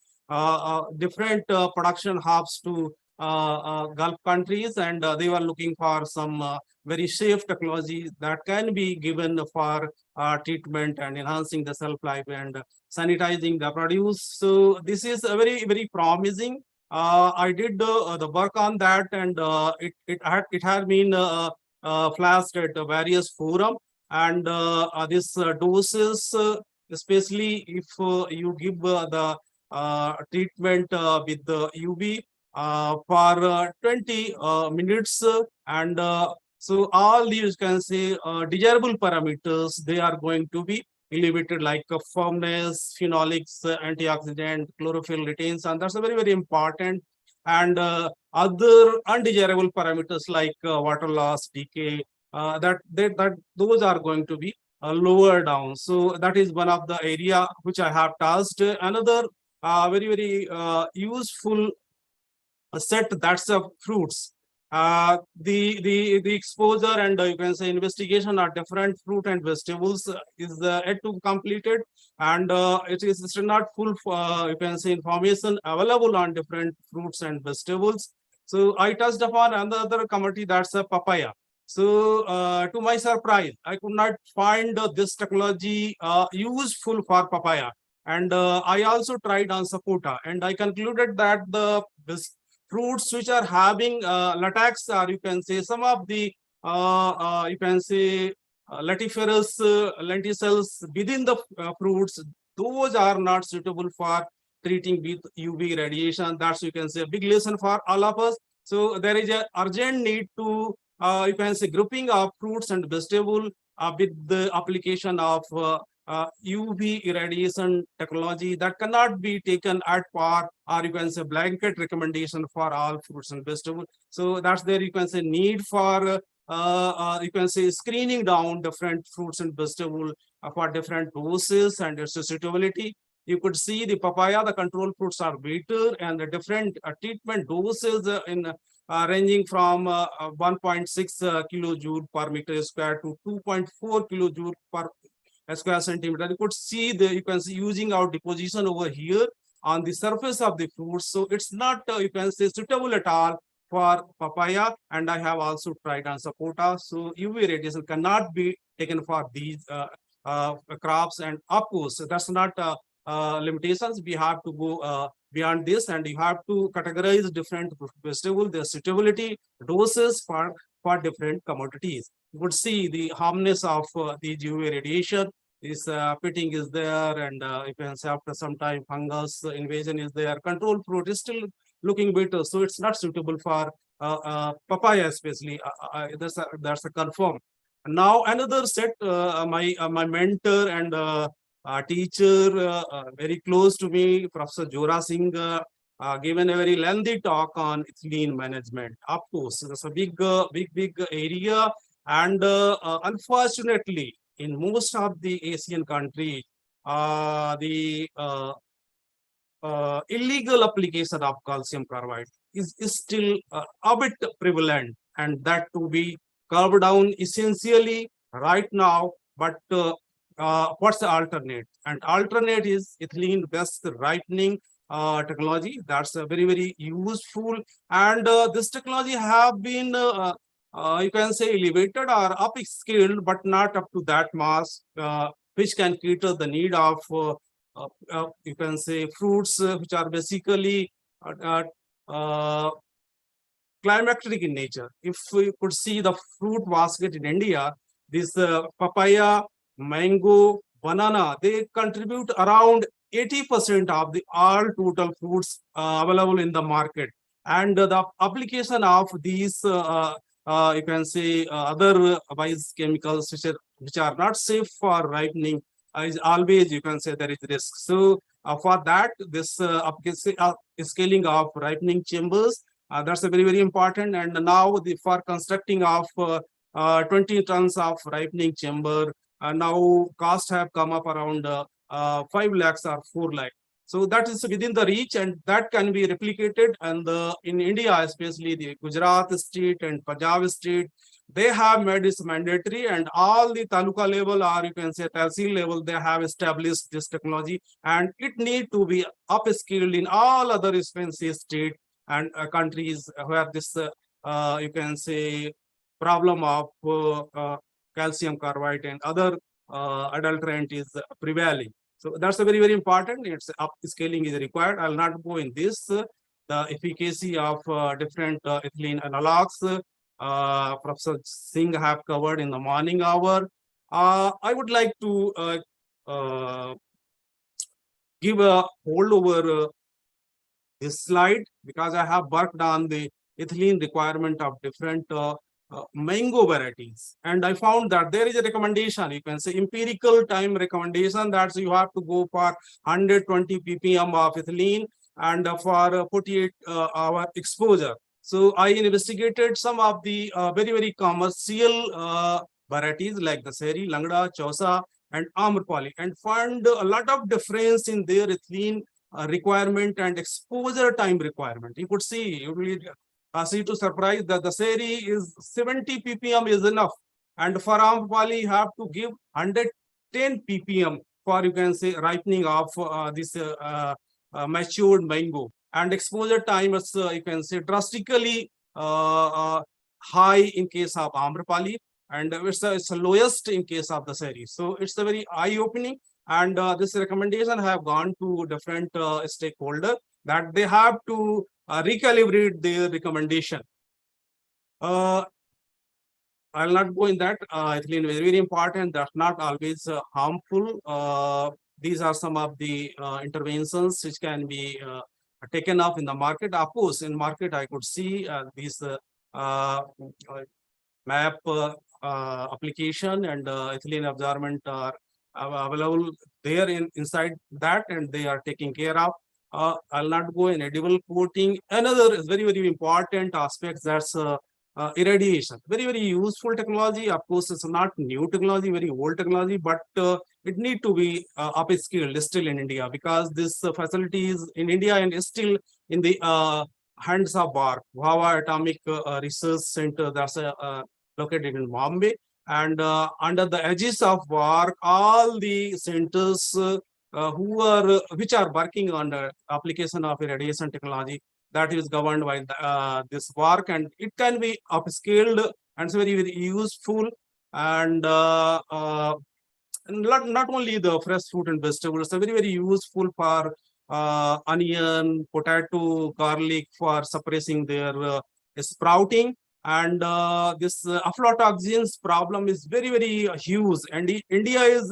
M: different production hubs to Gulf countries, and they were looking for some very safe technology that can be given for treatment and enhancing the shelf life and sanitizing the produce. So this is a very promising. I did the work on that, and it had been flashed at various forum, and this doses, especially if you give the treatment with the UV for 20 minutes, and so all these, can say, desirable parameters, they are going to be elevated, like firmness, phenolics, antioxidant, chlorophyll retains, and that's a very important. And other undesirable parameters like water loss, decay, that those are going to be lower down. So that is one of the area which I have touched. Another very useful set that's of fruits. The exposure and you can say investigation of different fruit and vegetables is yet to completed, and it is still not full you can say information available on different fruits and vegetables. So I touched upon another commodity, that's a papaya. So to my surprise, I could not find this technology useful for papaya. And I also tried on sapota, and I concluded that this fruits which are having latex, or you can say some of the you can say lentiferous lenticels within the fruits, those are not suitable for treating with UV radiation. That's, you can say, a big lesson for all of us. So there is a urgent need to you can say grouping of fruits and vegetable with the application of UV irradiation technology that cannot be taken at par, or you can say blanket recommendation for all fruits and vegetables. So that's there, you can say, need for you can say screening down different fruits and vegetables for different doses and its suitability. You could see the papaya, the control fruits are better, and the different treatment doses in ranging from 1.6 kilojoule per meter square to 2.4 kilojoule per square centimeter. You could see you can see using our deposition over here on the surface of the fruit. So it's not you can say suitable at all for papaya, and I have also tried on sapota. So UV radiation cannot be taken for these crops, and of course that's not limitations. We have to go beyond this, and you have to categorize different vegetables, their suitability doses for different commodities. You would see the harmness of the UV radiation. This pitting is there, and you can say after some time fungus invasion is there. Control fruit is still looking better, so it's not suitable for papaya especially. That's a confirm. Now another set, my mentor and teacher, very close to me, Professor Jora Singh, given a very lengthy talk on ethylene management. Of course, it's a big area, and unfortunately, in most of the Asian countries, the illegal application of calcium carbide is still a bit prevalent, and that to be curbed down essentially right now. But what's the alternate? And alternate is ethylene based ripening technology. That's very useful, and this technology have been you can say elevated or upscaled, but not up to that mass which can cater the need of you can say fruits which are basically climatic in nature. If we could see the fruit basket in India, this papaya, mango, banana, they contribute around 80% of the all total fruits available in the market. And the application of these you can say other wise chemicals which are not safe for ripening is always, you can say, there is risk. So for that, this scaling of ripening chambers, that's a very important. And now for constructing of 20 tons of ripening chamber, now cost have come up around 5 lakhs or 4 lakh. So that is within the reach, and that can be replicated. And in India, especially the Gujarat state and Punjab state, they have made this mandatory, and all the taluka level, or you can say tehsil level, they have established this technology, and it need to be upskilled in all other expensive state and countries where this you can say problem of calcium carbide and other adulterant is prevailing. So that's a very important. It's upscaling is required. I'll not go in this. The efficacy of different ethylene analogs, Professor Singh have covered in the morning hour. I would like to give a hold over this slide, because I have worked on the ethylene requirement of different mango varieties, and I found that there is a recommendation, you can say empirical time recommendation, that you have to go for 120 ppm of ethylene and for 48 hour exposure. So I investigated some of the very commercial varieties like the Seri, Langda, Chausa, and Amrpali, and found a lot of difference in their ethylene requirement and exposure time requirement. You could see, you will see to surprise that the SERI is 70 ppm is enough. And for Amrapali, you have to give 110 ppm for, you can say, ripening of this matured mango. And exposure time is, you can say, drastically high in case of Amrapali, and it's the lowest in case of the SERI. So it's a very eye-opening, and this recommendation have gone to different stakeholders that they have to recalibrate their recommendation. I'll not go in that. Ethylene is very important. That's not always harmful. These are some of the interventions which can be taken up in the market. Of course, in market, I could see these MAP application and ethylene absorbent are available there inside that, and they are taken care of. I'll not go in edible coating. Another is very, very important aspect, that's irradiation. Very, very useful technology. Of course, it's not new technology, very old technology, but it need to be upscaled still in India, because this facility is in India and is still in the hands of BARC, Bhava Atomic Research Center, that's located in Bombay. And under the aegis of BARC, all the centers which are working on the application of irradiation technology, that is governed by this BARC, and it can be upscaled and it's very, very useful. And not only the fresh fruit and vegetables, it's very, very useful for onion, potato, garlic, for suppressing their sprouting. And this aflatoxins problem is very, very huge. And India is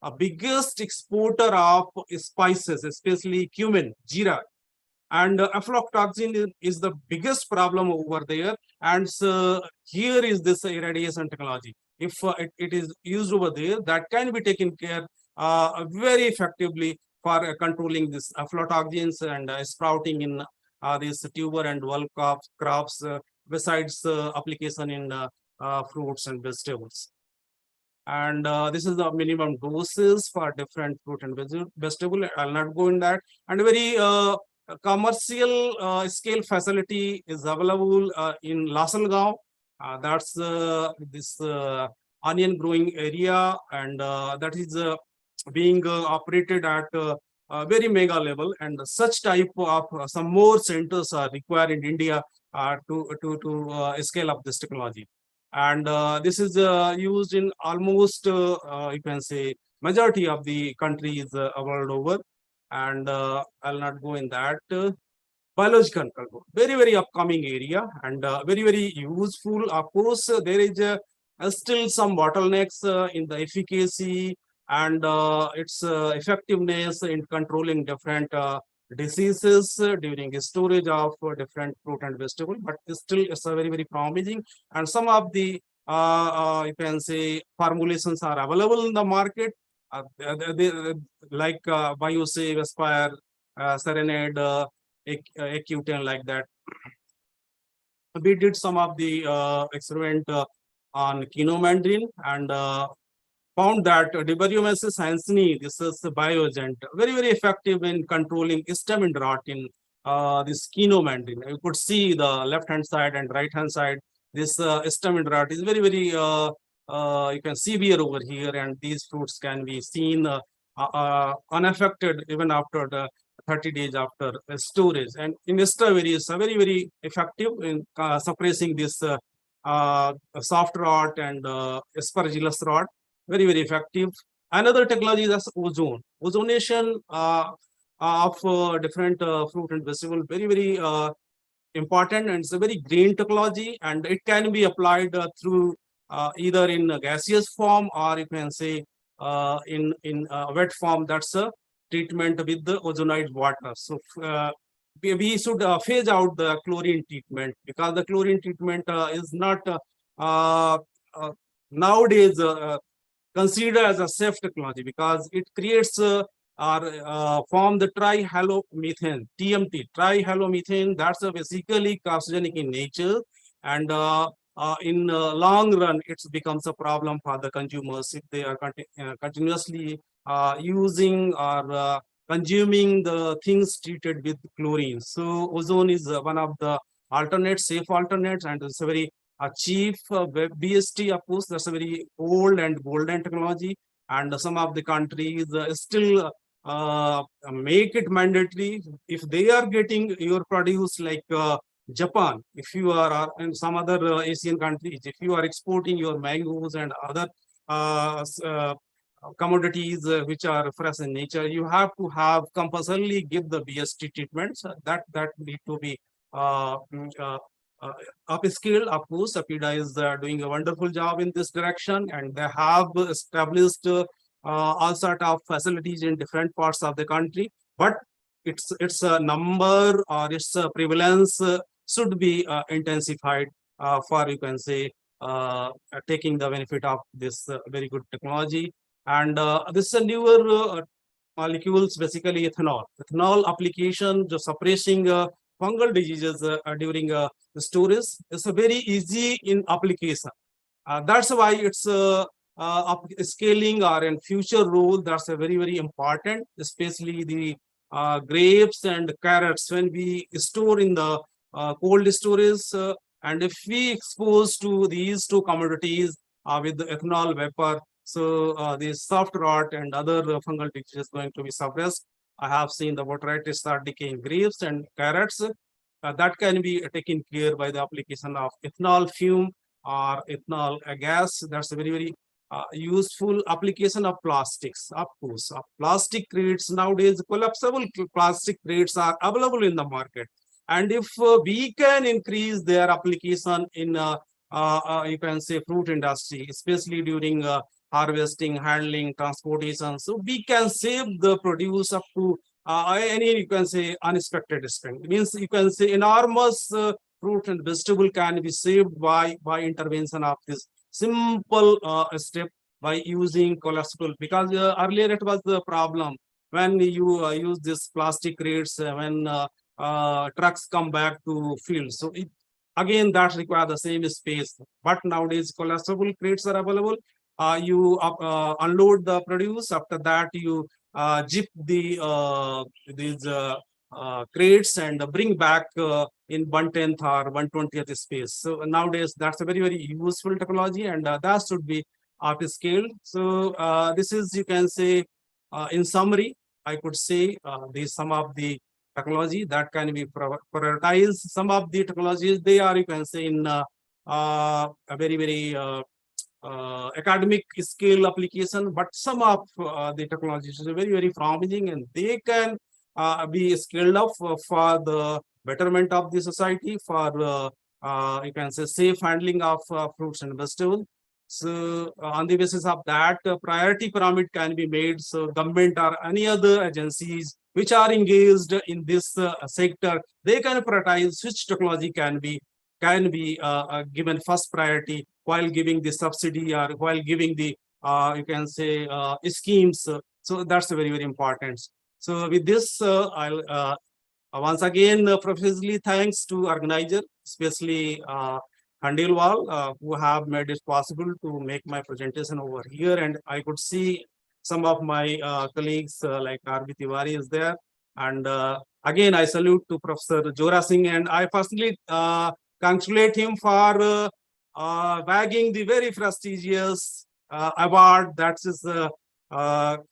M: a biggest exporter of spices, especially cumin, jeera. And aflatoxin is the biggest problem over there. And so here is this irradiation technology. If it is used over there, that can be taken care very effectively for controlling this aflatoxins and sprouting in these tuber and bulb crops, besides application in fruits and vegetables. And this is the minimum doses for different fruit and vegetable. I'll not go in that. And very commercial scale facility is available in Lasalgaon. That's this onion growing area, and that is being operated at a very mega level. And such type of some more centers are required in India to scale up this technology. And this is used in almost, you can say, majority of the countries world over. And I'll not go in that. Biological control, very, very upcoming area, and very, very useful. Of course, there is still some bottlenecks in the efficacy and its effectiveness in controlling different diseases during storage of different fruit and vegetable, but still it's a very, very promising. And some of the you can say formulations are available in the market, like Biosave, Aspire, Serenade, Accutane, like that. We did some of the experiment on Mandarin, and found that Diversification Hanseni, this is the bioagent, very, very effective in controlling stem and rot in this Mandarin. You could see the left-hand side and right-hand side. This stem and rot is very, very you can severe over here, and these fruits can be seen unaffected even after the 30 days after storage. And in strawberry is very, very effective in suppressing this soft rot and aspergillus rot. Very, very effective. Another technology is ozone. Ozonation of different fruit and vegetable, very, very important, and it's a very green technology, and it can be applied through either in a gaseous form, or you can say in wet form. That's a treatment with the ozonized water. So we should phase out the chlorine treatment, because the chlorine treatment is not nowadays considered as a safe technology, because it creates or form the trihalomethane, TMT, trihalomethane. That's basically carcinogenic in nature, and in long run, it becomes a problem for the consumers if they are continuously using or consuming the things treated with chlorine. So ozone is one of the alternates, safe alternates, and it's a very cheap BST. Of course, that's a very old and golden technology, and some of the countries still make it mandatory. If they are getting your produce, like Japan, if you are in some other Asian countries, if you are exporting your mangoes and other commodities which are fresh in nature, you have to have compulsorily give the BST treatments that need to be upscale. Of course, APIDA is doing a wonderful job in this direction, and they have established all sort of facilities in different parts of the country. But its a number or its prevalence should be intensified for, you can say, taking the benefit of this very good technology. And this is a newer molecules, basically ethanol. Ethanol application, just suppressing fungal diseases during storage is a very easy in application. That's why it's scaling or in future role, that's a very important, especially the grapes and carrots when we store in the cold storage. And if we expose to these two commodities with the ethanol vapor, so the soft rot and other fungal diseases going to be suppressed. I have seen the botrytis start decaying grapes and carrots. That can be taken care by the application of ethanol fume or ethanol gas. That's a very useful application of plastics. Of course, plastic crates nowadays, collapsible plastic crates are available in the market. And if we can increase their application in, you can say, fruit industry, especially during harvesting, handling, transportation, so we can save the produce up to any, you can say, unexpected spend. It means you can say enormous fruit and vegetable can be saved by intervention of this simple step by using collapsible. Because earlier it was the problem when you use this plastic crates when trucks come back to field. So it, again, that requires the same space. But nowadays collapsible crates are available. You unload the produce. After that, you zip the these crates and bring back in 1/10 or 1/20th space. So nowadays, that's a very useful technology, and that should be upscaled. So this is, you can say, in summary, I could say these some of the technology that can be prioritized. Some of the technologies, they are, you can say, in a very academic scale application, but some of the technologies are very promising, and they can be scaled up for the betterment of the society, for you can say safe handling of fruits and vegetables. So on the basis of that, priority pyramid can be made. So government or any other agencies which are engaged in this sector, they can prioritize which technology can be given first priority while giving the subsidy or while giving the you can say schemes. So that's very important. So with this, I'll once again profusely thanks to organizer, especially Khandelwal, who have made it possible to make my presentation over here. And I could see some of my colleagues like R.B. Tiwari is there. And again, I salute to Professor Jora Singh, and I personally congratulate him for bagging the very prestigious award, that is the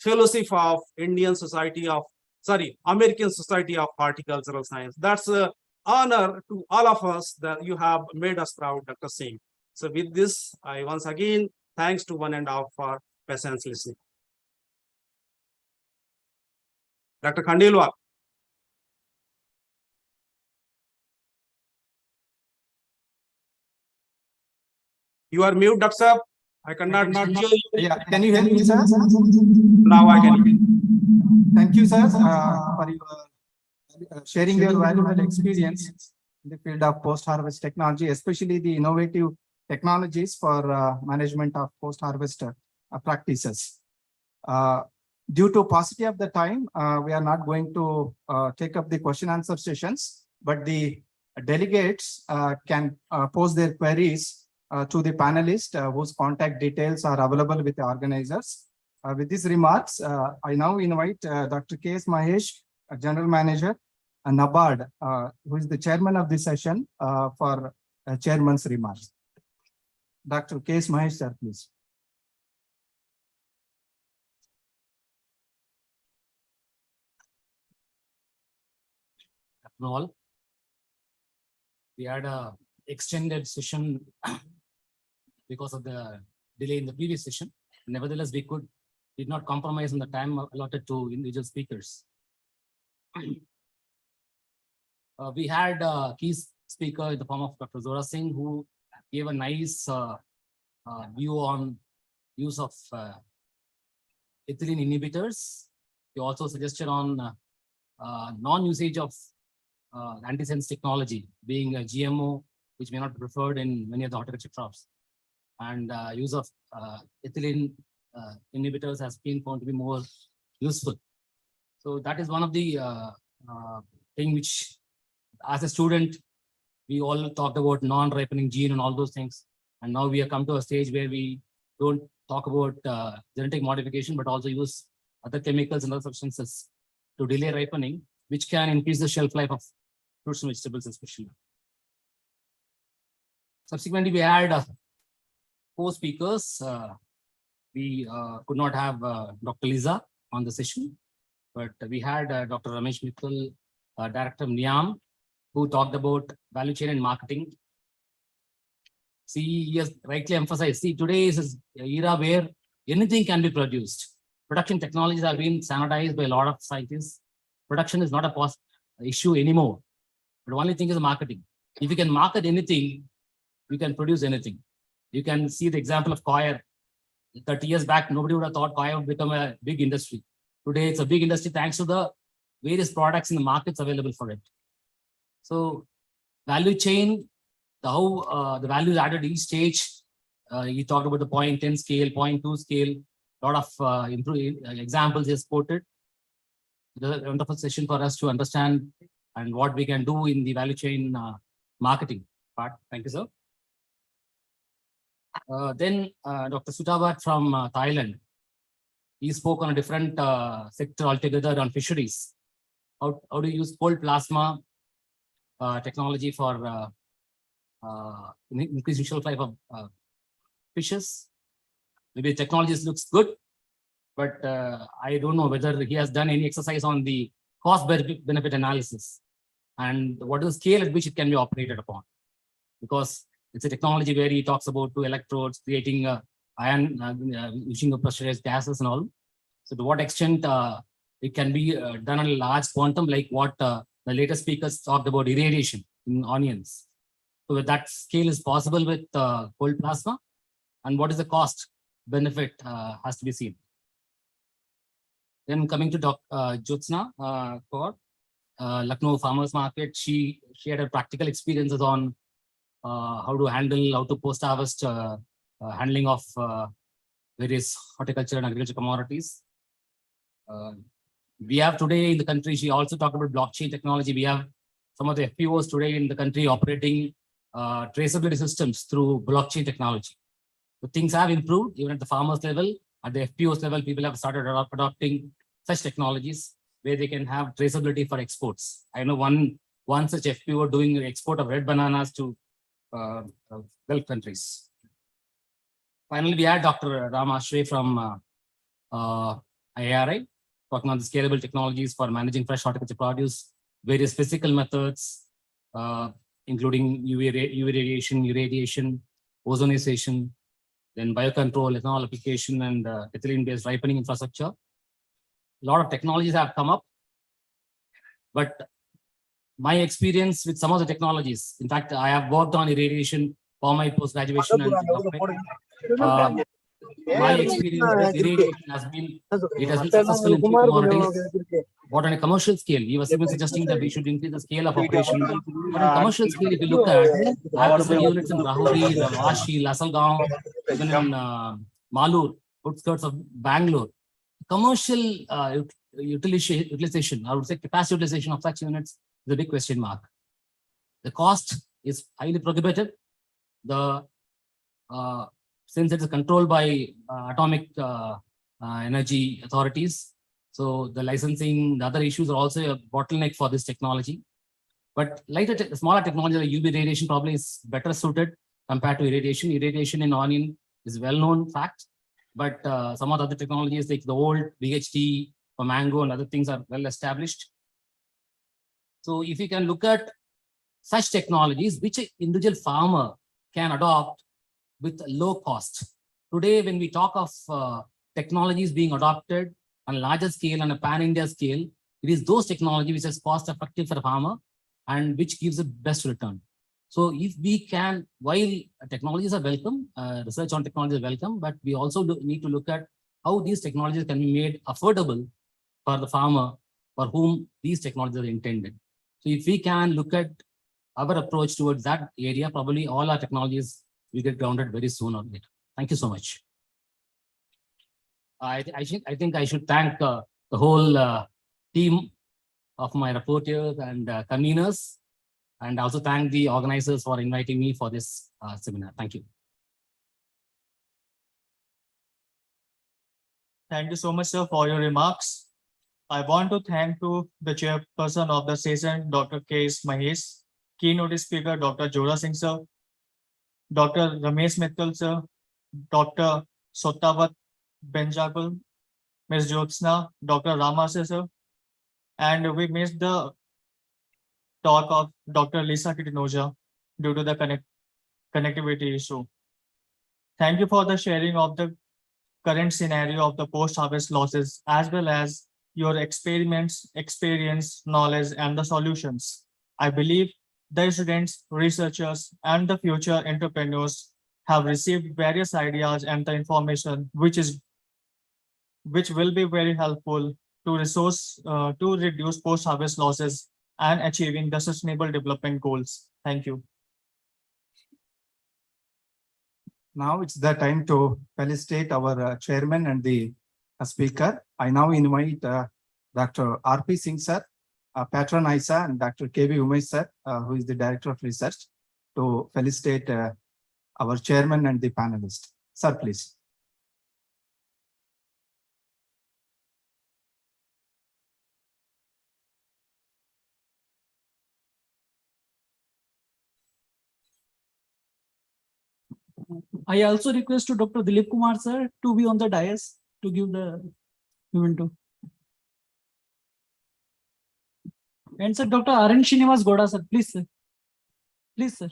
M: fellowship of American Society of Horticultural Science. That's an honor to all of us that you have made us proud, Dr. Singh. So with this, I once again thanks to one and all for patience listening. Dr. Khandelwal. You are mute, Dr. Saab. I cannot hear you.
O: Yeah, can you hear me, sir?
M: Now I can hear you.
O: Thank you, sir, for your sharing your valuable experience in the field of post-harvest technology, especially the innovative technologies for management of post-harvest practices. Due to paucity of the time, we are not going to take up the question answer sessions, but the delegates can pose their queries to the panelists whose contact details are available with the organizers. With these remarks, I now invite Dr. K.S. Mahesh, General Manager, and NABARD, who is the chairman of this session, for chairman's remarks. Dr. K.S. Mahesh, sir, please.
R: All. We had a extended session because of the delay in the previous session. Nevertheless, we did not compromise on the time allotted to individual speakers. We had a key speaker in the form of Dr. Zora Singh, who gave a nice view on use of ethylene inhibitors. He also suggested on non-usage of antisense technology, being a GMO, which may not be preferred in many of the horticulture crops, and use of ethylene inhibitors has been found to be more useful. So that is one of the thing which, as a student, we all talked about non-ripening gene and all those things, and now we have come to a stage where we don't talk about genetic modification, but also use other chemicals and other substances to delay ripening, which can increase the shelf life of fruits and vegetables especially. Subsequently, we had 4 speakers. We could not have Dr. Lisa on the session, but we had Dr. Ramesh Mittal, Director of NIAM, who talked about value chain and marketing. See, he has rightly emphasized, see, today is an era where anything can be produced. Production technologies are being standardized by a lot of scientists. Production is not a issue anymore. But the only thing is marketing. If you can market anything, you can produce anything. You can see the example of coir. 30 years back, nobody would have thought coir would become a big industry. Today, it's a big industry thanks to the various products in the markets available for it. So, value chain, how the value is added each stage. You talked about the 0.10 scale, 0.2 scale. A lot of examples is quoted. It was a wonderful session for us to understand and what we can do in the value chain marketing part. Thank you, sir. Then Dr. Sutavat from Thailand. He spoke on a different sector altogether on fisheries. How do you use cold plasma technology for increasing shelf life of fishes? Maybe the technology looks good, but I don't know whether he has done any exercise on the cost benefit analysis and what is the scale at which it can be operated upon. Because it's a technology where he talks about 2 electrodes, creating ion, using of pressurized gases and all. So to what extent it can be done on a large quantum, like what the latest speakers talked about irradiation in onions. So that scale is possible with cold plasma, and what is the cost benefit has to be seen. Then coming to Jyotsna for Lucknow Farmers Market, she had a practical experiences on how to post-harvest handling of various horticulture and agriculture commodities. We have today in the country, she also talked about blockchain technology. We have some of the FPOs today in the country operating traceability systems through blockchain technology. So things have improved even at the farmers level. At the FPOs level, people have started adopting such technologies where they can have traceability for exports. I know one such FPO doing export of red bananas to Gulf countries. Finally, we had Dr. Ram Ashray from IARI talking on the scalable technologies for managing fresh horticulture produce, various physical methods, including UV irradiation, ozonization, then biocontrol, ethanol application, and ethylene-based ripening infrastructure. A lot of technologies have come up, but my experience with some of the technologies, in fact, I have worked on irradiation for my post-graduation and my experience with irrigation has been, it has been successful in few commodities, but on a commercial scale, he was even suggesting that we should increase the scale of operation. But on commercial scale, if you look at, I have some units in Rahuri, Vashi, Lasalgaon, even in Malur, outskirts of Bangalore. Commercial utilization, I would say capacity utilization of such units is a big question mark. The cost is highly prohibitive. The since it is controlled by atomic energy authorities. So the licensing, the other issues are also a bottleneck for this technology. But smaller technology like UV radiation probably is better suited compared to irrigation. Irrigation in onion is well-known fact, but some of the other technologies like the old VHT for mango and other things are well established. So if you can look at such technologies which an individual farmer can adopt with low cost. Today, when we talk of technologies being adopted on a larger scale, on a pan-India scale, it is those technologies which is cost effective for the farmer and which gives the best return. So if we can, while technologies are welcome, research on technology is welcome, but we also need to look at how these technologies can be made affordable for the farmer for whom these technologies are intended. So if we can look at our approach towards that area, probably all our technologies will get grounded very soon or later. Thank you so much. I think I should thank the whole team of my reporters and conveners, and also thank the organizers for inviting me for this seminar. Thank you.
L: Thank you so much, sir, for your remarks. I want to thank to the chairperson of the session, Dr. K.S. Mahesh, keynote speaker, Dr. Jora Singh, sir, Dr. Ramesh Mittal, sir, Dr. Sotavat Benjagul, Ms. Jyotsna, Dr. Ramase, sir, and we missed the talk of Dr. Lisa Kitinoja due to the connectivity issue. Thank you for the sharing of the current scenario of the post-harvest losses, as well as your experiments, experience, knowledge, and the solutions. I believe the students, researchers, and the future entrepreneurs have received various ideas and the information which will be very helpful to reduce post-harvest losses and achieving the sustainable development goals. Thank you.
O: Now it's the time to felicitate our chairman and the speaker. I now invite Dr. R.P. Singh sir, Patron Isa, and Dr. K.V. Umesh sir, who is the Director of Research, to felicitate our chairman and the panelists. Sir, please.
S: I also request to Dr. Dilip Kumar sir to be on the dais to give the memento. And sir, Dr. R.N. Srinivas Goda sir, please sir. Please sir.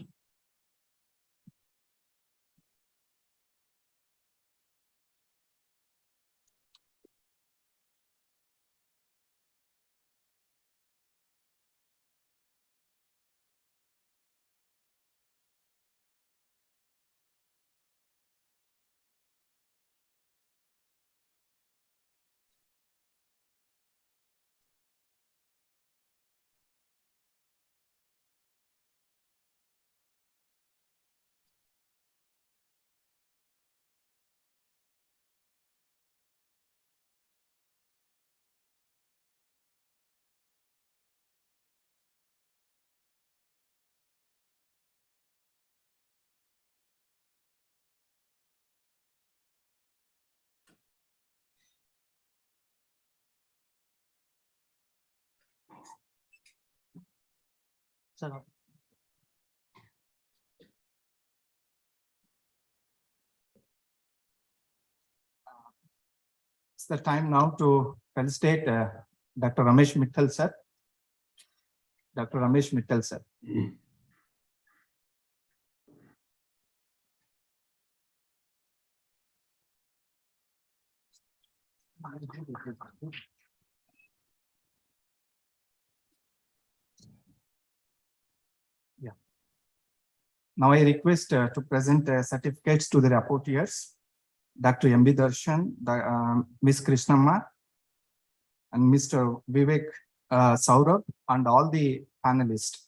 S: Sir.
O: It's the time now to felicitate Dr. Ramesh Mittal sir. Dr. Ramesh Mittal sir. Yeah. Now I request to present certificates to the rapporteurs, Dr. M.B. Darshan, Ms. Krishnamma, and Mr. Vivek Saurabh, and all the panelists.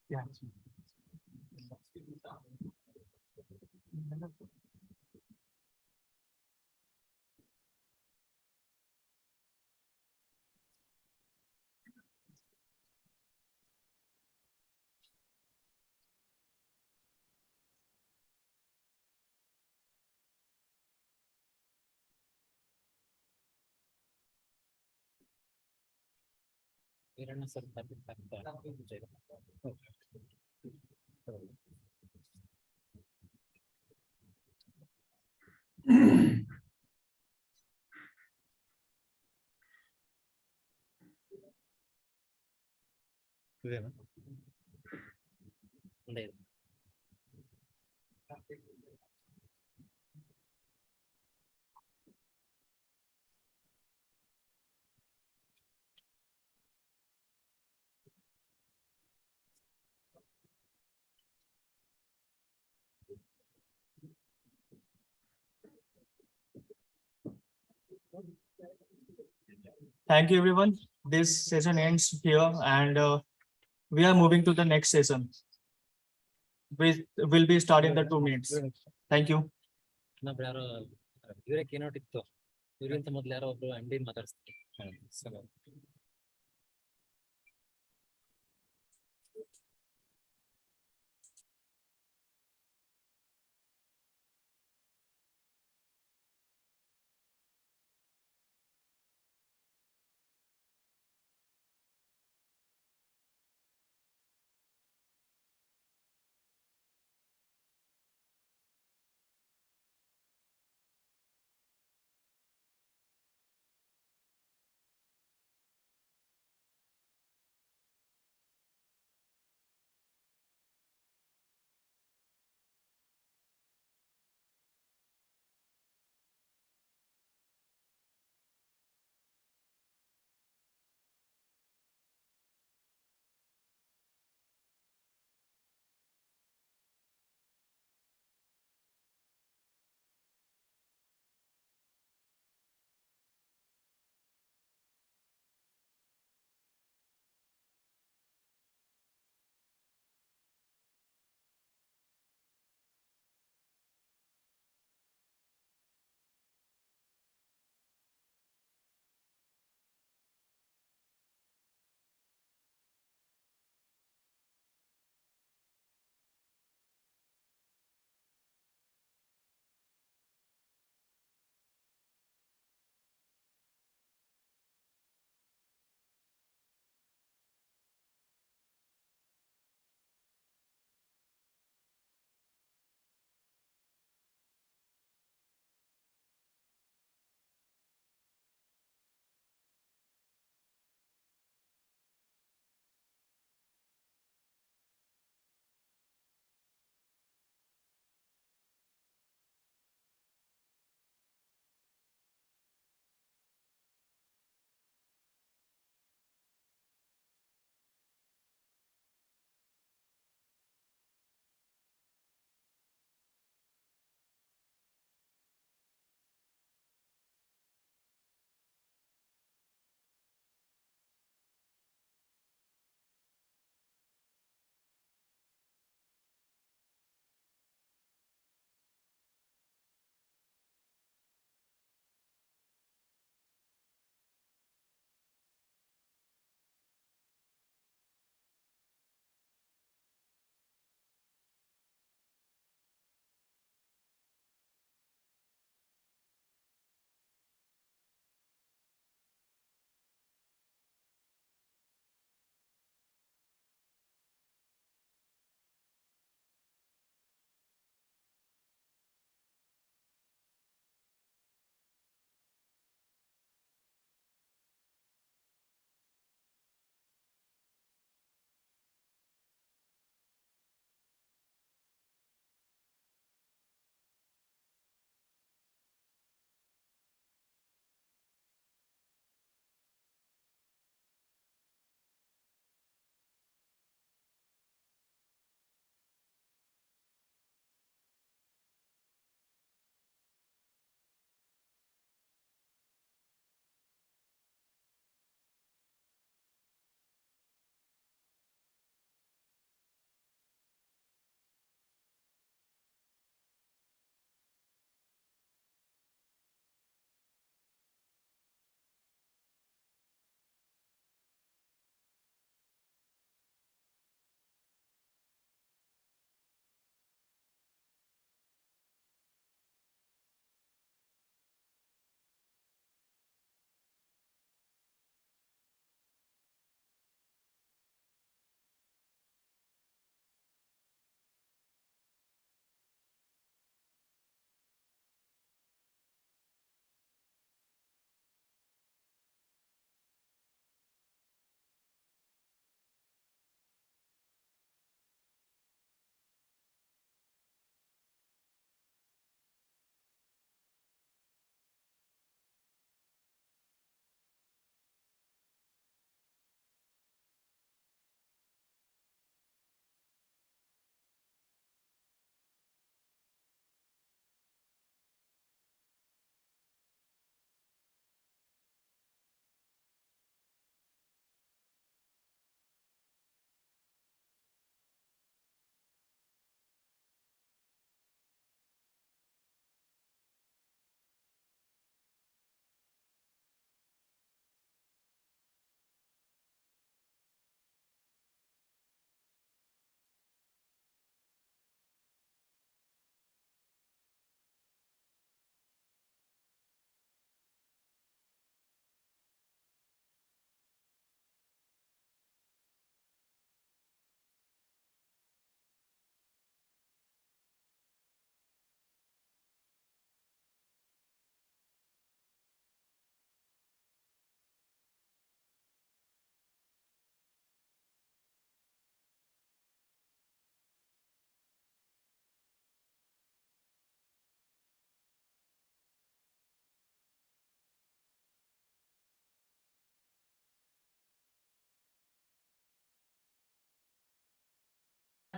C: Yeah.
G: ఇదేనా?
L: Thank you, everyone. This session ends here, and we are moving to the next session. We will be starting the 2 minutes. Thank you.
R: ಇನ್ನೊಬ್ರು ಯಾರೋ ಇವರೇ keynote ಇತ್ತು ಇವರಿಗಿಂತ ಮೊದ್ಲು ಯಾರೋ ಒಬ್ರು MD ಮಾತಾಡ್ಸ್ತಾರೆ.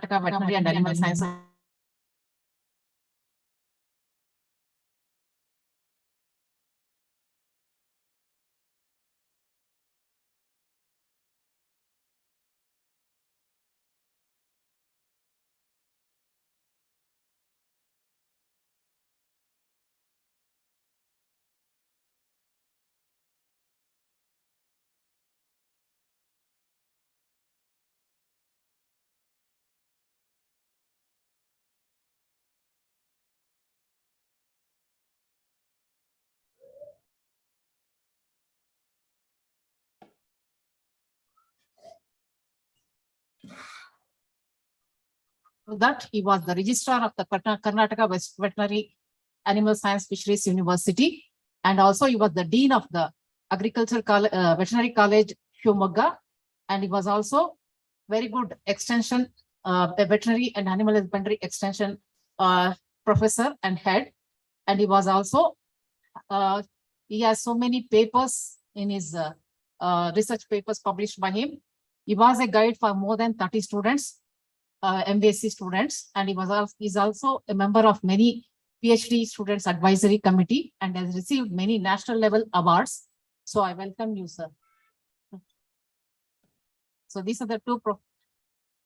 T: Karnataka Veterinary and Animal Sciences. That he was the registrar of the Karnataka West Veterinary Animal Science Fisheries University, and also he was the dean of the Veterinary College, Shivamogga, and he was also very good extension, the veterinary and animal husbandry extension professor and head, and he was also he has so many papers in his research papers published by him. He was a guide for more than 30 students. MBSc students, and he's also a member of many PhD students advisory committee and has received many national level awards. So I welcome you, sir. So these are the two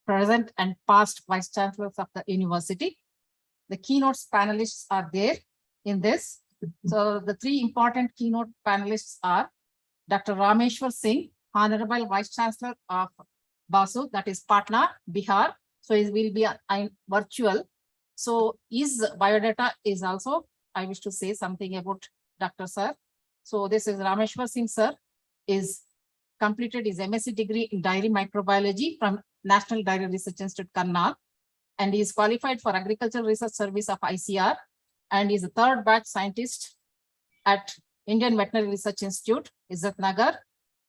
T: present and past vice chancellors of the university. The keynotes panelists are there in this. So the three important keynote panelists are Dr. Rameshwar Singh, Honorable Vice Chancellor of BASU, that is Patna, Bihar. So it will be virtual. So his biodata is also, I wish to say something about Dr. Sir. So this is Rameshwar Singh sir, is completed his MSc degree in dairy microbiology from National Dairy Research Institute, Karnal, and he is qualified for Agricultural Research Service of ICR, and is a third batch scientist at Indian Veterinary Research Institute, Izzat Nagar.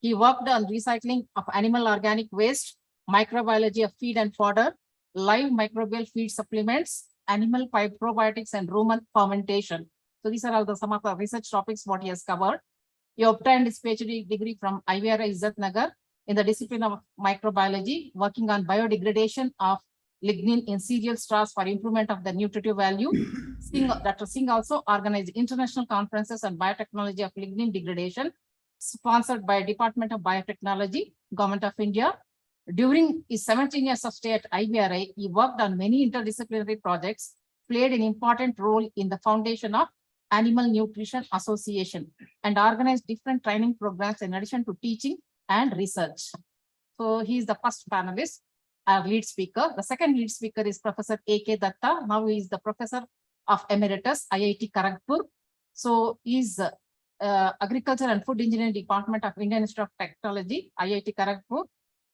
T: He worked on recycling of animal organic waste, microbiology of feed and fodder, live microbial feed supplements, animal probiotics, and rumen fermentation. So these are all some of the research topics what he has covered. He obtained his PhD degree from IVR Izzat Nagar in the discipline of microbiology, working on biodegradation of lignin in cereal straws for improvement of the nutritive value. Dr. Singh also organized international conferences on biotechnology of lignin degradation, sponsored by Department of Biotechnology, Government of India. During his 17 years of stay at IVRI, he worked on many interdisciplinary projects, played an important role in the foundation of Animal Nutrition Association, and organized different training programs in addition to teaching and research. So he is the first panelist, our lead speaker. The second lead speaker is Professor A.K. Datta. Now he is the Professor of Emeritus, IIT Kharagpur. So he is Agriculture and Food Engineering Department of Indian Institute of Technology, IIT Kharagpur.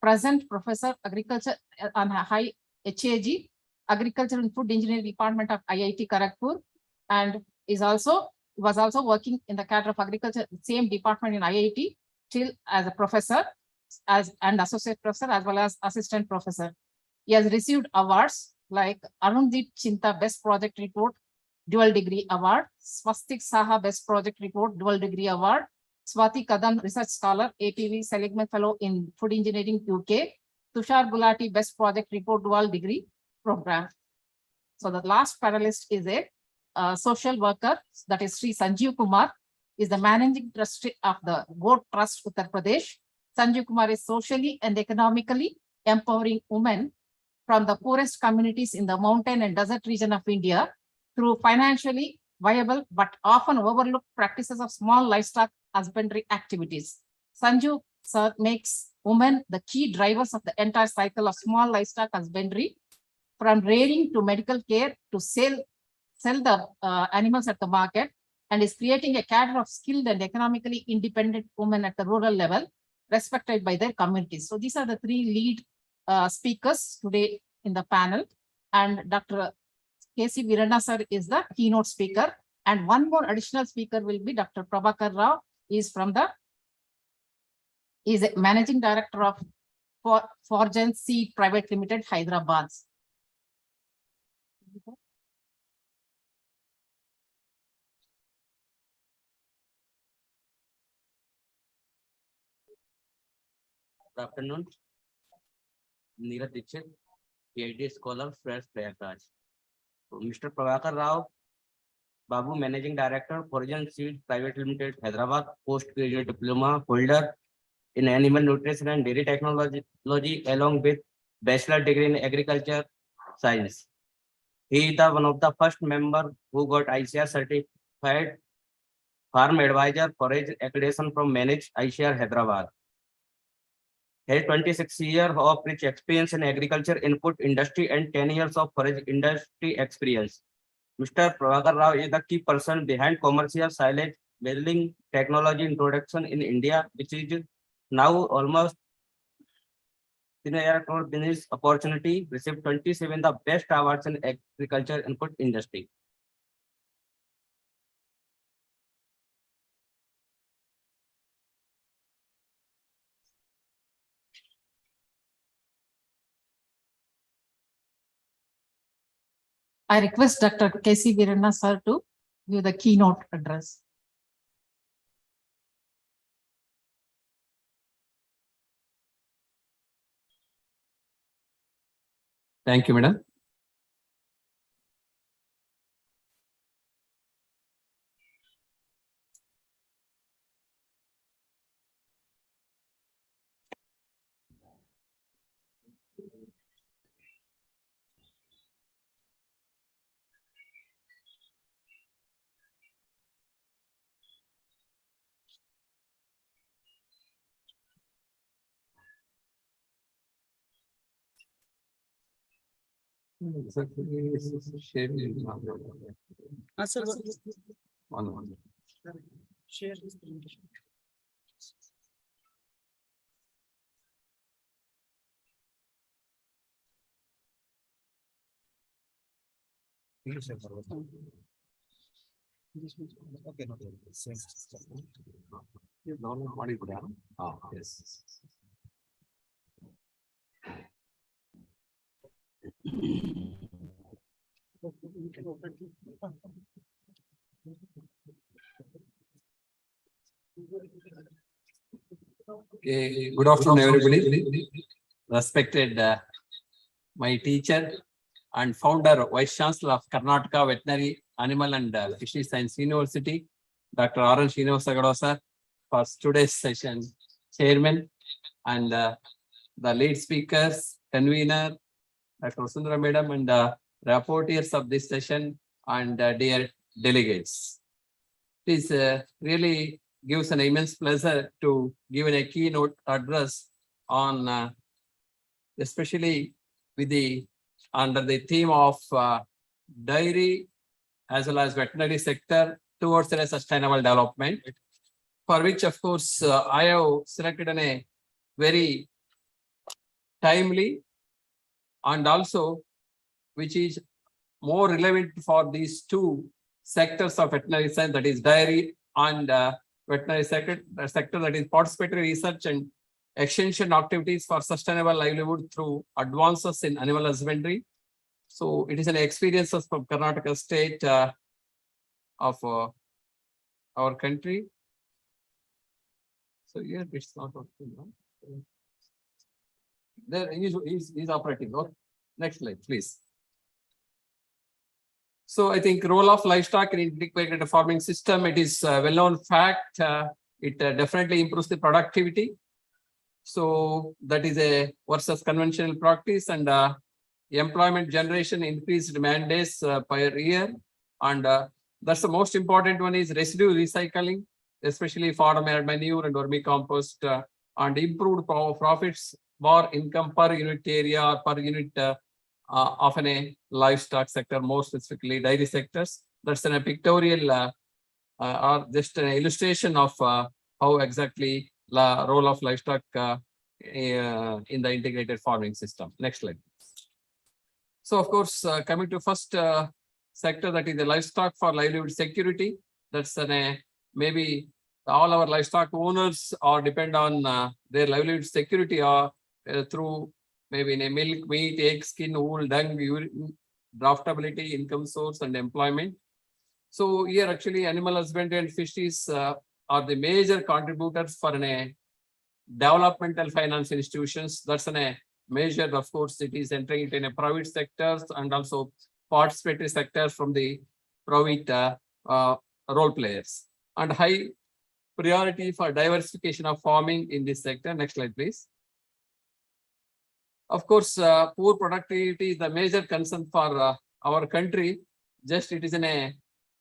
T: Present Professor Agriculture on High HAG, Agriculture and Food Engineering Department of IIT Kharagpur, and was also working in the cadre of agriculture, same department in IIT, till as a professor, and associate professor, as well as assistant professor. He has received awards like Arundit Chinta Best Project Report, Dual Degree Award, Swastik Saha Best Project Report, Dual Degree Award, Swati Kadam Research Scholar, APV Seligman Fellow in Food Engineering, UK, Tushar Gulati Best Project Report, Dual Degree Program. So the last panelist is a social worker, that is Sri Sanjeev Kumar, is the managing trustee of the Goat Trust, Uttar Pradesh. Sanjeev Kumar is socially and economically empowering women from the poorest communities in the mountain and desert region of India through financially viable but often overlooked practices of small livestock husbandry activities. Sanju sir makes women the key drivers of the entire cycle of small livestock husbandry, from rearing to medical care to sell the animals at the market, and is creating a cadre of skilled and economically independent women at the rural level, respected by their communities. So these are the three lead speakers today in the panel, and Dr. K.C. Virana sir is the keynote speaker, and one more additional speaker will be Dr. Prabhakar Rao. Is a managing director of Forgen Seed Private Limited, Hyderabad.
R: Good afternoon. Neeraj Dixit,
U: PhD scholar, fresh Prayagraj. Mr. Prabhakar Rao Babu, Managing Director, Horizon Seeds Private Limited, Hyderabad, postgraduate diploma holder in animal nutrition and dairy technology, along with bachelor degree in agriculture science. He is one of the first member who got ICR certified farm advisor forage accreditation from Managed ICR Hyderabad. He has 26 years of rich experience in agriculture input industry and 10 years of forage industry experience. Mr. Prabhakar Rao is the key person behind commercial silage baling technology introduction in India, which is now almost in a business opportunity, received 27 the best awards in agriculture input industry.
T: I request Dr. K.C. Virenna sir to give the keynote address.
V: Thank you, madam.
S: Share this presentation.
G: Okay, no, same.
V: Yes. Okay, good afternoon, everybody. Respected my teacher and founder, Vice Chancellor of Karnataka Veterinary Animal and Fishery Science University, Dr. R.N. Srinivasa sir, for today's session, Chairman, and the lead speakers, convener, Dr. Sundara Madam, and rapporteurs of this session, and dear delegates. This really gives an immense pleasure to give a keynote address on especially with the under the theme of dairy as well as veterinary sector towards a sustainable development, for which of course I have selected a very timely and also which is more relevant for these two sectors of veterinary science, that is dairy and veterinary sector that is participatory research and extension activities for sustainable livelihood through advances in animal husbandry. So it is an experience from Karnataka state of our country. So here it's not working. There is operating. Okay. Next slide, please. So I think role of livestock in integrated farming system, it is a well-known fact. It definitely improves the productivity. So that is a versus conventional practice, and employment generation increased demand days per year. And that's the most important one is residue recycling, especially farm manure and vermicompost, and improved profits, more income per unit area or per unit of a livestock sector, more specifically dairy sectors. That's a pictorial or just an illustration of how exactly the role of livestock in the integrated farming system. Next slide. So of course, coming to first sector, that is the livestock for livelihood security. That's maybe all our livestock owners or depend on their livelihood security or through maybe in a milk, meat, egg, skin, wool, dung, urine, draftability, income source, and employment. So here actually animal husbandry and fisheries are the major contributors for developmental finance institutions. That's measured, of course, it is entering into in a private sectors and also participatory sectors from the private role players, and high priority for diversification of farming in this sector. Next slide, please. Of course, poor productivity is the major concern for our country. Just it is in a,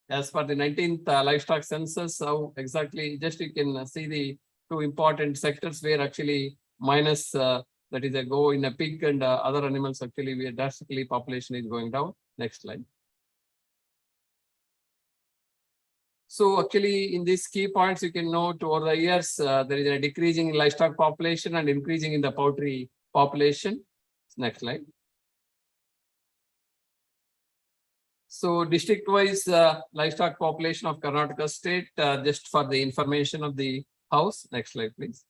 V: as per the 19th livestock census, how exactly, just you can see the two important sectors where actually minus that is a go in a pig and other animals, actually we are drastically population is going down. Next slide. So actually in these key points, you can note over the years, there is a decreasing in livestock population and increasing in the poultry population. Next slide. So district-wise livestock population of Karnataka state, just for the information of the house. Next slide, please.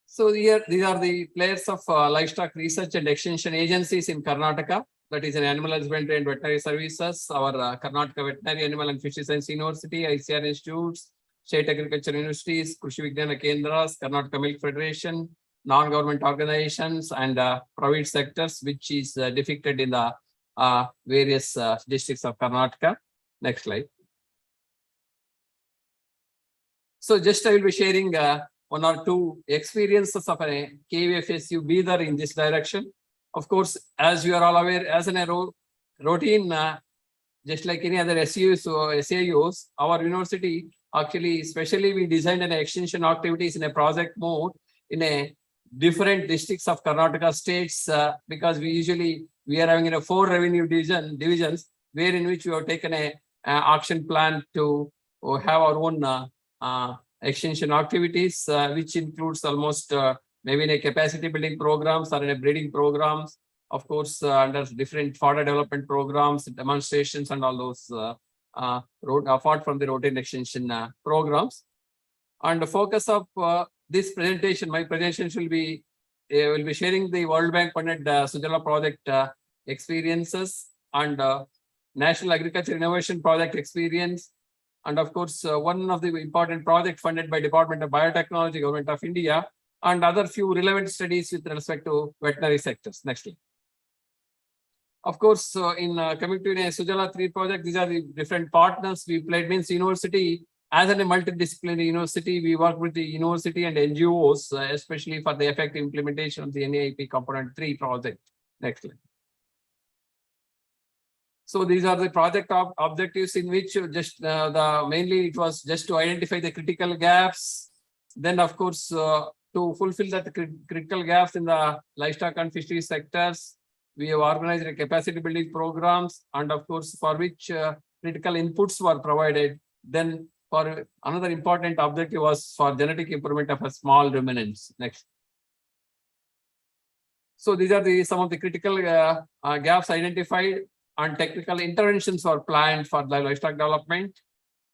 V: So here, these are the players of livestock research and extension agencies in Karnataka. That is an Animal Husbandry and Veterinary Services, our Karnataka Veterinary Animal and Fisheries Science University, ICR Institutes, State Agriculture Universities, Krushi Vigyana Kendras, Karnataka Milk Federation, non-government organizations and private sectors, which is depicted in the various districts of Karnataka. Next slide. So just I will be sharing one or two experiences of a KVFSU Bidar in this direction. Of course, as you are all aware, as an routine, just like any other SUs or SAUs, our university actually, especially we designed an extension activities in a project mode in a different districts of Karnataka states, because we are having 4 revenue divisions, where in which we have taken a action plan to have our own extension activities, which includes almost maybe in a capacity building programs or in a breeding programs, of course, under different fodder development programs, demonstrations, and all those apart from the routine extension programs. And the focus of this presentation, my presentation will be sharing the World Bank funded Sujala project experiences and National Agriculture Innovation Project experience. And of course, one of the important project funded by Department of Biotechnology, Government of India, and other few relevant studies with respect to veterinary sectors. Next slide. Of course, in coming to Sujala 3 project, these are the different partners we played. Means university, as a multidisciplinary university, we work with the university and NGOs, especially for the effective implementation of the NAIP Component 3 project. Next slide. So these are the project objectives in which just mainly it was just to identify the critical gaps. Then of course, to fulfill that critical gaps in the livestock and fisheries sectors, we have organized a capacity building programs, and of course, for which critical inputs were provided. Then for another important objective was for genetic improvement of a small ruminants. Next. So these are some of the critical gaps identified, and technical interventions were planned for the livestock development.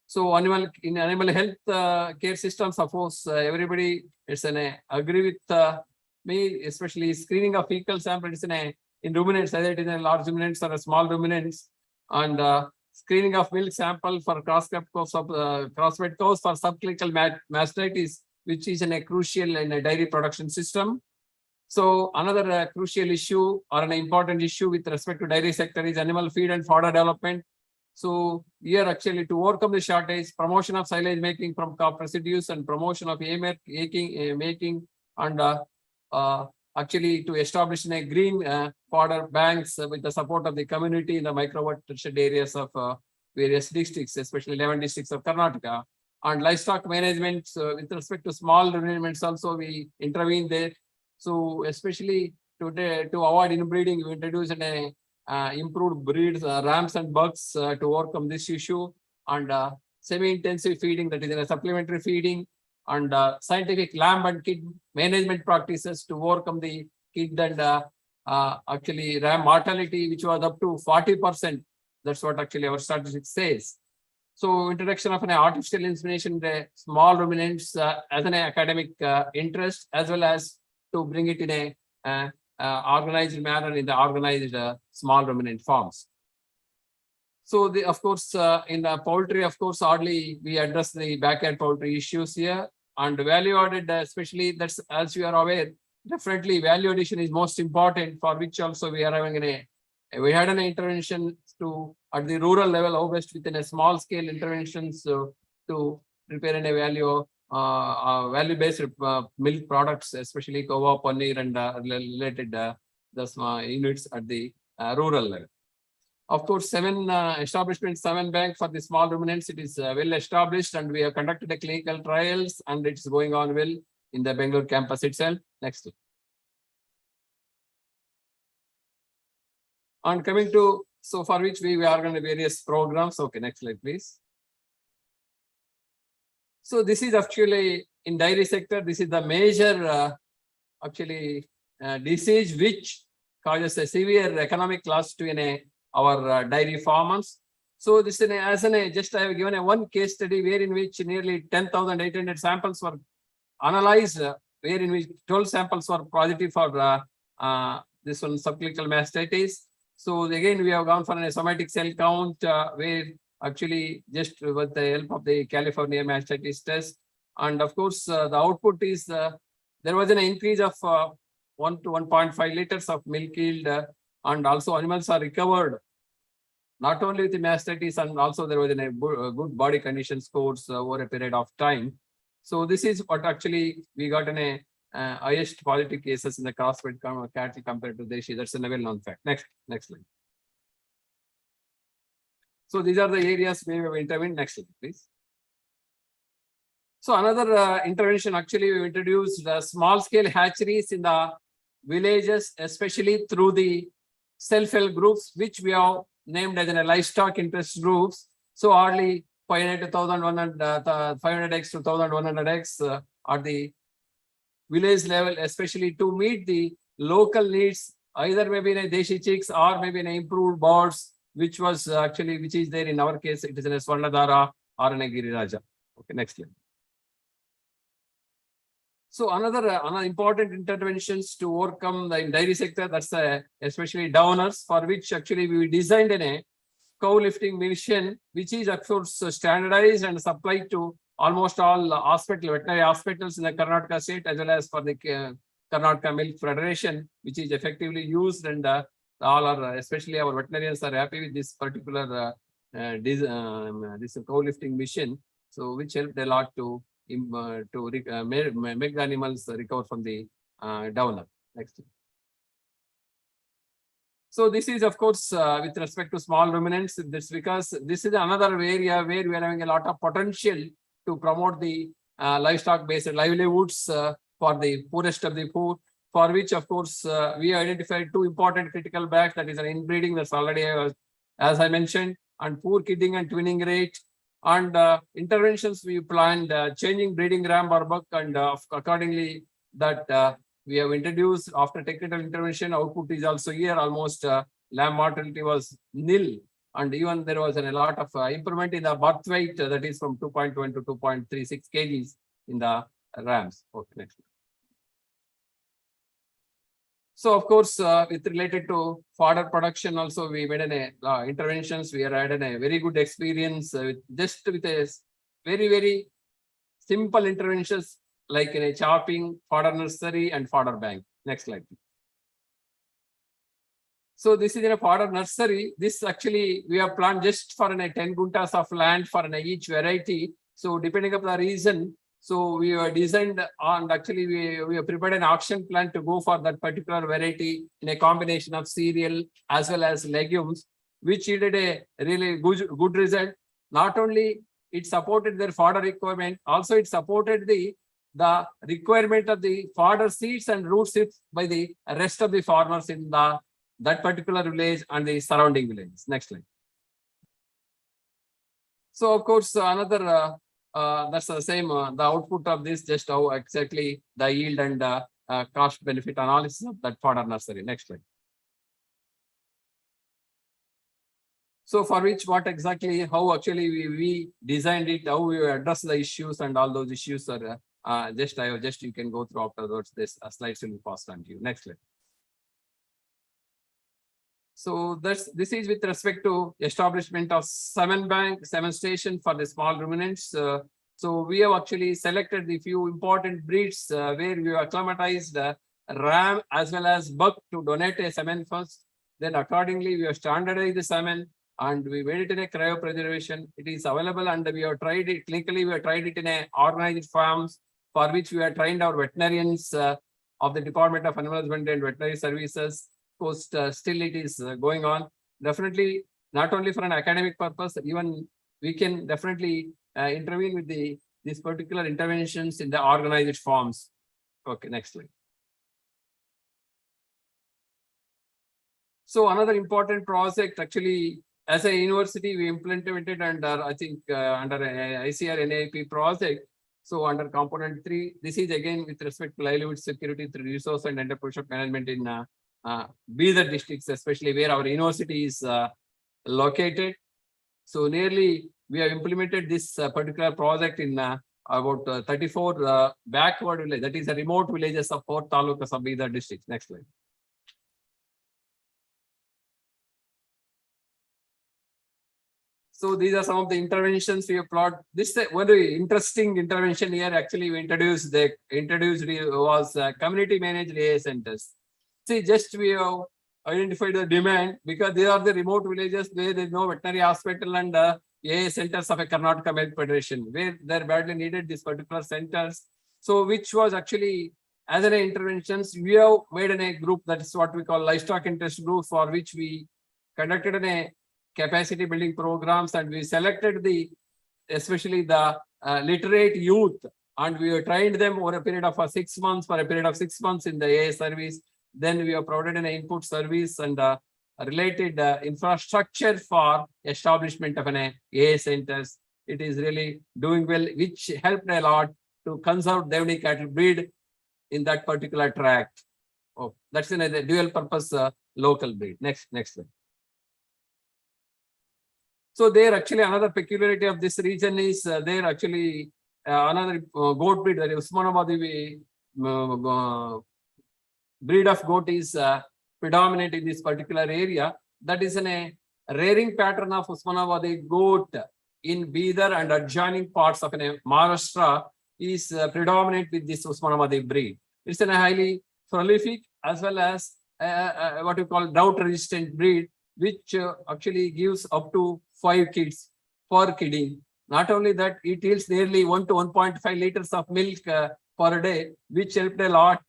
V: So in animal health care system, suppose everybody is agree with me, especially screening of fecal samples in ruminants, either it is in large ruminants or a small ruminants, and screening of milk sample for crossbred cows for subclinical mastitis, which is crucial in a dairy production system. So another crucial issue or an important issue with respect to dairy sector is animal feed and fodder development. So here actually to overcome the shortage, promotion of silage making from crop residues and promotion of making and actually to establish a green fodder banks with the support of the community in the micro-watershed areas of various districts, especially 11 districts of Karnataka. And livestock management with respect to small ruminants also we intervene there. So especially to avoid inbreeding, we introduced an improved breeds, rams and bucks to overcome this issue, and semi-intensive feeding, that is in a supplementary feeding, and scientific lamb and kid management practices to overcome the kid and actually ram mortality, which was up to 40%. That's what actually our statistics says. So introduction of an artificial insemination in the small ruminants as an academic interest, as well as to bring it in a organized manner in the organized small ruminant farms. So of course, in poultry, of course, hardly we address the backyard poultry issues here. and value added, especially that's as you are aware, definitely value addition is most important, for which also we are having we had an intervention to at the rural level, how best within a small scale interventions to prepare in a value-based milk products, especially kova, paneer and related the small units at the rural level. Of course, 7 bank for the small ruminants, it is well established, and we have conducted a clinical trials and it's going on well in the Bangalore campus itself. Next. And coming to, so for which we organize various programs. Okay, next slide, please. So this is actually in dairy sector, this is the major disease which causes a severe economic loss to our dairy farmers. So this is just I have given one case study where in which nearly 10,800 samples were analyzed, where in which 12 samples were positive for this one subclinical mastitis. So again, we have gone for a somatic cell count where actually just with the help of the California mastitis test. And of course, the output is, there was an increase of 1 to 1.5 liters of milk yield, and also animals are recovered, not only with the mastitis, and also there was a good body condition scores over a period of time. So this is what actually we got in a highest positive cases in the crossbred cattle compared to Deshi. That's a well-known fact. Next slide. So these are the areas where we have intervened. Next slide, please. So another intervention, actually we introduced small scale hatcheries in the villages, especially through the self-help groups, which we have named as livestock interest groups. So hardly 500 to 1,100, 500x to 1,100x at the village level, especially to meet the local needs, either maybe in a Deshi chicks or maybe in a improved birds, which was which is there in our case, it is in a Swarnadhara or in a Giriraja. Okay, next slide. So another important interventions to overcome the dairy sector, that's especially downers, for which actually we designed a cow lifting machine, which is of course standardized and supplied to almost all veterinary hospitals in the Karnataka state, as well as for the Karnataka Milk Federation, which is effectively used, and all are, especially our veterinarians, are happy with this particular this cow lifting machine. So which helped a lot to make the animals recover from the downer. Next. So this is of course with respect to small ruminants. This because this is another area where we are having a lot of potential to promote the livestock-based livelihoods for the poorest of the poor. For which of course we identified 2 important critical bags, that is an inbreeding, that's already as I mentioned, and poor kidding and twinning rate. And interventions we planned changing breeding ram or buck, and accordingly that we have introduced after technical intervention. Output is also here, almost lamb mortality was nil, and even there was a lot of improvement in the birth weight, that is from 2.1 to 2.36 kgs in the rams. Okay, next. So of course, with related to fodder production, also we made an interventions. We had a very good experience with a very simple interventions, like in a chopping, fodder nursery, and fodder bank. Next slide. So this is in a fodder nursery. This actually we have planned just for 10 guntas of land for each variety. So depending upon the region, so we were designed, and actually we have prepared an auction plan to go for that particular variety in a combination of cereal as well as legumes, which yielded a really good result. Not only it supported their fodder requirement, also it supported the requirement of the fodder seeds and root seeds by the rest of the farmers in that particular village and the surrounding villages. Next slide. So of course another that's the same, the output of this, just how exactly the yield and cost benefit analysis of that fodder nursery. Next slide. So for which what exactly, how actually we designed it, how we address the issues, and all those issues are you can go through afterwards. This slides will be passed on to you. Next slide. So this is with respect to establishment of 7 station for the small ruminants. So we have actually selected the few important breeds where we have acclimatized ram as well as buck to donate a semen first. Then accordingly, we have standardized the semen and we made it in a cryopreservation. It is available and we have tried it clinically. We have tried it in a organized farms for which we have trained our veterinarians of the Department of Animal Husbandry and Veterinary Services. Post still it is going on. Definitely not only for an academic purpose, even we can definitely intervene with these particular interventions in the organized forms. Okay, next slide. So another important project actually, as a university, we implemented under, I think, under ICR NAIP project. So under component 3, this is again with respect to livelihood security through resource and entrepreneurship management in Bidar districts, especially where our university is located. So nearly we have implemented this particular project in about 34 backward villages, that is the remote villages of 4 talukas of Bidar districts. Next slide. So these are some of the interventions we have plotted. This is one very interesting intervention here. Actually, we introduced was community managed AA centers. See, just we have identified the demand because they are the remote villages where there is no veterinary hospital and AA centers of a Karnataka Milk Federation, where they're badly needed these particular centers. So which was actually as an interventions, we have made in a group that is what we call livestock interest group, for which we conducted in a capacity building programs and we selected especially the literate youth and we have trained them over a period of 6 months in the AA service. Then we have provided an input service and related infrastructure for establishment of an AA centers. It is really doing well, which helped a lot to conserve Devani cattle breed in that particular tract. Oh, that's in a dual purpose local breed. Next slide. So there actually another peculiarity of this region is there actually another goat breed, that is Usmanabadi breed of goat is predominant in this particular area. That is in a rearing pattern of Usmanabadi goat in Bidar and adjoining parts of Maharashtra is predominant with this Usmanabadi breed. It's a highly prolific as well as what we call drought resistant breed, which actually gives up to 5 kids per kidding. Not only that, it yields nearly 1 to 1.5 liters of milk per day, which helped a lot,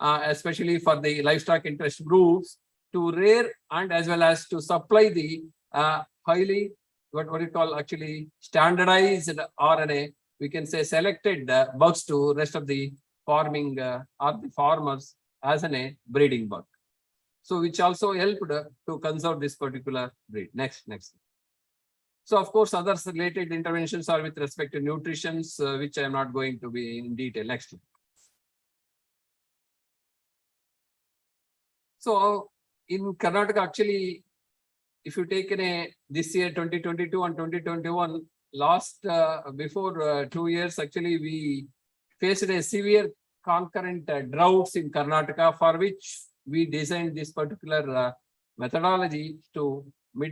V: especially for the livestock interest groups, to rear and as well as to supply the highly, what you call actually standardized or we can say selected bucks to rest of the farming or the farmers as a breeding bug. So which also helped to conserve this particular breed. Next. So of course, others related interventions are with respect to nutrition, which I am not going to be in detail. Next. So in Karnataka, actually, if you take this year 2022 and 2021, before 2 years, actually we faced a severe concurrent droughts in Karnataka, for which we designed this particular methodology to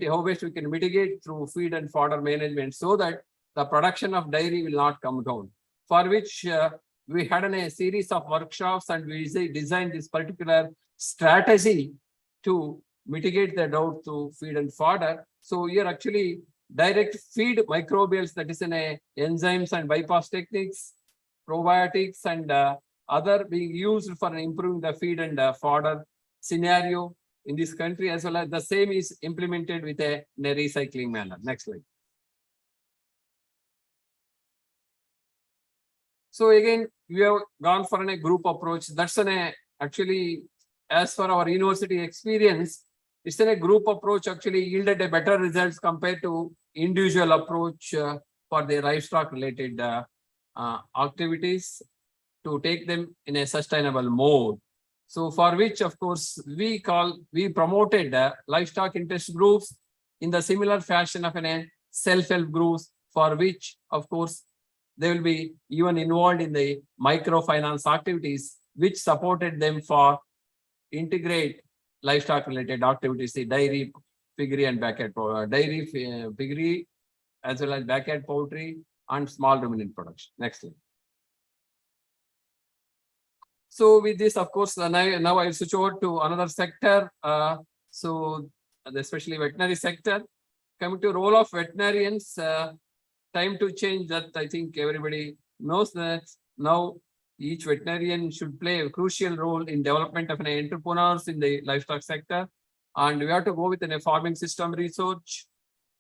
V: how best we can mitigate through feed and fodder management so that the production of dairy will not come down. For which we had a series of workshops and we designed this particular strategy to mitigate the drought through feed and fodder. So here actually direct feed microbials, that is enzymes and bypass techniques, probiotics and other being used for improving the feed and fodder scenario in this country, as well as the same is implemented with a recycling manner. Next slide. So again, we have gone for a group approach. That's actually, as for our university experience, it's a group approach actually yielded a better results compared to individual approach for the livestock related activities to take them in a sustainable mode. So for which, of course, we promoted livestock interest groups in the similar fashion of self-help groups, for which, of course, they will be even involved in the microfinance activities, which supported them for integrate livestock related activities, the dairy, piggery and backyard dairy, piggery, as well as backyard poultry and small ruminant production. Next slide. So with this, of course, now I'll switch over to another sector. So especially veterinary sector. Coming to role of veterinarians, time to change that I think everybody knows that now each veterinarian should play a crucial role in development of an entrepreneurs in the livestock sector. And we have to go with a farming system research.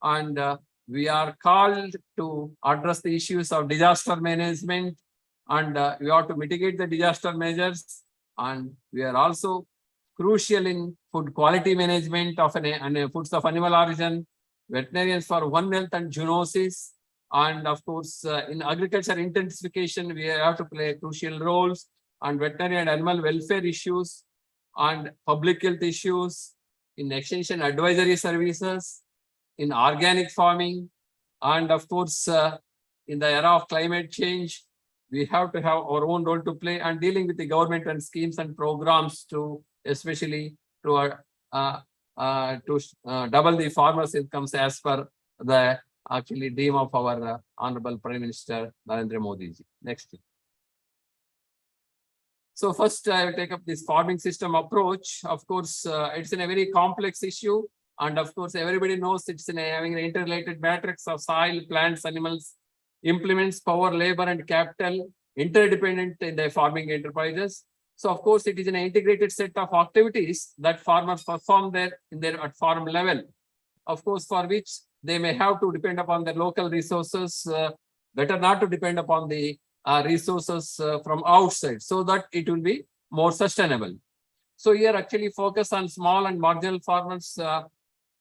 V: And we are called to address the issues of disaster management. And we have to mitigate the disaster measures. And we are also crucial in food quality management of foods of animal origin, veterinarians for One Health and zoonosis. And of course, in agriculture intensification, we have to play crucial roles on veterinary and animal welfare issues and public health issues, in extension advisory services, in organic farming, and of course, in the era of climate change, we have to have our own role to play and dealing with the government and schemes and programs to especially to double the farmers' incomes as per the actually dream of our Honorable Prime Minister Narendra Modi ji. Next. So first I will take up this farming system approach. Of course, it's in a very complex issue. And of course, everybody knows it's in having an interrelated matrix of soil, plants, animals, implements, power, labor, and capital, interdependent in the farming enterprises. So of course, it is an integrated set of activities that farmers perform at farm level. Of course, for which they may have to depend upon their local resources, better not to depend upon the resources from outside, so that it will be more sustainable. So here actually focus on small and marginal farmers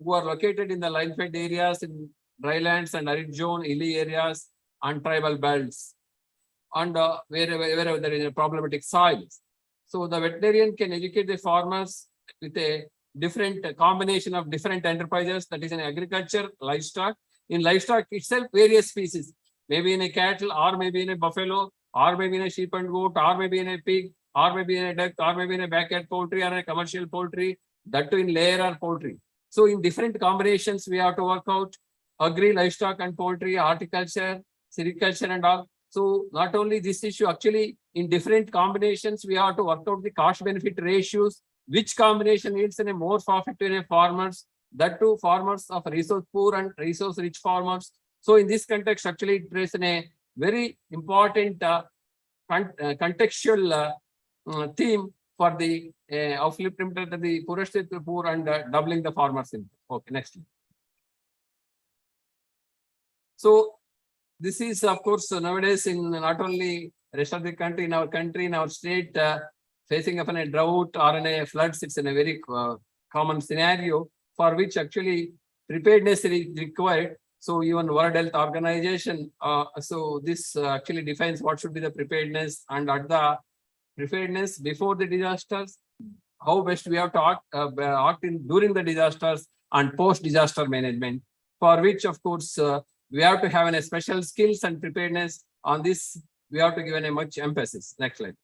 V: who are located in the line-fed areas, in drylands and arid zone, hilly areas, and tribal belts, and wherever there is a problematic soils. So the veterinarian can educate the farmers with a different combination of different enterprises, that is in agriculture, livestock. In livestock itself, various species, maybe in a cattle, or maybe in a buffalo, or maybe in a sheep and goat, or maybe in a pig, or maybe in a duck, or maybe in a backyard poultry or a commercial poultry, that too in layer or poultry. So in different combinations, we have to work out agri, livestock and poultry, horticulture, sericulture and all. So not only this issue, actually in different combinations, we have to work out the cost benefit ratios, which combination yields in a more profit to a farmers, that too farmers of resource poor and resource rich farmers. So in this context, actually it plays in a very important contextual theme for the upliftment of the poorest to the poor and doubling the farmers income. Okay, next. So this is of course nowadays in not only rest of the country, in our country, in our state, facing upon a drought or in a floods, it's in a very common scenario for which actually preparedness is required. So even World Health Organization, so this actually defines what should be the preparedness, and at the preparedness before the disasters, how best we have to act in during the disasters and post-disaster management, for which of course we have to have a special skills and preparedness. On this, we have to give a much emphasis. Next slide.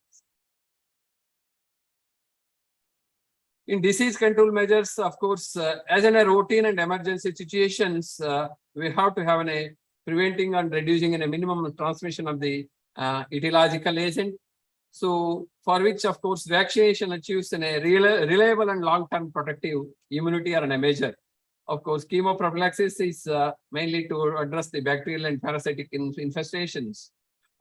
V: In disease control measures, of course, as in a routine and emergency situations, we have to have a preventing and reducing a minimum transmission of the ecological agent. So for which, of course, vaccination achieves a reliable and long-term protective immunity or a measure. Of course, chemoprophylaxis is mainly to address the bacterial and parasitic infestations.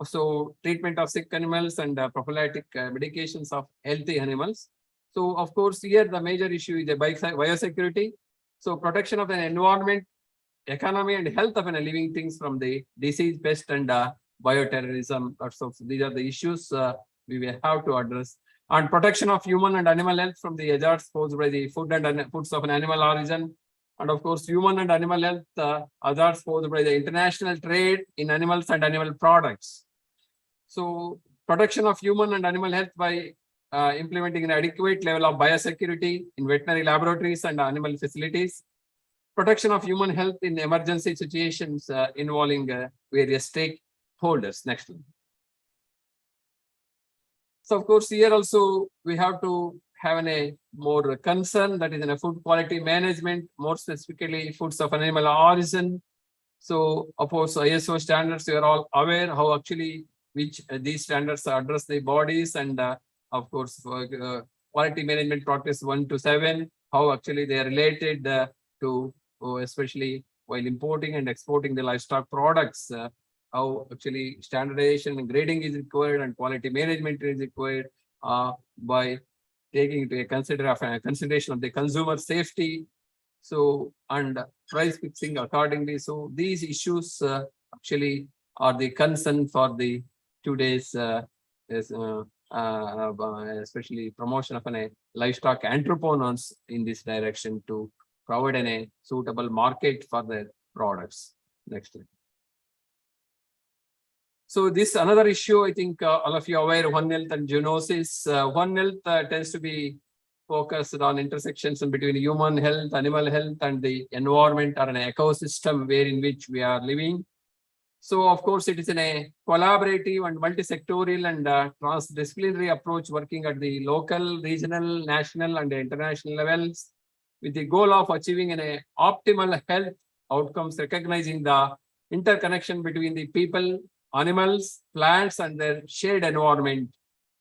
V: So treatment of sick animals and prophylactic medications of healthy animals. So of course, here the major issue is the biosecurity. So protection of the environment, economy, and health of living things from the disease, pest, and bioterrorism. So these are the issues we will have to address. And protection of human and animal health from the hazards posed by the food and foods of an animal origin. And of course, human and animal health hazards posed by the international trade in animals and animal products. So protection of human and animal health by implementing an adequate level of biosecurity in veterinary laboratories and animal facilities. Protection of human health in emergency situations involving various stakeholders. Next one. So of course, here also we have to have a more concern, that is in a food quality management, more specifically foods of animal origin. So of course, ISO standards, you are all aware how actually which these standards address the bodies, and of course, quality management practice 1 to 7, how actually they are related to especially while importing and exporting the livestock products, how actually standardization and grading is required and quality management is required by taking into consideration of the consumer safety. So, and price fixing accordingly. So these issues actually are the concern for the today's especially promotion of a livestock entrepreneurs in this direction to provide a suitable market for their products. Next slide. So this another issue, I think all of you are aware, One Health and zoonosis. One Health tends to be focused on intersections between human health, animal health, and the environment or an ecosystem in which we are living. So of course, it is in a collaborative and multi-sectorial and transdisciplinary approach working at the local, regional, national, and international levels with the goal of achieving an optimal health outcomes, recognizing the interconnection between the people, animals, plants, and their shared environment.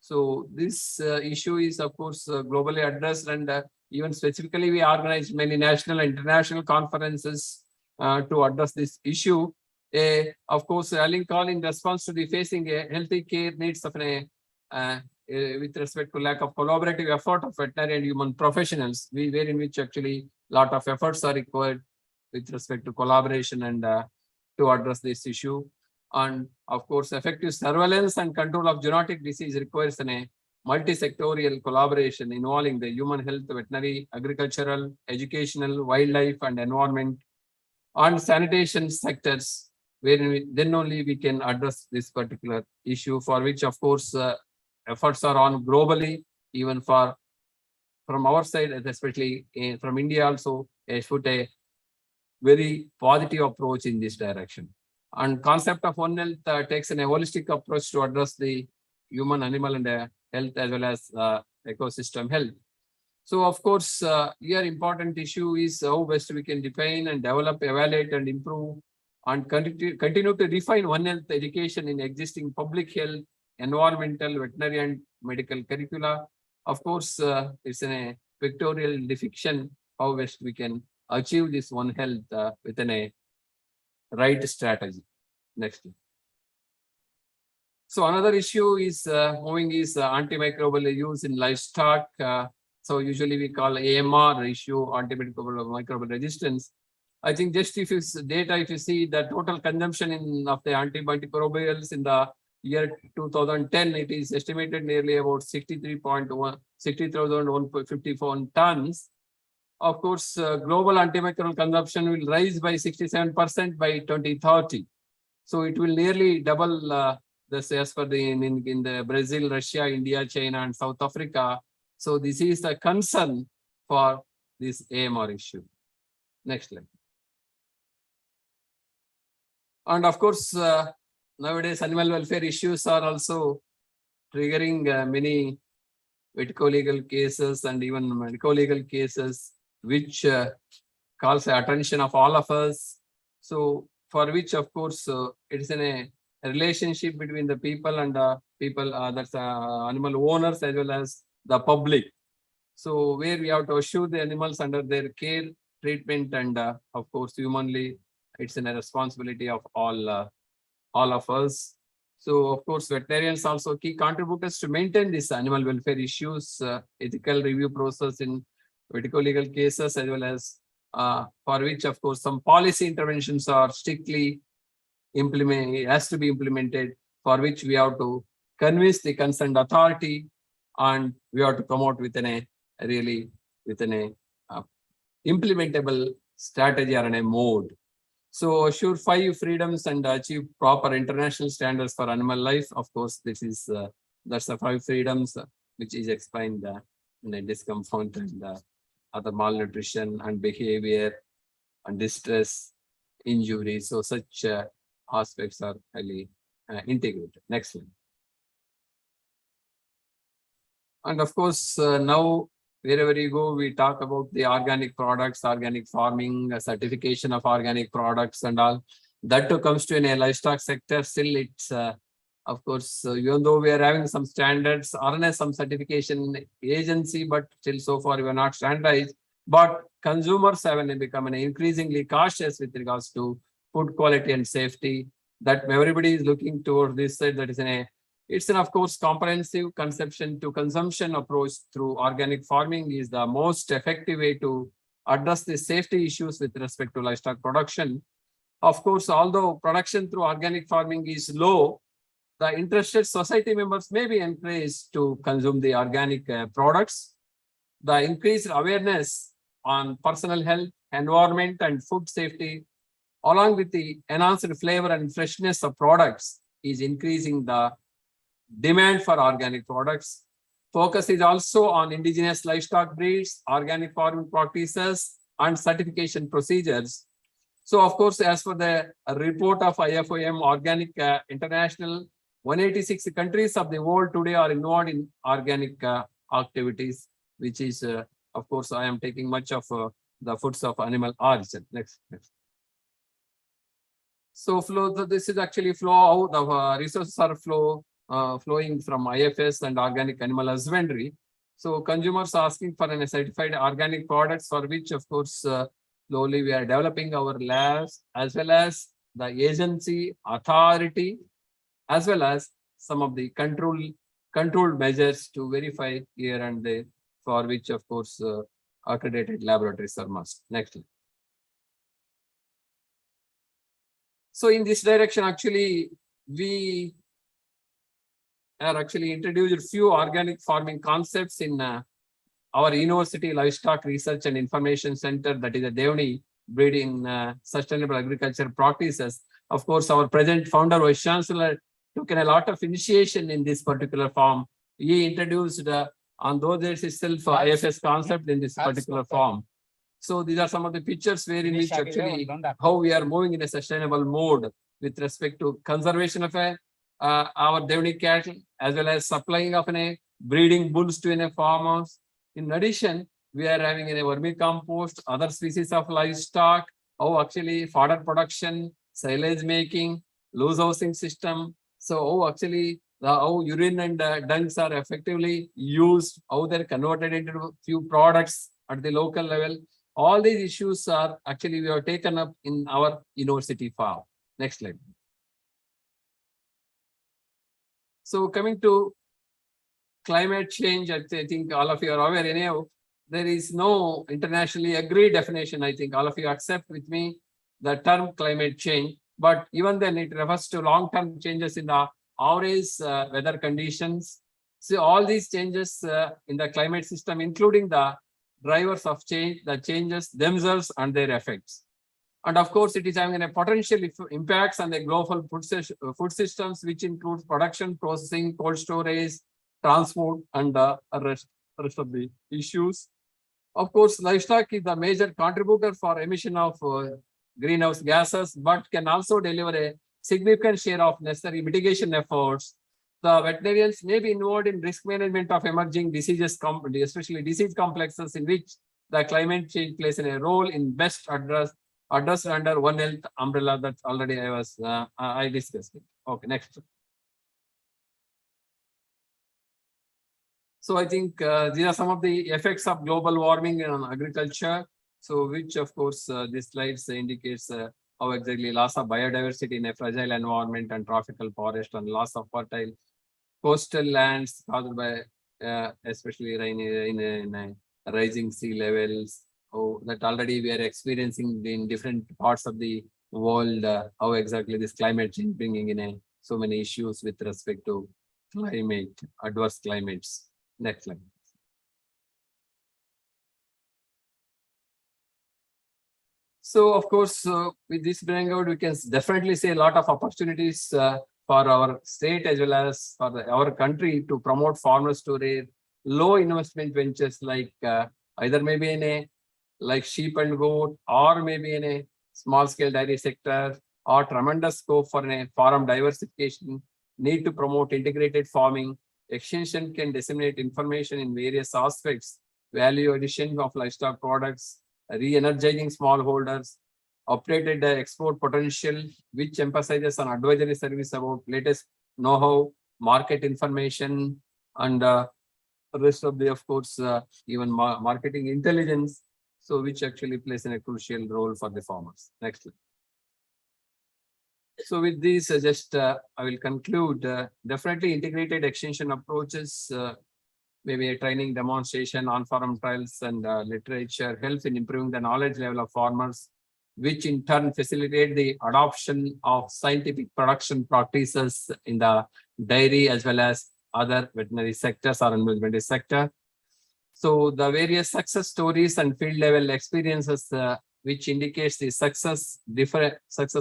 V: So this issue is of course globally addressed, and even specifically we organized many national and international conferences to address this issue. Of course, early call in response to the facing healthy care needs of with respect to lack of collaborative effort of veterinary and human professionals, in which actually a lot of efforts are required with respect to collaboration and to address this issue. And of course, effective surveillance and control of zoonotic disease requires a multi-sectorial collaboration involving the human health, veterinary, agricultural, educational, wildlife, and environment, and sanitation sectors, then only we can address this particular issue, for which of course efforts are on globally, even from our side, especially from India also, put a very positive approach in this direction. And concept of One Health takes a holistic approach to address the human, animal, and health as well as ecosystem health. So of course, here important issue is how best we can define and develop, evaluate, and improve, and continue to refine One Health education in existing public health, environmental, veterinary, and medical curricula. Of course, it's a pictorial depiction how best we can achieve this One Health within a right strategy. Next. So another issue is antimicrobial use in livestock. So usually we call AMR issue, antimicrobial resistance. I think just if you see the total consumption of the antimicrobials in the year 2010, it is estimated nearly about 60,154 tons. Of course, global antimicrobial consumption will rise by 67% by 2030. So it will nearly double this as per in the Brazil, Russia, India, China, and South Africa. So this is the concern for this AMR issue. Next slide. And of course, nowadays animal welfare issues are also triggering many ecological cases and even medical legal cases, which calls the attention of all of us. So for which, of course, it is in a relationship between the people and that's animal owners as well as the public. So where we have to assure the animals under their care, treatment, and of course, humanly, it's a responsibility of all of us. So of course, veterinarians also key contributors to maintain these animal welfare issues, ethical review process in medical legal cases, as well as for which, of course, some policy interventions are strictly has to be implemented, for which we have to convince the concerned authority, and we have to come out with an implementable strategy or a mode. So assure 5 freedoms and achieve proper international standards for animal life. Of course, this is that's the 5 freedoms which is explained in the discomfort and other malnutrition and behavior and distress, injury. So such aspects are highly integrated. Next one. And of course, now wherever you go, we talk about the organic products, organic farming, certification of organic products and all. That too comes to in a livestock sector. Still, it's of course, even though we are having some standards, RNS, some certification agency, but still so far we are not standardized. But consumers have become increasingly cautious with regards to food quality and safety. That everybody is looking toward this side. That is it's an, of course, comprehensive conception to consumption approach through organic farming is the most effective way to address the safety issues with respect to livestock production. Of course, although production through organic farming is low, the interested society members may be encouraged to consume the organic products. The increased awareness on personal health, environment, and food safety, along with the enhanced flavor and freshness of products, is increasing the demand for organic products. Focus is also on indigenous livestock breeds, organic farming practices, and certification procedures. So, of course, as for the report of IFOM Organic International, 186 countries of the world today are involved in organic activities, which is, of course, I am taking much of the foods of animal origin. Next. So, this is actually flow out of resources are flowing from IFS and organic animal husbandry. So, consumers are asking for a certified organic products, for which, of course, slowly we are developing our labs, as well as the agency, authority, as well as some of the controlled measures to verify here and there, for which, of course, accredited laboratories are must. Next. So in this direction, actually, we are actually introduced a few organic farming concepts in our University Livestock Research and Information Center, that is a Devani breeding sustainable agriculture practices. Of course, our present founder, Vice Chancellor, took in a lot of initiation in this particular form. He introduced on those days itself IFS concept in this particular form. So these are some of the pictures wherein which actually how we are moving in a sustainable mode with respect to conservation of our Devani cattle, as well as supplying of breeding bulls to farmers. In addition, we are having a vermicompost, other species of livestock, how actually fodder production, silage making, loose housing system. So how actually how urine and dungs are effectively used, how they're converted into few products at the local level. All these issues are actually we have taken up in our university farm. Next slide. So coming to climate change, I think all of you are aware anyhow, there is no internationally agreed definition. I think all of you accept with me the term climate change, but even then it refers to long-term changes in the average weather conditions. So all these changes in the climate system, including the drivers of change, the changes themselves and their effects. And of course, it is having a potential impacts on the global food systems, which includes production, processing, cold storage, transport, and the rest of the issues. Of course, livestock is the major contributor for emission of greenhouse gases, but can also deliver a significant share of necessary mitigation efforts. The veterinarians may be involved in risk management of emerging diseases, especially disease complexes in which the climate change plays a role in best addressed under One Health umbrella that already I discussed it. Okay, next. So I think these are some of the effects of global warming on agriculture. So which of course this slides indicates how exactly loss of biodiversity in a fragile environment and tropical forest and loss of fertile coastal lands caused by especially rain in rising sea levels. Oh, that already we are experiencing in different parts of the world. How exactly this climate change bringing in so many issues with respect to climate, adverse climates. Next slide. So of course, with this bring out, we can definitely see a lot of opportunities for our state as well as for our country to promote farmers to raise low investment ventures like either maybe in like sheep and goat, or maybe in a small scale dairy sector, or tremendous scope for a farm diversification, need to promote integrated farming. Extension can disseminate information in various aspects, value addition of livestock products, re-energizing smallholders, operated the export potential, which emphasizes on advisory service about latest know-how, market information, and rest of the, of course, even marketing intelligence. So which actually plays a crucial role for the farmers. Next slide. So with this, I will conclude. Definitely integrated extension approaches, maybe a training demonstration, on-farm trials, and literature helps in improving the knowledge level of farmers, which in turn facilitate the adoption of scientific production practices in the dairy as well as other veterinary sectors or animal veterinary sector. So the various success stories and field level experiences which indicates the success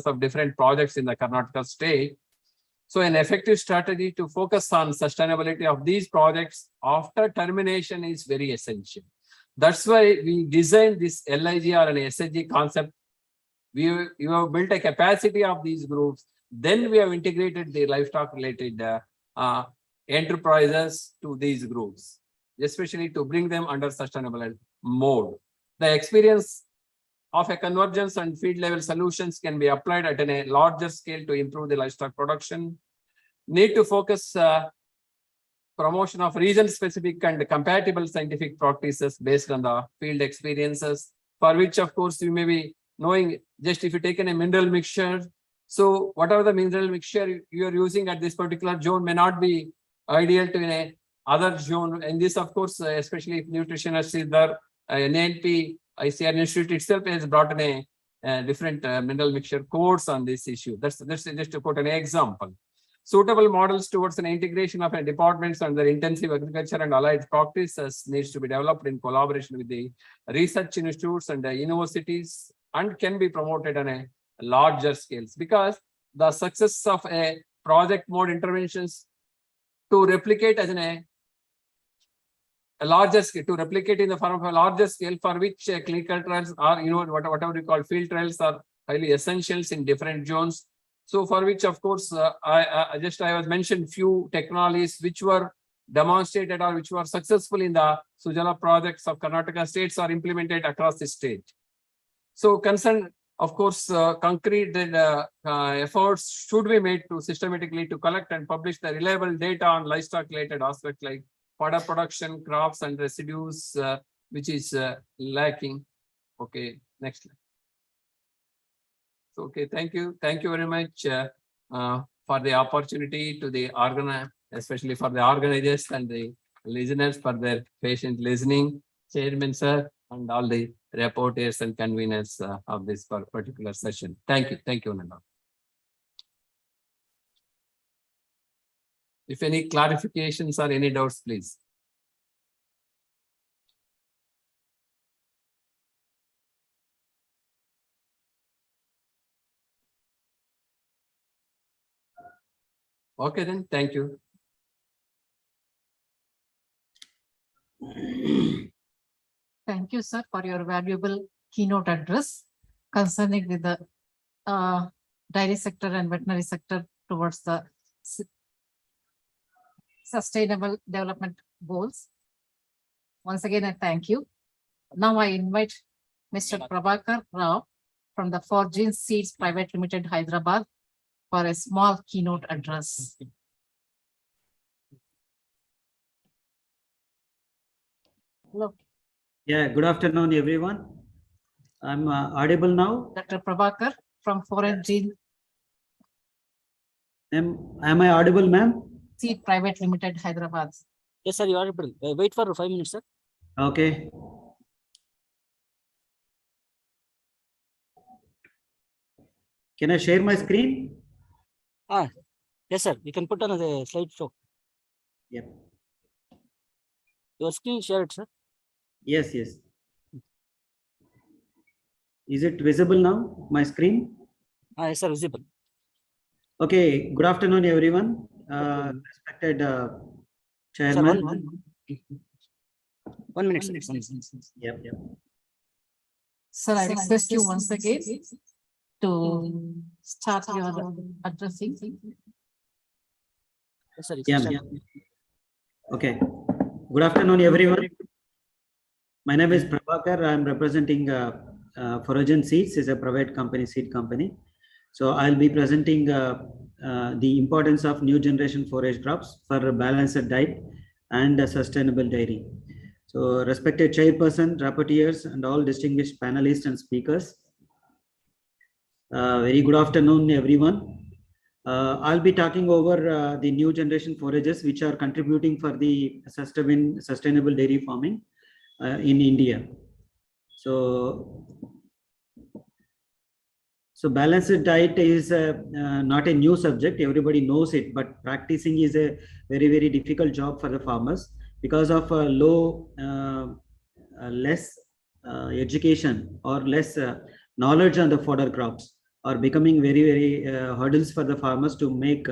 V: of different projects in the Karnataka state. So an effective strategy to focus on sustainability of these projects after termination is very essential. That's why we designed this LIGR and SHG concept. You have built a capacity of these groups. Then we have integrated the livestock related enterprises to these groups, especially to bring them under sustainable mode. The experience of a convergence and field level solutions can be applied at a larger scale to improve the livestock production. Need to focus promotion of region specific and compatible scientific practices based on the field experiences, for which of course you may be knowing, just if you take in a mineral mixture. So whatever the mineral mixture you are using at this particular zone may not be ideal to in a other zone. And this of course, especially if nutritionists is there, NNP ICR Institute itself has brought in a different mineral mixture course on this issue. That's just to quote an example. Suitable models towards an integration of departments under intensive agriculture and allied practices needs to be developed in collaboration with the research institutes and the universities, and can be promoted on a larger scales, because the success of a project mode interventions to replicate as a larger scale, to replicate in the form of a larger scale, for which clinical trials are, whatever we call field trials are highly essentials in different zones. So for which, of course, I was mentioned few technologies which were demonstrated or which were successful in the Sujala projects of Karnataka states are implemented across the state. So concern, of course, concrete efforts should be made to systematically to collect and publish the reliable data on livestock related aspects like fodder production, crops and residues, which is lacking. Okay, next slide. So, okay, thank you very much for the opportunity to the especially for the organizers and the listeners for their patient listening, Chairman sir, and all the reporters and conveners of this particular session. Thank you, Nanda. If any clarifications or any doubts, please. Okay, then, thank you.
T: Thank you, sir, for your valuable keynote address concerning with the dairy sector and veterinary sector towards the sustainable development goals. Once again, I thank you. Now I invite Mr. Prabhakar Rao from the Forgene Seeds Private Limited, Hyderabad, for a small keynote address. Hello.
D: Yeah, good afternoon, everyone. I'm audible now.
T: Dr. Prabhakar from Forgene.
D: Am I audible, ma'am?
T: Seed Private Limited, Hyderabad.
H: Yes, sir, you are audible. Wait for 5 minutes, sir.
D: Okay. Can I share my screen?
H: Yes, sir. You can put on the slide show.
D: Yep.
H: Your screen shared, sir.
D: Yes. Is it visible now, my screen?
H: Yes, sir, visible.
D: Okay, good afternoon, everyone. Respected Chairman.
H: Sir, 1 minute.
D: Yep.
T: Sir, I request you once again to start your addressing.
H: Yes, sir,
D: Yeah. Okay. Good afternoon, everyone. My name is Prabhakar. I'm representing Foragen Seeds is a private company, seed company. So I'll be presenting the importance of new generation forage crops for a balanced diet and a sustainable dairy. So respected chairperson, rapporteurs, and all distinguished panelists and speakers, very good afternoon, everyone. I'll be talking over the new generation forages which are contributing for the sustainable dairy farming in India. So balanced diet is not a new subject. Everybody knows it, but practicing is a very, very difficult job for the farmers because of less education or less knowledge on the fodder crops are becoming very, very hurdles for the farmers to make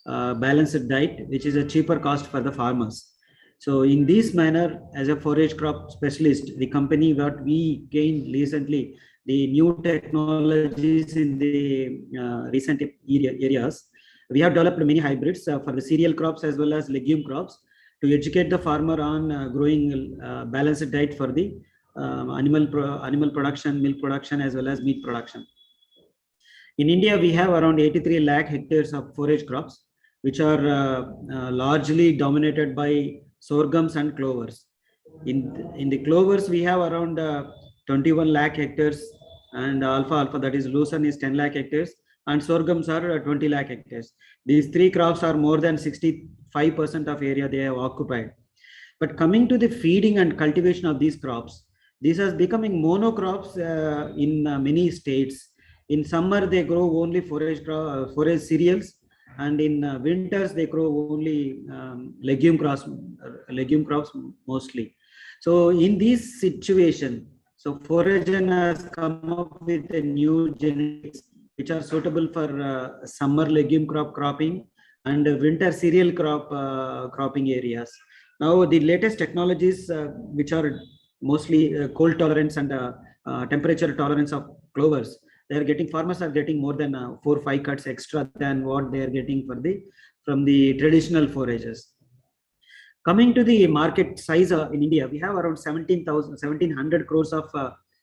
D: balanced diet, which is a cheaper cost for the farmers. So in this manner, as a forage crop specialist, the company that we gained recently, the new technologies in the recent areas, we have developed many hybrids for the cereal crops as well as legume crops to educate the farmer on growing balanced diet for the animal production, milk production, as well as meat production. In India, we have around 83 lakh hectares of forage crops, which are largely dominated by sorghums and clovers. In the clovers, we have around 21 lakh hectares, and alfalfa, that is lucerne, is 10 lakh hectares, and sorghums are 20 lakh hectares. These three crops are more than 65% of area they have occupied. But coming to the feeding and cultivation of these crops, these are becoming monocrops in many states. In summer, they grow only forage cereals, and in winters they grow only legume crops mostly. So in this situation, so Foragen has come up with a new genetics which are suitable for summer legume cropping and winter cereal cropping areas. Now the latest technologies which are mostly cold tolerance and temperature tolerance of clovers, farmers are getting more than 4 or 5 cuts extra than what they are getting from the traditional forages. Coming to the market size in India, we have around 1700 crores of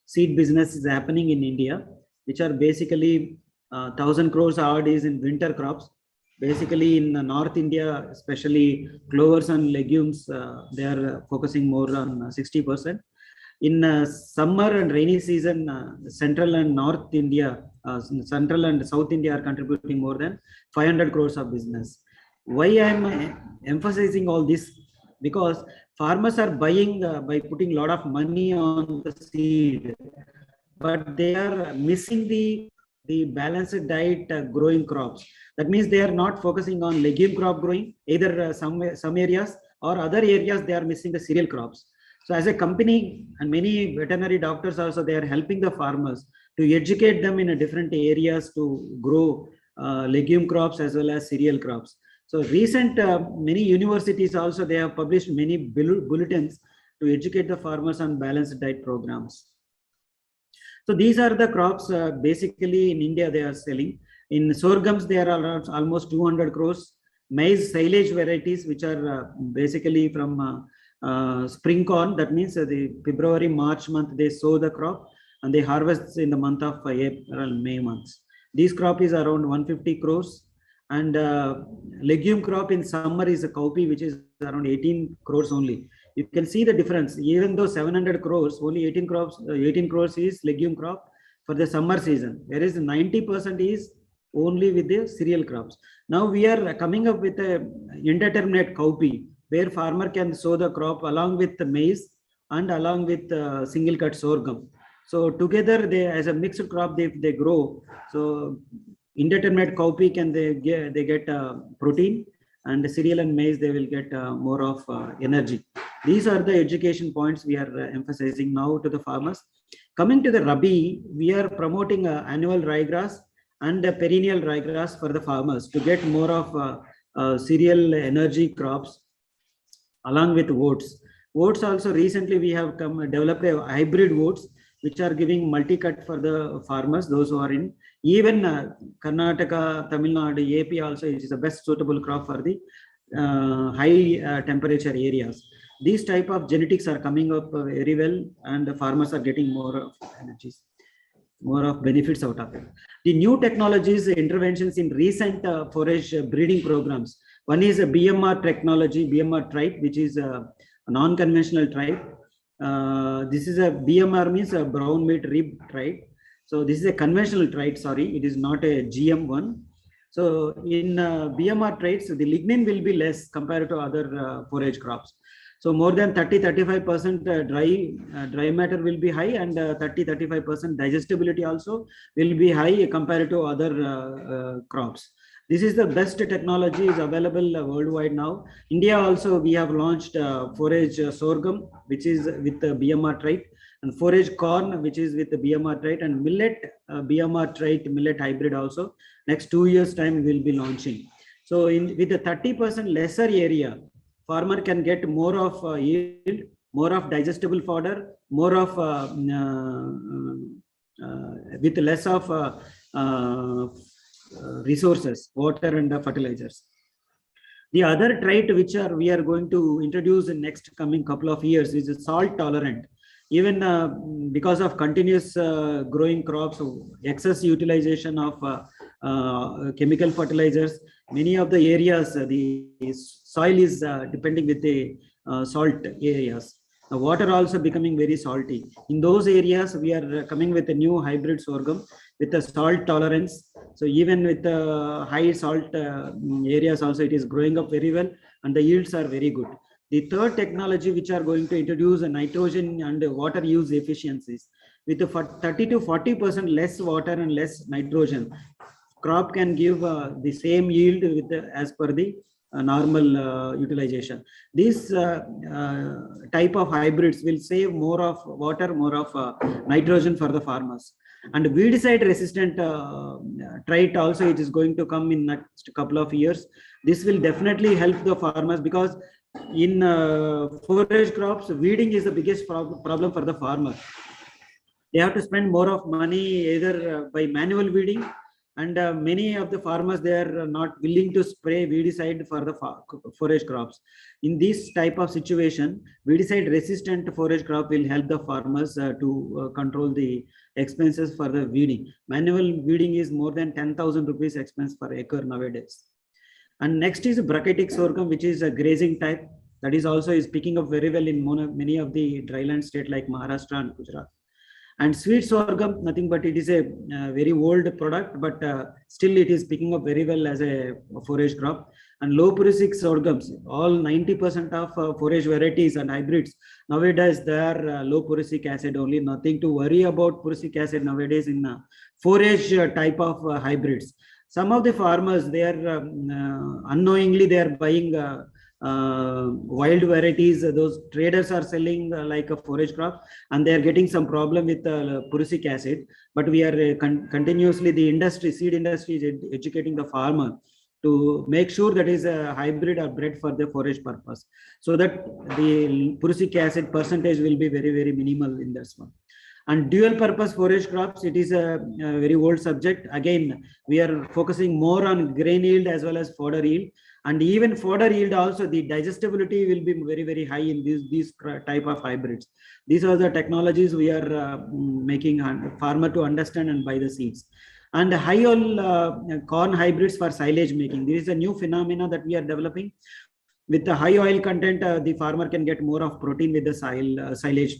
D: seed businesses happening in India, which are basically 1000 crores odd is in winter crops. Basically in North India, especially clovers and legumes, they are focusing more on 60%. In summer and rainy season, Central and North India, Central and South India are contributing more than 500 crores of business. Why I am emphasizing all this? Because farmers are buying by putting a lot of money on the seed, but they are missing the balanced diet growing crops. That means they are not focusing on legume crop growing, either some areas or other areas they are missing the cereal crops. So as a company and many veterinary doctors also, they are helping the farmers to educate them in different areas to grow legume crops as well as cereal crops. So recent many universities also, they have published many bulletins to educate the farmers on balanced diet programs. So these are the crops basically in India they are selling. In sorghums, there are almost 200 crores. Maize silage varieties, which are basically from spring corn, that means the February, March month, they sow the crop and they harvest in the month of April, May months. This crop is around 150 crores. And legume crop in summer is a cowpea, which is around 18 crores only. You can see the difference. Even though 700 crores, only 18 crores is legume crop for the summer season, whereas 90% is only with the cereal crops. Now we are coming up with a indeterminate cowpea, where farmer can sow the crop along with the maize and along with single cut sorghum. So together they, as a mixed crop, they grow. So indeterminate cowpea they get protein, and the cereal and maize they will get more of energy. These are the education points we are emphasizing now to the farmers. Coming to the Rabi, we are promoting annual ryegrass and perennial ryegrass for the farmers to get more of cereal energy crops along with oats. Oats also recently we have developed a hybrid oats which are giving multi-cut for the farmers, those who are in even Karnataka, Tamil Nadu, AP also, it is the best suitable crop for the high temperature areas. These type of genetics are coming up very well, and the farmers are getting more of energies. more of benefits out of it. The new technologies, interventions in recent forage breeding programs. One is a BMR technology, BMR trait, which is a non-conventional trait. This is a BMR means a brown meat rib trait. So this is a conventional trait, sorry, it is not a GM one. So in BMR traits, the lignin will be less compared to other forage crops. So more than 30-35% dry matter will be high, and 30-35% digestibility also will be high compared to other crops. This is the best technology is available worldwide now. India also, we have launched forage sorghum, which is with the BMR trait, and forage corn, which is with the BMR trait, and millet BMR trait, millet hybrid also. Next 2 years time we will be launching. So with the 30% lesser area, farmer can get more of yield, more of digestible fodder, more of with less of resources, water and fertilizers. The other trait which we are going to introduce in next coming couple of years is a salt tolerant. Even because of continuous growing crops, excess utilization of chemical fertilizers, many of the areas, the soil is depending with the salt areas. The water also becoming very salty. In those areas, we are coming with a new hybrid sorghum with a salt tolerance. So even with the high salt areas also, it is growing up very well and the yields are very good. The third technology which are going to introduce a nitrogen and water use efficiencies with the 30-40% less water and less nitrogen. Crop can give the same yield with as per the normal utilization. This type of hybrids will save more of water, more of nitrogen for the farmers. And weedicide resistant trait also, it is going to come in next couple of years. This will definitely help the farmers, because in forage crops, weeding is the biggest problem for the farmer. They have to spend more of money either by manual weeding, and many of the farmers, they are not willing to spray weedicide for the forage crops. In this type of situation, weedicide resistant forage crop will help the farmers to control the expenses for the weeding. Manual weeding is more than 10,000 rupees expense per acre nowadays. And next is brachytic sorghum, which is a grazing type. That is also is picking up very well in many of the dryland states like Maharashtra and Gujarat. And sweet sorghum, nothing but it is a very old product, but still it is picking up very well as a forage crop. And low prussic sorghums, all 90% of forage varieties and hybrids nowadays, they are low prussic acid only. Nothing to worry about prussic acid nowadays in forage type of hybrids. Some of the farmers, they are unknowingly they are buying wild varieties. Those traders are selling like a forage crop, and they are getting some problem with prussic acid. But we are continuously, the industry, seed industry is educating the farmer to make sure that is a hybrid or bred for the forage purpose, so that the prussic acid percentage will be very, very minimal in this one. And dual purpose forage crops, it is a very old subject. Again, we are focusing more on grain yield as well as fodder yield. And even fodder yield also, the digestibility will be very, very high in these type of hybrids. These are the technologies we are making farmer to understand and buy the seeds. And high oil corn hybrids for silage making. This is a new phenomena that we are developing. With the high oil content, the farmer can get more of protein with the silage.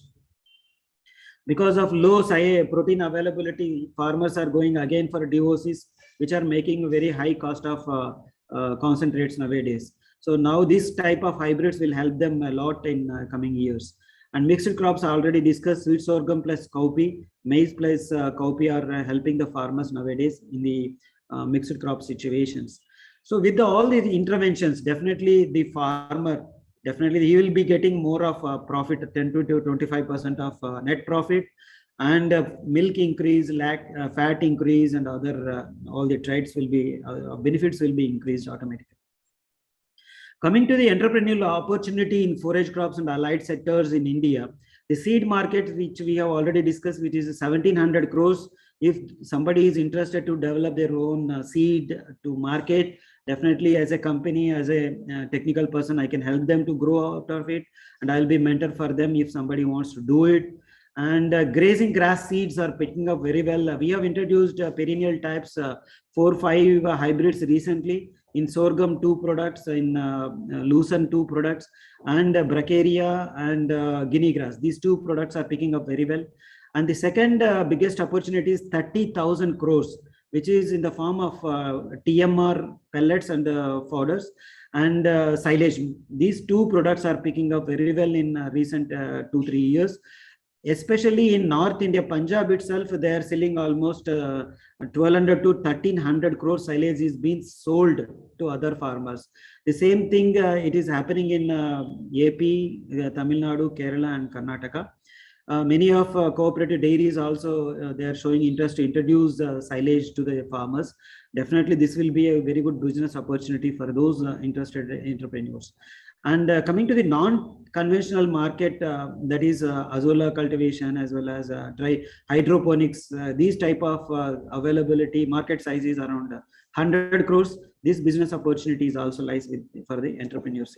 D: Because of low protein availability, farmers are going again for DOCs, which are making very high cost of concentrates nowadays. So now this type of hybrids will help them a lot in coming years. And mixed crops already discussed, sweet sorghum plus cowpea, maize plus cowpea are helping the farmers nowadays in the mixed crop situations. So with all these interventions, definitely the farmer, definitely he will be getting more of profit, 10 to 25% of net profit, and milk increase, fat increase, and other all the traits will be benefits will be increased automatically. Coming to the entrepreneurial opportunity in forage crops and allied sectors in India, the seed market, which we have already discussed, which is 1,700 crores. If somebody is interested to develop their own seed to market, definitely as a company, as a technical person, I can help them to grow out of it, and I'll be mentor for them if somebody wants to do it. And grazing grass seeds are picking up very well. We have introduced perennial types, 4-5 hybrids recently. In sorghum, 2 products, in lucerne, 2 products, and bracharia and guinea grass. These 2 products are picking up very well. And the second biggest opportunity is 30,000 crores, which is in the form of TMR pellets and fodders and silage. These 2 products are picking up very well in recent 2-3 years. Especially in North India, Punjab itself, they are selling almost 1,200 to 1,300 crore silage is being sold to other farmers. The same thing it is happening in AP, Tamil Nadu, Kerala, and Karnataka. Many of cooperative dairies also they are showing interest to introduce silage to the farmers. Definitely, this will be a very good business opportunity for those interested entrepreneurs. And coming to the non-conventional market, that is azolla cultivation as well as dry hydroponics, these type of availability market size is around 100 crores. This business opportunities also lies with for the entrepreneurs.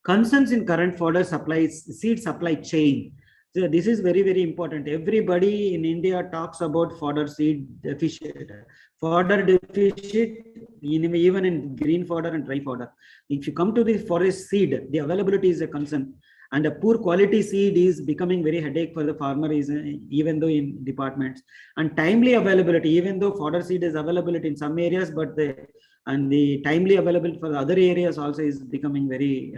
D: Concerns in current fodder supplies, seed supply chain. So this is very, very important. Everybody in India talks about fodder seed deficit. Fodder deficit, even in green fodder and dry fodder. If you come to the forest seed, the availability is a concern. And a poor quality seed is becoming very headache for the farmer, even though in departments. And timely availability, even though fodder seed is available in some areas, but the timely available for the other areas also is becoming very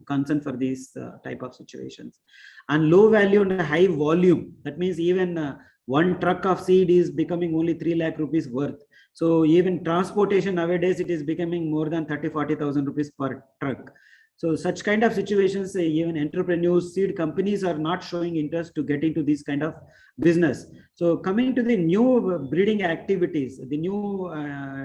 D: concern for these type of situations. And low value and high volume, that means even 1 truck of seed is becoming only 3 lakh rupees worth. So even transportation nowadays, it is becoming more than 30,000-40,000 rupees per truck. So such kind of situations, even entrepreneurs, seed companies are not showing interest to get into this kind of business. So coming to the new breeding activities, the new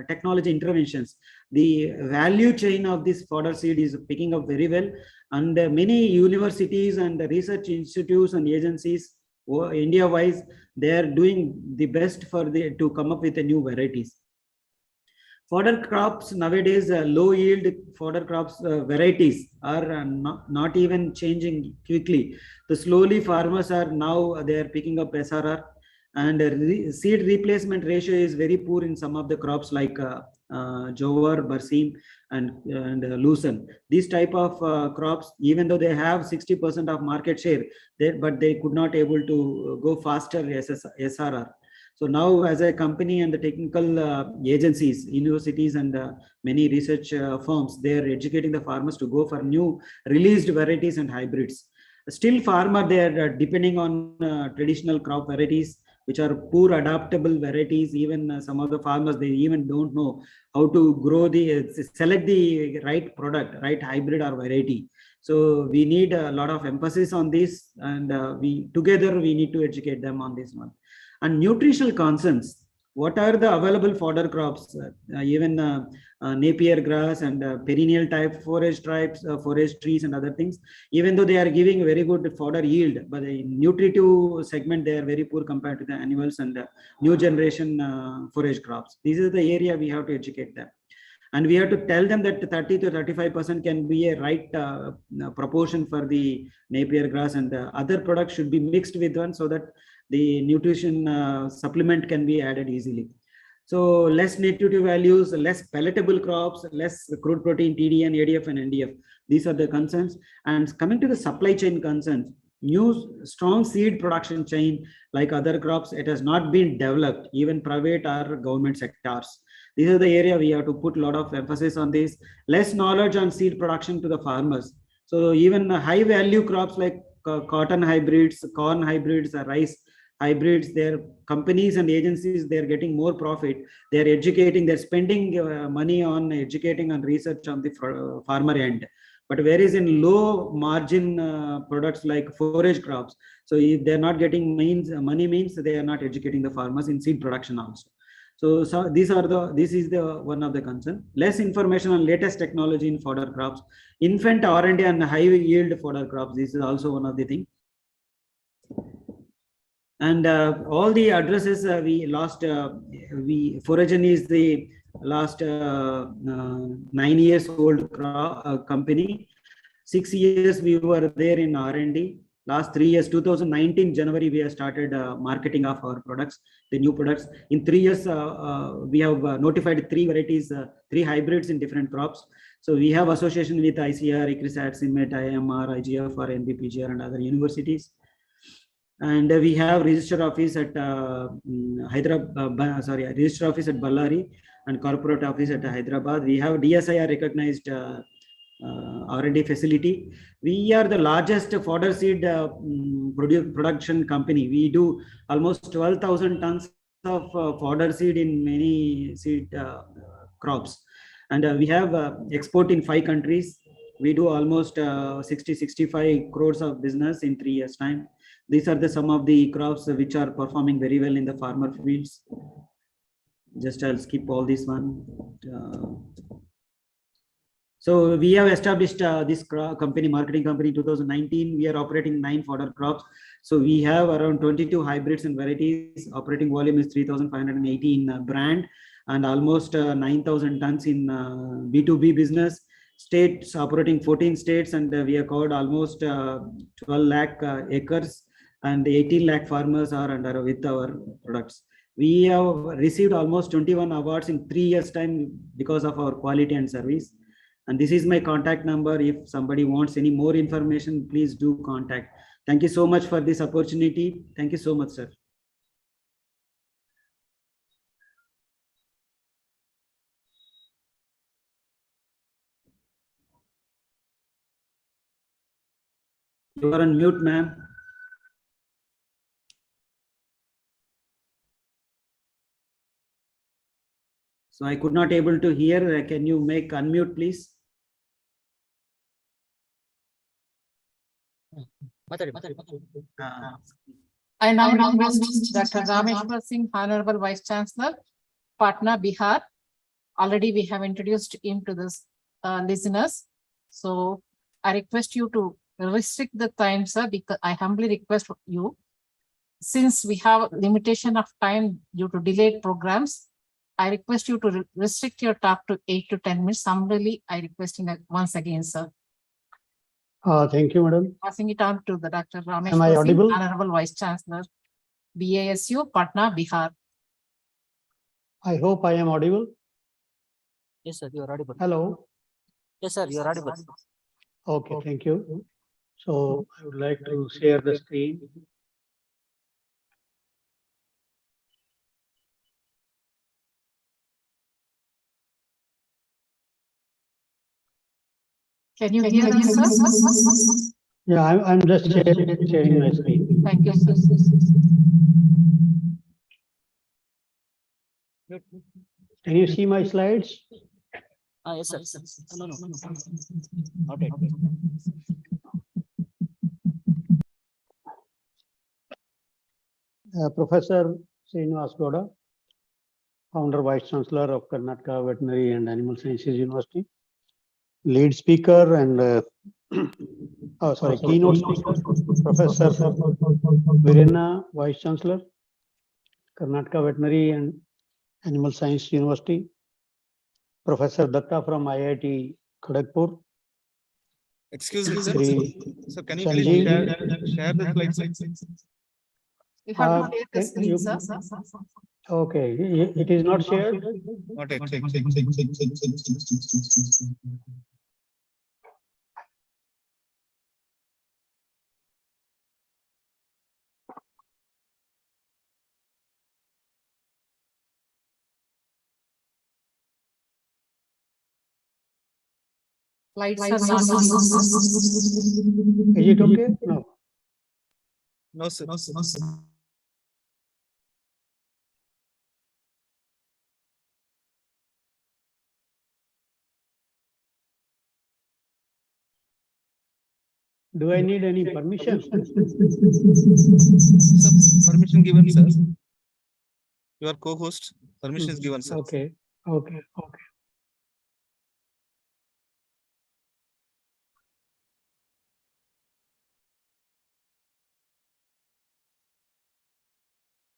D: technology interventions, the value chain of this fodder seed is picking up very well. And many universities and research institutes and agencies, India-wise, they are doing the best for to come up with the new varieties. Fodder crops nowadays, low yield fodder crops varieties are not even changing quickly. So slowly farmers are now, they are picking up SRR, and seed replacement ratio is very poor in some of the crops like jowar, barsim, and lucerne. These type of crops, even though they have 60% of market share, but they could not able to go faster SRR. So now as a company and the technical agencies, universities and many research firms, they are educating the farmers to go for new released varieties and hybrids. Still farmer, they are depending on traditional crop varieties, which are poor adaptable varieties. Even some of the farmers, they even don't know how to grow select the right product, right hybrid or variety. So we need a lot of emphasis on this, and we need to educate them on this one. And nutritional concerns, what are the available fodder crops, even Napier grass and perennial type forage types, forage trees and other things, even though they are giving very good fodder yield, but the nutritive segment, they are very poor compared to the annuals and new generation forage crops. This is the area we have to educate them. And we have to tell them that 30 to 35% can be a right proportion for the Napier grass, and other products should be mixed with one so that the nutrition supplement can be added easily. So less nutritive values, less palatable crops, less crude protein, TDN, ADF, and NDF. These are the concerns. And coming to the supply chain concerns, new strong seed production chain like other crops, it has not been developed, even private or government sectors. These are the area we have to put a lot of emphasis on this. Less knowledge on seed production to the farmers. So even high value crops like cotton hybrids, corn hybrids, rice hybrids, their companies and agencies, they're getting more profit. They're educating, they're spending money on educating and research on the farmer end. But whereas in low margin products like forage crops, so if they're not getting money means they are not educating the farmers in seed production also. So this is the one of the concern. Less information on latest technology in fodder crops, infant R&D and high yield fodder crops. This is also one of the things. And all the addresses we lost. Foragen is the last 9 years old company. 6 years we were there in R&D. last 3 years, 2019 January, we have started marketing of our products, the new products. In 3 years, we have notified 3 varieties, 3 hybrids in different crops. So we have association with ICR, ICRISAT, CIMMET, IMR, IGFR, NBPGR, and other universities. And we have register office at Hyderabad, register office at Ballari and corporate office at Hyderabad. We have DSIR recognized R&D facility. We are the largest fodder seed production company. We do almost 12,000 tons of fodder seed in many seed crops. And we have export in 5 countries. We do almost 60-65 crores of business in 3 years' time. These are some of the crops which are performing very well in the farmer fields. Just I'll skip all this one. So we have established this marketing company in 2019. We are operating 9 fodder crops. So we have around 22 hybrids and varieties. Operating volume is 3,580 in brand and almost 9,000 tons in B2B business. States operating 14 states, and we have covered almost 12 lakh acres, and 18 lakh farmers are under with our products. We have received almost 21 awards in 3 years' time because of our quality and service. And this is my contact number. If somebody wants any more information, please do contact. Thank you so much for this opportunity. Thank you so much, sir. You are on mute, ma'am. So I could not able to hear. Can you make unmute, please?
T: I now request Dr. Rameshwar Singh, Honorable Vice Chancellor, Patna, Bihar. Already we have introduced him to the listeners. So I request you to restrict the time, sir, because I humbly request you, since we have limitation of time due to delayed programs, I request you to restrict your talk to 8 to 10 minutes. Humbly, I requesting once again, sir.
J: Thank you, madam.
T: Passing it on to the Dr.
J: Am I
T: Rameshwar Singh,
J: audible?
T: Honorable Vice Chancellor, BASU, Patna, Bihar.
J: I hope I am audible.
H: Yes, sir, you are audible.
J: Hello.
H: Yes, sir, you are audible.
J: Okay, thank you. So I would like to share the screen.
T: Can you hear us, sir?
J: Yeah, I'm just sharing my screen.
T: Thank you, sir.
J: Can you see my slides?
H: Yes, sir. No. Okay.
J: Professor Srinivas Gowda, Founder Vice Chancellor of Karnataka Veterinary and Animal Sciences University, lead speaker and keynote speaker, Professor Virenna, Vice Chancellor, Karnataka Veterinary and Animal Science University, Professor Datta from IIT Kharagpur.
G: Excuse me, sir. Sir, can you
J: Sanjeev.
G: please share the slides?
T: You have to share the screen, sir.
J: Okay, it is not shared.
G: Not yet.
T: Lights
J: Is it okay? No.
G: No, sir.
J: Do I need any permission?
G: Sir, permission given, sir. Your co-host, permission is given, sir.
J: Okay.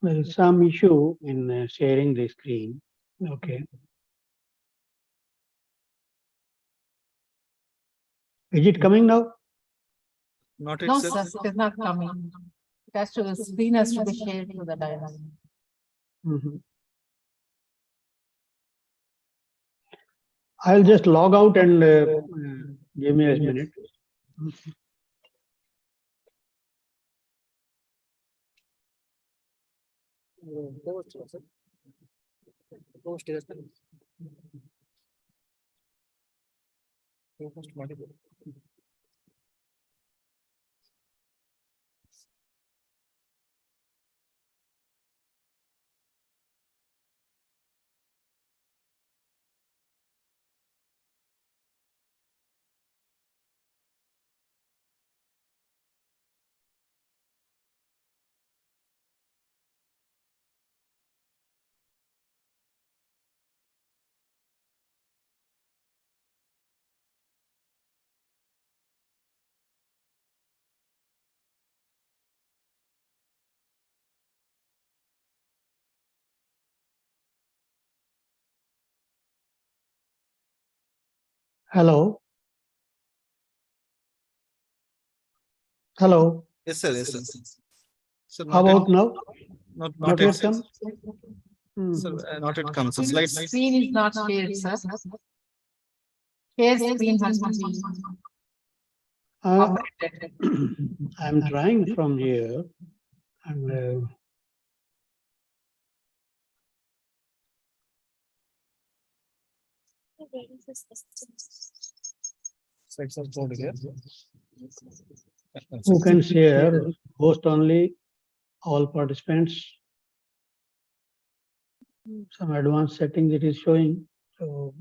J: There is some issue in sharing the screen. Okay. Is it coming now?
G: Not
T: No,
G: itself.
T: sir, it is not coming. It has to, the screen has to be shared to the diagram.
J: I'll just log out and give me a minute. Hello. Hello.
G: Yes, sir. Yes, sir. Sir,
J: How
G: not
J: about
G: yet-
J: now?
G: Not
J: yet
G: yet.
J: come?
G: Sir, not yet come. So slides.
T: Screen is not shared, sir. Share screen has to be
J: Uh,
T: operated.
J: I'm trying from here and
G: Slides are stored here.
J: who can share? Host only, all participants. Some advanced settings it is showing. So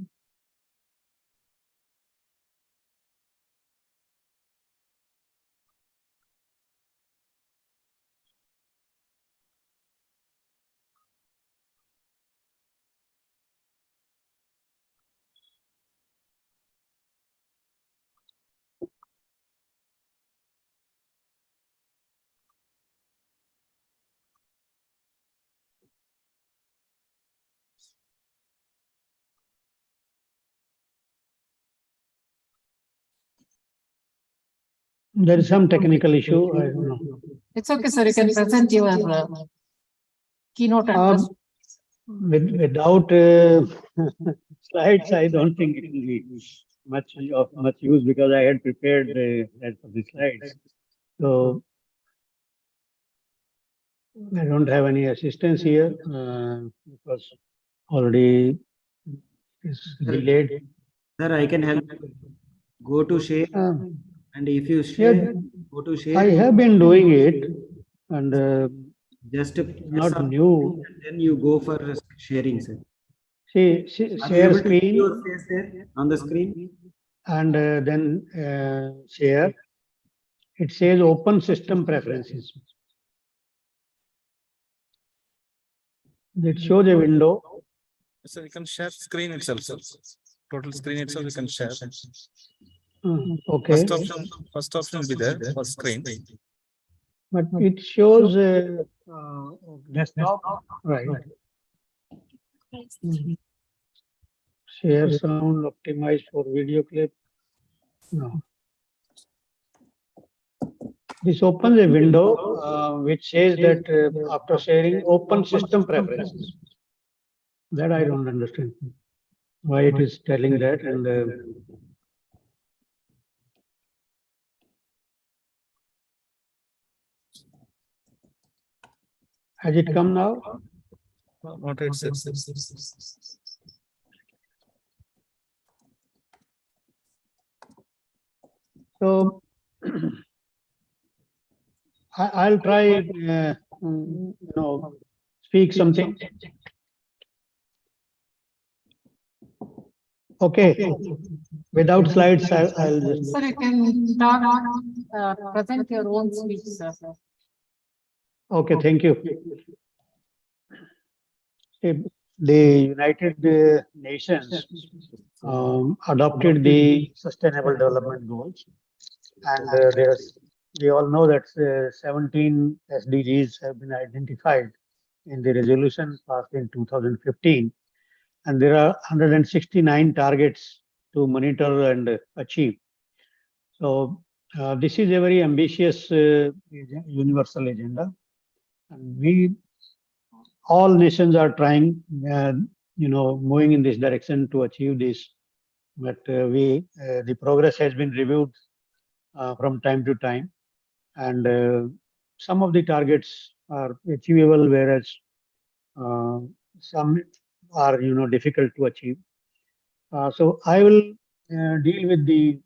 J: there is some technical issue. I don't know.
T: It's okay, sir. You can present your keynote address.
J: Without slides, I don't think it will be much use because I had prepared as for the slides. So I don't have any assistance here because already is delayed.
D: Sir, I can help. Go to share, and if you
J: Yeah,
D: share, go to share.
J: I have been doing it, and
D: just
J: not new.
D: and then you go for sharing, sir.
J: See,
D: Are you
J: share
D: able to see
J: screen
D: your face there on the screen?
J: and then share. It says open system preferences. It shows a window.
G: So you can share screen itself, sir. Total screen itself you can share.
J: Okay.
G: First option will be there for screen.
J: But it shows desktop, right? Share sound optimized for video clip. No. This opens a window which says that after sharing open system preferences. That I don't understand why it is telling that, and has it come now?
G: Not yet, sir.
J: So I'll try, speak something. Okay, without slides, I'll just.
T: Sir, you can start present your own speech, sir.
J: Okay, thank you. The United Nations adopted the Sustainable Development Goals, and we all know that 17 SDGs have been identified in the resolution passed in 2015, and there are 169 targets to monitor and achieve. So This is a very ambitious universal agenda, and all nations are trying, moving in this direction to achieve this. But the progress has been reviewed from time to time, and some of the targets are achievable, whereas some are, difficult to achieve. So I will deal with the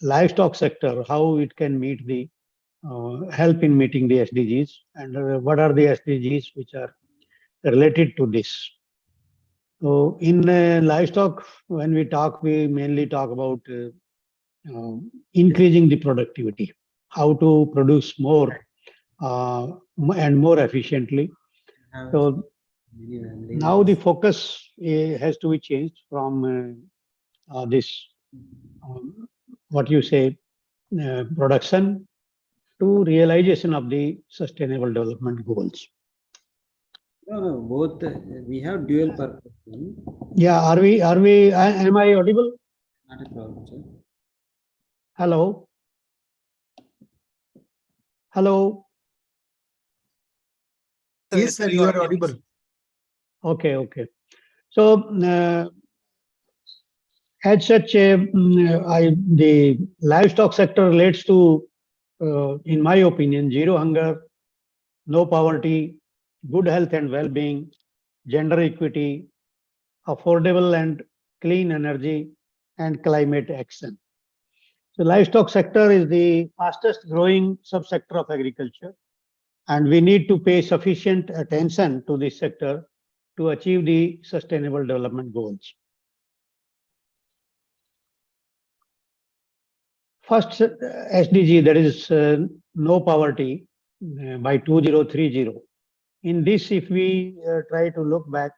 J: livestock sector, how it can meet the help in meeting the SDGs, and what are the SDGs which are related to this. So in livestock, when we talk, we mainly talk about increasing the productivity, how to produce more and more efficiently. So now the focus has to be changed from this, what you say, production to realization of the sustainable development goals.
D: No, both we have dual purpose.
J: Yeah, am I audible?
D: Not a problem, sir.
J: Hello? Hello?
C: Yes, sir, you are audible.
J: Okay. So, as such, the livestock sector relates to, in my opinion, zero hunger, no poverty, good health and well-being, gender equity, affordable and clean energy, and climate action. So livestock sector is the fastest growing subsector of agriculture, and we need to pay sufficient attention to this sector to achieve the sustainable development goals. First SDG, that is no poverty by 2030. In this, if we try to look back,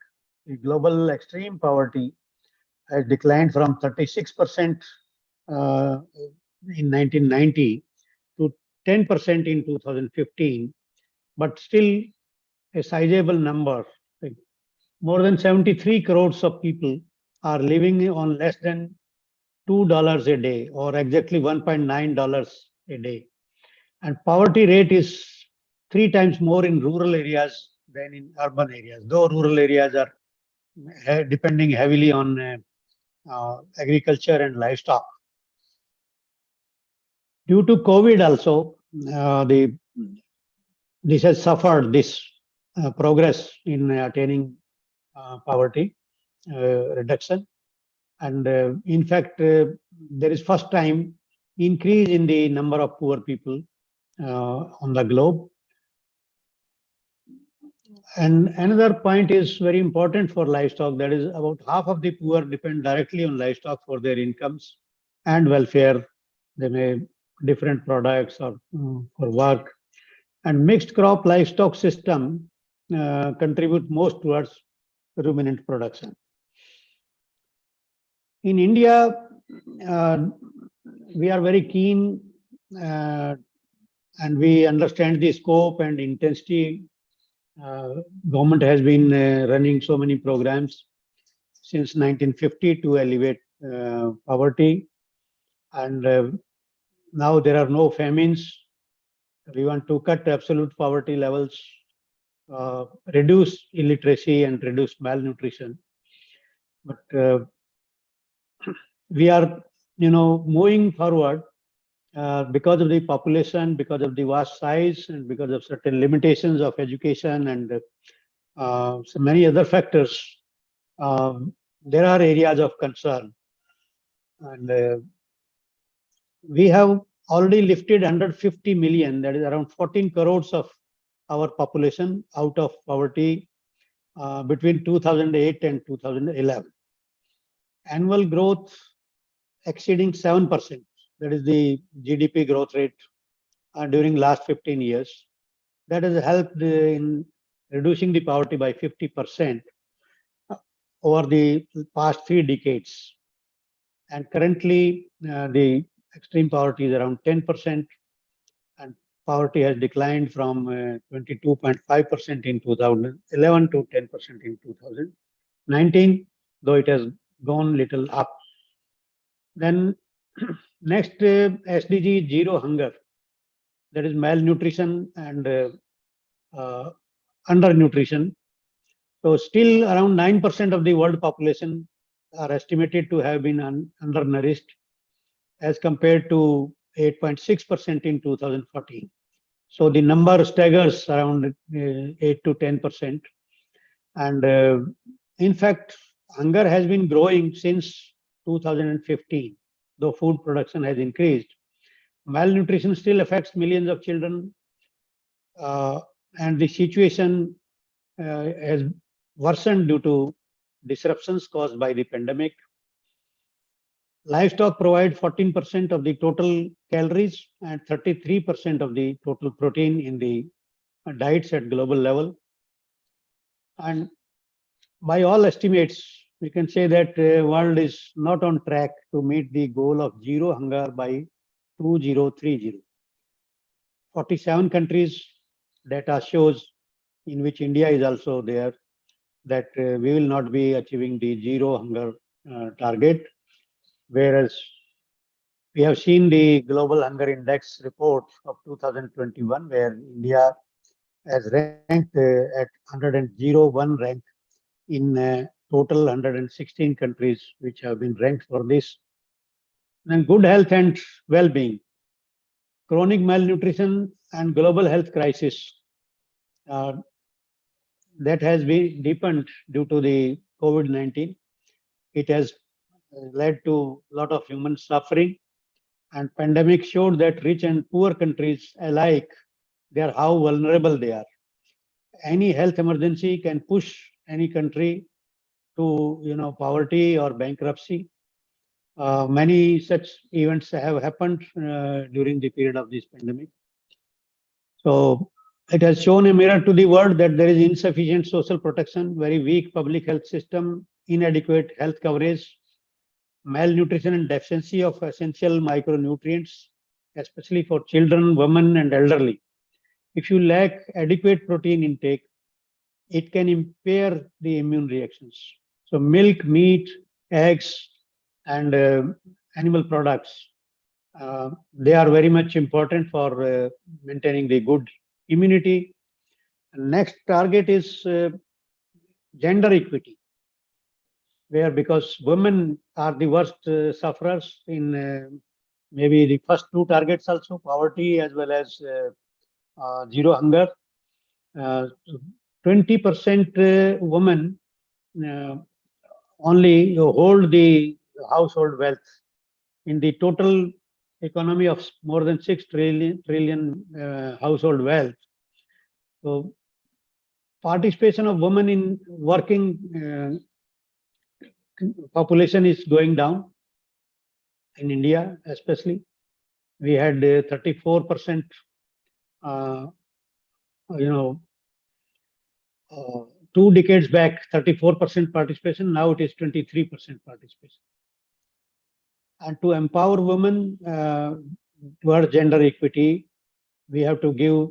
J: the global extreme poverty has declined from 36% in 1990 to 10% in 2015, but still a sizable number. Like more than 73 crores of people are living on less than $2 a day, or exactly $1.9 a day. And poverty rate is 3 times more in rural areas than in urban areas, though rural areas are depending heavily on agriculture and livestock. Due to COVID also, this has suffered this progress in attaining poverty reduction. And in fact, there is first time increase in the number of poor people on the globe. And another point is very important for livestock, that is about half of the poor depend directly on livestock for their incomes and welfare. They may different products or for work. And mixed crop livestock system contribute most towards ruminant production. In India, we are very keen and we understand the scope and intensity. Government has been running so many programs since 1950 to alleviate poverty, and now there are no famines. We want to cut absolute poverty levels, reduce illiteracy and reduce malnutrition. But we are, moving forward because of the population, because of the vast size, and because of certain limitations of education and so many other factors. There are areas of concern, and we have already lifted 150 million, that is around 14 crores of our population out of poverty between 2008 and 2011. Annual growth exceeding 7%, that is the GDP growth rate during last 15 years. That has helped in reducing the poverty by 50% over the past 3 decades. And currently, the extreme poverty is around 10%, and poverty has declined from 22.5% in 2011 to 10% in 2019, though it has gone little up. Then Next SDG zero hunger, that is malnutrition and undernutrition. So still around 9% of the world population are estimated to have been undernourished as compared to 8.6% in 2014. So the number staggers around 8 to 10%. And in fact, hunger has been growing since 2015, though food production has increased. Malnutrition still affects millions of children, and the situation has worsened due to disruptions caused by the pandemic. Livestock provide 14% of the total calories and 33% of the total protein in the diets at global level. And by all estimates, we can say that the world is not on track to meet the goal of zero hunger by 2030. 47 countries, data shows, in which India is also there, that we will not be achieving the zero hunger target. Whereas we have seen the Global Hunger Index report of 2021, where India has ranked at 101 rank in total 116 countries which have been ranked for this. And good health and well-being, chronic malnutrition and global health crisis that has been deepened due to the COVID-19. It has led to a lot of human suffering, and pandemic showed that rich and poor countries alike, they are how vulnerable they are. Any health emergency can push any country to poverty or bankruptcy. Many such events have happened during the period of this pandemic. So it has shown a mirror to the world that there is insufficient social protection, very weak public health system, inadequate health coverage, malnutrition and deficiency of essential micronutrients, especially for children, women, and elderly. If you lack adequate protein intake, it can impair the immune reactions. So milk, meat, eggs, and animal products, they are very much important for maintaining the good immunity. Next target is gender equity, where because women are the worst sufferers in maybe the first two targets also, poverty as well as zero hunger. 20% women only hold the household wealth in the total economy of more than 6 trillion household wealth. So participation of women in working population is going down in India, especially. We had 34%, 2 decades back, 34% participation. Now it is 23% participation. And to empower women towards gender equity, we have to give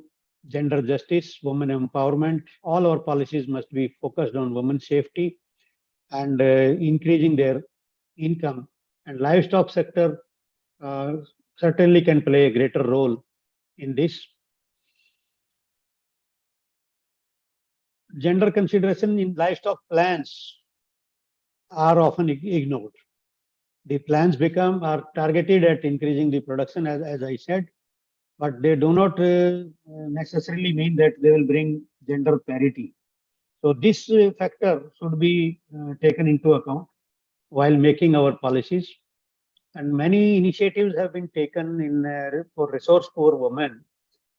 J: gender justice, women empowerment. All our policies must be focused on women's safety and increasing their income. And livestock sector certainly can play a greater role in this. Gender consideration in livestock plans are often ignored. The plans are targeted at increasing the production, as I said, but they do not necessarily mean that they will bring gender parity. So this factor should be taken into account while making our policies. And many initiatives have been taken for resource poor women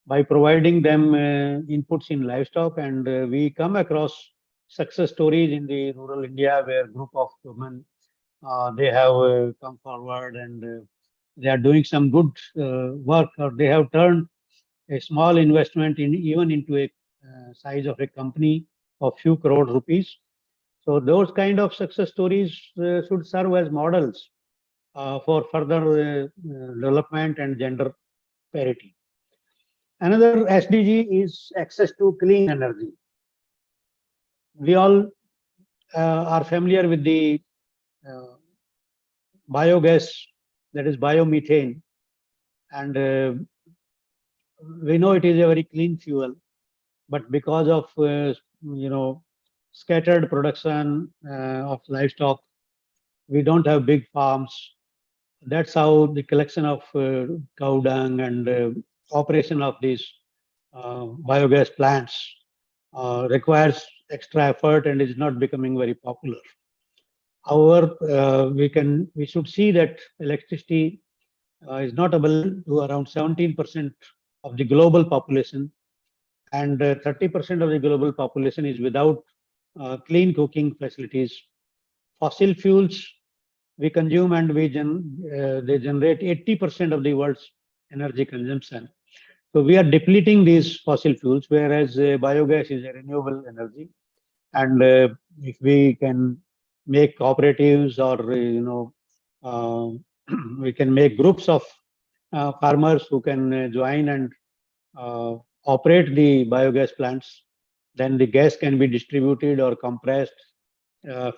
J: by providing them inputs in livestock. And we come across success stories in the rural India where a group of women, they have come forward and they are doing some good work, or they have turned a small investment even into a size of a company of few crore rupees. So those kind of success stories should serve as models for further development and gender parity. Another SDG is access to clean energy. We all are familiar with the biogas that is biomethane. And we know it is a very clean fuel, but because of scattered production of livestock, we don't have big farms. That's how the collection of cow dung and operation of these biogas plants requires extra effort and is not becoming very popular. However, we should see that electricity is not available to around 17% of the global population, and 30% of the global population is without clean cooking facilities. Fossil fuels we consume and they generate 80% of the world's energy consumption. So we are depleting these fossil fuels, whereas biogas is a renewable energy. And if we can make cooperatives or we can make groups of farmers who can join and operate the biogas plants, then the gas can be distributed or compressed,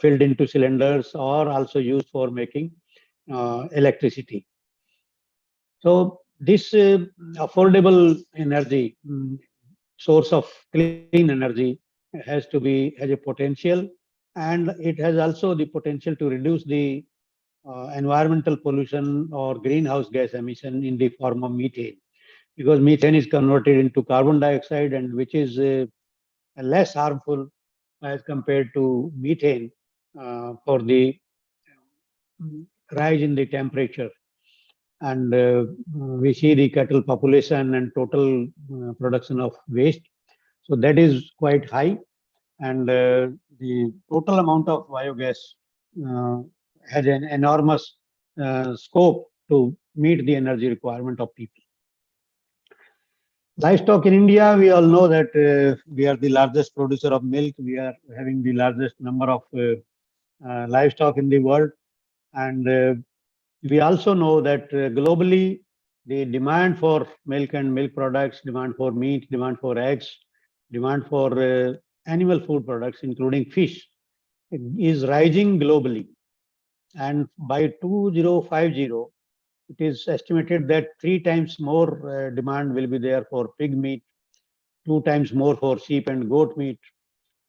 J: filled into cylinders, or also used for making electricity. So this affordable energy, source of clean energy, has a potential, and it has also the potential to reduce the environmental pollution or greenhouse gas emission in the form of methane, because methane is converted into carbon dioxide, and which is less harmful as compared to methane for the rise in the temperature. And we see the cattle population and total production of waste. So that is quite high. And the total amount of biogas has an enormous scope to meet the energy requirement of people. Livestock in India, we all know that we are the largest producer of milk. We are having the largest number of livestock in the world. And we also know that globally, the demand for milk and milk products, demand for meat, demand for eggs, demand for animal food products, including fish, is rising globally. And by 2050, it is estimated that 3 times more demand will be there for pig meat, 2 times more for sheep and goat meat,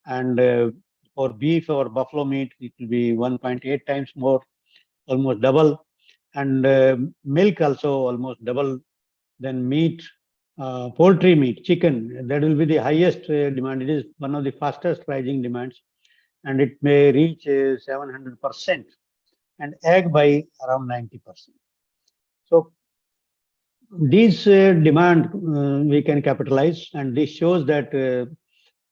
J: and for beef or buffalo meat, it will be 1.8 times more, almost double. And milk also almost double. Then meat, poultry meat, chicken, that will be the highest demand. It is one of the fastest rising demands, and it may reach 700%, and egg by around 90%. So these demand we can capitalize, and this shows that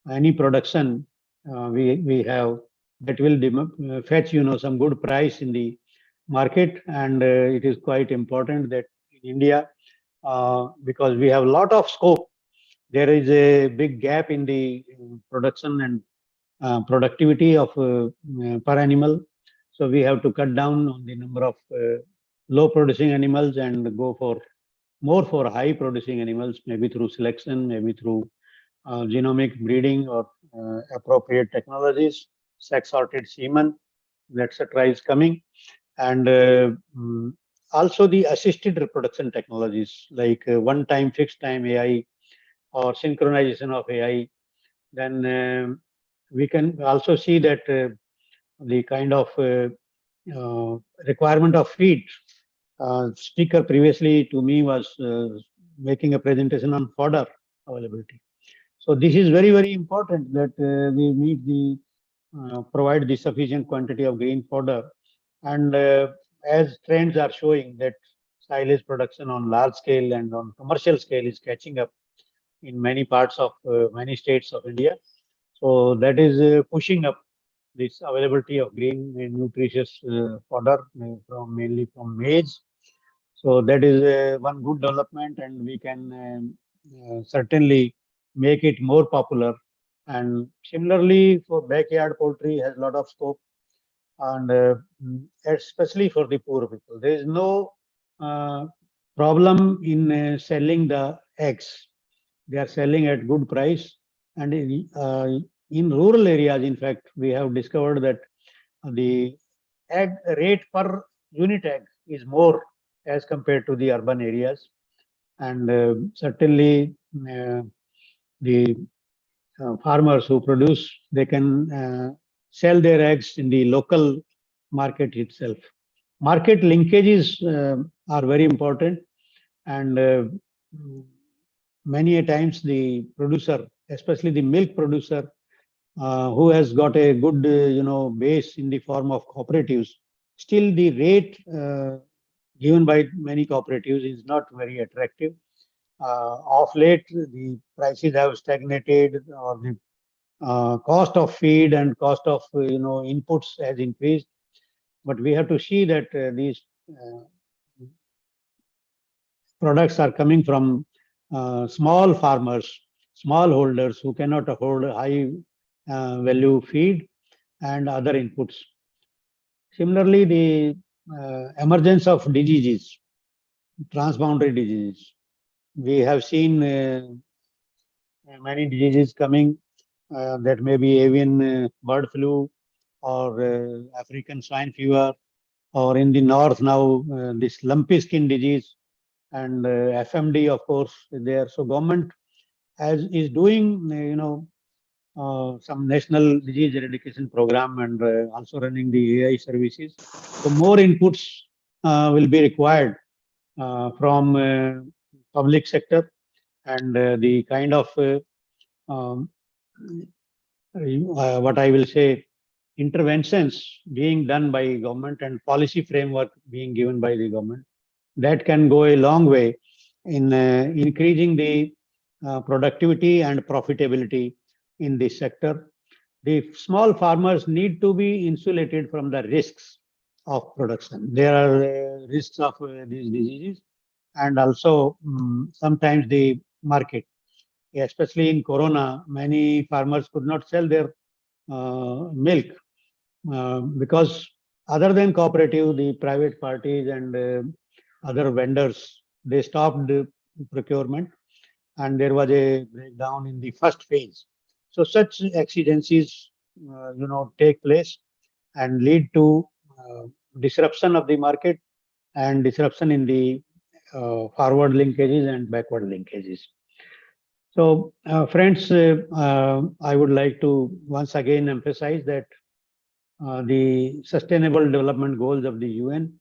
J: any production we have that will fetch some good price in the market. And it is quite important that in India, because we have a lot of scope, there is a big gap in the production and productivity of per animal. So we have to cut down on the number of low producing animals and go for more for high producing animals, maybe through selection, maybe through genomic breeding or appropriate technologies, sex sorted semen, etc. is coming. And also the assisted reproduction technologies like one-time, fixed-time AI or synchronization of AI. Then we can also see that the kind of requirement of feed. Speaker previously to me was making a presentation on fodder availability. So this is very, very important that we meet provide the sufficient quantity of green fodder. And as trends are showing that silage production on large scale and on commercial scale is catching up in many parts of many states of India. So that is pushing up this availability of green and nutritious fodder mainly from maize. So that is one good development, and we can certainly make it more popular. And similarly, for backyard poultry has a lot of scope, and especially for the poor people. There is no problem in selling the eggs. They are selling at good price, and in rural areas, in fact, we have discovered that the egg rate per unit egg is more as compared to the urban areas. And certainly the farmers who produce, they can sell their eggs in the local market itself. Market linkages are very important, and many a times the producer, especially the milk producer, who has got a good base in the form of cooperatives, still the rate given by many cooperatives is not very attractive. Of late, the prices have stagnated, or the cost of feed and cost of inputs has increased. But we have to see that these products are coming from small farmers, small holders who cannot afford high value feed and other inputs. Similarly, the emergence of diseases, transboundary diseases. We have seen many diseases coming, that may be avian bird flu, or African swine fever, or in the north now this lumpy skin disease, and FMD, of course, is there. So government is doing some national disease eradication program, and also running the AI services. So more inputs will be required from public sector, and the kind of what I will say, interventions being done by government and policy framework being given by the government, that can go a long way in increasing the productivity and profitability in this sector. The small farmers need to be insulated from the risks of production. There are risks of these diseases, and also sometimes the market. Especially in Corona, many farmers could not sell their milk because other than cooperative, the private parties and other vendors, they stopped the procurement, and there was a breakdown in the first phase. So such exigencies, take place and lead to disruption of the market and disruption in the forward linkages and backward linkages. So, friends, I would like to once again emphasize that the Sustainable Development Goals of the UN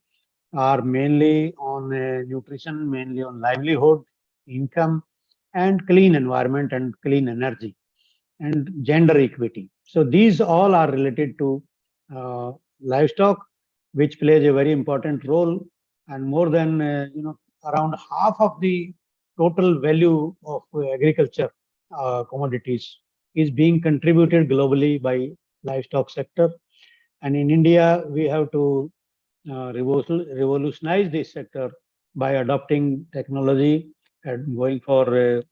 J: are mainly on nutrition, mainly on livelihood, income, and clean environment and clean energy, and gender equity. So these all are related to livestock, which plays a very important role, and more than around half of the total value of agriculture commodities is being contributed globally by livestock sector. And in India, we have to revolutionize this sector by adopting technology and going for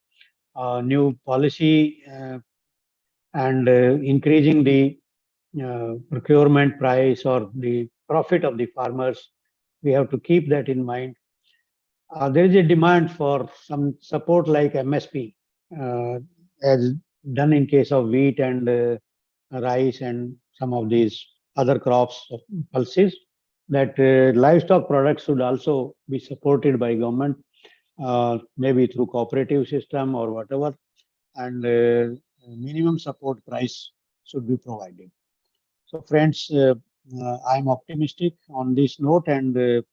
J: new policy and increasing the procurement price or the profit of the farmers. We have to keep that in mind. There is a demand for some support like MSP, as done in case of wheat and rice and some of these other crops of pulses, that livestock products should also be supported by government, maybe through cooperative system or whatever, and minimum support price should be provided. So friends, I'm optimistic on this note, and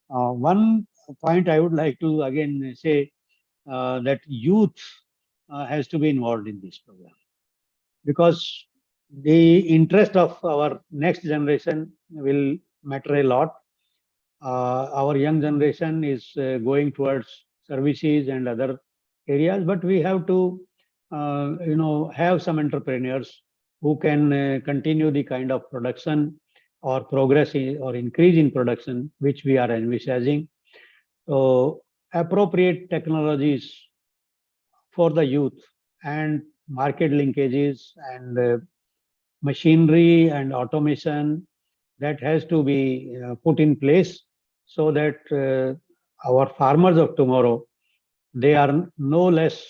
J: one point I would like to again say that youth has to be involved in this program, because the interest of our next generation will matter a lot. Our young generation is going towards services and other areas, but we have to have some entrepreneurs who can continue the kind of production or progress or increase in production which we are envisaging. So appropriate technologies for the youth and market linkages and machinery and automation, that has to be put in place, so that our farmers of tomorrow, they are no less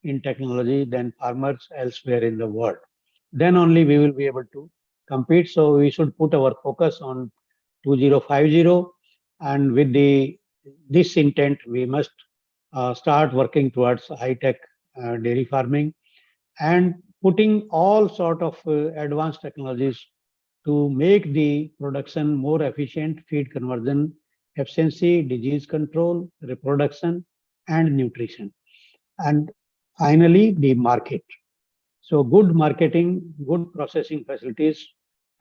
J: in technology than farmers elsewhere in the world. Then only we will be able to compete. So we should put our focus on 2050, and with the this intent, we must start working towards high-tech dairy farming and putting all sort of advanced technologies to make the production more efficient, feed conversion, efficiency, disease control, reproduction, and nutrition. And finally, the market. So good marketing, good processing facilities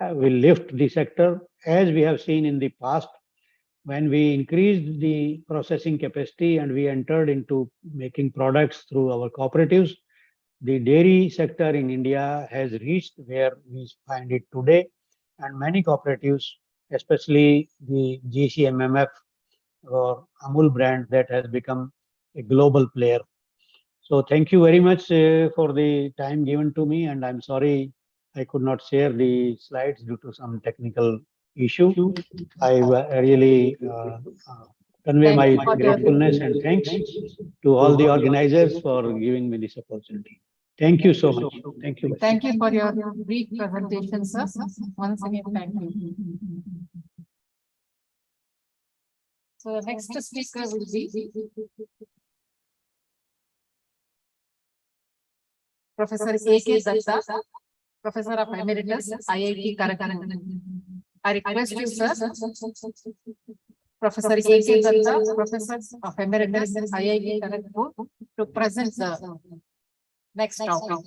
J: will lift the sector, as we have seen in the past when we increased the processing capacity and we entered into making products through our cooperatives. The dairy sector in India has reached where we find it today, and many cooperatives, especially the GCMMF or Amul brand, that has become a global player. So thank you very much for the time given to me, and I'm sorry I could not share the slides due to some technical issue. I really convey my gratefulness and thanks to all the organizers for giving me this opportunity. Thank you so much. Thank you.
T: Thank you for your brief presentation, sir. Once again, thank you. So the next speaker will be Professor A.K. Datta, Professor of Emeritus, IIT Karakhadi. I request you, sir, Professor A.K. Datta, Professor of Emeritus, IIT Karakhadi, to present the next topic.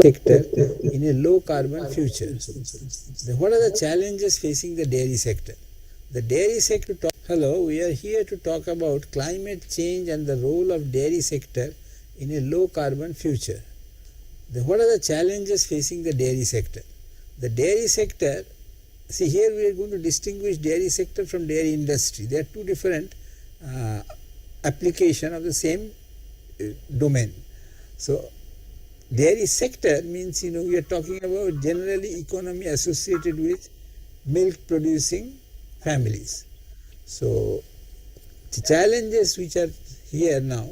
A: Sector in a low carbon future. What are the challenges facing the dairy sector? The dairy sector. Hello, we are here to talk about climate change and the role of dairy sector in a low carbon future. What are the challenges facing the dairy sector? The dairy sector, see here we are going to distinguish dairy sector from dairy industry. They are two different application of the same domain. So dairy sector means, we are talking about generally economy associated with milk producing families. So the challenges which are here now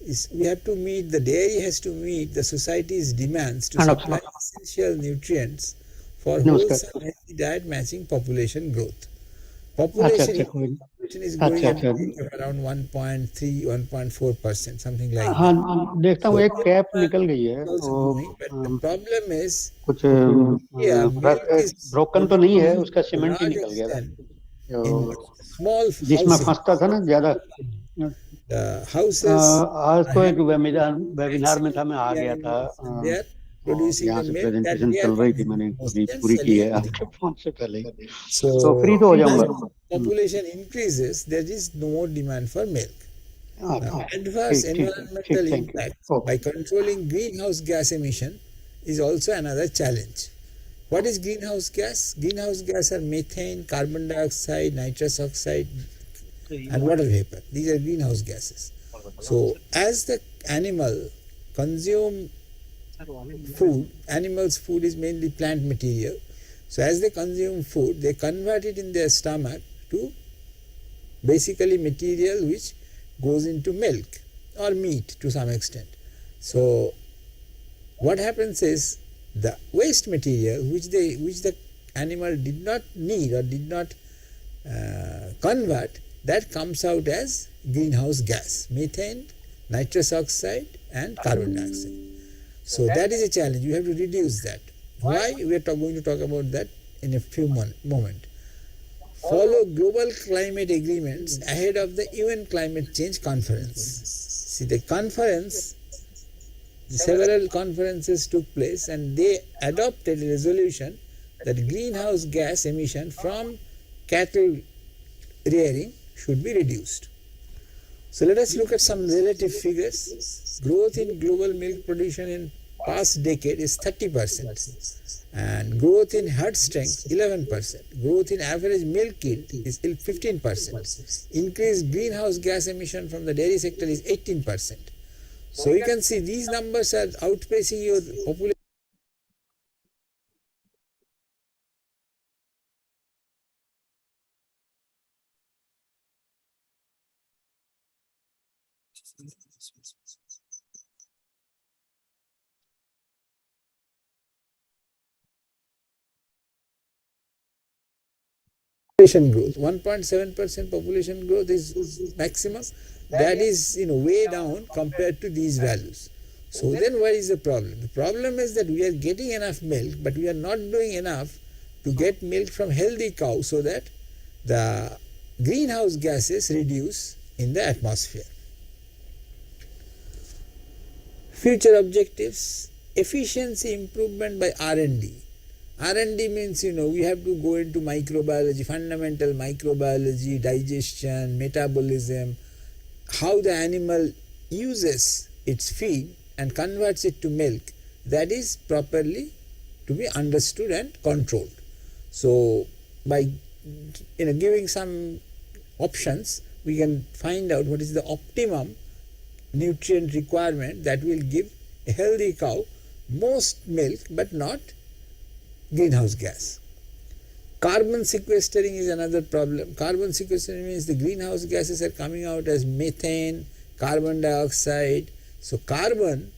A: is we have to meet, the dairy has to meet the society's demands to supply essential nutrients for wholesome healthy diet matching population growth. Population is growing at a rate of around 1.3, 1.4%, something like that.
J: हाँ देखता हूँ एक cap निकल गई है
A: But the problem is
J: कुछ broken तो नहीं है उसका सीमेंट ही निकल गया था जिसमें फंसता था ना ज्यादा आज तो एक वेबिनार में था मैं आ गया था यहाँ से प्रेजेंटेशन चल रही थी मैंने अभी पूरी की है आपके फोन से पहले तो फ्री तो हो जाऊंगा
A: population increases, there is no more demand for milk. Adverse environmental impact by controlling greenhouse gas emission is also another challenge. What is greenhouse gas? Greenhouse gas are methane, carbon dioxide, nitrous oxide, and water vapor. These are greenhouse gases. So as the animal consume food, animals' food is mainly plant material. So as they consume food, they convert it in their stomach to basically material which goes into milk or meat to some extent. So what happens is the waste material which the animal did not need or did not convert, that comes out as greenhouse gas, methane, nitrous oxide and carbon dioxide. So that is a challenge. You have to reduce that. Why? We are going to talk about that in a few moments. Follow global climate agreements ahead of the UN Climate Change Conference. See, the conference, several conferences took place and they adopted a resolution that greenhouse gas emission from cattle rearing should be reduced. So let us look at some relative figures. Growth in global milk production in past decade is 30%. And growth in herd strength 11%. Growth in average milk yield is 15%. Increased greenhouse gas emission from the dairy sector is 18%. So you can see these numbers are outpacing your population. Population growth, 1.7% population growth is maximum. That is way down compared to these values. So then what is the problem? The problem is that we are getting enough milk, but we are not doing enough to get milk from healthy cows so that the greenhouse gases reduce in the atmosphere. Future objectives: efficiency improvement by R&D. R&D means, we have to go into microbiology, fundamental microbiology, digestion, metabolism, how the animal uses its feed and converts it to milk. That is properly to be understood and controlled. So by giving some options, we can find out what is the optimum nutrient requirement that will give a healthy cow most milk but not greenhouse gas. Carbon sequestering is another problem. Carbon sequestering means the greenhouse gases are coming out as methane, carbon dioxide. So carbon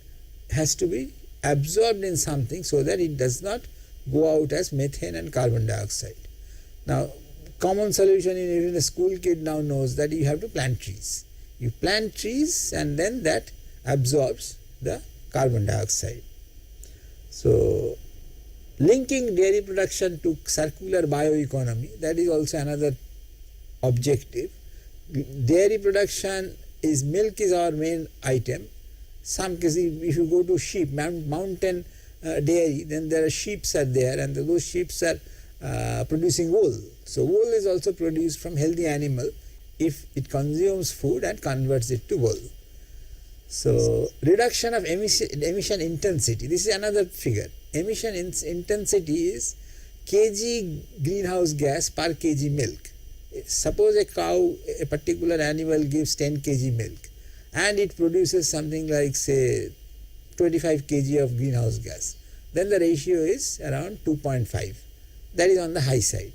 A: has to be absorbed in something so that it does not go out as methane and carbon dioxide. Now, common solution in even a school kid now knows that you have to plant trees. You plant trees and then that absorbs the carbon dioxide. So linking dairy production to circular bioeconomy, that is also another objective. Dairy production is milk is our main item. Some cases, if you go to sheep, mountain dairy, then there are sheep are there and those sheep are producing wool. So wool is also produced from healthy animal if it consumes food and converts it to wool. So reduction of emission intensity, this is another figure. Emission intensity is kg greenhouse gas per kg milk. Suppose a cow, a particular animal gives 10 kg milk and it produces something like say 25 kg of greenhouse gas. Then the ratio is around 2.5. That is on the high side.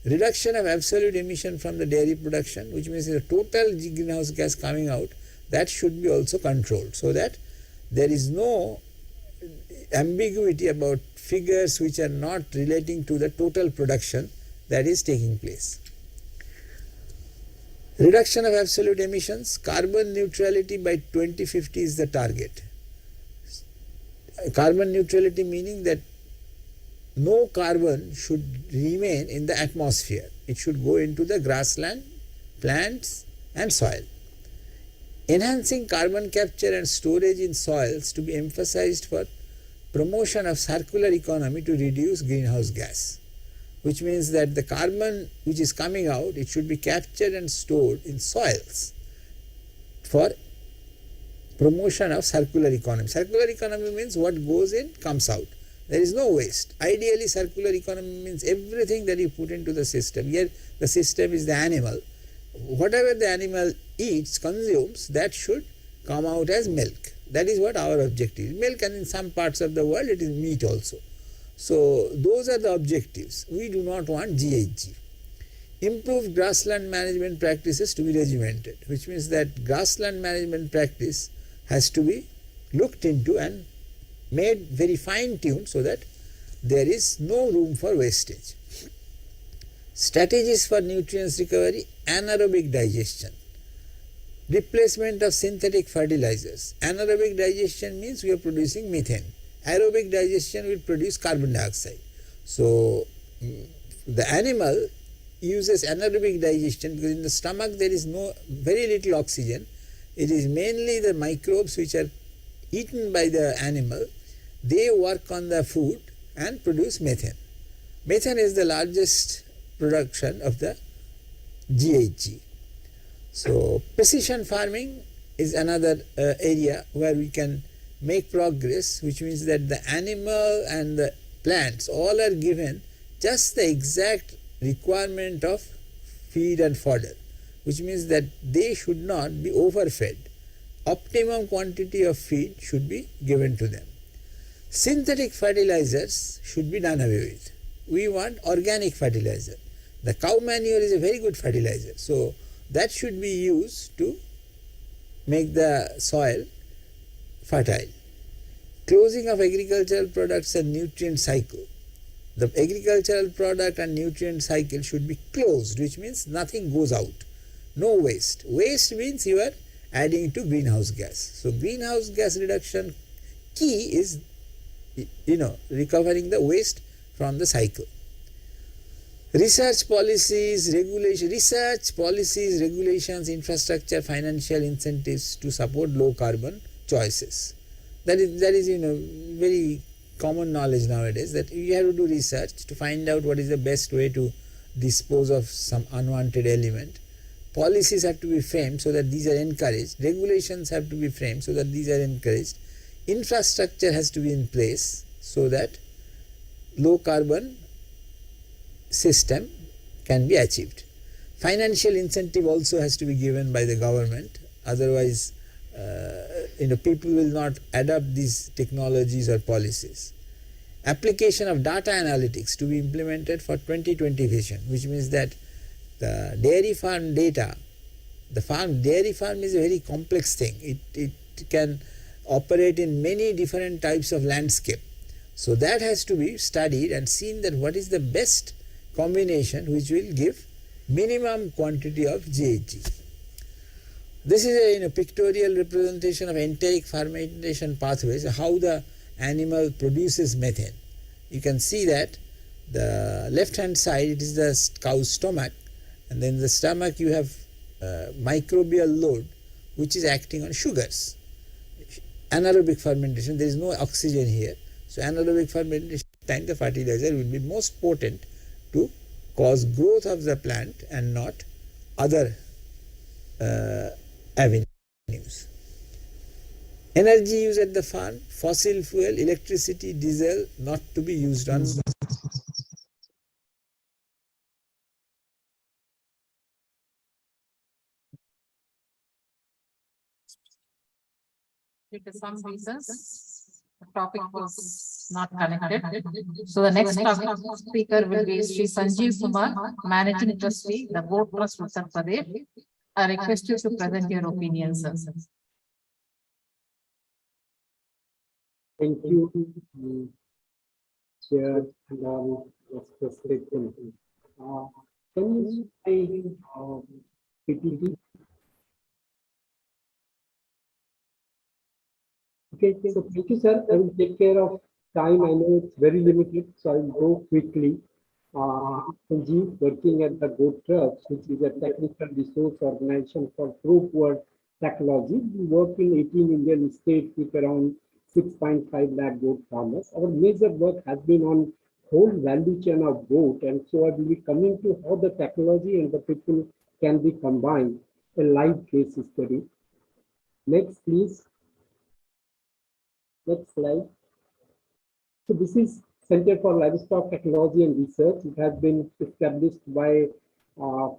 A: Reduction of absolute emission from the dairy production, which means the total greenhouse gas coming out, that should be also controlled so that there is no ambiguity about figures which are not relating to the total production that is taking place. Reduction of absolute emissions, carbon neutrality by 2050 is the target. Carbon neutrality meaning that no carbon should remain in the atmosphere. It should go into the grassland, plants and soil. Enhancing carbon capture and storage in soils to be emphasized for promotion of circular economy to reduce greenhouse gas, which means that the carbon which is coming out, it should be captured and stored in soils for promotion of circular economy. Circular economy means what goes in comes out. There is no waste. Ideally, circular economy means everything that you put into the system. Here the system is the animal. Whatever the animal eats, consumes, that should come out as milk. That is what our objective is. Milk, and in some parts of the world it is meat also. So those are the objectives. We do not want GHG. Improved grassland management practices to be regimented, which means that grassland management practice has to be looked into and made very fine-tuned so that there is no room for wastage. Strategies for nutrients recovery, anaerobic digestion, replacement of synthetic fertilizers. Anaerobic digestion means we are producing methane. Aerobic digestion will produce carbon dioxide. So the animal uses anaerobic digestion because in the stomach there is very little oxygen. It is mainly the microbes which are eaten by the animal. They work on the food and produce methane. Methane is the largest production of the GHG. So precision farming is another area where we can make progress, which means that the animal and the plants all are given just the exact requirement of feed and fodder, which means that they should not be overfed. Optimum quantity of feed should be given to them. Synthetic fertilizers should be done away with. We want organic fertilizer. The cow manure is a very good fertilizer, so that should be used to make the soil fertile. Closing of agricultural products and nutrient cycle. The agricultural product and nutrient cycle should be closed, which means nothing goes out. No waste. Waste means you are adding to greenhouse gas. So greenhouse gas reduction key is, recovering the waste from the cycle. Research policies, regulations, infrastructure, financial incentives to support low carbon choices. That is very common knowledge nowadays, that you have to do research to find out what is the best way to dispose of some unwanted element. Policies have to be framed so that these are encouraged. Regulations have to be framed so that these are encouraged. Infrastructure has to be in place so that low carbon system can be achieved. Financial incentive also has to be given by the government, otherwise people will not adopt these technologies or policies. Application of data analytics to be implemented for 2020 vision, which means that the dairy farm data, dairy farm is a very complex thing. It can operate in many different types of landscape. So that has to be studied and seen that what is the best combination which will give minimum quantity of GHG. This is a pictorial representation of enteric fermentation pathways, how the animal produces methane. You can see that the left hand side, it is the cow's stomach, and then the stomach you have microbial load which is acting on sugars. Anaerobic fermentation, there is no oxygen here. So anaerobic fermentation time the fertilizer will be most potent to cause growth of the plant and not other avenues. Energy use at the farm, fossil fuel, electricity, diesel not to be used on.
T: Due to some reasons, the topic was not connected. So the next speaker will be Sri Sanjeev Kumar, Managing Trustee, the Board Trust Uttar Pradesh. I request you to present your opinions, sir.
B: Thank you, Chair and all respected. Can you say PPT? Okay, so thank you, sir. I will take care of time. I know it's very limited, so I will go quickly. Sanjeev, working at the Goat Trust, which is a technical resource organization for poor technology. We work in 18 Indian states with around 6.5 lakh goat farmers. Our major work has been on whole value chain of goat, and so I will be coming to how the technology and the people can be combined. A live case study. Next, please. Next slide. So this is Center for Livestock Technology and Research. It has been established by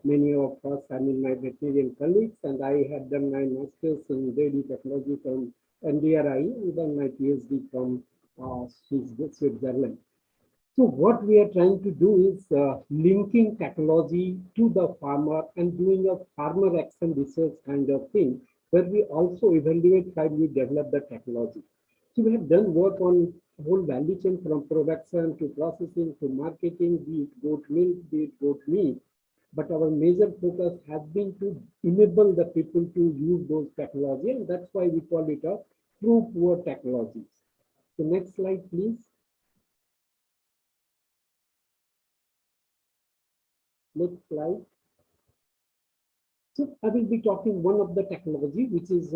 B: many of us, I mean my veterinarian colleagues, and I had done my master's in dairy technology from NDRI and then my PhD from Switzerland. So what we are trying to do is linking technology to the farmer and doing a farmer action research kind of thing, where we also evaluate how we develop the technology. So we have done work on whole value chain from production to processing to marketing, be it goat milk, be it goat meat. But our major focus has been to enable the people to use those technology, and that's why we call it a true poor technologies. So next slide, please. Next slide. So I will be talking one of the technology, which is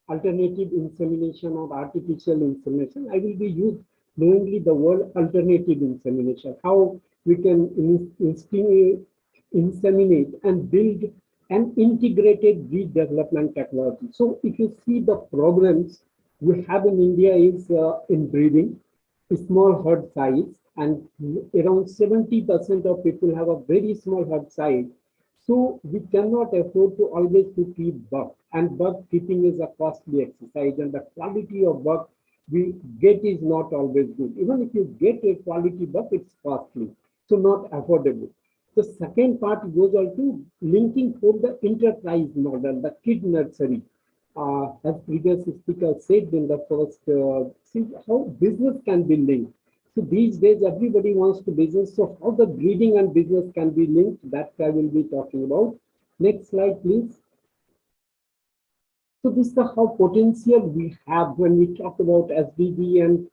B: alternative insemination or artificial insemination. I will be used knowingly the word alternative insemination, how we can inseminate and build an integrated breed development technology. So if you see the programs we have in India is inbreeding, small herd size, and around 70% of people have a very small herd size. So we cannot afford to always to keep buck, and buck keeping is a costly exercise, and the quality of buck we get is not always good. Even if you get a quality buck, it's costly, so not affordable. The second part goes on to linking for the enterprise model, the kid nursery. As previous speaker said in the first, see how business can be linked. So these days, everybody wants to business. So how the breeding and business can be linked, that I will be talking about. Next slide, please. So this is the how potential we have when we talk about SDG and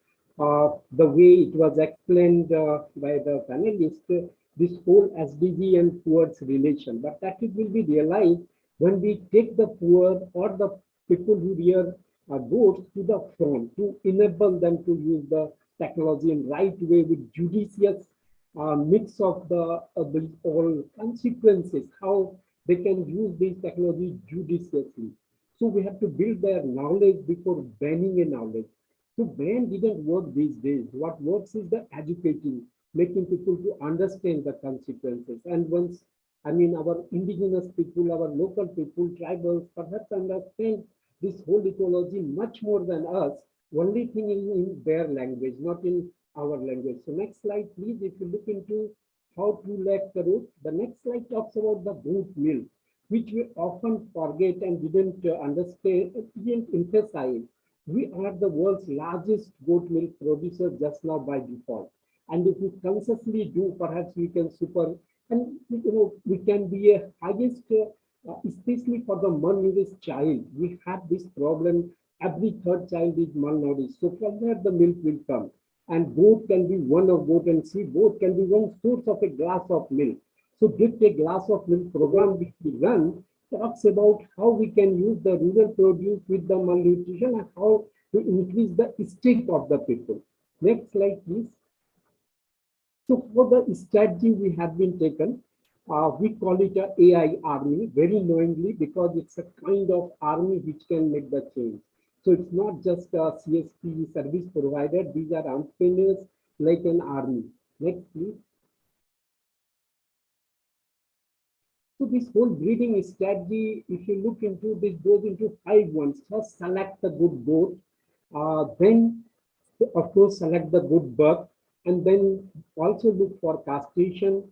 B: the way it was explained by the panelists, this whole SDG and poor's relation. But that it will be realized when we take the poor or the people who rear goats to the front to enable them to use the technology in right way with judicious mix of the all consequences, how they can use this technology judiciously. So we have to build their knowledge before banning a knowledge. So ban didn't work these days. What works is the educating, making people to understand the consequences. And once, I mean, our indigenous people, our local people, tribals, perhaps understand this whole ecology much more than us. Only thing is in their language, not in our language. So next slide, please. If you look into how to let the root, the next slide talks about the goat milk, which we often forget and didn't understand, didn't emphasize. We are the world's largest goat milk producer just now by default. And if we consciously do, perhaps we can and we can be a highest, especially for the malnourished child. We have this problem. Every third child is malnourished. So from where the milk will come? And goat can be one of goat and sheep. Both can be one source of a glass of milk. So Gift a Glass of Milk program which we run talks about how we can use the rural produce with the malnutrition and how to increase the stake of the people. Next slide, please. So for the strategy we have been taken, we call it a AI army very knowingly because it's a kind of army which can make the change. So it's not just a CSP service provider. These are entrepreneurs like an army. Next, please. So this whole breeding strategy, if you look into this, goes into 5 ones. First, select the good goat. Then, of course, select the good buck. And then also look for castration.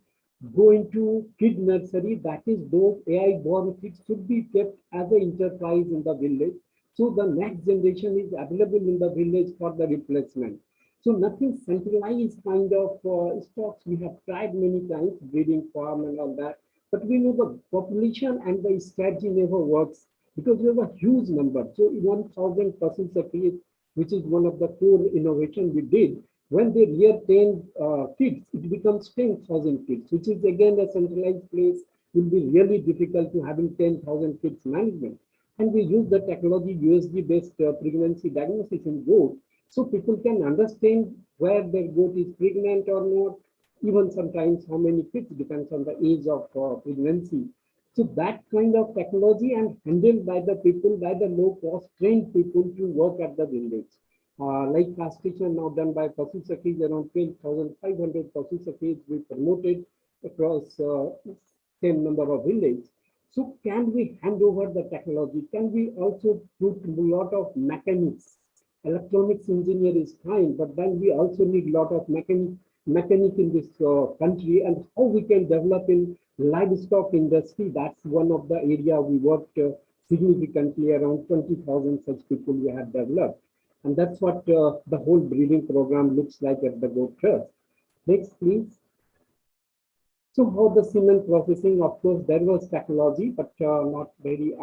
B: Go into kid nursery. That is, those AI-born kids should be kept as an enterprise in the village. So the next generation is available in the village for the replacement. So nothing centralized kind of stocks. We have tried many times, breeding farm and all that. But we know the population and the strategy never works because we have a huge number. So 1,000 persons a case, which is one of the core innovation we did. When they rear 10 kids, it becomes 10,000 kids, which is again a centralized place. Will be really difficult to having 10,000 kids management. And we use the technology USG-based pregnancy diagnosis in goat, so people can understand where their goat is pregnant or not. Even sometimes how many kids depends on the age of pregnancy. So that kind of technology and handled by the people, by the low-cost trained people to work at the village. Like castration now done by Pasu Sakhis, around 12,500 Pasu Sakhis we promoted across same number of villages. So can we hand over the technology? Can we also put a lot of mechanics? Electronics engineer is fine, but then we also need a lot of mechanic in this country, and how we can develop in livestock industry. That's one of the area we worked significantly. Around 20,000 such people we have developed, and that's what the whole breeding program looks like at the Goat Trust. Next, please. So how the cement processing, of course, there was technology, but not very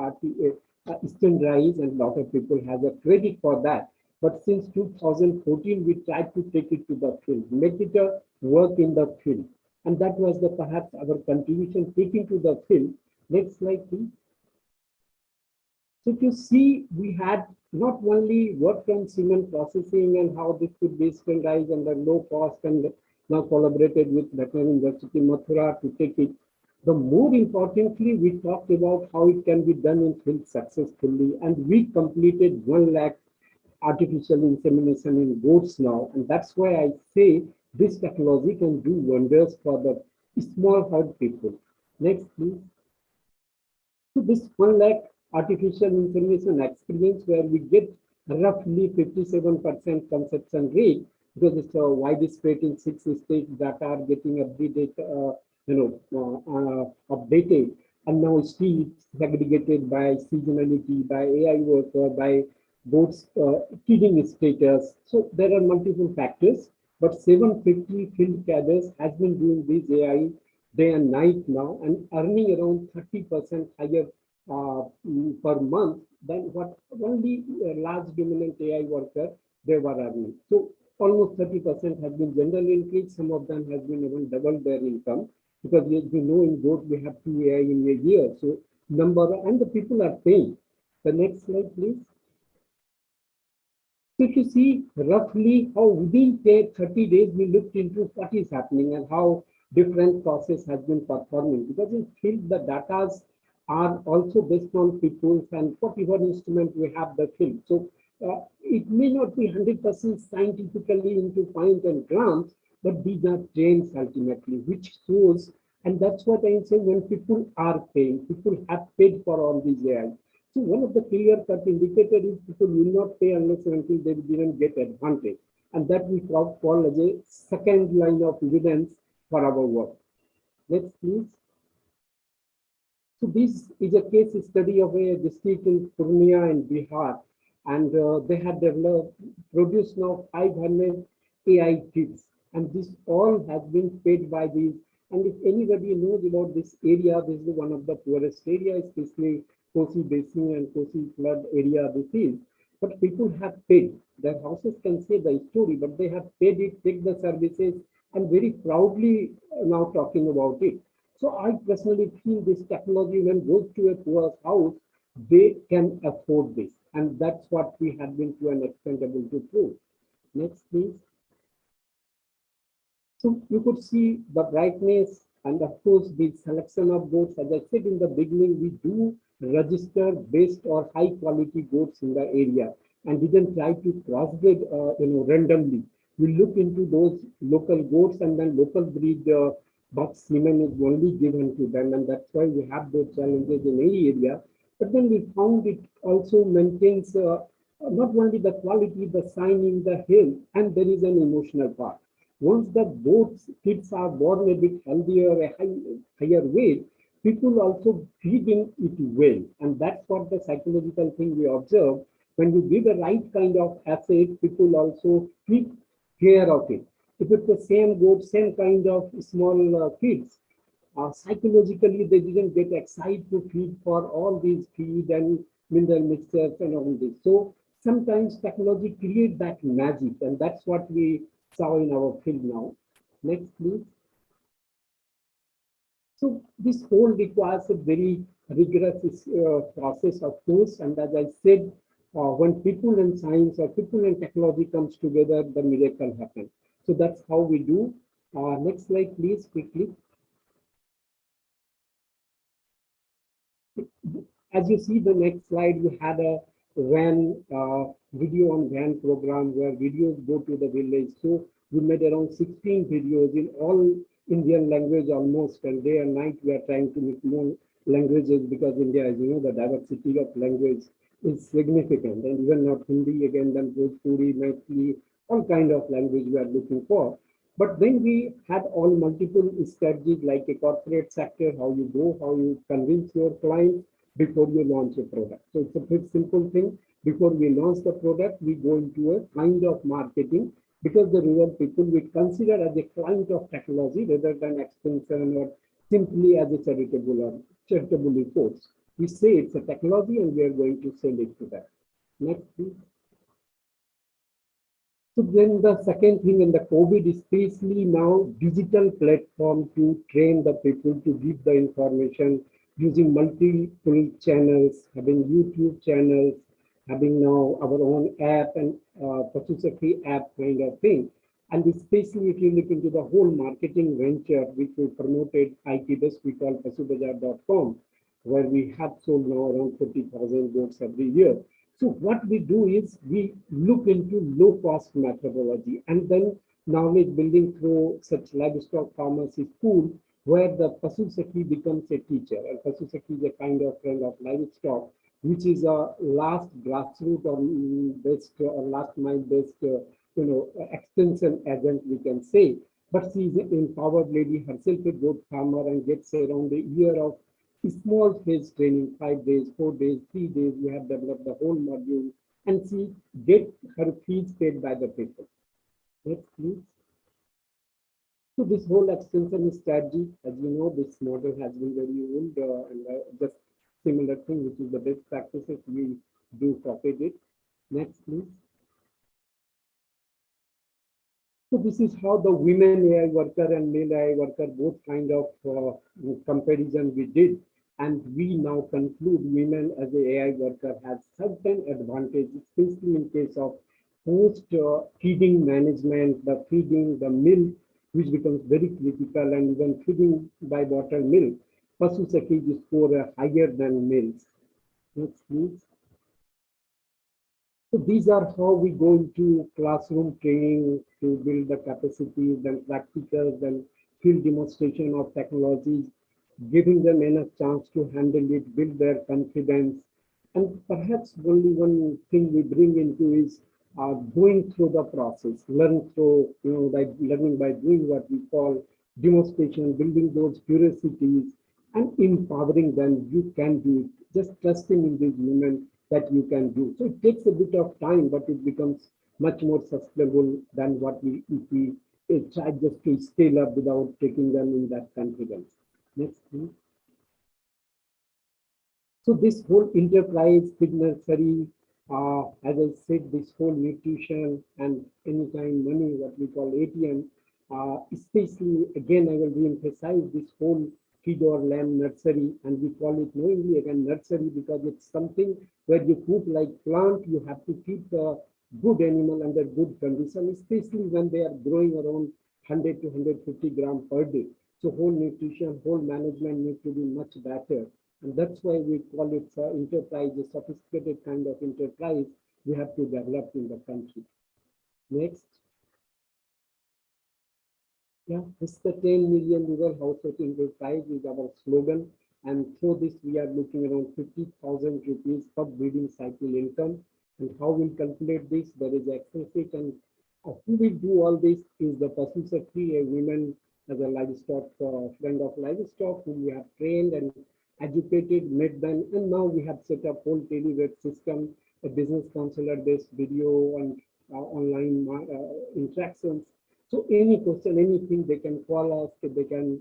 B: standardized, and a lot of people have a credit for that. But since 2014, we tried to take it to the field, make it a work in the field. And that was the perhaps our contribution taking to the field. Next slide, please. So to see, we had not only worked on cement processing and how this could be standardized under low cost, and now collaborated with Veterinary University Mathura to take it. The more importantly, we talked about how it can be done in field successfully, and we completed 1 lakh artificial insemination in goats now. And that's why I say this technology can do wonders for the small herd people. Next, please. So this 1 lakh artificial insemination experience where we get roughly 57% conception rate because it's widespread in 6 states that are getting updated, updated, and now still it's segregated by seasonality, by AI worker, by both feeding status. So there are multiple factors, but 750 field cadres has been doing this AI day and night now and earning around 30% higher per month than what only large dominant AI worker they were earning. So almost 30% has been general increase. Some of them has been even double their income because as you know in both we have 2 AI in a year. So number and the people are paying. The next slide, please. So if you see roughly how within 30 days we looked into what is happening and how different process has been performing because in field the data are also based on people's and whatever instrument we have the field. So it may not be 100% scientifically into point and grams, but these are trends ultimately, which shows, and that's what I'm saying when people are paying, people have paid for all these AI. So one of the clear-cut indicator is people will not pay unless until they didn't get advantage. And that we call as a second line of evidence for our work. Next, please. So this is a case study of a district in Purnia in Bihar, and they had produced now 500 AI kits, and this all has been paid by these. And if anybody knows about this area, this is one of the poorest areas, especially Kosi Basin and Kosi flood area this is. But people have paid. Their houses can say the story, but they have paid it, take the services, and very proudly now talking about it. So I personally feel this technology when goes to a poor house, they can afford this. And that's what we have been to an extent able to prove. Next, please. So you could see the brightness and of course the selection of goats. As I said in the beginning, we do register best or high quality goats in the area and didn't try to crossbreed randomly. We look into those local goats and then local breed but semen is only given to them, and that's why we have those challenges in any area. But then we found it also maintains not only the quality, the signing, the health, and there is an emotional part. Once the goats kids are born a bit healthier, a higher weight, people also feeding it well, and that's what the psychological thing we observe. When you give the right kind of asset, people also take care of it. If it's the same goat, same kind of small kids, psychologically they didn't get excited to feed for all these feed and mineral mixtures and all this. So sometimes technology creates that magic, and that's what we saw in our field now. Next, please. So this whole requires a very rigorous process, of course, and as I said, when people and science or people and technology comes together, the miracle happens. So that's how we do. Next slide, please, quickly. As you see the next slide, we had a van video on van program where videos go to the village. So we made around 16 videos in all Indian language almost, and day and night we are trying to make more languages because India, as you know, the diversity of language is significant, and even not Hindi, again, then Bhojpuri, Maithili, all kind of language we are looking for. But then we had all multiple strategies like a corporate sector, how you go, how you convince your clients before you launch a product. So it's a pretty simple thing. Before we launch the product, we go into a kind of marketing because the rural people we consider as a client of technology rather than extension or simply as a charitable force. We say it's a technology and we are going to sell it to them. Next, please. So then the second thing in the COVID, especially now, digital platform to train the people to give the information using multiple channels, having YouTube channels, having now our own app and Pasusakhi app kind of thing. And especially if you look into the whole marketing venture, which we promoted IT-based, we call pasubazar.com, where we have sold now around 40,000 goats every year. So what we do is we look into low cost methodology, and then knowledge building through such livestock pharmacy school where the Pasu Sakhi becomes a teacher. And Pasu Sakhi is a kind of friend of livestock, which is a last grassroots or best or last mile based extension agent, we can say. But she is an empowered lady, herself a goat farmer, and gets around a year of small phase training, 5 days, 4 days, 3 days. We have developed the whole module, and she get her fees paid by the people. Next, please. So this whole extension strategy, as you know, this model has been very old, and just similar thing, which is the best practices, we do copied it. Next, please. So this is how the women AI worker and male AI worker both kind of comparison we did, and we now conclude women as a AI worker has certain advantages, especially in case of post feeding management, the feeding, the milk, which becomes very critical, and even feeding by bottled milk, Pasu Sakhi score higher than males. Next, please. So these are how we go into classroom training to build the capacity, then practicals, then field demonstration of technologies, giving them enough chance to handle it, build their confidence. And perhaps only one thing we bring into is going through the process, learn through, by learning by doing what we call demonstration, building those curiosities and empowering them. You can do it. Just trusting in these women that you can do. So it takes a bit of time, but it becomes much more sustainable than what if we try just to scale up without taking them in that confidence. Next, please. So this whole enterprise, big nursery, as I said, this whole nutrition and anytime money, what we call ATM, especially again, I will re-emphasize this whole feed or lamb nursery, and we call it knowingly again nursery because it's something where you put like plant, you have to keep the good animal under good condition, especially when they are growing around 100 to 150 grams per day. So whole nutrition, whole management need to be much better. And that's why we call it enterprise, a sophisticated kind of enterprise we have to develop in the country. Next. Yeah, this is the 10 million rural household enterprise is our slogan. And through this, we are looking around 50,000 rupees per breeding cycle income. And how we'll calculate this? There is Excel sheet, and who will do all this is the Pasu Sakhi, a woman as a livestock friend of livestock, whom we have trained and educated, met them, and now we have set up whole tele-web system, a business counselor-based video and online interactions. So any question, anything, they can call us, they can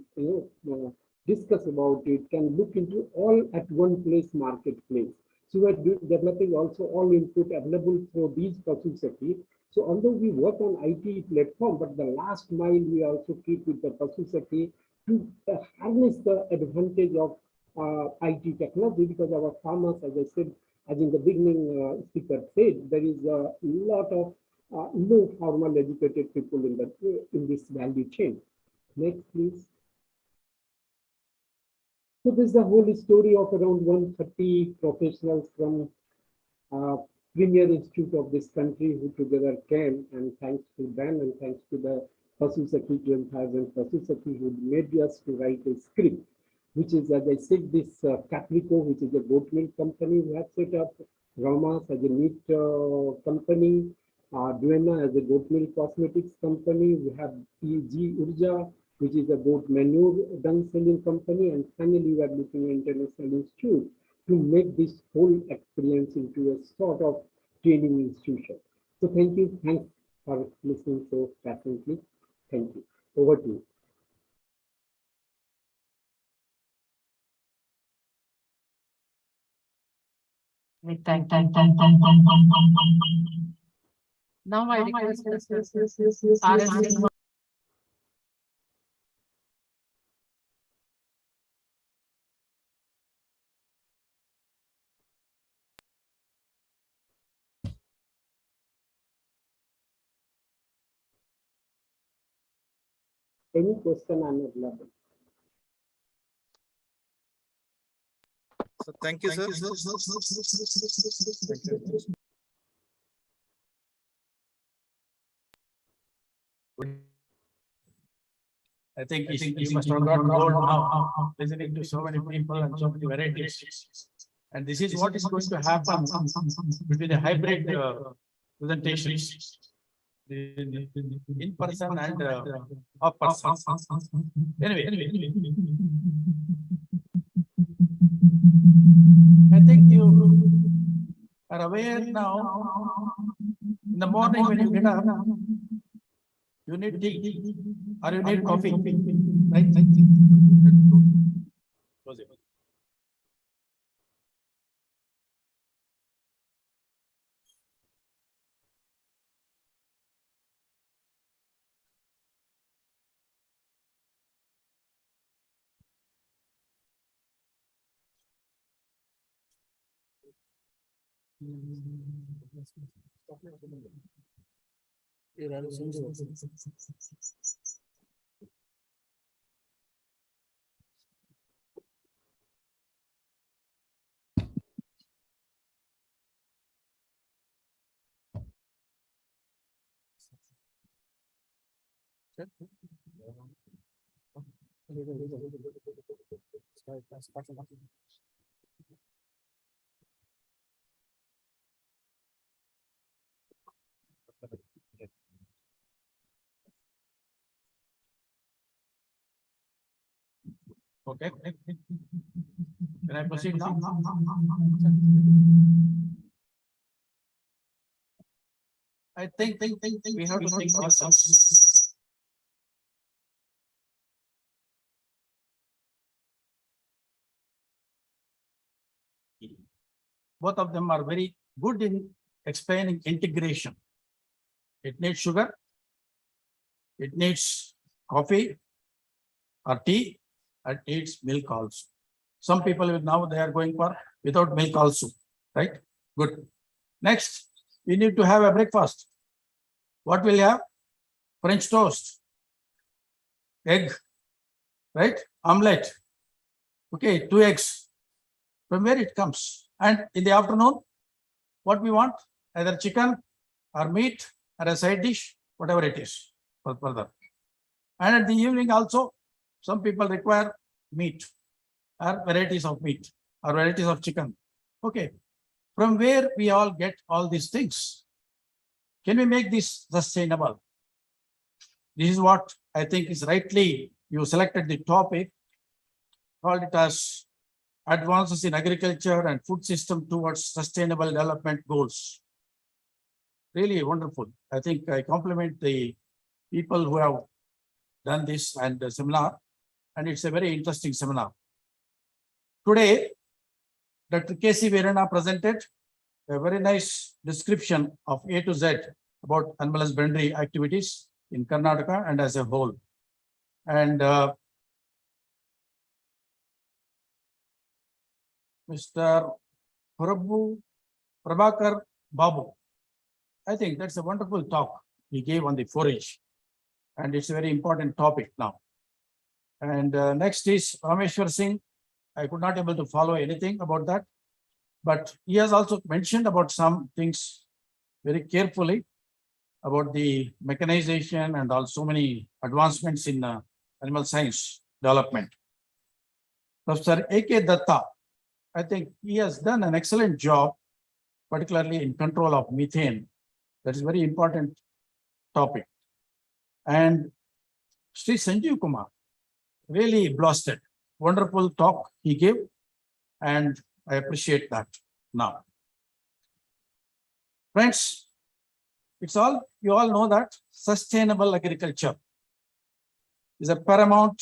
B: discuss about it, can look into all at one place, marketplace. So we're developing also all input available through these Pasu Sakhi. So although we work on IT platform, but the last mile we also keep with the Pasu Sakhi to harness the advantage of IT technology, because our farmers, as I said, as in the beginning speaker said, there is a lot of no formal educated people in this value chain. Next, please. So this is the whole story of around 130 professionals from premier institute of this country who together came, and thanks to them and thanks to the Pasu Sakhi 12,000 Pasu Sakhi who made us to write a script, which is, as I said, this Caprico, which is a goat milk company we have set up, Ramas as a meat company, Duena as a goat milk cosmetics company, we have EG Urja, which is a goat manure dung selling company, and finally we are looking at International Institute to make this whole experience into a sort of training institution. So thank you. Thanks for listening so patiently. Thank you. Over to you.
T: Now I request RS.
B: Any question I'm available.
G: So thank you, sir.
S: I think you must have got bored now, listening to so many people and so many varieties. And this is what is going to happen between the hybrid presentations. In person and off person. Anyway, I think you are aware now. In the morning when you get up, you need tea or you need coffee, right? Close it. Okay. Can I proceed now? I think we have to think ourselves. Both of them are very good in explaining integration. It needs sugar, it needs coffee or tea, and it needs milk also. Some people will now they are going for without milk also, right? Good. Next, we need to have a breakfast. What will you have? French toast, egg, right? Omelette. Okay, 2 eggs. From where it comes? And in the afternoon, what we want? Either chicken or meat or a side dish, whatever it is for further. And at the evening also, some people require meat or varieties of meat or varieties of chicken. Okay. From where we all get all these things? Can we make this sustainable? This is what I think is rightly you selected the topic, called it as advances in agriculture and food system towards sustainable development goals. Really wonderful. I think I compliment the people who have done this and the seminar, and it's a very interesting seminar. Today, Dr. K.C. Virana presented a very nice description of A to Z about animal husbandry activities in Karnataka and as a whole. And Mr. Prabhakar Babu, I think that's a wonderful talk he gave on the forage. And it's a very important topic now. And next is Rameshwar Singh. I could not able to follow anything about that, but he has also mentioned about some things very carefully about the mechanization and also many advancements in animal science development. Professor A.K. Datta, I think he has done an excellent job, particularly in control of methane. That is very important topic. And Sri Sanjeev Kumar really blasted. Wonderful talk he gave, and I appreciate that now. Friends, you all know that sustainable agriculture is a paramount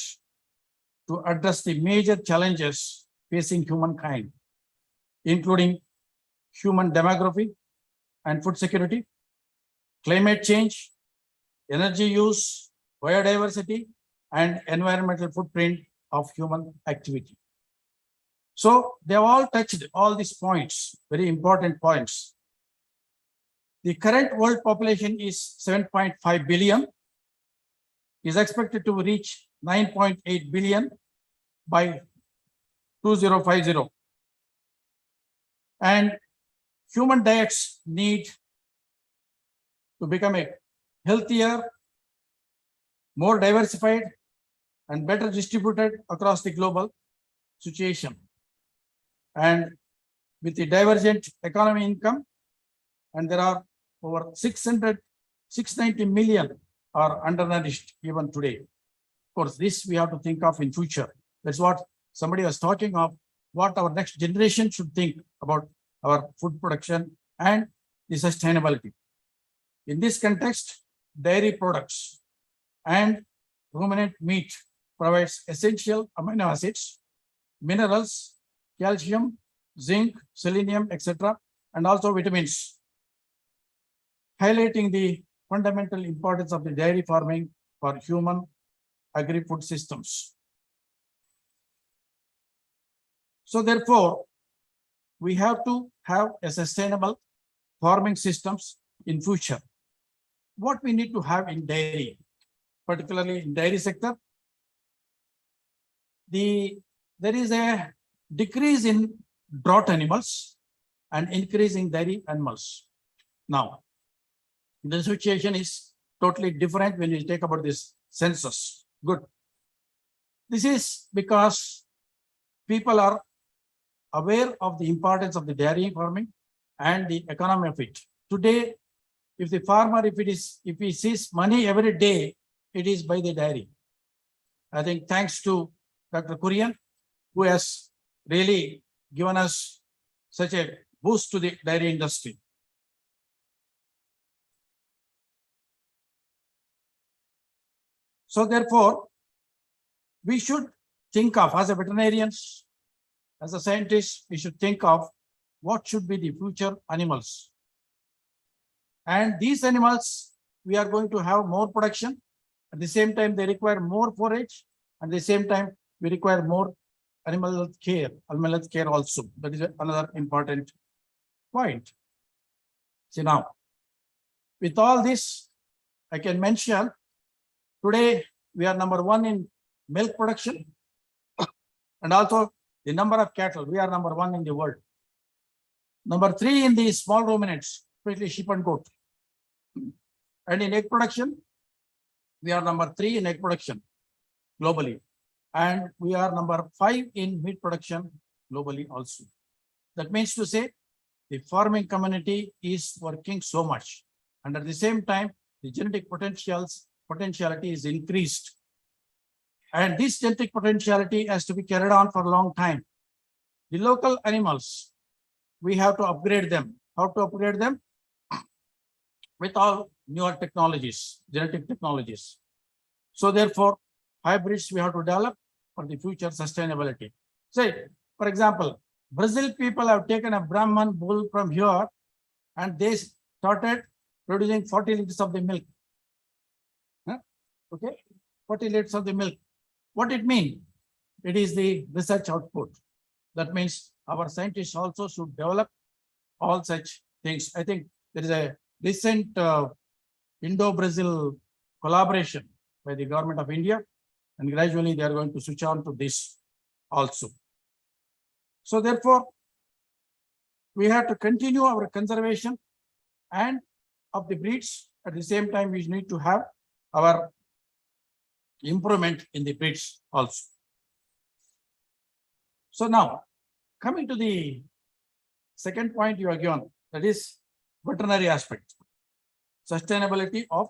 S: to address the major challenges facing humankind, including human demography and food security, climate change, energy use, biodiversity, and environmental footprint of human activity. So they have all touched all these points, very important points. The current world population is 7.5 billion, is expected to reach 9.8 billion by 2050. And human diets need to become a healthier, more diversified, and better distributed across the global situation. And with the divergent economy income, and there are over 690 million are undernourished even today. Of course, this we have to think of in future. That's what somebody was talking of, what our next generation should think about our food production and the sustainability. In this context, dairy products and ruminant meat provides essential amino acids, minerals, calcium, zinc, selenium, etc., and also vitamins, highlighting the fundamental importance of the dairy farming for human agri-food systems. So therefore, we have to have a sustainable farming systems in future. What we need to have in dairy, particularly in dairy sector, there is a decrease in drought animals and increase in dairy animals. Now, the situation is totally different when you take about this census. Good. This is because people are aware of the importance of the dairy farming and the economy of it. Today, if the farmer, if he sees money every day, it is by the dairy. I think thanks to Dr. Kurian, who has really given us such a boost to the dairy industry. So therefore, we should think of, as a veterinarians, as a scientist, we should think of what should be the future animals. And these animals, we are going to have more production. At the same time, they require more forage. At the same time, we require more animal health care also. That is another important point. See now, with all this, I can mention today we are number 1 in milk production, and also the number of cattle, we are number 1 in the world. Number 3 in the small ruminants, especially sheep and goat. And in egg production, we are number 3 in egg production globally. And we are number 5 in meat production globally also. That means to say, the farming community is working so much. And at the same time, the genetic potentiality is increased. And this genetic potentiality has to be carried on for a long time. The local animals, we have to upgrade them. How to upgrade them? With all newer technologies, genetic technologies. So therefore, hybrids we have to develop for the future sustainability. Say, for example, Brazil people have taken a Brahman bull from here and they started producing 40 liters of the milk. Okay, 40 liters of the milk. What it means? It is the research output. That means our scientists also should develop all such things. I think there is a recent Indo-Brazil collaboration by the government of India, and gradually they are going to switch on to this also. So therefore, we have to continue our conservation and of the breeds. At the same time, we need to have our improvement in the breeds also. So now, coming to the second point you are given, that is veterinary aspect, sustainability of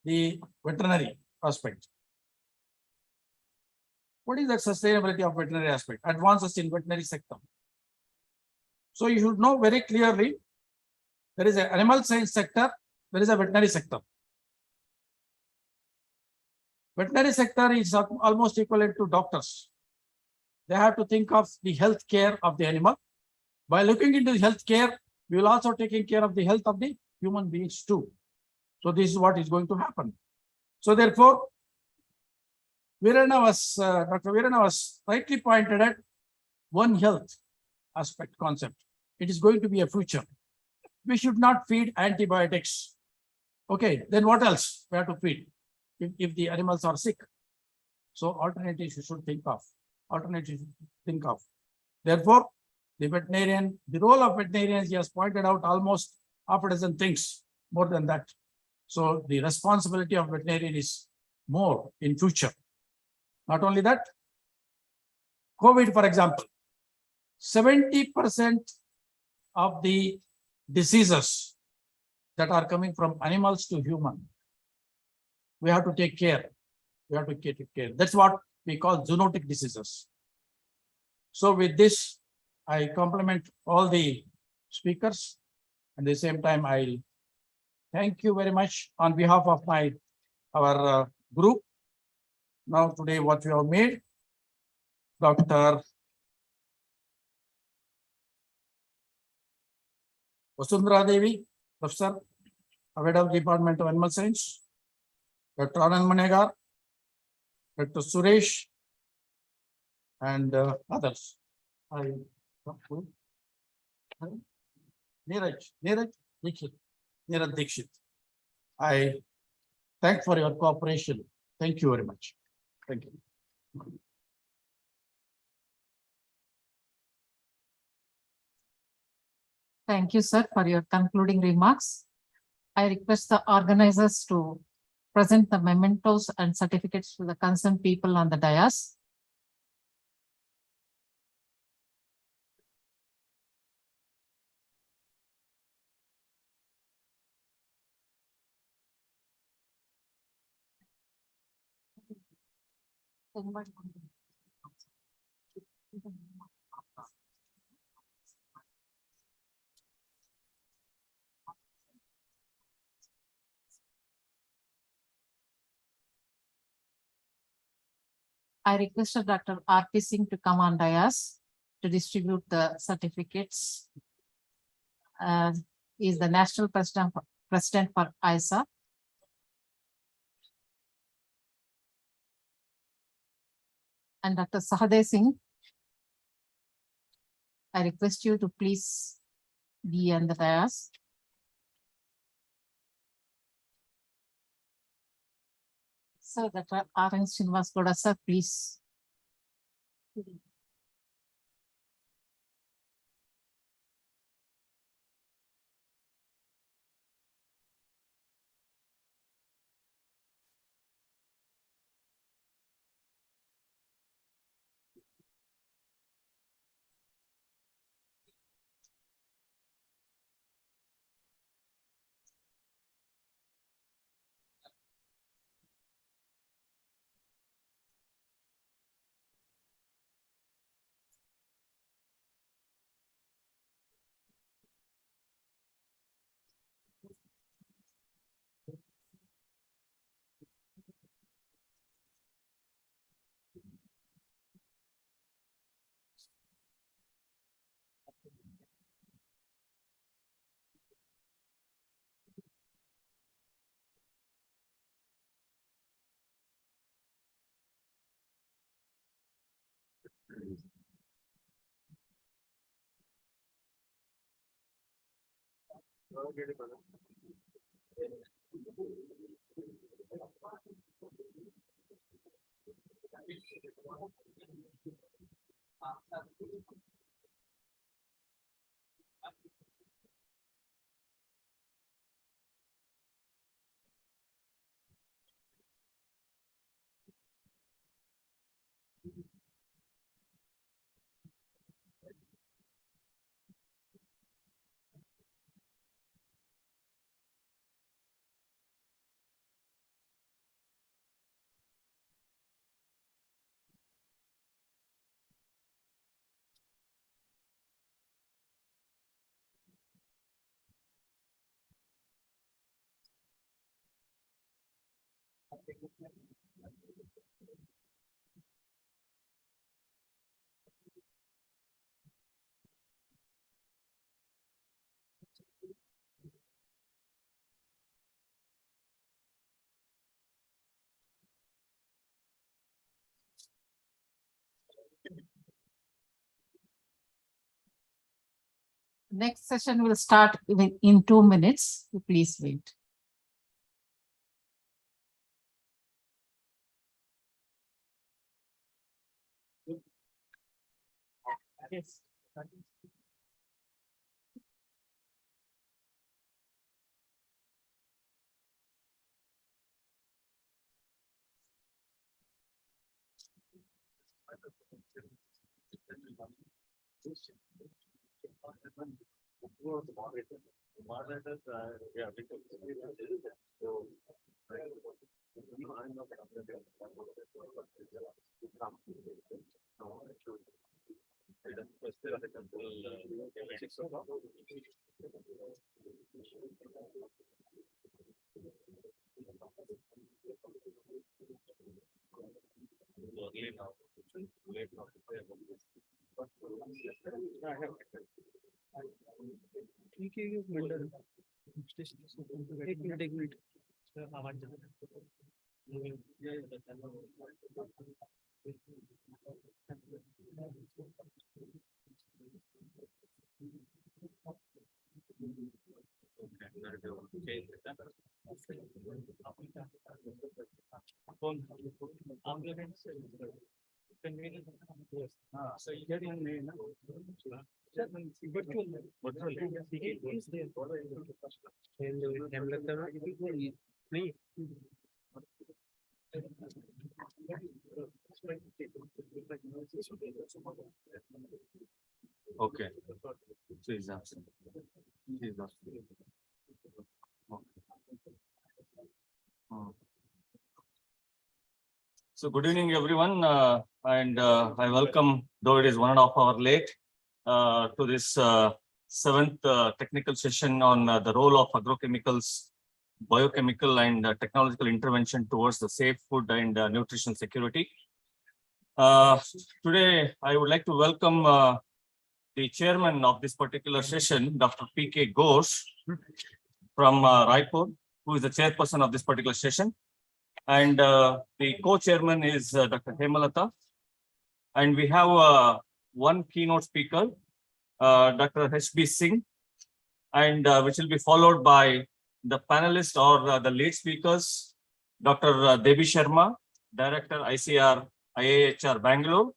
S: the veterinary aspect. What is that sustainability of veterinary aspect? Advances in veterinary sector. So you should know very clearly, there is an animal science sector, there is a veterinary sector. Veterinary sector is almost equivalent to doctors. They have to think of the health care of the animal. By looking into the health care, we will also taking care of the health of the human beings too. So this is what is going to happen. So therefore, Dr. Virana was rightly pointed at One Health aspect concept. It is going to be a future. We should not feed antibiotics. Okay, then what else we have to feed if the animals are sick? So alternatives you should think of. Alternatives you should think of. Therefore, The role of veterinarians, he has pointed out almost half a dozen things, more than that. So the responsibility of veterinarian is more in future. Not only that, COVID, for example, 70% of the diseases that are coming from animals to human, we have to take care. We have to take care. That's what we call zoonotic diseases. So with this, I compliment all the speakers. At the same time, I thank you very much on behalf of our group. Now today, what we have made, Dr. Vasundhara Devi, Professor, Head of Department of Animal Science, Dr. Anand Manegar, Dr. Suresh, and others. Neeraj Dikshit. I thank for your cooperation. Thank you very much. Thank you.
T: Thank you, sir, for your concluding remarks. I request the organizers to present the mementos and certificates to the concerned people on the dais. I requested Dr. R.P. Singh to come on dais to distribute the certificates. He is the national president for ISA. And Dr. Sahadev Singh, I request you to please be on the dais. So Dr. R.N. Srinivas Gowda, sir, please. Next session will start in 2 minutes. Please wait.
S: Yes.
E: Okay. So he's absent. He's absent. So good evening, everyone, and I welcome, though it is 1.5 hours late, to this seventh technical session on the role of agrochemicals, biochemical and technological intervention towards the safe food and nutrition security. Today, I would like to welcome the chairman of this particular session, Dr. P.K. Ghosh from Raipur, who is the chairperson of this particular session. And the co-chairman is Dr. Hemalata. And we have one keynote speaker, Dr. H.B. Singh, and which will be followed by the panelists or the lead speakers, Dr. Devi Sharma, Director ICR IAHR Bangalore,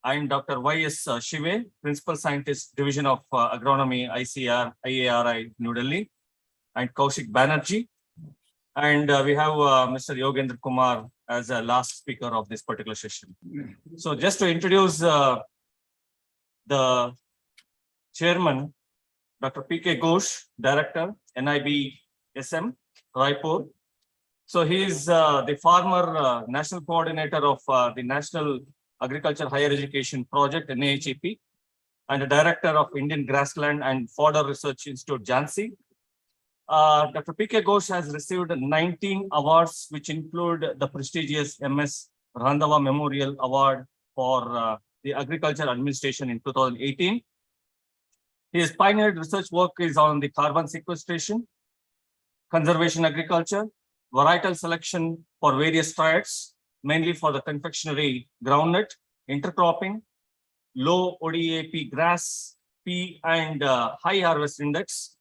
E: and Dr. Y.S. Shive, Principal Scientist, Division of Agronomy, ICR IARI, New Delhi, and Kaushik Banerjee. And we have Mr. Yogendra Kumar as a last speaker of this particular session. So just to introduce the chairman, Dr. P.K. Ghosh, Director, NIB SM, Raipur. So he is the former national coordinator of the National Agriculture Higher Education Project, NAHEP, and the director of Indian Grassland and Fodder Research Institute, Jhansi. Dr. P.K. Ghosh has received 19 awards, which include the prestigious MS Randhawa Memorial Award for the Agriculture Administration in 2018. His pioneered research work is on the carbon sequestration, conservation agriculture, varietal selection for various triads, mainly for the confectionery groundnut, intercropping, low ODAP grass, pea, and high harvest index,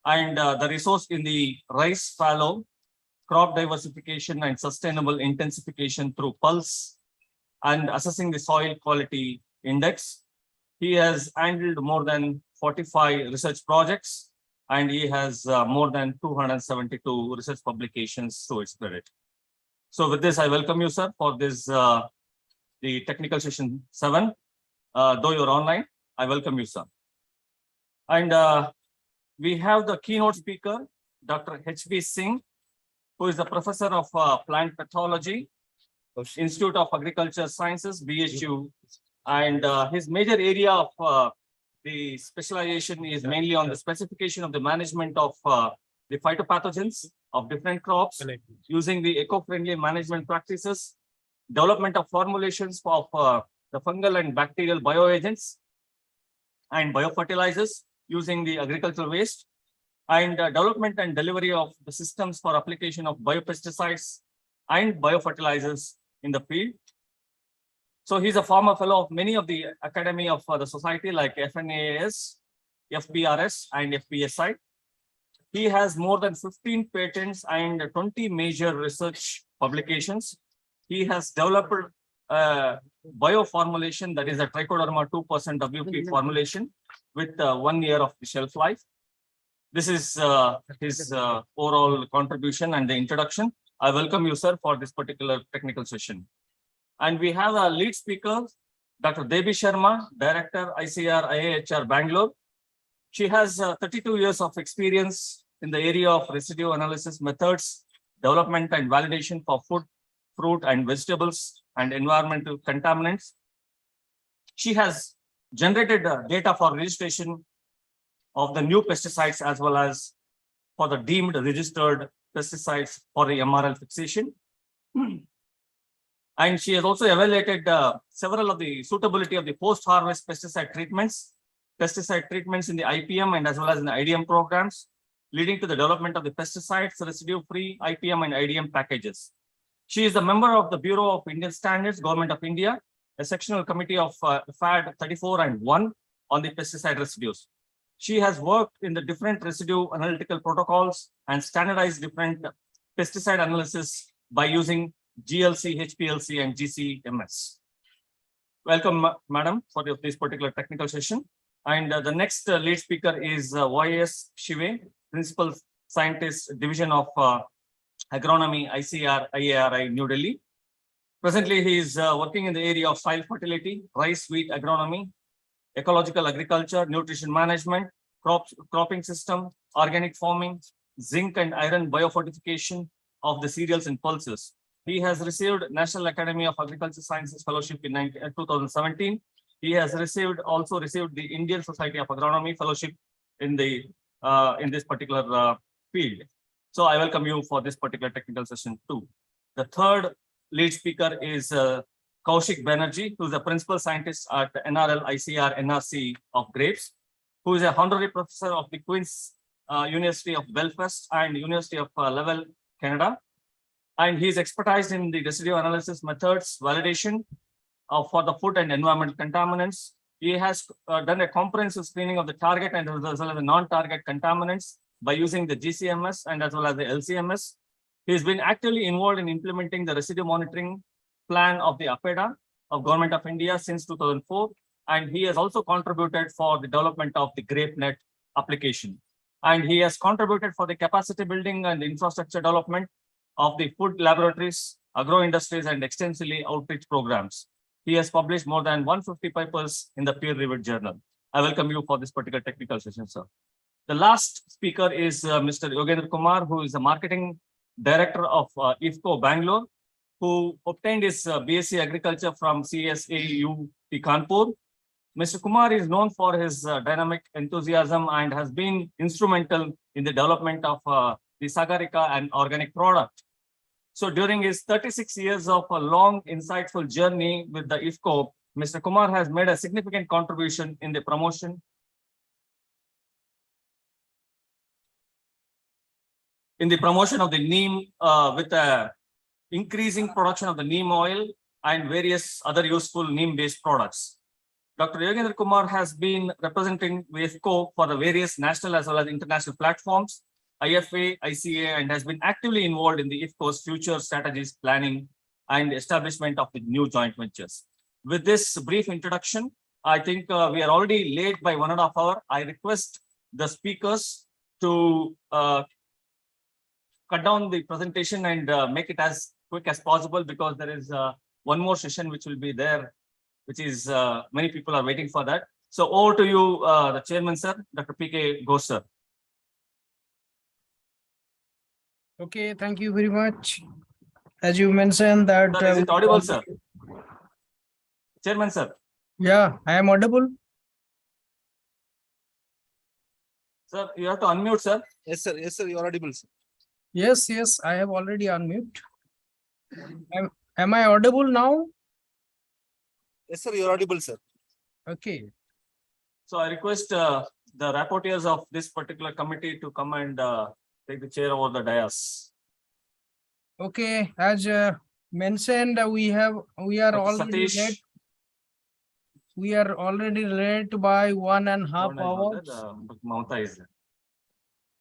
E: and the resource in the rice fallow, crop diversification and sustainable intensification through pulse, and assessing the soil quality index. He has handled more than 45 research projects, and he has more than 272 research publications to its credit. So with this, I welcome you, sir, for this, the technical session 7. Though you're online, I welcome you, sir. And we have the keynote speaker, Dr. H.B. Singh, who is the professor of plant pathology, Institute of Agriculture Sciences, BHU. And his major area of the specialization is mainly on the specification of the management of the phytopathogens of different crops using the eco-friendly management practices, development of formulations of the fungal and bacterial bioagents and biofertilizers using the agricultural waste, and development and delivery of the systems for application of biopesticides and biofertilizers in the field. So he's a former fellow of many of the academy of the society like FNAS, FBRS, and FBSI. He has more than 15 patents and 20 major research publications. He has developed bioformulation, that is a trichoderma 2% WP formulation with 1 year of the shelf life. This is his overall contribution and the introduction. I welcome you, sir, for this particular technical session. And we have a lead speaker, Dr. Debi Sharma, Director, ICR, IAHR, Bangalore. She has 32 years of experience in the area of residue analysis methods, development and validation for food, fruit and vegetables and environmental contaminants. She has generated data for registration of the new pesticides as well as for the deemed registered pesticides for the MRL fixation. And she has also evaluated several of the suitability of the post-harvest pesticide treatments in the IPM and as well as in the IDM programs, leading to the development of the pesticides, residue-free IPM and IDM packages. She is a member of the Bureau of Indian Standards, Government of India, a sectional committee of FAD 34 and 1 on the pesticide residues. She has worked in the different residue analytical protocols and standardized different pesticide analysis by using GLC, HPLC, and GCMS. Welcome, madam, for this particular technical session. And the next lead speaker is Y.S. Shive, Principal Scientist, Division of Agronomy, ICR, IARI, New Delhi. Presently, he is working in the area of soil fertility, rice, wheat agronomy, ecological agriculture, nutrition management, cropping system, organic farming, zinc and iron biofortification of the cereals and pulses. He has received National Academy of Agriculture Sciences Fellowship in 2017. He has also received the Indian Society of Agronomy Fellowship in this particular field. So I welcome you for this particular technical session too. The third lead speaker is Kaushik Banerjee, who is a principal scientist at NRL, ICR, NRC of grapes, who is a honorary professor of the Queen's University of Belfast and University of Laval, Canada. And he is expertised in the residue analysis methods, validation for the food and environmental contaminants. He has done a comprehensive screening of the target and as well as the non-target contaminants by using the GCMS and as well as the LCMS. He has been actively involved in implementing the residue monitoring plan of the APEDA of Government of India since 2004. And he has also contributed for the development of the GrapeNet application. And he has contributed for the capacity building and infrastructure development of the food laboratories, agro industries, and extensively outreach programs. He has published more than 150 papers in the peer-reviewed journal. I welcome you for this particular technical session, sir. The last speaker is Mr. Yogendra Kumar, who is the marketing director of IFCO Bangalore, who obtained his BSc Agriculture from CSAU Kanpur. Mr. Kumar is known for his dynamic enthusiasm and has been instrumental in the development of the Sagarika and organic product. So during his 36 years of a long, insightful journey with the IFCO, Mr. Kumar has made a significant contribution in the promotion of the neem with increasing production of the neem oil and various other useful neem-based products. Dr. Yogendra Kumar has been representing IFCO for the various national as well as international platforms, IFA, ICA, and has been actively involved in the IFCO's future strategies, planning, and establishment of the new joint ventures. With this brief introduction, I think we are already late by 1.5 hours. I request the speakers to cut down the presentation and make it as quick as possible, because there is one more session which will be there, which is many people are waiting for that. So over to you, the chairman, sir, Dr. P.K. Ghosh, sir.
F: Okay, thank you very much. As you mentioned that...
E: Sir, is it audible, sir? Chairman, sir.
F: Yeah, I am audible.
E: Sir, you have to unmute, sir.
G: Yes, sir. Yes, sir. You are audible, sir.
F: Yes, yes, I have already unmute. Am I audible now?
G: Yes, sir. You are audible, sir.
F: Okay.
E: So I request the rapporteurs of this particular committee to come and take the chair over the dais.
F: Okay, as mentioned, we are already
E: Satish.
F: late. We are already late by 1.5 hours.
E: Mamta is there.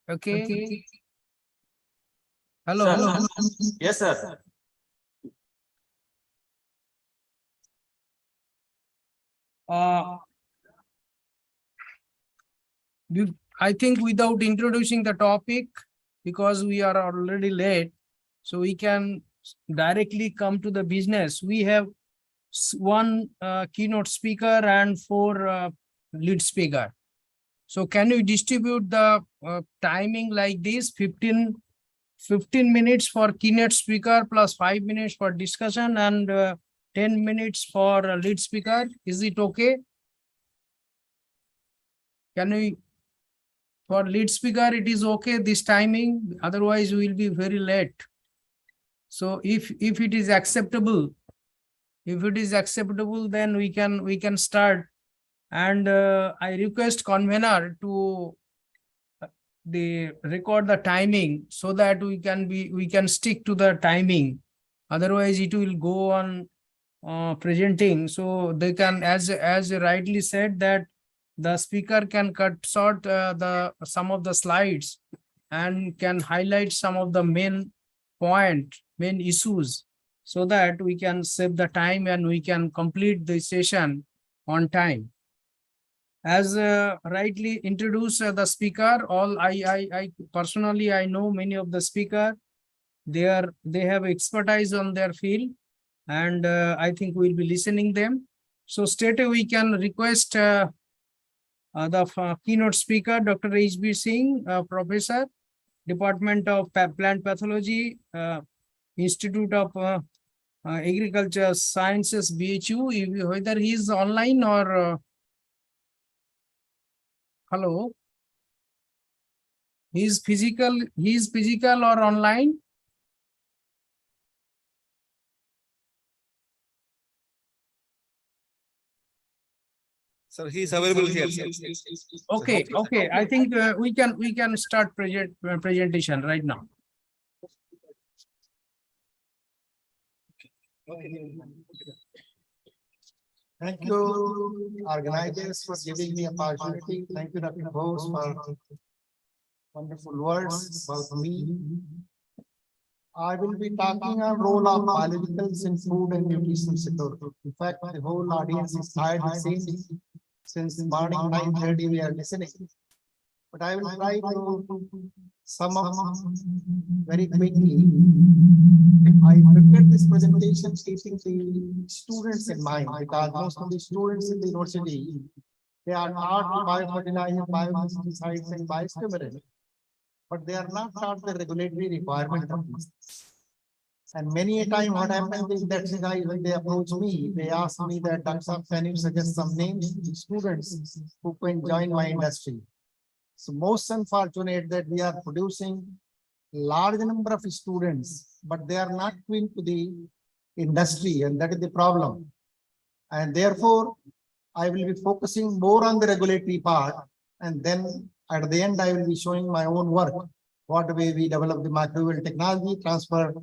F: Okay. Hello.
E: Sir,
F: Hello.
E: yes, sir.
F: I think without introducing the topic, because we are already late, so we can directly come to the business. We have one keynote speaker and 4 lead speaker. So can you distribute the timing like this? 15 minutes for keynote speaker plus 5 minutes for discussion and 10 minutes for lead speaker. Is it okay? Can we, for lead speaker, it is okay this timing, otherwise we will be very late. So if it is acceptable, then we can start. And I request convener to record the timing so that we can stick to the timing. Otherwise it will go on presenting. So they can, as rightly said, that the speaker can cut short some of the slides and can highlight some of the main issues, so that we can save the time and we can complete the session on time. As rightly introduced the speaker, I personally, I know many of the speaker. They have expertise on their field, and I think we'll be listening them. So straight away we can request the keynote speaker, Dr. H.B. Singh, Professor, Department of Plant Pathology, Institute of Agriculture Sciences, BHU, whether he is online or hello, he is physical or online?
M: Sir, he is available here.
F: Okay, okay. I think we can start presentation right now.
K: Thank you, organizers, for giving me opportunity. Thank you, Dr. Bose, for wonderful words about me. I will be talking on role of biologicals in food and nutrition security. In fact, the whole audience is tired of seeing since morning 9:30 we are listening. But I will try to sum up very quickly. I prepared this presentation keeping the students in mind, because most of the students in the university, they are taught biofertilizer, biopesticides, and biostimulants, but they are not taught the regulatory requirement of these. And many a time what happens is that the guys, when they approach me, they ask me that, Dr. can you suggest some names to students who can join my industry? So most unfortunate that we are producing large number of students, but they are not going to the industry, and that is the problem. And therefore, I will be focusing more on the regulatory part, and then at the end, I will be showing my own work, what way we develop the microbial technology, transfer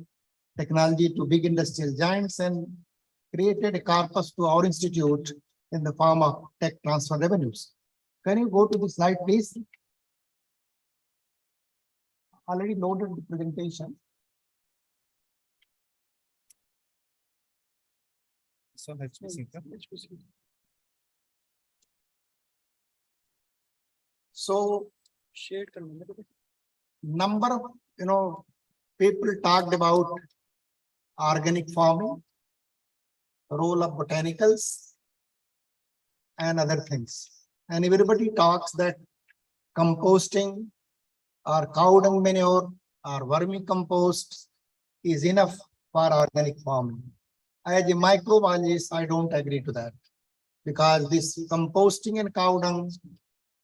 K: technology to big industrial giants, and created a corpus to our institute in the form of tech transfer revenues. Can you go to the slide, please? Already loaded the presentation. So, number of, people talked about organic farming, role of botanicals, and other things. And everybody talks that composting or cow dung manure or vermicompost is enough for organic farming. As a microbiologist, I don't agree to that, because this composting and cow dung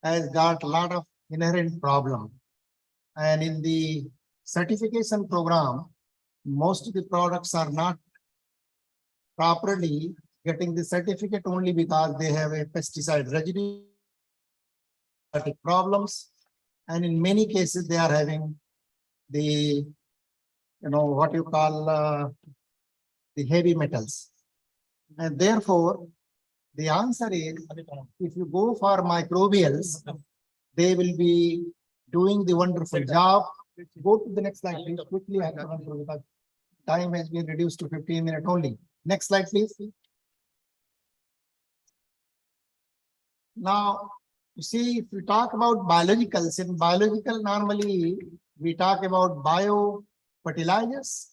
K: has got a lot of inherent problem. And in the certification program, most of the products are not properly getting the certificate only because they have a pesticide residue problems. And in many cases, they are having the, what you call the heavy metals. And therefore, the answer is, if you go for microbials, they will be doing the wonderful job. Go to the next slide, please. Quickly, I have to run through because time has been reduced to 15 minutes only. Next slide, please. Now, you see, if we talk about biologicals, in biological, normally we talk about biofertilizers,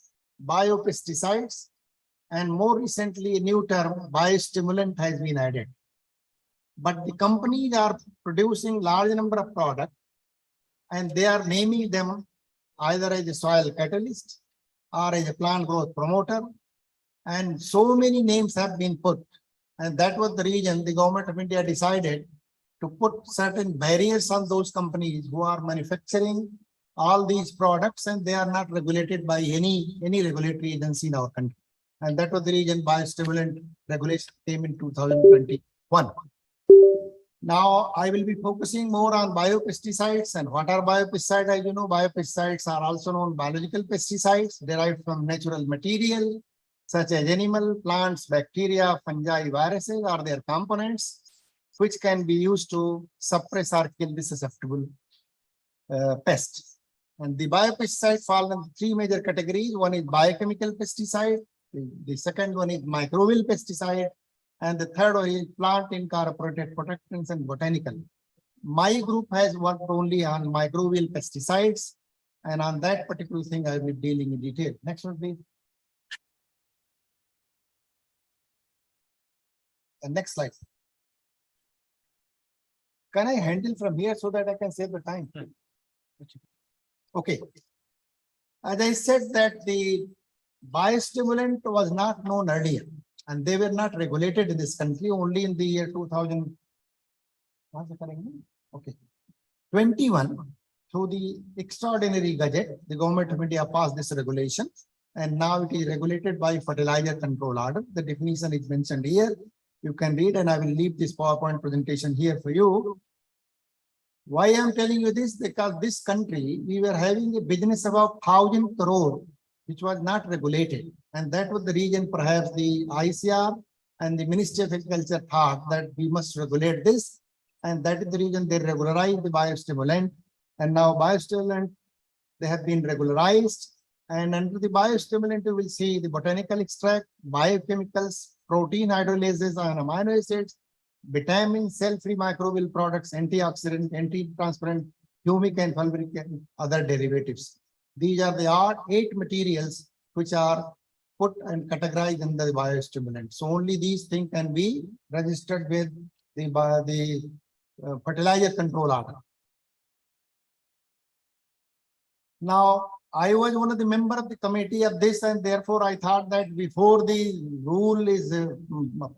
K: biopesticides, and more recently a new term biostimulant has been added. But the companies are producing large number of products and they are naming them either as a soil catalyst or as a plant growth promoter. And so many names have been put. And that was the reason the government of India decided to put certain barriers on those companies who are manufacturing all these products and they are not regulated by any regulatory agency in our country. And that was the reason biostimulant regulation came in 2021. Now I will be focusing more on biopesticides. And what are biopesticides? As you know, biopesticides are also known biological pesticides derived from natural material such as animal, plants, bacteria, fungi, viruses or their components, which can be used to suppress or kill the susceptible pests. And the biopesticides fall into three major categories. One is biochemical pesticide, the second one is microbial pesticide, and the third one is plant incorporated protectants and botanical. My group has worked only on microbial pesticides, and on that particular thing I will be dealing in detail. Next one, please. And next slide. Can I handle from here so that I can save the time? Okay. As I said that the biostimulant was not known earlier and they were not regulated in this country only in the year 2000. Okay. 21, through the extraordinary gadget, the government of India passed this regulation and now it is regulated by fertilizer control order. The definition is mentioned here. You can read and I will leave this PowerPoint presentation here for you. Why I am telling you this? Because this country, we were having a business about 1,000 crore, which was not regulated. And that was the reason perhaps the ICR and the Ministry of Agriculture thought that we must regulate this. And that is the reason they regularized the biostimulant. And now biostimulant, they have been regularized. And under the biostimulant, you will see the botanical extract, biochemicals, protein hydrolases and amino acids, vitamins, cell-free microbial products, antioxidant, anti-transparent, humic and fulvic and other derivatives. These are the 8 materials which are put and categorized in the biostimulant. So only these things can be registered with the fertilizer control order. Now, I was one of the members of the committee of this, and therefore I thought that before the rule is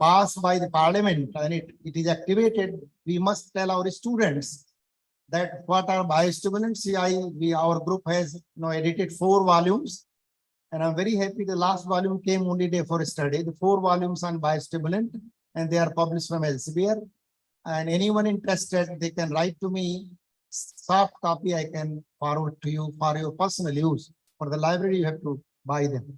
K: passed by the parliament and it is activated, we must tell our students that what are biostimulants. Our group has edited 4 volumes, and I'm very happy the last volume came only day for study. The 4 volumes on biostimulant, and they are published from Elsevier. And anyone interested, they can write to me. Soft copy I can forward to you for your personal use. For the library, you have to buy them.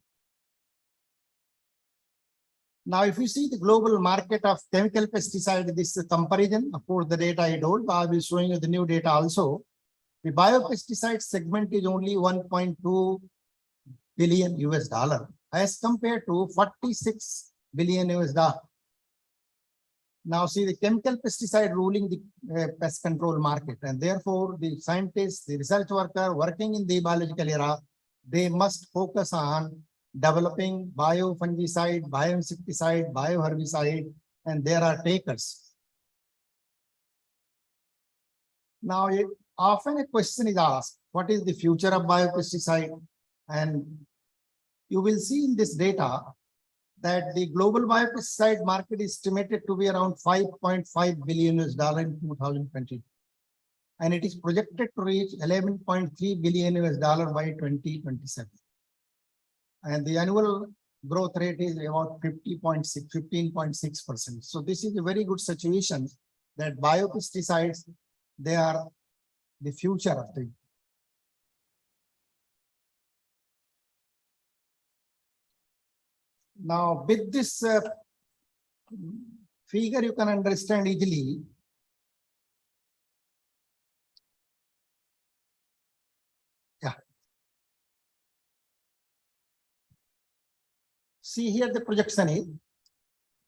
K: Now, if you see the global market of chemical pesticide, this is a comparison. Of course, the data I told, but I will be showing you the new data also. The biopesticide segment is only 1.2 billion US dollar as compared to 46 billion US dollar. Now see the chemical pesticide ruling the pest control market, and therefore the scientists, the research worker working in the biological era, they must focus on developing biofungicide, bioinsecticide, bioherbicide, and there are takers. Now, often a question is asked, what is the future of biopesticide? And you will see in this data that the global biopesticide market is estimated to be around $5.5 billion in 2020. And it is projected to reach $11.3 billion by 2027. And the annual growth rate is about 15.6%. So this is a very good situation that biopesticides, they are the future of the. Now, with this figure, you can understand easily. Yeah. See here, the projection is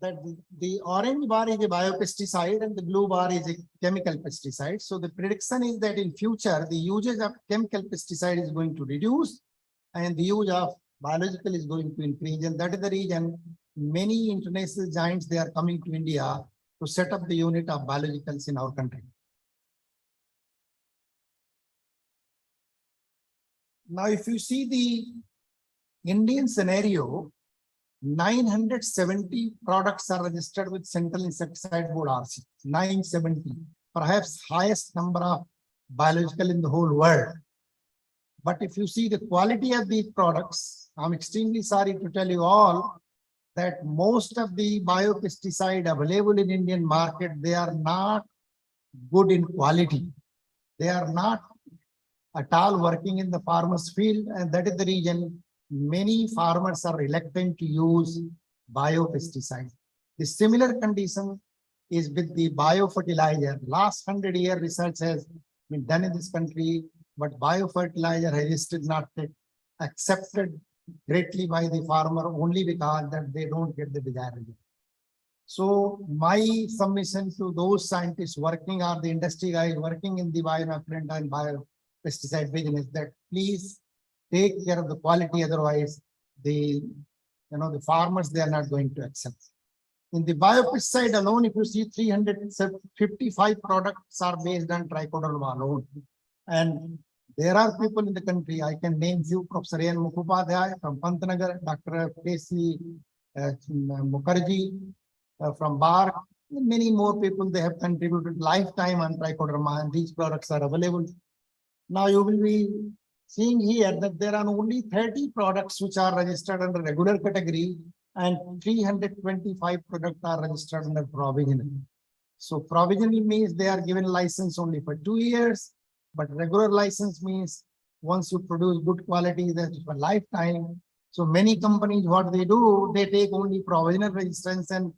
K: that the orange bar is a biopesticide and the blue bar is a chemical pesticide. So the prediction is that in future, the usage of chemical pesticide is going to reduce and the use of biological is going to increase, and that is the reason many international giants, they are coming to India to set up the unit of biologicals in our country. Now, if you see the Indian scenario, 970 products are registered with Central Insecticide Board RC, 970, perhaps highest number of biological in the whole world. But if you see the quality of these products, I'm extremely sorry to tell you all that most of the biopesticide available in Indian market, they are not good in quality. They are not at all working in the farmer's field, and that is the reason many farmers are reluctant to use biopesticide. The similar condition is with the biofertilizer. Last 100-year research has been done in this country, but biofertilizer has still not accepted greatly by the farmer only because that they don't get the desired result. So my submission to those scientists working or the industry guys working in the bioinoculant and biopesticide business, that please take care of the quality, otherwise the farmers, they are not going to accept. In the biopesticide alone, if you see 355 products are based on trichoderma alone. And there are people in the country, I can name few, Professor N. Mukhopadhyay from Pantnagar, Dr. K.C. Mukherjee from BARC, many more people, they have contributed lifetime on trichoderma, and these products are available. Now you will be seeing here that there are only 30 products which are registered under regular category, and 325 products are registered under provisional. So provisional means they are given license only for 2 years, but regular license means once you produce good quality, that's for lifetime. So many companies, what they do, they take only provisional registration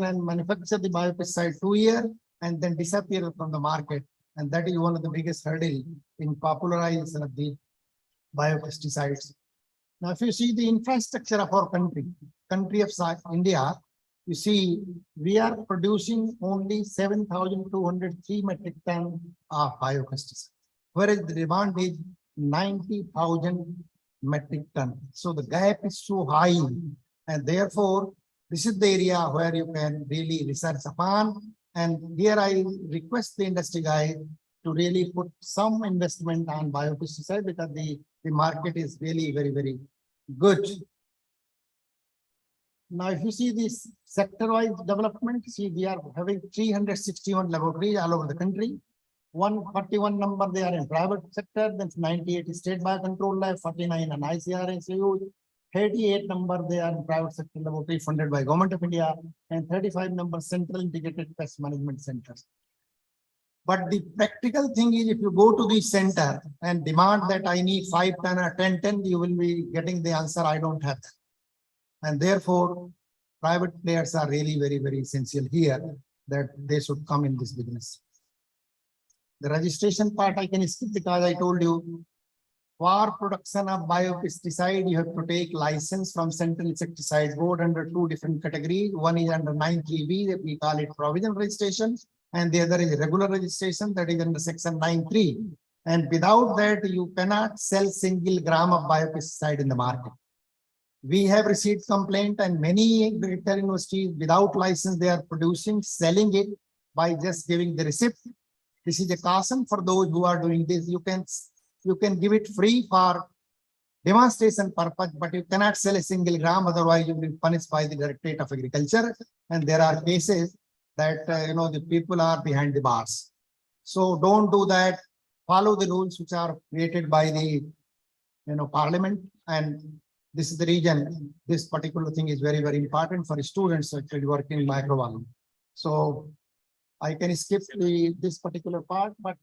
K: and manufacture the biopesticide 2 years and then disappear from the market. And that is one of the biggest hurdle in popularization of the biopesticides. Now, if you see the infrastructure of our country of India, you see we are producing only 7,203 metric tons of biopesticides, whereas the demand is 90,000 metric tons. So the gap is so high, and therefore this is the area where you can really research upon. And here I request the industry guy to really put some investment on biopesticide, because the market is really very, very good. Now, if you see this sector-wise development, see we are having 361 laboratories all over the country. 141 number they are in private sector, then 98 is state biocontrol lab, 49 and ICRA, 38 number they are in private sector laboratory funded by Government of India, and 35 number central integrated pest management centers. But the practical thing is, if you go to the center and demand that I need 5 ton or 10 ton, you will be getting the answer, I don't have that. And therefore, private players are really very, very essential here, that they should come in this business. The registration part I can skip, because I told you, for production of biopesticide, you have to take license from Central Insecticide Board under 2 different categories. One is under 93B, that we call it provisional registration, and the other is regular registration, that is under section 93. And without that, you cannot sell single gram of biopesticide in the market. We have received complaint, and many retail universities without license, they are producing, selling it by just giving the receipt. This is a caution for those who are doing this. You can give it free for demonstration purpose, but you cannot sell a single gram, otherwise you will be punished by the Directorate of Agriculture. And there are cases that the people are behind the bars. So don't do that. Follow the rules which are created by the Parliament. And this is the reason this particular thing is very, very important for students actually working in microbiology. So I can skip this particular part, but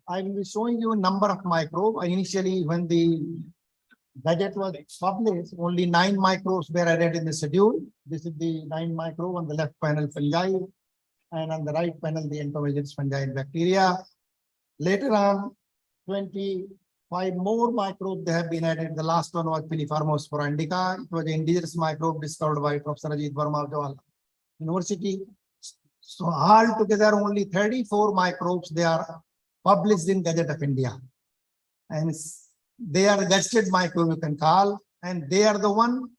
K: I will be showing you a number of microbes. Initially, when the budget was published, only 9 microbes were added in the schedule. This is the 9 microbes on the left panel, fungi, and on the right panel, the entomogens, fungi and bacteria. Later on, 25 more microbes they have been added. The last one was Piliformos sporandica. It was an indigenous microbe discovered by Professor Ajit Verma of Jawaharlal University. So all together, only 34 microbes they are published in Gazette of India. And They are gadgeted microbe you can call, and they are the one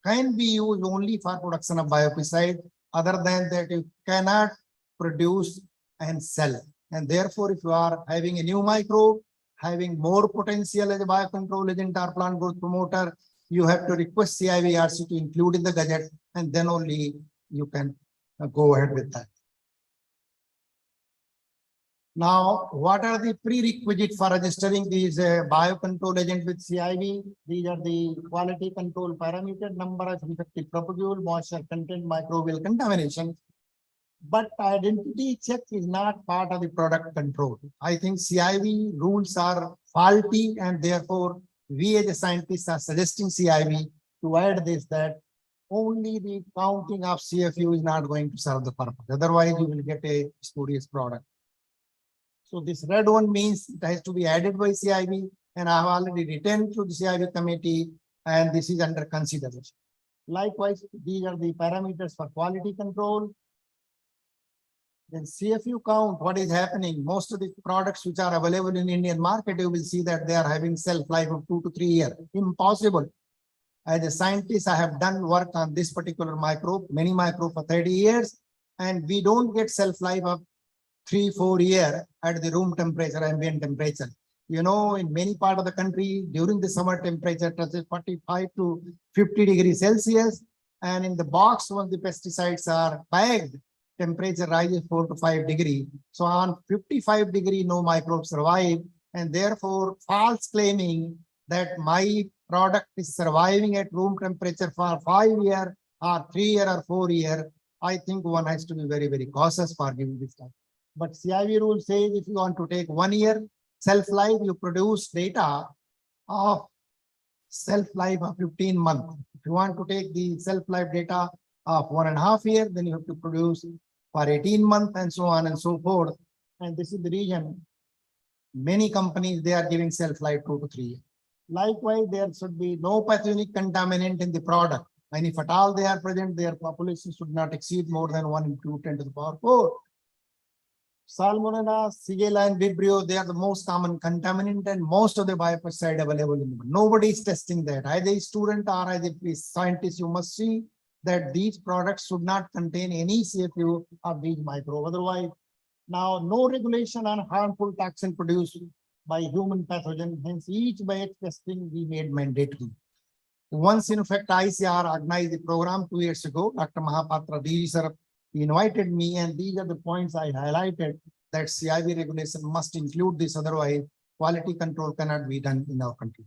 K: can be used only for production of biopesticide. Other than that, you cannot produce and sell. And therefore, if you are having a new microbe, having more potential as a biocontrol agent or plant growth promoter, you have to request CIVRC to include in the gadget, and then only you can go ahead with that. Now, what are the prerequisites for registering these biocontrol agent with CIV? These are the quality control parameter, number of infected propagule, moisture content, microbial contamination. But identity check is not part of the product control. I think CIV rules are faulty, and therefore we as a scientists are suggesting CIV to add this, that only the counting of CFU is not going to serve the purpose. Otherwise, you will get a spurious product. So this red one means it has to be added by CIV, and I have already written to the CIV committee, and this is under consideration. Likewise, these are the parameters for quality control. Then CFU count, what is happening? Most of the products which are available in Indian market, you will see that they are having shelf life of 2 to 3 years. Impossible. As a scientist, I have done work on this particular microbe, many microbe for 30 years, and we don't get shelf life of 3-4 years at the room temperature, ambient temperature. You know, in many parts of the country, during the summer temperature touches 45 to 50 degrees Celsius, and in the box when the pesticides are packed, temperature rises 4 to 5 degrees. So on 55 degree, no microbes survive, and therefore false claiming that my product is surviving at room temperature for 5 years or 3 years or 4 years, I think one has to be very, very cautious for giving this time. But CIV rule says if you want to take 1 year shelf life, you produce data of shelf life of 15 months. If you want to take the shelf life data of 1.5 years, then you have to produce for 18 months and so on and so forth. And this is the reason many companies, they are giving shelf life 2 to 3 years. Likewise, there should be no pathogenic contaminant in the product. And if at all they are present, their population should not exceed more than 1 into 10 to the power 4. Salmonella, Shigella, and Vibrio, they are the most common contaminant, and most of the biopesticide available in the world. Nobody is testing that. Either a student or as a scientist, you must see that these products should not contain any CFU of these microbes. Otherwise, now no regulation on harmful toxin produced by human pathogen. Hence, each batch testing we made mandatory. Once, in fact, ICR organized the program 2 years ago. Dr. Mahapatra Diji sir, he invited me, and these are the points I highlighted, that CIV regulation must include this. Otherwise, quality control cannot be done in our country.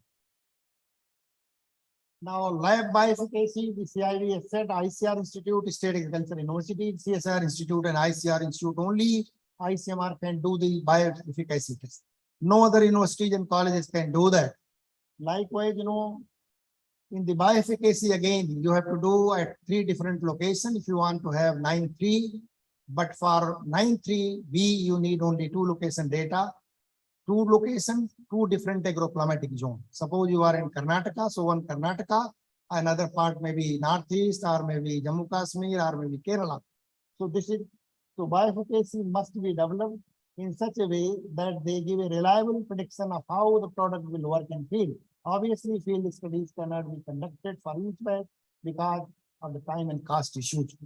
K: Now, lab bioefficacy, the CIV has said ICR Institute, State Agriculture University, CSR Institute, and ICR Institute, only ICMR can do the bioefficacy test. No other universities and colleges can do that. Likewise, you know, in the bioefficacy, again, you have to do at 3 different locations if you want to have 9.3. But for 9.3, you need only 2 location data. 2 locations, 2 different agroclimatic zones. Suppose you are in Karnataka, so one Karnataka, another part maybe Northeast, or maybe Jammu Kashmir, or maybe Kerala. So this is, so bioefficacy must be developed in such a way that they give a reliable prediction of how the product will work in field. Obviously, field studies cannot be conducted for each batch because of the time and cost issues.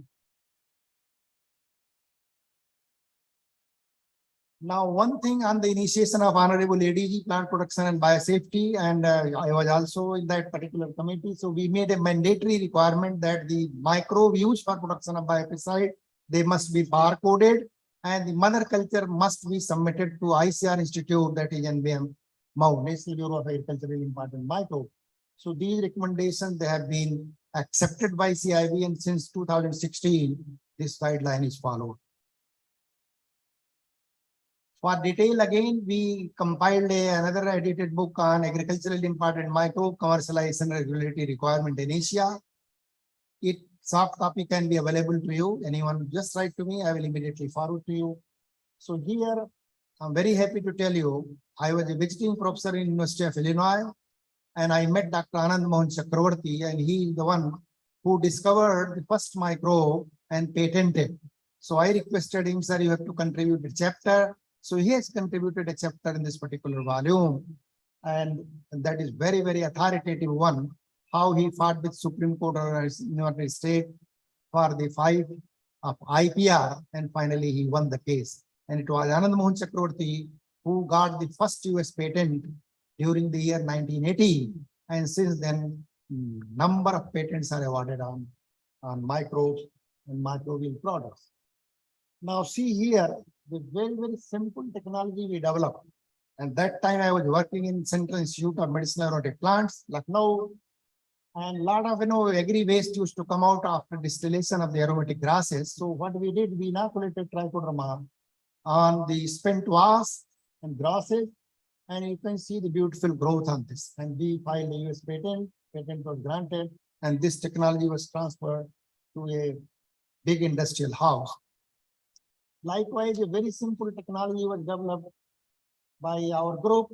K: Now, one thing on the initiation of Honorable ADG, Plant Production and Biosafety, and I was also in that particular committee. So we made a mandatory requirement that the microbe used for production of biopesticide, they must be barcoded, and the mother culture must be submitted to ICR Institute, that is NBM, National Bureau of Agricultural Important Microbe. So these recommendations, they have been accepted by CIV, and since 2016, this guideline is followed. For detail, again, we compiled another edited book on agricultural important microbe commercialization regulatory requirement in Asia. Soft copy can be available to you. Anyone just write to me, I will immediately forward to you. So here, I'm very happy to tell you, I was a visiting professor in University of Illinois, and I met Dr. Anand Mohan Chakravarti, and he is the one who discovered the first microbe and patented. So I requested him, sir, you have to contribute a chapter. So he has contributed a chapter in this particular volume. and that is very, very authoritative one, how he fought with Supreme Court of United States for the fight of IPR, and finally he won the case. And it was Anand Mohan Chakraborty who got the first US patent during the year 1980. And since then, number of patents are awarded on microbes and microbial products. Now see here, the very, very simple technology we developed. And that time I was working in Central Institute of Medicinal Aromatic Plants, Lucknow, and a lot of agri waste used to come out after distillation of the aromatic grasses. So what we did, we inoculated trichoderma on the spent wasps and grasses, and you can see the beautiful growth on this. And we filed a US patent was granted, and this technology was transferred to a big industrial house. Likewise, a very simple technology was developed by our group.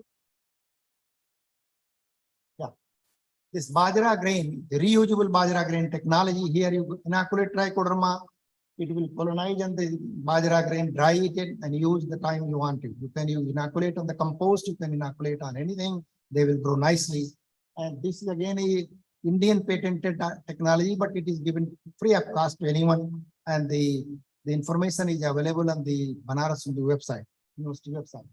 K: Yeah, this bajra grain, the reusable bajra grain technology. Here you inoculate trichoderma, it will colonize on the bajra grain, dry it, and use the time you want it. You can inoculate on the compost, you can inoculate on anything, they will grow nicely. And this is again a Indian patented technology, but it is given free of cost to anyone. And the information is available on the Banaras website, university website.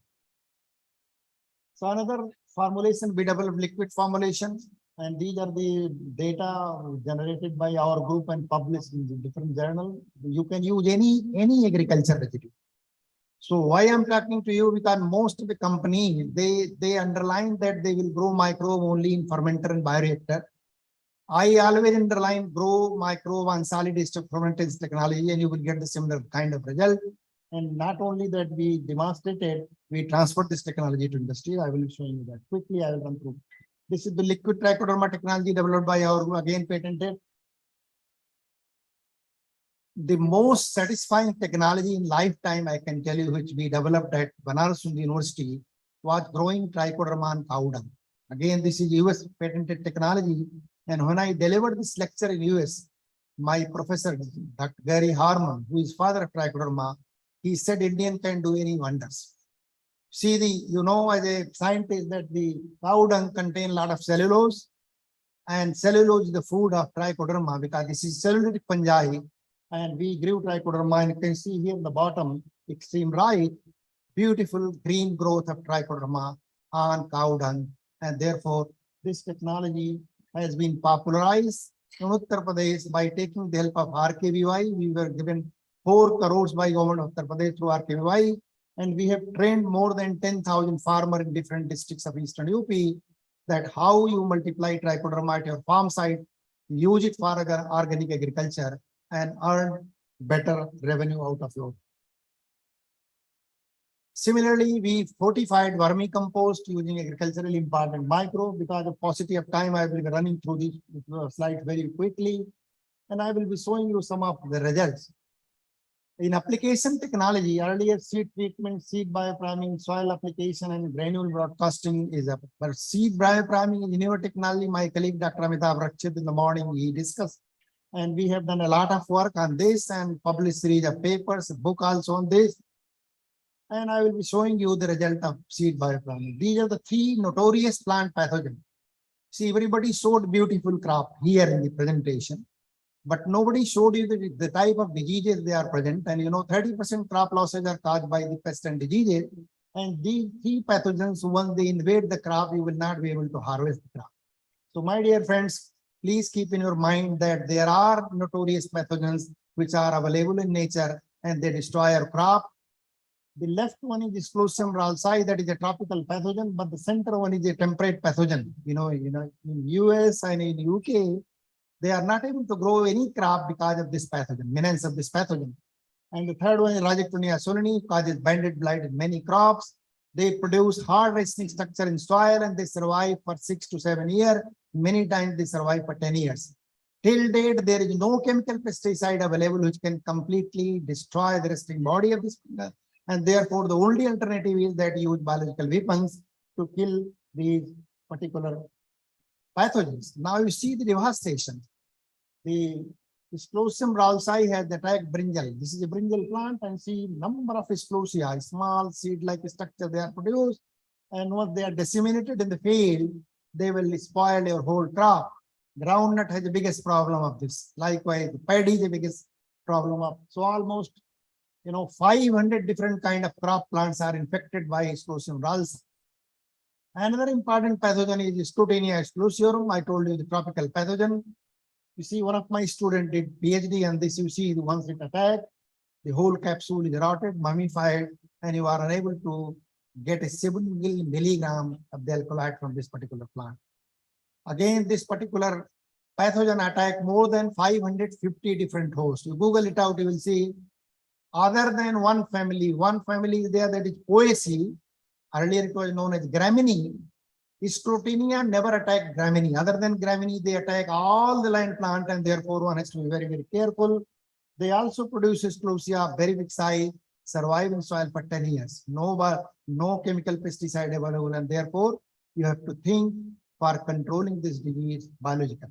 K: So another formulation, we developed liquid formulations, and these are the data generated by our group and published in the different journals. You can use any agriculture residue. So why I'm talking to you, because most of the companies, they underline that they will grow microbe only in fermenter and bioreactor. I always underline grow microbe on solid state fermentation technology, and you will get the similar kind of result. And not only that, we demonstrated, we transferred this technology to industry. I will be showing you that quickly. I will run through. This is the liquid trichoderma technology developed by our, again patented. The most satisfying technology in lifetime, I can tell you, which we developed at Banaras University, was growing trichoderma on cow dung. Again, this is US patented technology. And when I delivered this lecture in US, my professor, Dr. Gary Harmon, who is father of trichoderma, he said Indian can do any wonders. See, as a scientist, that the cow dung contain a lot of cellulose, and cellulose is the food of trichoderma, because this is cellulosic fungi, and we grew trichoderma, and you can see here in the bottom, extreme right, beautiful green growth of trichoderma on cow dung, and therefore this technology has been popularized in Uttar Pradesh by taking the help of RKVY. We were given 4 crores by government of Uttar Pradesh through RKVY, and we have trained more than 10,000 farmers in different districts of Eastern UP that how you multiply trichoderma at your farm site, use it for organic agriculture, and earn better revenue out of your. Similarly, we fortified vermicompost using agriculturally important microbe. Because of paucity of time, I will be running through these slides very quickly, and I will be showing you some of the results. In application technology, earlier seed treatment, seed biopriming, soil application, and granule broadcasting is up. But seed biopriming is newer technology. My colleague Dr. Amitabh Rakshit in the morning, he discussed. And we have done a lot of work on this and published series of papers, a book also on this. And I will be showing you the result of seed biopriming. These are the 3 notorious plant pathogens. See, everybody showed beautiful crop here in the presentation, but nobody showed you the type of diseases they are present. And 30% crop losses are caused by the pest and diseases. And these 3 pathogens, once they invade the crop, you will not be able to harvest the crop. So my dear friends, please keep in your mind that there are notorious pathogens which are available in nature, and they destroy our crop. The left one is Sclerotium ralsii, that is a tropical pathogen, but the center one is a temperate pathogen. In US and in UK, they are not able to grow any crop because of this pathogen, menace of this pathogen. And the third one is Rhizoctonia solani, causes banded blight in many crops. They produce hard resting structure in soil, and they survive for 6 to 7 years. Many times they survive for 10 years. Till date, there is no chemical pesticide available which can completely destroy the resting body of this. And therefore, the only alternative is that you use biological weapons to kill these particular pathogens. Now you see the devastation. The Sclerotium ralsii has attacked brinjal. This is a brinjal plant, and see number of sclerotia, small seed-like structure they are produced, And once they are disseminated in the field, they will spoil your whole crop. Groundnut has the biggest problem of this. Likewise, paddy is the biggest problem of. So almost 500 different kind of crop plants are infected by Sclerotium ralsii. Another important pathogen is Sclerotinia exclusiorum. I told you the tropical pathogen. You see, one of my students did PhD on this. You see, once it attacked, the whole capsule is rotted, mummified, and you are unable to get a single milligram of the alkaloid from this particular plant. Again, this particular pathogen attack more than 550 different hosts. You Google it out, you will see other than one family is there, that is Poaceae. Earlier it was known as Gramineae. Sclerotinia never attack Gramineae. Other than Gramineae, they attack all the line plant, and therefore one has to be very, very careful. They also produce Sclerotia of very big size, survive in soil for 10 years. No chemical pesticide available, and therefore you have to think for controlling this disease biological.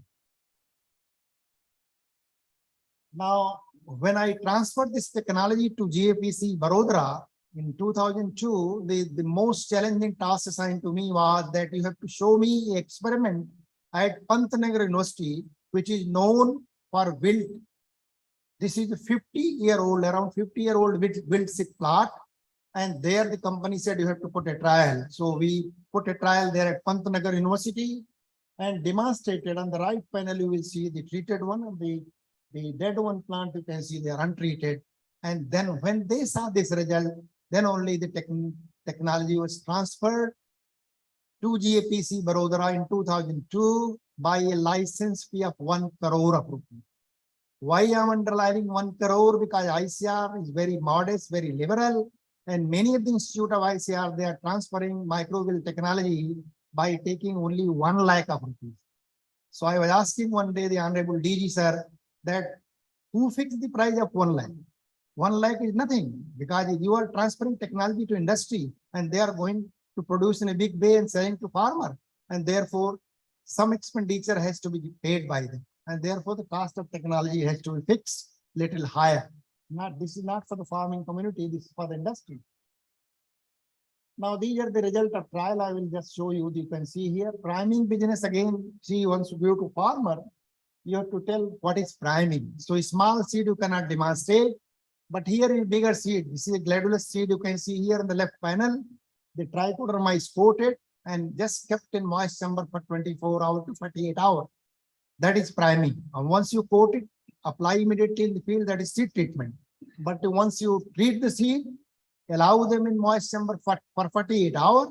K: Now, when I transferred this technology to GAPC Barodara in 2002, the most challenging task assigned to me was that you have to show me an experiment at Pantnagar University, which is known for wilt. This is a 50-year-old, around 50-year-old wilt sick plot. And there the company said you have to put a trial. So we put a trial there at Pantnagar University and demonstrated. On the right panel, you will see the treated one, and the dead one plant, you can see they are untreated. And then when they saw this result, then only the technology was transferred to GAPC Barodara in 2002 by a license fee of 1 crore of rupees. Why I am underlining 1 crore? Because ICR is very modest, very liberal, and many of the institute of ICR, they are transferring microbial technology by taking only 1 lakh of rupees. So I was asking one day the Honorable DG sir that who fixed the price of 1 lakh? 1 lakh is nothing, because you are transferring technology to industry and they are going to produce in a big way and selling to farmer, and therefore some expenditure has to be paid by them, and therefore the cost of technology has to be fixed little higher. This is not for the farming community, this is for the industry. Now these are the result of trial. I will just show you. You can see here priming business. Again, see, once you go to farmer, you have to tell what is priming. So a small seed you cannot demonstrate, but here is bigger seed. This is a glandulous seed. You can see here in the left panel, the trichoderma is coated and just kept in moist chamber for 24 hours to 48 hours. That is priming. And once you coat it, apply immediately in the field. That is seed treatment. But once you treat the seed, allow them in moist chamber for 48 hours,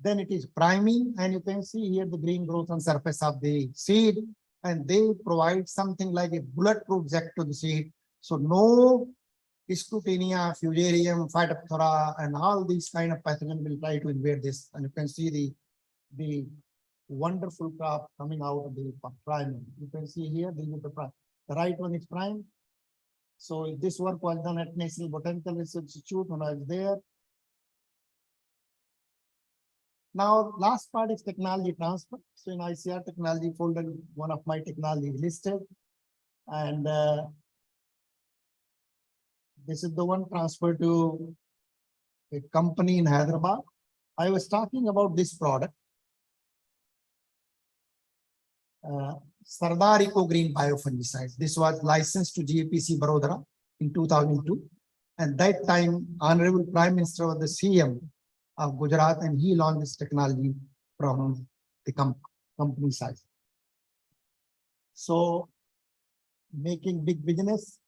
K: then it is priming. And you can see here the green growth on surface of the seed, and they provide something like a bulletproof jacket to the seed. So no Sclerotinia, Fusarium, Phytophthora, and all these kind of pathogens will try to invade this. And you can see the wonderful crop coming out of the priming. You can see here the right one is prime. So this work was done at National Botanical Research Institute when I was there. Now, last part is technology transfer. So in ICR technology folder, one of my technology is listed. And this is the one transferred to a company in Hyderabad. I was talking about this product. Sardar Eco Green Biofungicides. This was licensed to GAPC Barodara in 2002. And that time, Honorable Prime Minister was the CM of Gujarat, and he launched this technology from the company side. So, making big business.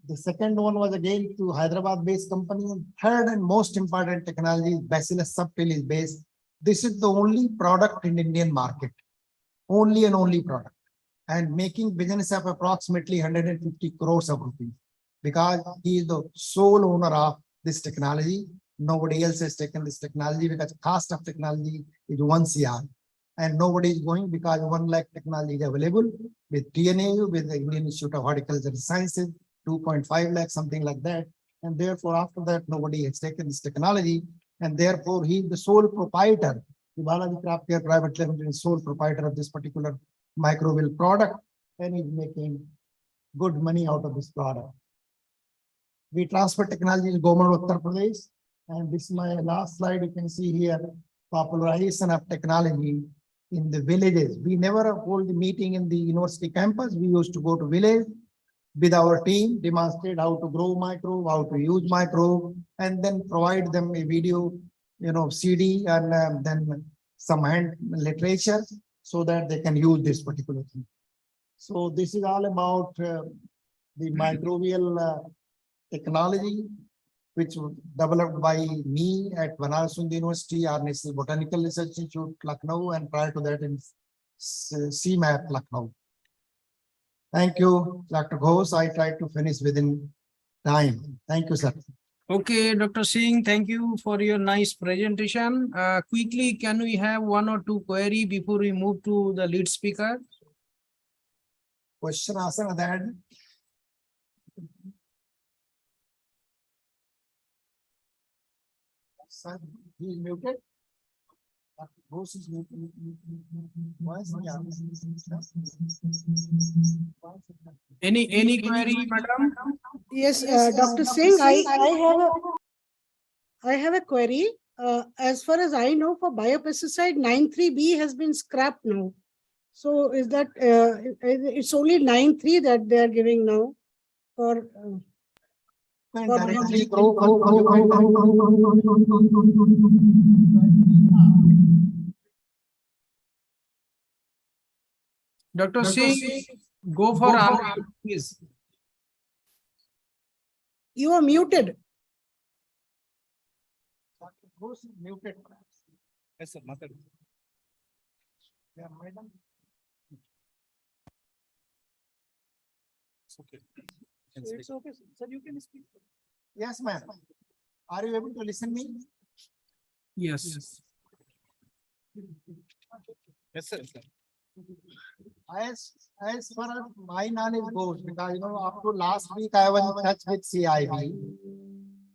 K: The second one was again to Hyderabad-based company. And third and most important technology is Bacillus subtilis based. This is the only product in Indian market. Only and only product, and making business of approximately 150 crores of rupees, because he is the sole owner of this technology. Nobody else has taken this technology because cost of technology is 1 CR, and nobody is going because 1 lakh technology is available with TNAU, with the Indian Institute of Horticulture and Sciences, 2.5 lakh, something like that. And therefore, after that, nobody has taken this technology, and therefore he is the sole proprietor. The Balaji Craft Care Private Limited is sole proprietor of this particular microbial product, and is making good money out of this product. We transfer technology to Government of Uttar Pradesh. And this is my last slide. You can see here, popularization of technology in the villages. We never hold the meeting in the university campus. We used to go to village with our team, demonstrate how to grow microbe, how to use microbe, and then provide them a video, CD, and then some hand literature so that they can use this particular thing. So this is all about the microbial technology, which was developed by me at Banaras University, RNC Botanical Research Institute, Lucknow, and prior to that in CMAP, Lucknow. Thank you, Dr. Ghosh. I tried to finish within time. Thank you, sir.
F: Okay, Dr. Singh, thank you for your nice presentation. Quickly, can we have one or two query before we move to the lead speaker?
K: Question, answer, that. Sir, he is muted. Dr. Ghosh is muted. Why is he on?
F: Any query, madam?
I: Yes, Dr. Singh, I have a query. As far as I know, for biopesticide 9(3)B has been scrapped now. So is that it's only 9(3) that they are giving now for
F: Dr. Singh, go for unmute, please.
I: You are muted.
K: Dr. Ghosh is muted. Yes, sir. Yeah, madam. It's okay. It's okay, sir. You can speak. Yes, ma'am. Are you able to listen me?
F: Yes.
K: Yes, sir. As far as my knowledge goes, because up to last week I was in touch with CIB.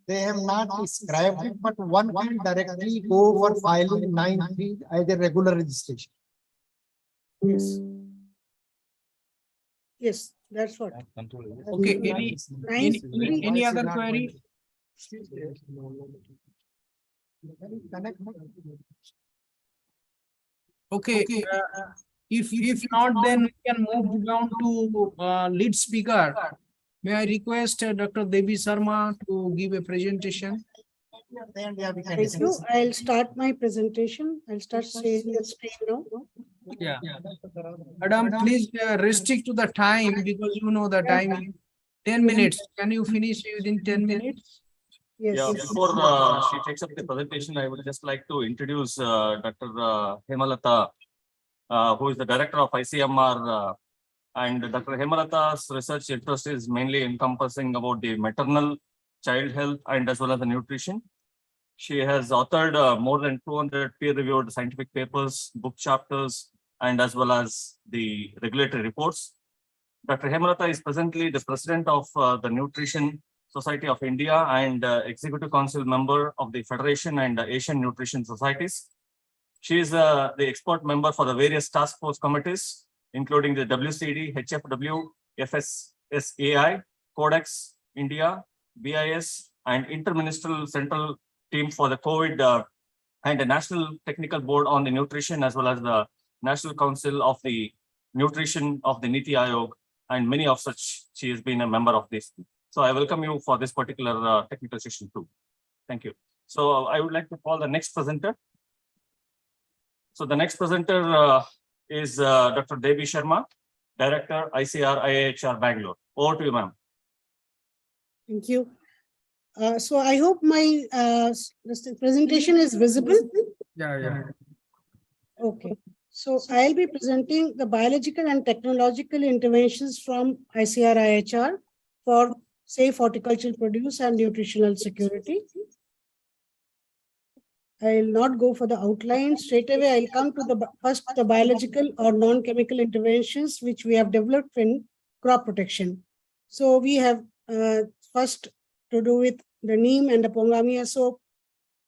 K: They have not described it, but one can directly go for filing 9(3) as a regular registration.
I: Yes. Yes, that's what.
F: Okay, any other query? Okay, if not, then we can move down to lead speaker. May I request Dr. Devi Sharma to give a presentation?
I: Thank you. I'll start my presentation. I'll start sharing the screen now.
F: Yeah. Madam, please restrict to the time because you know the time is 10 minutes. Can you finish within 10 minutes?
I: Yes.
E: Yeah, before she takes up the presentation, I would just like to introduce Dr. Hemalata, who is the director of ICMR. And Dr. Hemalata's research interest is mainly encompassing about the maternal child health and as well as the nutrition. She has authored more than 200 peer-reviewed scientific papers, book chapters, and as well as the regulatory reports. Dr. Hemalata is presently the president of the Nutrition Society of India and Executive Council member of the Federation and Asian Nutrition Societies. She is the expert member for the various task force committees, including the WCD, HFW, FSSAI, Codex India, BIS, and Interministerial Central Team for the COVID and the National Technical Board on the Nutrition, as well as the National Council of the Nutrition of the Niti Aayog, and many of such. She has been a member of this. So I welcome you for this particular technical session too. Thank you. So I would like to call the next presenter. So the next presenter is Dr. Devi Sharma, Director, ICR IIHR Bangalore. Over to you, ma'am.
I: Thank you. So I hope my presentation is visible.
F: Yeah.
I: Okay. So I'll be presenting the biological and technological interventions from ICR IIHR for safe horticultural produce and nutritional security. I'll not go for the outline. Straight away, I'll come to the biological or non-chemical interventions which we have developed in crop protection. So we have first to do with the neem and the pongamia soap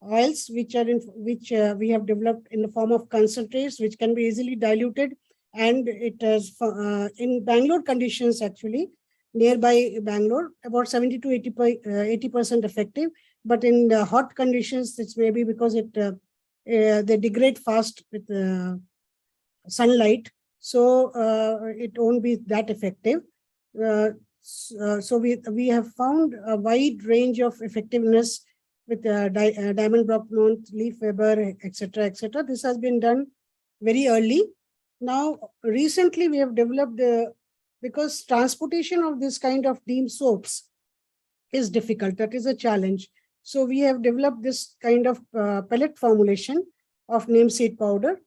I: oils, which we have developed in the form of concentrates, which can be easily diluted, and it is in Bangalore conditions, actually nearby Bangalore, about 70 to 80% effective. but in the hot conditions, it's maybe because they degrade fast with sunlight, so it won't be that effective. So we have found a wide range of effectiveness with diamond Brockmont, leaf Weber, etc., etc. This has been done very early. Now, recently we have developed because transportation of this kind of neem soaps is difficult. That is a challenge. So we have developed this kind of pellet formulation of neem seed powder.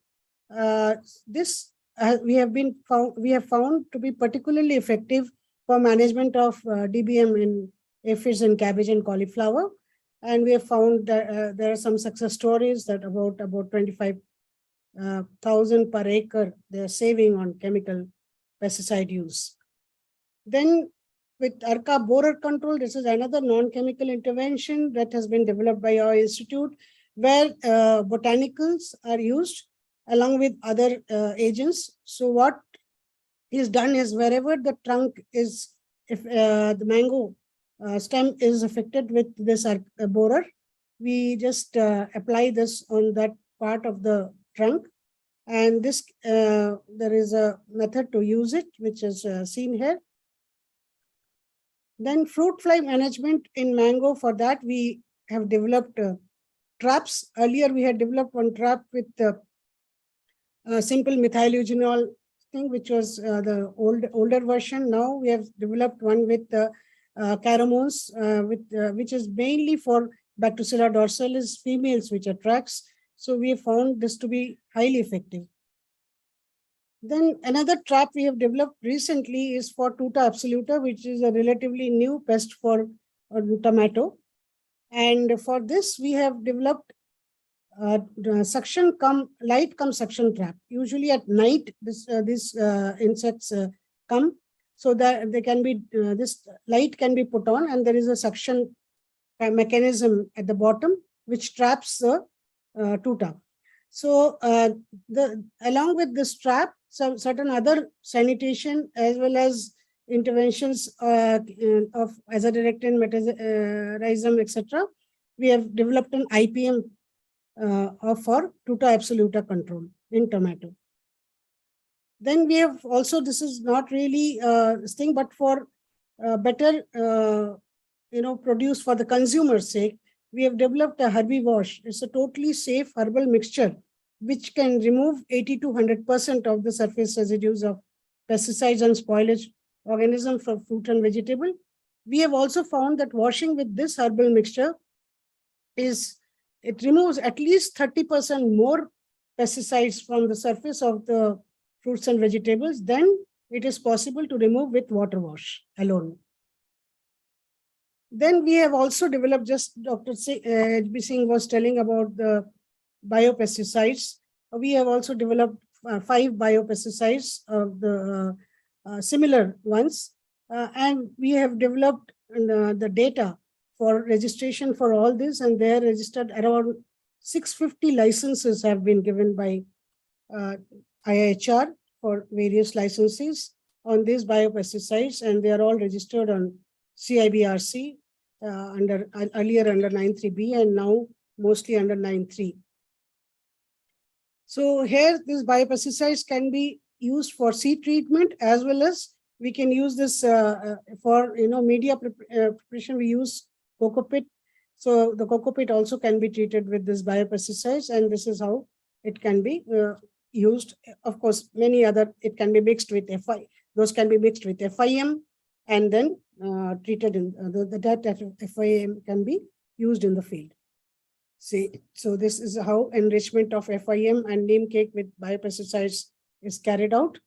I: We have found to be particularly effective for management of DBM in aphids and cabbage and cauliflower. And we have found that there are some success stories that about 25,000 per acre they are saving on chemical pesticide use. Then with ARCA borer control, this is another non-chemical intervention that has been developed by our institute, where botanicals are used along with other agents. So what is done is wherever the trunk is, if the mango stem is affected with this borer, we just apply this on that part of the trunk. And this there is a method to use it, which is seen here. Then fruit fly management in mango, for that we have developed traps. Earlier we had developed one trap with simple methyl-eugenol thing, which was the older version. Now we have developed one with pheromones, which is mainly for Bactocilla dorsalis females, which attracts. So we have found this to be highly effective. Then another trap we have developed recently is for Tuta absoluta, which is a relatively new pest for tomato. And for this, we have developed suction come light come suction trap. Usually at night, these insects come, so that they can be this light can be put on, and there is a suction mechanism at the bottom which traps the tuta. So along with this trap, some certain other sanitation as well as interventions of azadirachtin, metarhizium, etc. We have developed an IPM for Tuta absoluta control in tomato. Then we have also, this is not really this thing, but for better produce for the consumer's sake, we have developed a herbiwash. It's a totally safe herbal mixture which can remove 80 to 100% of the surface residues of pesticides and spoilage organisms from fruit and vegetable. We have also found that washing with this herbal mixture it removes at least 30% more pesticides from the surface of the fruits and vegetables than it is possible to remove with water wash alone. Then we have also developed, just Dr. H.B. Singh was telling about the biopesticides. We have also developed 5 biopesticides of the similar ones. And we have developed the data for registration for all this, and they are registered. Around 650 licenses have been given by IIHR for various licenses on these biopesticides, and they are all registered on CIBRC earlier under 9.3b and now mostly under 9.3. So here these biopesticides can be used for seed treatment, as well as we can use this for media preparation. We use coco pit. So the coco pit also can be treated with this biopesticides, and this is how it can be used. Of course, many other, it can be mixed with FI. Those can be mixed with FIM and then treated in that FIM can be used in the field. See, so this is how enrichment of FIM and neem cake with biopesticides is carried out.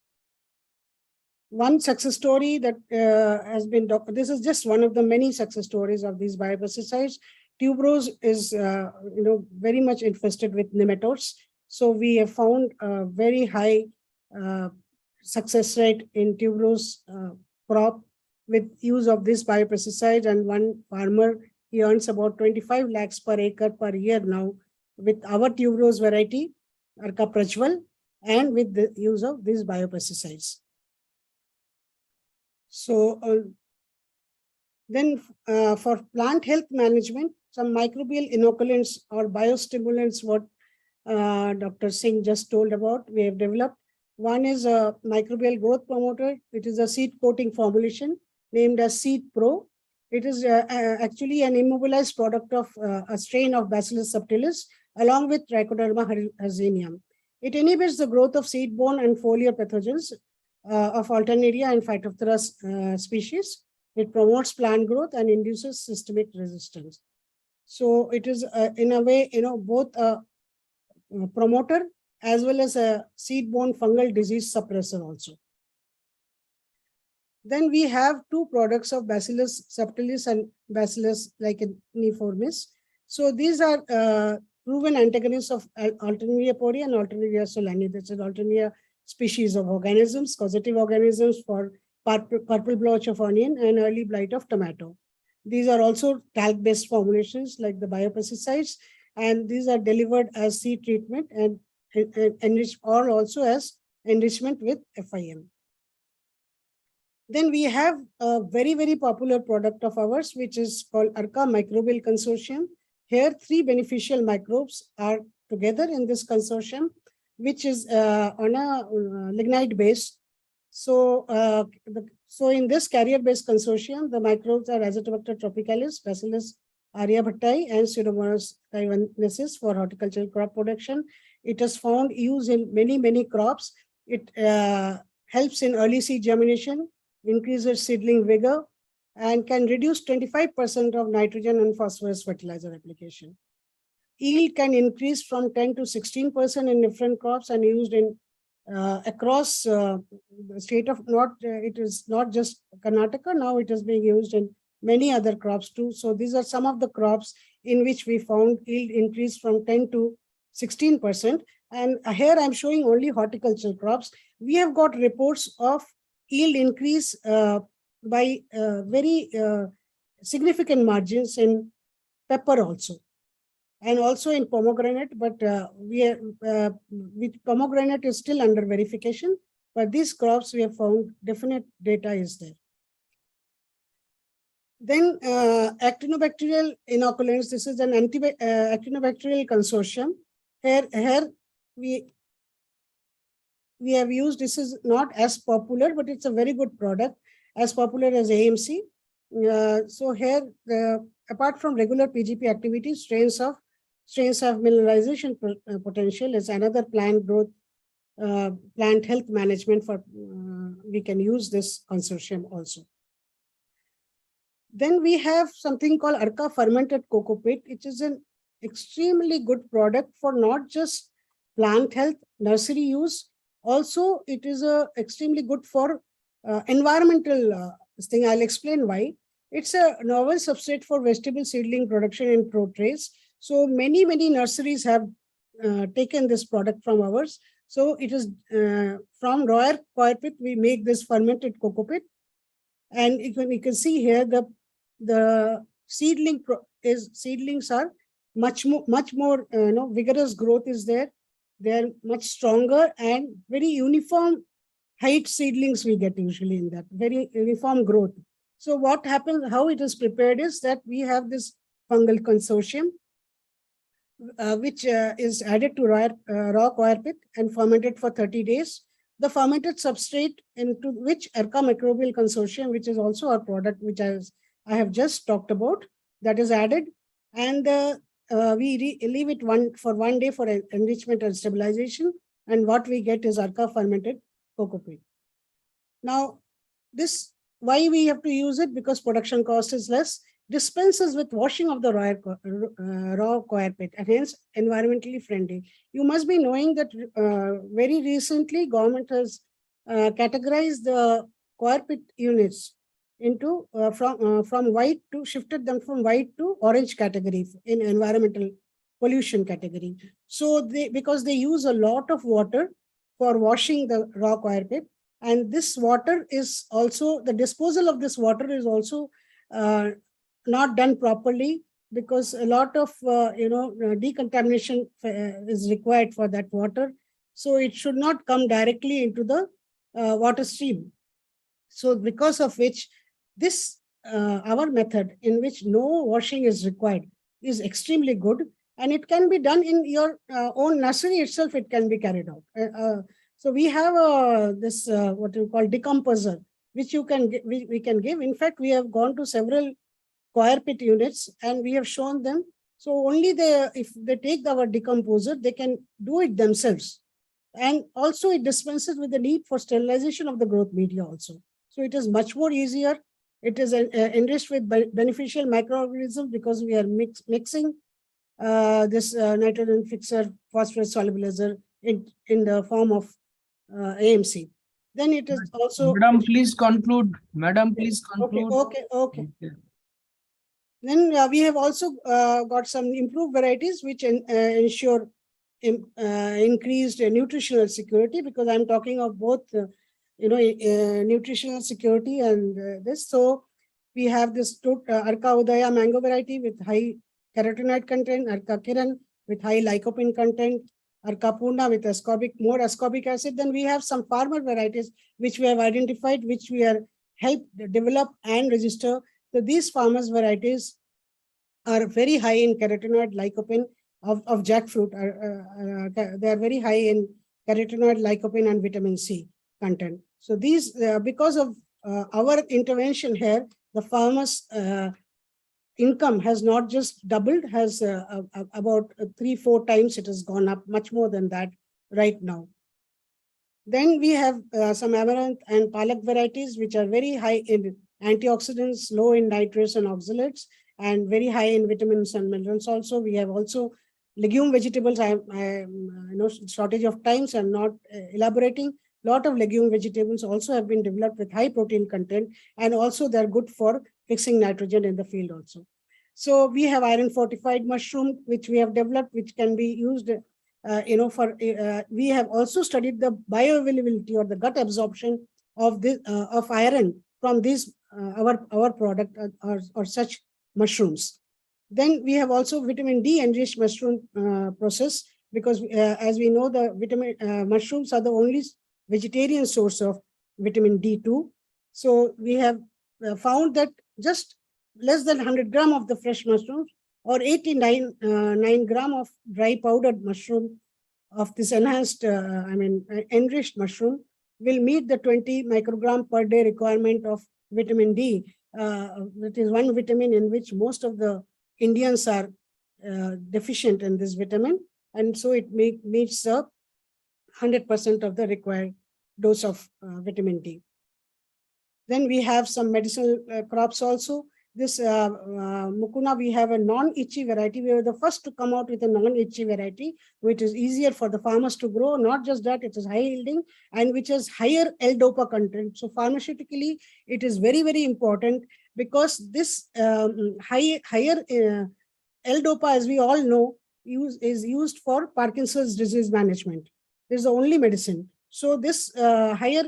I: One success story that has been documented, this is just one of the many success stories of these biopesticides. Tuberose is very much infested with nematodes. So we have found a very high success rate in tuberose crop with use of this biopesticide, and one farmer, he earns about 25 lakhs per acre per year now with our tuberose variety, Arka Prajwal, and with the use of these biopesticides. So then for plant health management, some microbial inoculants or biostimulants, what Dr. Singh just told about, we have developed. One is a microbial growth promoter. It is a seed coating formulation named as Seed Pro. It is actually an immobilized product of a strain of Bacillus subtilis along with Trichoderma herzianum. It inhibits the growth of seed-borne and foliar pathogens of Alternaria and Phytophthora species. It promotes plant growth and induces systemic resistance. So it is in a way, both a promoter as well as a seed-borne fungal disease suppressor also. Then we have two products of Bacillus subtilis and Bacillus licheniformis. So these are proven antagonists of Alternaria pori and Alternaria solani. This is Alternaria species of organisms, causative organisms for purple blotch of onion and early blight of tomato. These are also talc-based formulations like the biopesticides, and these are delivered as seed treatment and enriched, or also as enrichment with FIM. Then we have a very, very popular product of ours, which is called ARCA Microbial Consortium. Here, 3 beneficial microbes are together in this consortium, which is on a lignite base. So, in this carrier-based consortium, the microbes are Azotobacter tropicalis, Bacillus aryabhattai, and Pseudomonas taiwanensis for horticultural crop production. It is found used in many, many crops. It helps in early seed germination, increases seedling vigor, and can reduce 25% of nitrogen and phosphorus fertilizer application. Yield can increase from 10 to 16% in different crops and used in across the state of it is not just Karnataka, now it is being used in many other crops too. So these are some of the crops in which we found yield increase from 10 to 16%. And here I'm showing only horticultural crops. We have got reports of yield increase by very significant margins in pepper also, and also in pomegranate, but with pomegranate is still under verification, but these crops we have found definite data is there. Then actinobacterial inoculants, this is an actinobacterial consortium. Here we have used, this is not as popular, but it's a very good product, as popular as AMC. So here, apart from regular PGP activities, strains of mineralization potential is another plant growth, plant health management for, we can use this consortium also. Then we have something called ARCA fermented coco pit, which is an extremely good product for not just plant health, nursery use. Also, it is extremely good for environmental thing. I'll explain why. It's a novel substrate for vegetable seedling production in pro trays. So many nurseries have taken this product from ours. So it is from raw coir pit, we make this fermented coco pit. And you can see here the seedlings are much more vigorous growth is there. They're much stronger and very uniform height seedlings we get usually in that, very uniform growth. So what happens, how it is prepared is that we have this fungal consortium, which is added to raw coir pit and fermented for 30 days. The fermented substrate into which ARCA Microbial Consortium, which is also our product, which I have just talked about, that is added. And we leave it for one day for enrichment and stabilization. And what we get is ARCA fermented coco pit. Now, this, why we have to use it? Because production cost is less, dispenses with washing of the raw coir pit, and hence environmentally friendly. You must be knowing that very recently government has categorized the coir pit units into from white to, shifted them from white to orange category in environmental pollution category. So because they use a lot of water for washing the raw coir pit, and this water is also, the disposal of this water is also not done properly, because a lot of decontamination is required for that water. So it should not come directly into the water stream. So because of which this our method, in which no washing is required, is extremely good, and it can be done in your own nursery itself. It can be carried out. So we have this what you call decomposer, which you can we can give. In fact, we have gone to several coir pit units and we have shown them. So only if they take our decomposer, they can do it themselves. And also it dispenses with the need for sterilization of the growth media also. So it is much more easier. It is enriched with beneficial microorganisms because we are mixing this nitrogen fixer phosphorus solubilizer in the form of AMC. Then it is also.
F: Madam, please conclude. Madam, please conclude.
I: Okay. Then we have also got some improved varieties which ensure increased nutritional security, because I'm talking of both, nutritional security and this. So we have this Arka Udaya mango variety with high carotenoid content, Arka Kiran with high lycopene content, Arka Purna with more ascorbic acid. Then we have some farmer varieties which we have identified, which we are helped develop and register. So these farmers varieties are very high in carotenoid lycopene of jackfruit. They are very high in carotenoid lycopene and vitamin C content. So these, because of our intervention here, the farmers' income has not just doubled, has about 3-4 times it has gone up, much more than that right now. Then we have some amaranth and palak varieties, which are very high in antioxidants, low in nitrates and oxalates, and very high in vitamins and minerals. Also, we have also legume vegetables. I shortage of times, I'm not elaborating. Lot of legume vegetables also have been developed with high protein content, and also they're good for fixing nitrogen in the field also. So we have iron fortified mushroom, which we have developed, which can be used, we have also studied the bioavailability or the gut absorption of this of iron from these our product or such mushrooms. Then we have also vitamin D enriched mushroom process, because as we know, the vitamin mushrooms are the only vegetarian source of vitamin D2. So we have found that just less than 100 gram of the fresh mushrooms or 9 gram of dry powdered mushroom of this enhanced, enriched mushroom will meet the 20 microgram per day requirement of vitamin D. That is one vitamin in which most of the Indians are deficient in this vitamin. And so it meets 100% of the required dose of vitamin D. Then we have some medicinal crops also. This Mukuna, we have a non-itchy variety. We were the first to come out with a non-itchy variety, which is easier for the farmers to grow. Not just that, it is high yielding and which has higher L-DOPA content. So pharmaceutically, it is very, very important, because this higher L-DOPA, as we all know, is used for Parkinson's disease management. This is the only medicine. So this higher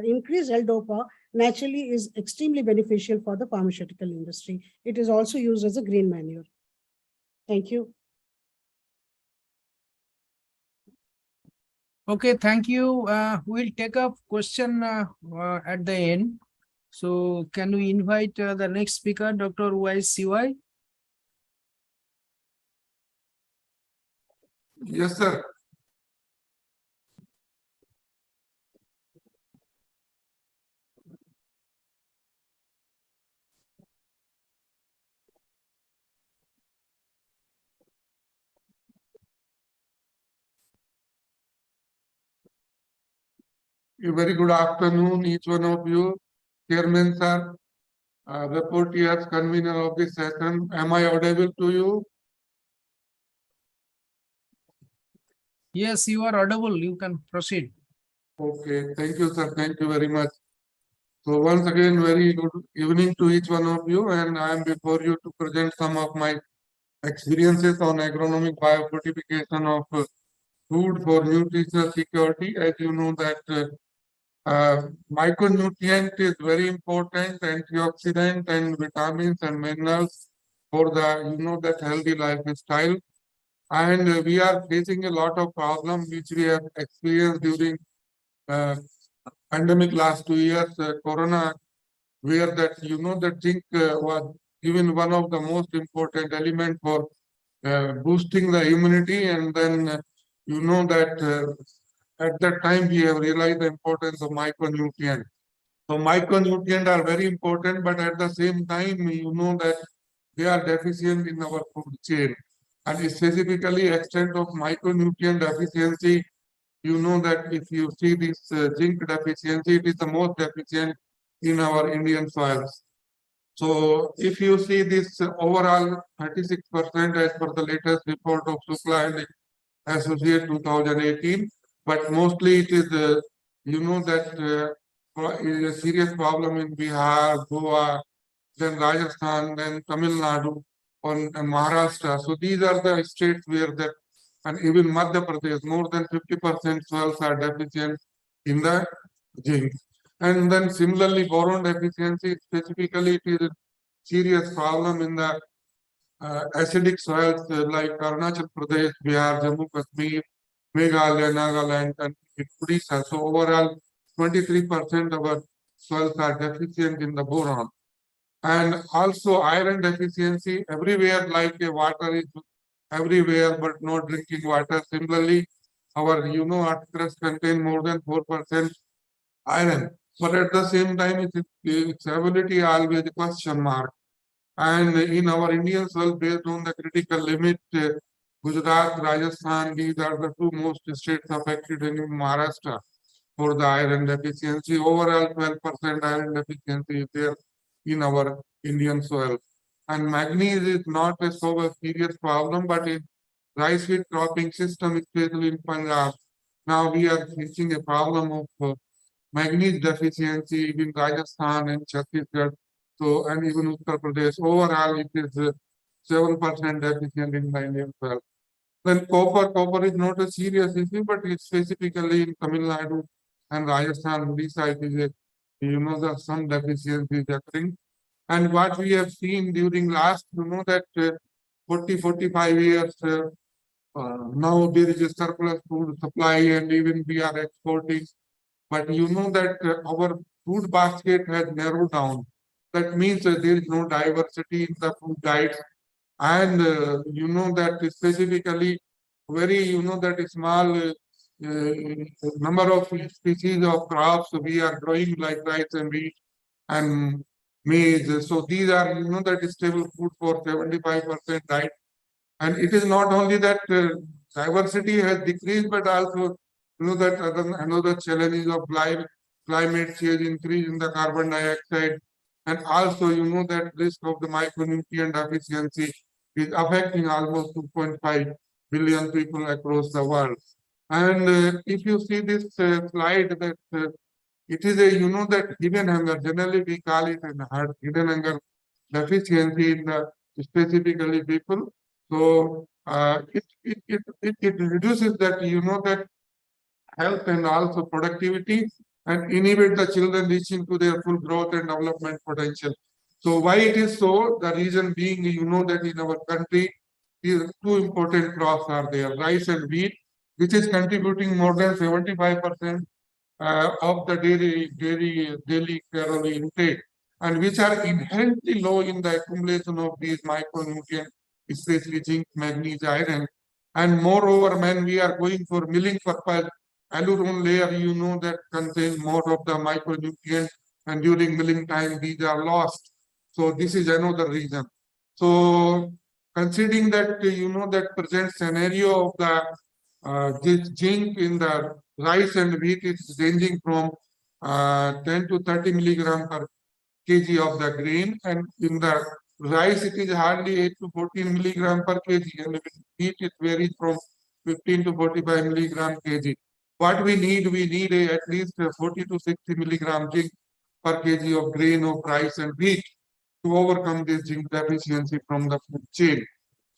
I: increased L-DOPA naturally is extremely beneficial for the pharmaceutical industry. It is also used as a green manure. Thank you.
F: Okay, thank you. We'll take up question at the end. So can we invite the next speaker, Dr. Y.C.Y.?
N: Yes, sir. A very good afternoon, each one of you. Chairman, sir, reporters, convener of this session. Am I audible to you?
F: Yes, you are audible. You can proceed.
N: Okay, thank you, sir. Thank you very much. So once again, very good evening to each one of you, and I am before you to present some of my experiences on agronomic biofortification of food for nutritional security. As you know that micronutrient is very important, antioxidant and vitamins and minerals for the that healthy lifestyle. And we are facing a lot of problems which we have experienced during pandemic last 2 years, Corona, where that the zinc was even one of the most important element for boosting the immunity. And then you know that at that time we have realized the importance of micronutrients. So micronutrients are very important, but at the same time, you know that they are deficient in our food chain. And specifically extent of micronutrient deficiency, you know that if you see this zinc deficiency, it is the most deficient in our Indian soils. So if you see this overall 36% as per the latest report of Shukla and Associate 2018, but mostly it is, you know that it is a serious problem in Bihar, Goa, then Rajasthan, then Tamil Nadu, and Maharashtra. So these are the states where that, and even Madhya Pradesh, more than 50% soils are deficient in the zinc. And then similarly, boron deficiency, specifically, it is a serious problem in the acidic soils like Arunachal Pradesh, Bihar, Jammu Kashmir, Meghalaya, Nagaland, and Odisha. So overall, 23% of our soils are deficient in the boron. And also iron deficiency everywhere, like water is everywhere, but no drinking water. Similarly, our articles contain more than 4% iron, but at the same time, its ability always a question mark. And in our Indian soil, based on the critical limit, Gujarat, Rajasthan, these are the two most states affected, in Maharashtra for the iron deficiency. Overall, 12% iron deficiency is there in our Indian soil. And manganese is not a so serious problem, but in rice wheat cropping system, especially in Punjab, now we are facing a problem of manganese deficiency in Rajasthan and Chhattisgarh. So, and even Uttar Pradesh, overall it is 7% deficient in the Indian soil. Then copper is not a serious issue, but it's specifically in Tamil Nadu and Rajasthan, Odisha, it is a, some deficiency is occurring. And what we have seen during last, that 40-45 years, now there is a surplus food supply and even we are exporting. But you know that our food basket has narrowed down. That means there is no diversity in the food diet. And you know that specifically very, that small number of species of crops we are growing like rice and wheat and maize. So these are, that stable food for 75% diet. And it is not only that diversity has decreased, but also, that another challenge of climate change, increase in the carbon dioxide, and also, that risk of the micronutrient deficiency is affecting almost 2.5 billion people across the world. And if you see this slide, that it is a, that hidden hunger, generally we call it a hidden hunger deficiency in the specifically people. So it reduces that, that health and also productivity and inhibit the children reaching to their full growth and development potential. So why it is so? The reason being, that in our country, these two important crops are there, rice and wheat, which is contributing more than 75% of the daily calorie intake, and which are inherently low in the accumulation of these micronutrients, especially zinc, magnesium, iron. And moreover, when we are going for milling purpose, aileron layer, that contains more of the micronutrients, and during milling time, these are lost. So this is another reason. So considering that, that present scenario of the zinc in the rice and wheat is ranging from 10 to 30 milligram per kg of the grain, and in the rice it is hardly 8 to 14 milligram per kg, and in wheat it varies from 15 to 45 milligram kg. What we need at least 40 to 60 milligram zinc per kg of grain of rice and wheat to overcome this zinc deficiency from the food chain.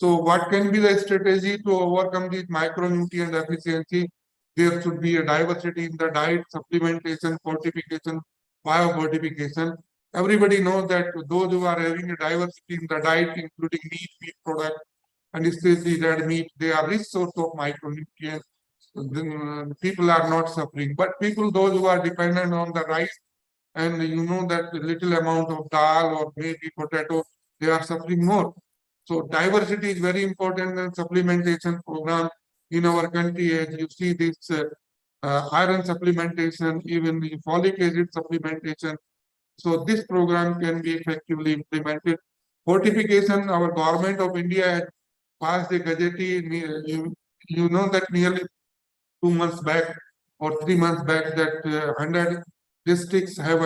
N: So what can be the strategy to overcome this micronutrient deficiency? There should be a diversity in the diet, supplementation, fortification, biofortification. Everybody knows that those who are having a diversity in the diet, including meat product, and especially red meat, they are rich source of micronutrients. People are not suffering. But people, those who are dependent on the rice, and that little amount of dal or maybe potato, they are suffering more. So diversity is very important in supplementation program in our country. As you see this iron supplementation, even the folic acid supplementation. So this program can be effectively implemented. Fortification, our government of India has passed a gazette. You know that nearly 2 months back or 3 months back that 100 districts have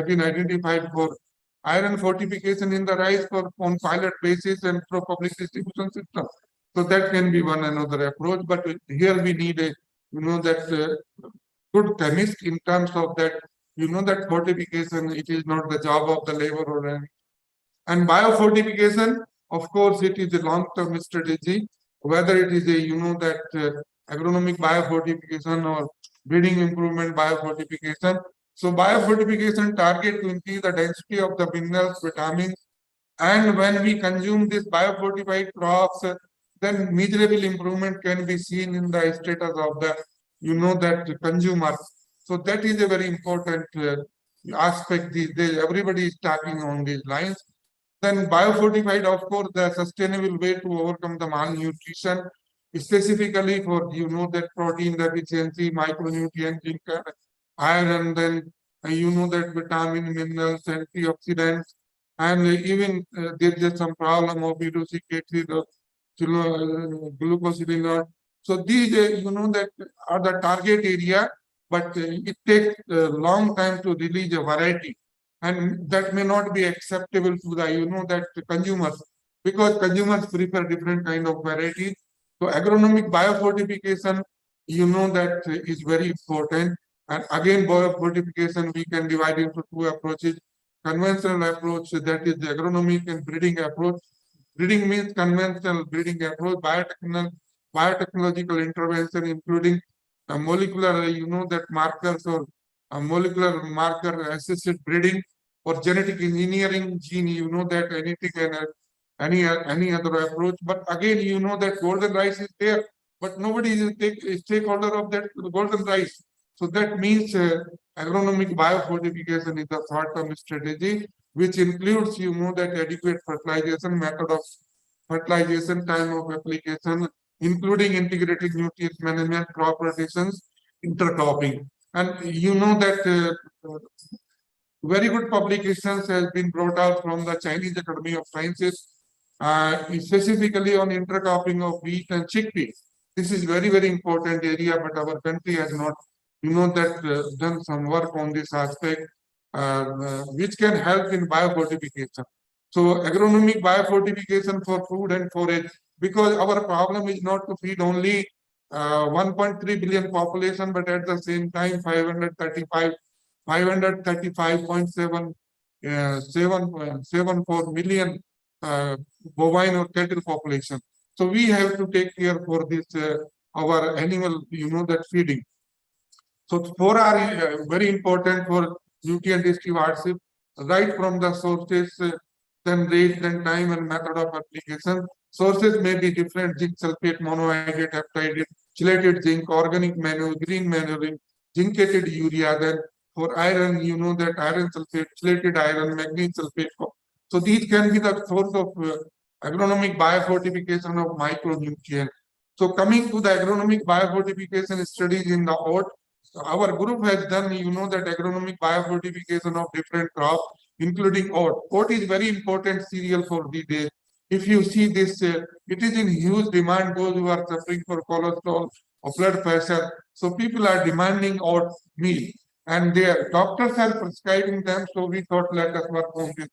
N: been identified for iron fortification in the rice for on pilot basis and through public distribution system. So that can be one another approach. But here we need a that good chemist in terms of that that fortification. It is not the job of the labor or any. And biofortification, of course, it is a long-term strategy. Whether it is a that agronomic biofortification or breeding improvement biofortification. So biofortification target to increase the density of the minerals, vitamins, and when we consume this biofortified crops, then measurable improvement can be seen in the status of the that consumers. So that is a very important aspect these days. Everybody is talking on these lines. Then biofortified, of course, the sustainable way to overcome the malnutrition, specifically for that protein deficiency, micronutrient, zinc, iron, then that vitamin, minerals, antioxidants, and even there is some problem of erucic acid or glucosidone. So these that are the target area, but it takes a long time to release a variety. And that may not be acceptable to the that consumers, because consumers prefer different kind of varieties. So agronomic biofortification that is very important. And again, biofortification we can divide into two approaches. Conventional approach, that is the agronomic and breeding approach. Breeding means conventional breeding approach. Biotechnological intervention, including molecular that markers or molecular marker assisted breeding or genetic engineering gene, that anything and any other approach. But again, that golden rice is there, but nobody is a stakeholder of that golden rice. So that means agronomic biofortification is a short-term strategy, which includes that adequate fertilization, method of fertilization, time of application, including integrated nutrient management, crop rotations, intercropping. And that very good publications has been brought out from the Chinese Academy of Sciences, specifically on intercropping of wheat and chickpeas. This is very, very important area, but our country has not, that done some work on this aspect, which can help in biofortification. So agronomic biofortification for food and forage, because our problem is not to feed only 1.3 billion population, but at the same time 535.74 million bovine or cattle population. So we have to take care for this our animal, that feeding. So four are very important for nutrient stewardship, right from the sources, then rate, then time and method of application. Sources may be different: zinc sulfate, monohydrate, heptide, chelated zinc, organic manure, green manuring, zincated urea. Then for iron, that iron sulfate, chelated iron, magnesium sulfate. So these can be the source of agronomic biofortification of micronutrients. So coming to the agronomic biofortification studies in the oat, our group has done, that agronomic biofortification of different crops, including oat. Oat is very important cereal for these days. If you see this, it is in huge demand. Those who are suffering for cholesterol or blood pressure, so people are demanding oat meal, and their doctors are prescribing them. So we thought, let us work on this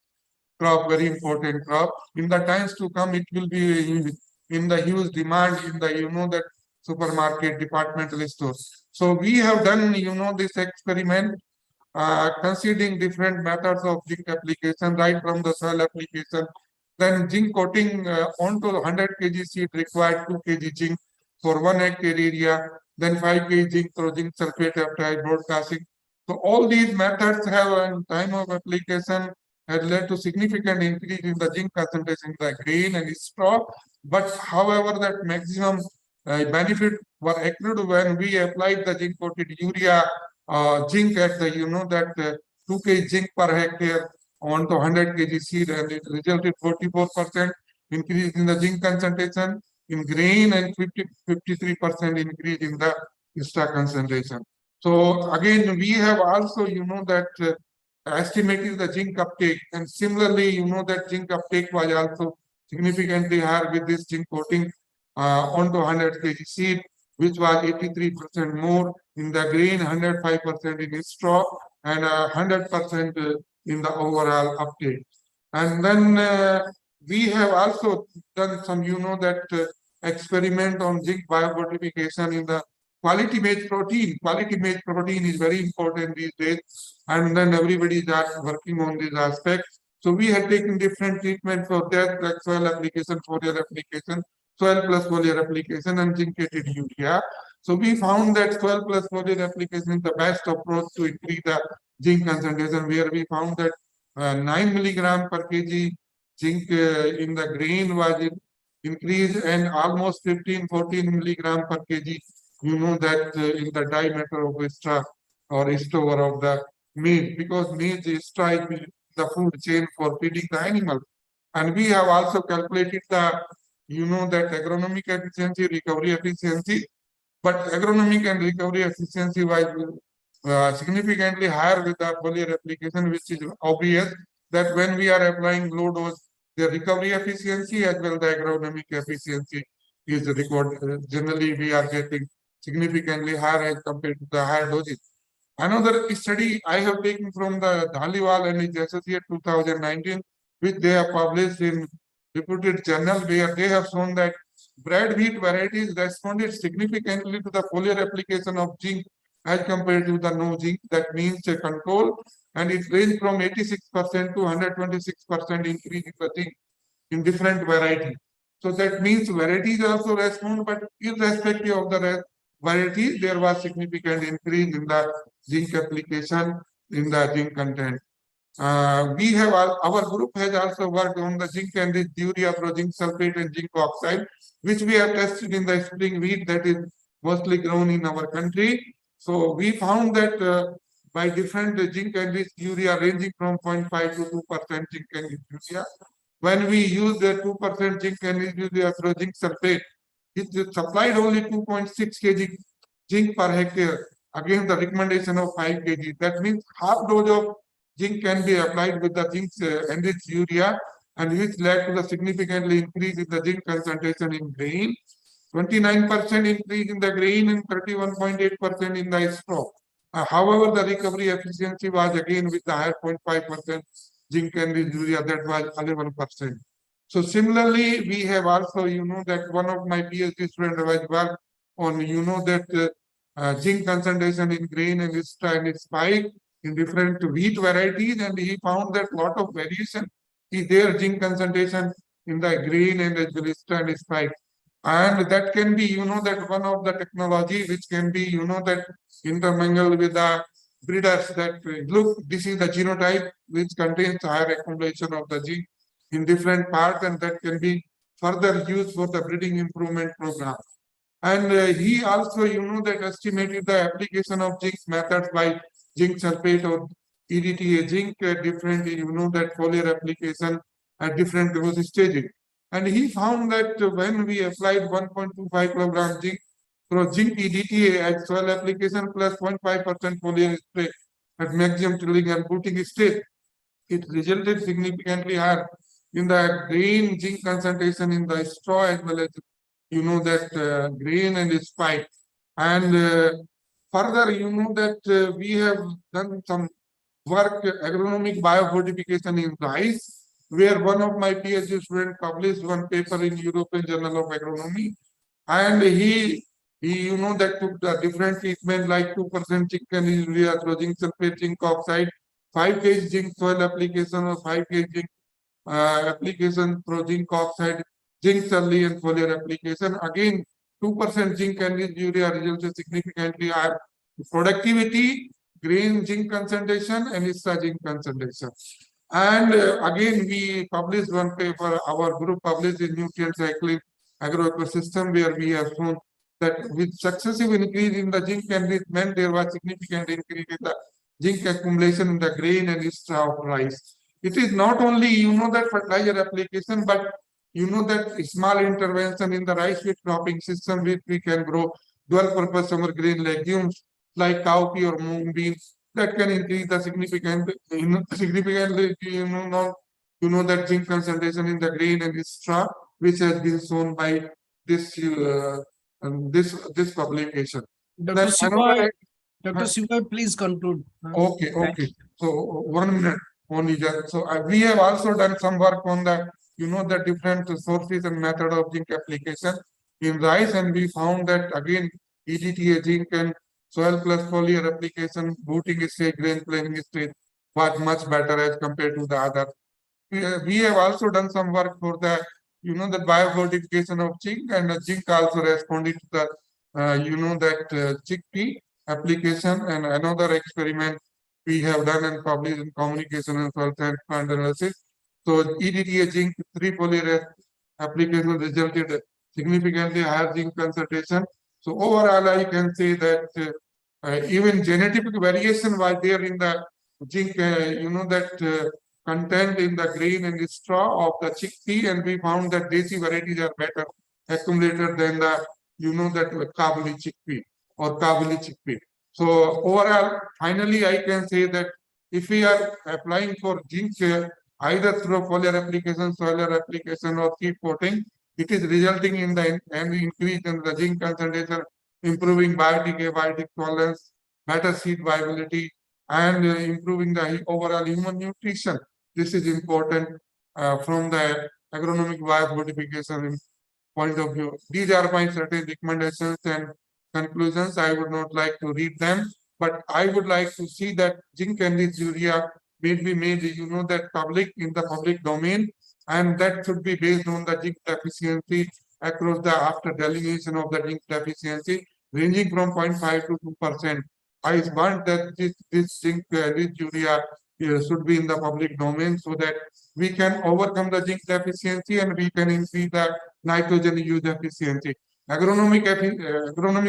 N: crop, very important crop. In the times to come, it will be in the huge demand in the that supermarket, departmental stores. So we have done this experiment, considering different methods of zinc application, right from the soil application, then zinc coating onto 100 kg seed required 2 kg zinc for 1 hectare area, then 5 kg zinc through zinc sulfate after broadcasting. So all these methods have in time of application had led to significant increase in the zinc concentration in the grain and straw. But however, that maximum benefit were accrued when we applied the zinc coated urea zinc at the that 2 kg zinc per hectare onto 100 kg seed, and it resulted 44% increase in the zinc concentration in grain and 53% increase in the extra concentration. So again, we have also, that estimated the zinc uptake, and similarly, that zinc uptake was also significantly higher with this zinc coating onto 100 kg seed, which was 83% more in the grain, 105% in straw, and 100% in the overall uptake. And then we have also done some, experiment on zinc biofortification in the quality maize protein. Quality maize protein is very important these days, and then everybody is working on this aspect. So we have taken different treatment for that, like soil application, foliar application, soil plus foliar application, and zincated urea. So we found that soil plus foliar application is the best approach to increase the zinc concentration, where we found that 9 milligram per kg zinc in the grain was increased, and almost 15-14 milligram per kg, that in the diameter of extra or stover of the maize, because maize is the food chain for feeding the animal. And we have also calculated the, that agronomic efficiency, recovery efficiency, but agronomic and recovery efficiency was significantly higher with the foliar application, which is obvious that when we are applying low dose, the recovery efficiency as well the agronomic efficiency is recorded. Generally, we are getting significantly higher as compared to the higher doses. Another study I have taken from the Dhaliwal and his associate 2019, which they have published in reputed journal, where they have shown that bread wheat varieties responded significantly to the foliar application of zinc as compared to the no zinc. That means a control, and it ranged from 86% to 126% increase in the zinc in different varieties. So that means varieties also respond, but irrespective of the varieties, there was significant increase in the zinc application in the zinc content. We have our group has also worked on the zinc and the urea through zinc sulfate and zinc oxide, which we have tested in the spring wheat that is mostly grown in our country. So we found that by different zinc and urea ranging from 0.5 to 2% zinc and urea. When we use the 2% zinc and urea through zinc sulfate, it supplied only 2.6 kg zinc per hectare against the recommendation of 5 kg. That means half dose of zinc can be applied with the zinc enriched urea, and which led to the significantly increase in the zinc concentration in grain, 29% increase in the grain and 31.8% in the straw. However, the recovery efficiency was again with the higher 0.5% zinc enriched urea, that was 11%. So similarly, we have also, that one of my PhD students was worked on, that zinc concentration in grain and spike in different wheat varieties, and he found that lot of variation is there zinc concentration in the grain and and spike. And that can be, that one of the technology which can be, that intermingled with the breeders, that look, this is the genotype which contains higher accumulation of the zinc in different parts, and that can be further used for the breeding improvement program. And he also, that estimated the application of zinc methods by zinc sulfate or EDTA zinc, different, that foliar application at different dose stages. And he found that when we applied 1.25 kilogram zinc through zinc EDTA at soil application plus 0.5% foliar spray at maximum tilling and booting stage, it resulted significantly higher in the grain zinc concentration in the straw as well as, that grain and spike. And further, that we have done some work, agronomic biofortification in rice, where one of my PhD students published one paper in European Journal of Agronomy, and he that took the different treatment like 2% zinc and urea through zinc sulfate, zinc oxide, 5 kg zinc soil application or 5 kg zinc application through zinc oxide, zinc sully and foliar application. Again, 2% zinc and urea resulted significantly higher productivity, grain zinc concentration, and extra zinc concentration. And again, we published one paper, our group published in Nutrient Cycling Agroecosystem, where we have shown that with successive increase in the zinc enrichment, there was significant increase in the zinc accumulation in the grain and straw of rice. it is not only, that fertilizer application, but that small intervention in the rice wheat cropping system, which we can grow dual purpose summer green legumes like cowpea or mung beans that can increase the significantly, that zinc concentration in the grain and straw, which has been shown by this this publication.
F: Dr. Siva, Dr. Siva, please conclude.
N: Okay. So 1 minute only. Just so we have also done some work on the the different sources and method of zinc application in rice, and we found that again EDTA zinc and soil plus foliar application, booting stage, grain planting stage was much better as compared to the other. We have also done some work for the the biofortification of zinc, and zinc also responded to the that chickpea application. And another experiment we have done and published in Communication and Soil Science Analysis. So EDTA zinc 3 foliar application resulted significantly higher zinc concentration. So overall, I can say that even genetic variation was there in the zinc, that content in the grain and the straw of the chickpea, and we found that desi varieties are better accumulated than the that Kabuli chickpea or Kabuli chickpea. So overall, finally, I can say that if we are applying for zinc either through foliar application, soiler application, or seed coating, it is resulting in the increase in the zinc concentration, improving biotic abiotic tolerance, better seed viability, and improving the overall human nutrition. This is important from the agronomic biomodification point of view. These are my certain recommendations and conclusions. I would not like to read them, but I would like to see that zinc and this urea may be made, that public in the public domain, and that should be based on the zinc deficiency across the after delineation of the zinc deficiency ranging from 0.5 to 2%. I want that this zinc, this urea should be in the public domain so that we can overcome the zinc deficiency and we can increase the nitrogen use efficiency. Agronomic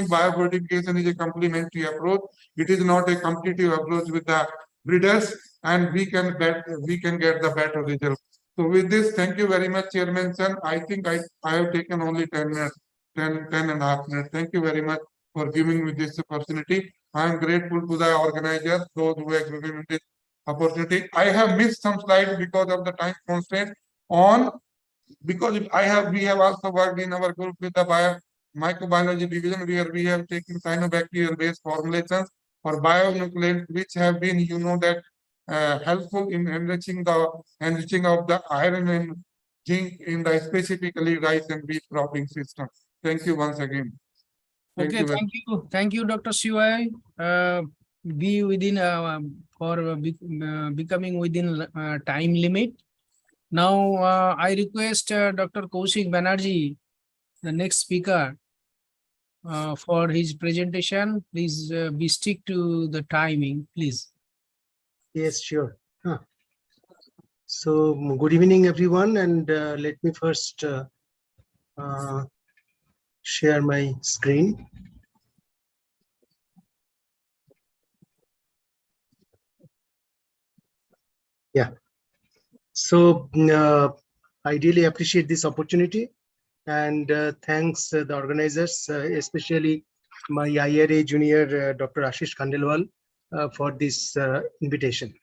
N: biofortification is a complementary approach. It is not a competitive approach with the breeders, and we can get the better results. So with this, thank you very much, Chairman Sir. I think I have taken only 10 minutes, 10 and a half minutes. Thank you very much for giving me this opportunity. I am grateful to the organizers, those who have given me this opportunity. I have missed some slides because of the time constraint because we have also worked in our group with the microbiology division where we have taken cyanobacterial based formulations for bionucleants, which have been, helpful in enriching of the iron and zinc in the specifically rice and wheat cropping system. Thank you once again.
F: Thank you, Dr. Siva. Be within becoming within time limit. Now I request Dr. Kaushik Banerjee, the next speaker, for his presentation. Please be stick to the timing, please.
P: Yes, sure. So good evening, everyone, and let me first share my screen. Yeah. So I really appreciate this opportunity, and thanks the organizers, especially my IRA junior, Dr. Ashish Khandelwal, for this invitation.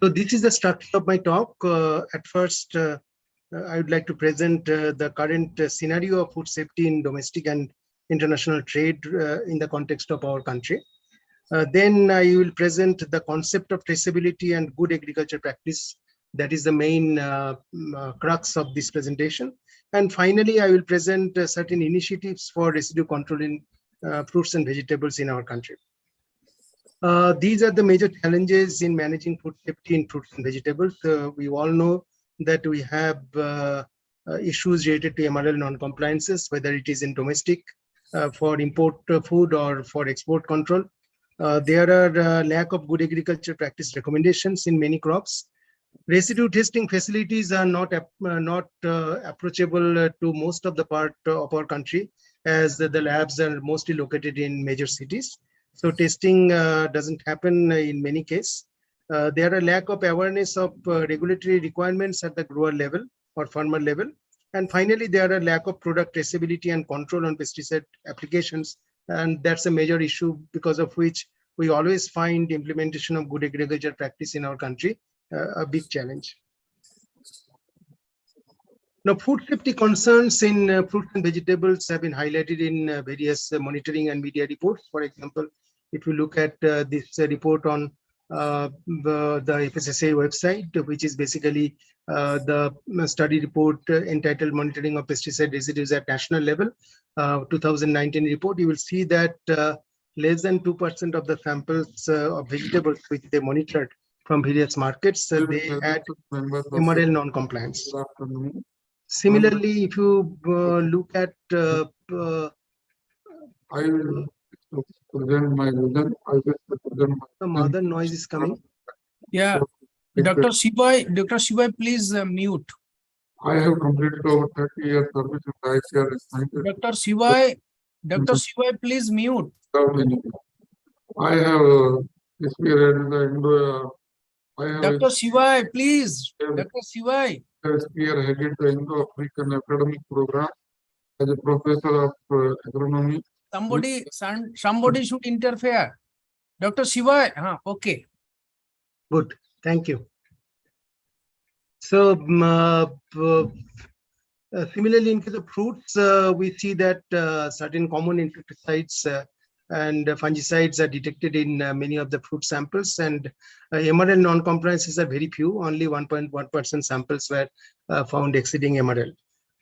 P: So this is the structure of my talk. At first, I would like to present the current scenario of food safety in domestic and international trade in the context of our country. Then I will present the concept of traceability and good agriculture practice. That is the main crux of this presentation. And finally, I will present certain initiatives for residue control in fruits and vegetables in our country. These are the major challenges in managing food safety in fruits and vegetables. We all know that we have issues related to MRL non-compliances, whether it is in domestic for import food or for export control. There are lack of good agriculture practice recommendations in many crops. Residue testing facilities are not approachable to most of the part of our country, as the labs are mostly located in major cities. So testing doesn't happen in many cases. There are lack of awareness of regulatory requirements at the grower level or farmer level. And finally, there are lack of product traceability and control on pesticide applications. And that's a major issue because of which we always find implementation of good agriculture practice in our country a big challenge. Now, food safety concerns in fruits and vegetables have been highlighted in various monitoring and media reports. For example, if you look at this report on the FSSA website, which is basically the study report entitled Monitoring of Pesticide Residues at National Level, 2019 report, you will see that less than 2% of the samples of vegetables which they monitored from various markets, they had MRL non-compliance. Similarly, if you look at
N: I will present my vision. I will present
P: some other noise is coming.
F: Yeah, Dr. Shibai, please mute.
N: I have completed over 30 years service in the ICR as scientist.
F: Dr. Shibai, please mute.
N: I have experienced the
F: Dr. Shibai, please. Dr. Shibai.
N: Spearheaded the Indo-African academic program as a professor of agronomy.
F: Somebody should interfere. Dr. Shibai, okay.
P: Good, thank you. So similarly, in case of fruits, we see that certain common insecticides and fungicides are detected in many of the fruit samples, and MRL non-compliances are very few. Only 1.1% samples were found exceeding MRL.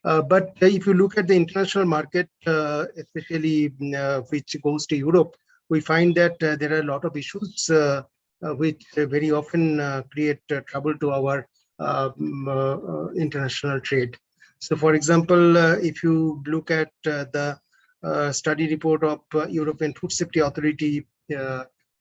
P: But if you look at the international market, especially which goes to Europe, we find that there are a lot of issues which very often create trouble to our international trade. So, for example, if you look at the study report of European Food Safety Authority,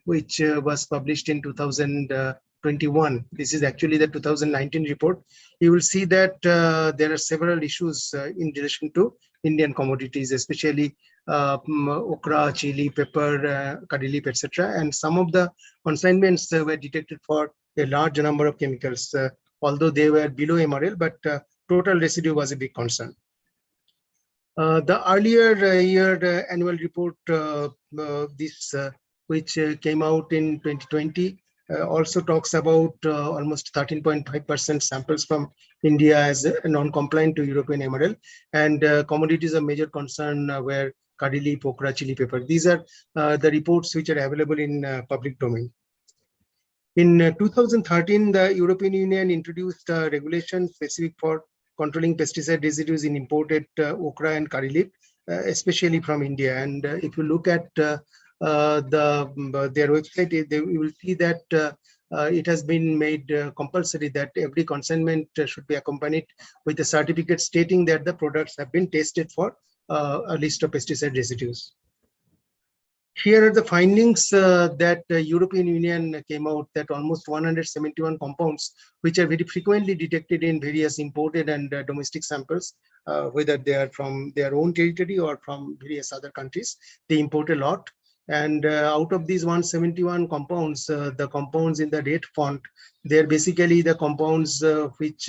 P: which was published in 2021. This is actually the 2019 report. You will see that there are several issues in relation to Indian commodities, especially okra, chili, pepper, curry leaf, etc. And some of the consignments were detected for a large number of chemicals, although they were below MRL, but total residue was a big concern. The earlier year annual report, which came out in 2020, also talks about almost 13.5% samples from India as non-compliant to European MRL, and commodities of major concern were curry leaf, okra, chili pepper. These are the reports which are available in public domain. In 2013, the European Union introduced a regulation specific for controlling pesticide residues in imported okra and curry leaf, especially from India. And if you look at their website, you will see that it has been made compulsory that every consignment should be accompanied with a certificate stating that the products have been tested for a list of pesticide residues. Here are the findings that the European Union came out, that almost 171 compounds, which are very frequently detected in various imported and domestic samples, whether they are from their own territory or from various other countries. They import a lot. And out of these 171 compounds, the compounds in the red font, they're basically the compounds which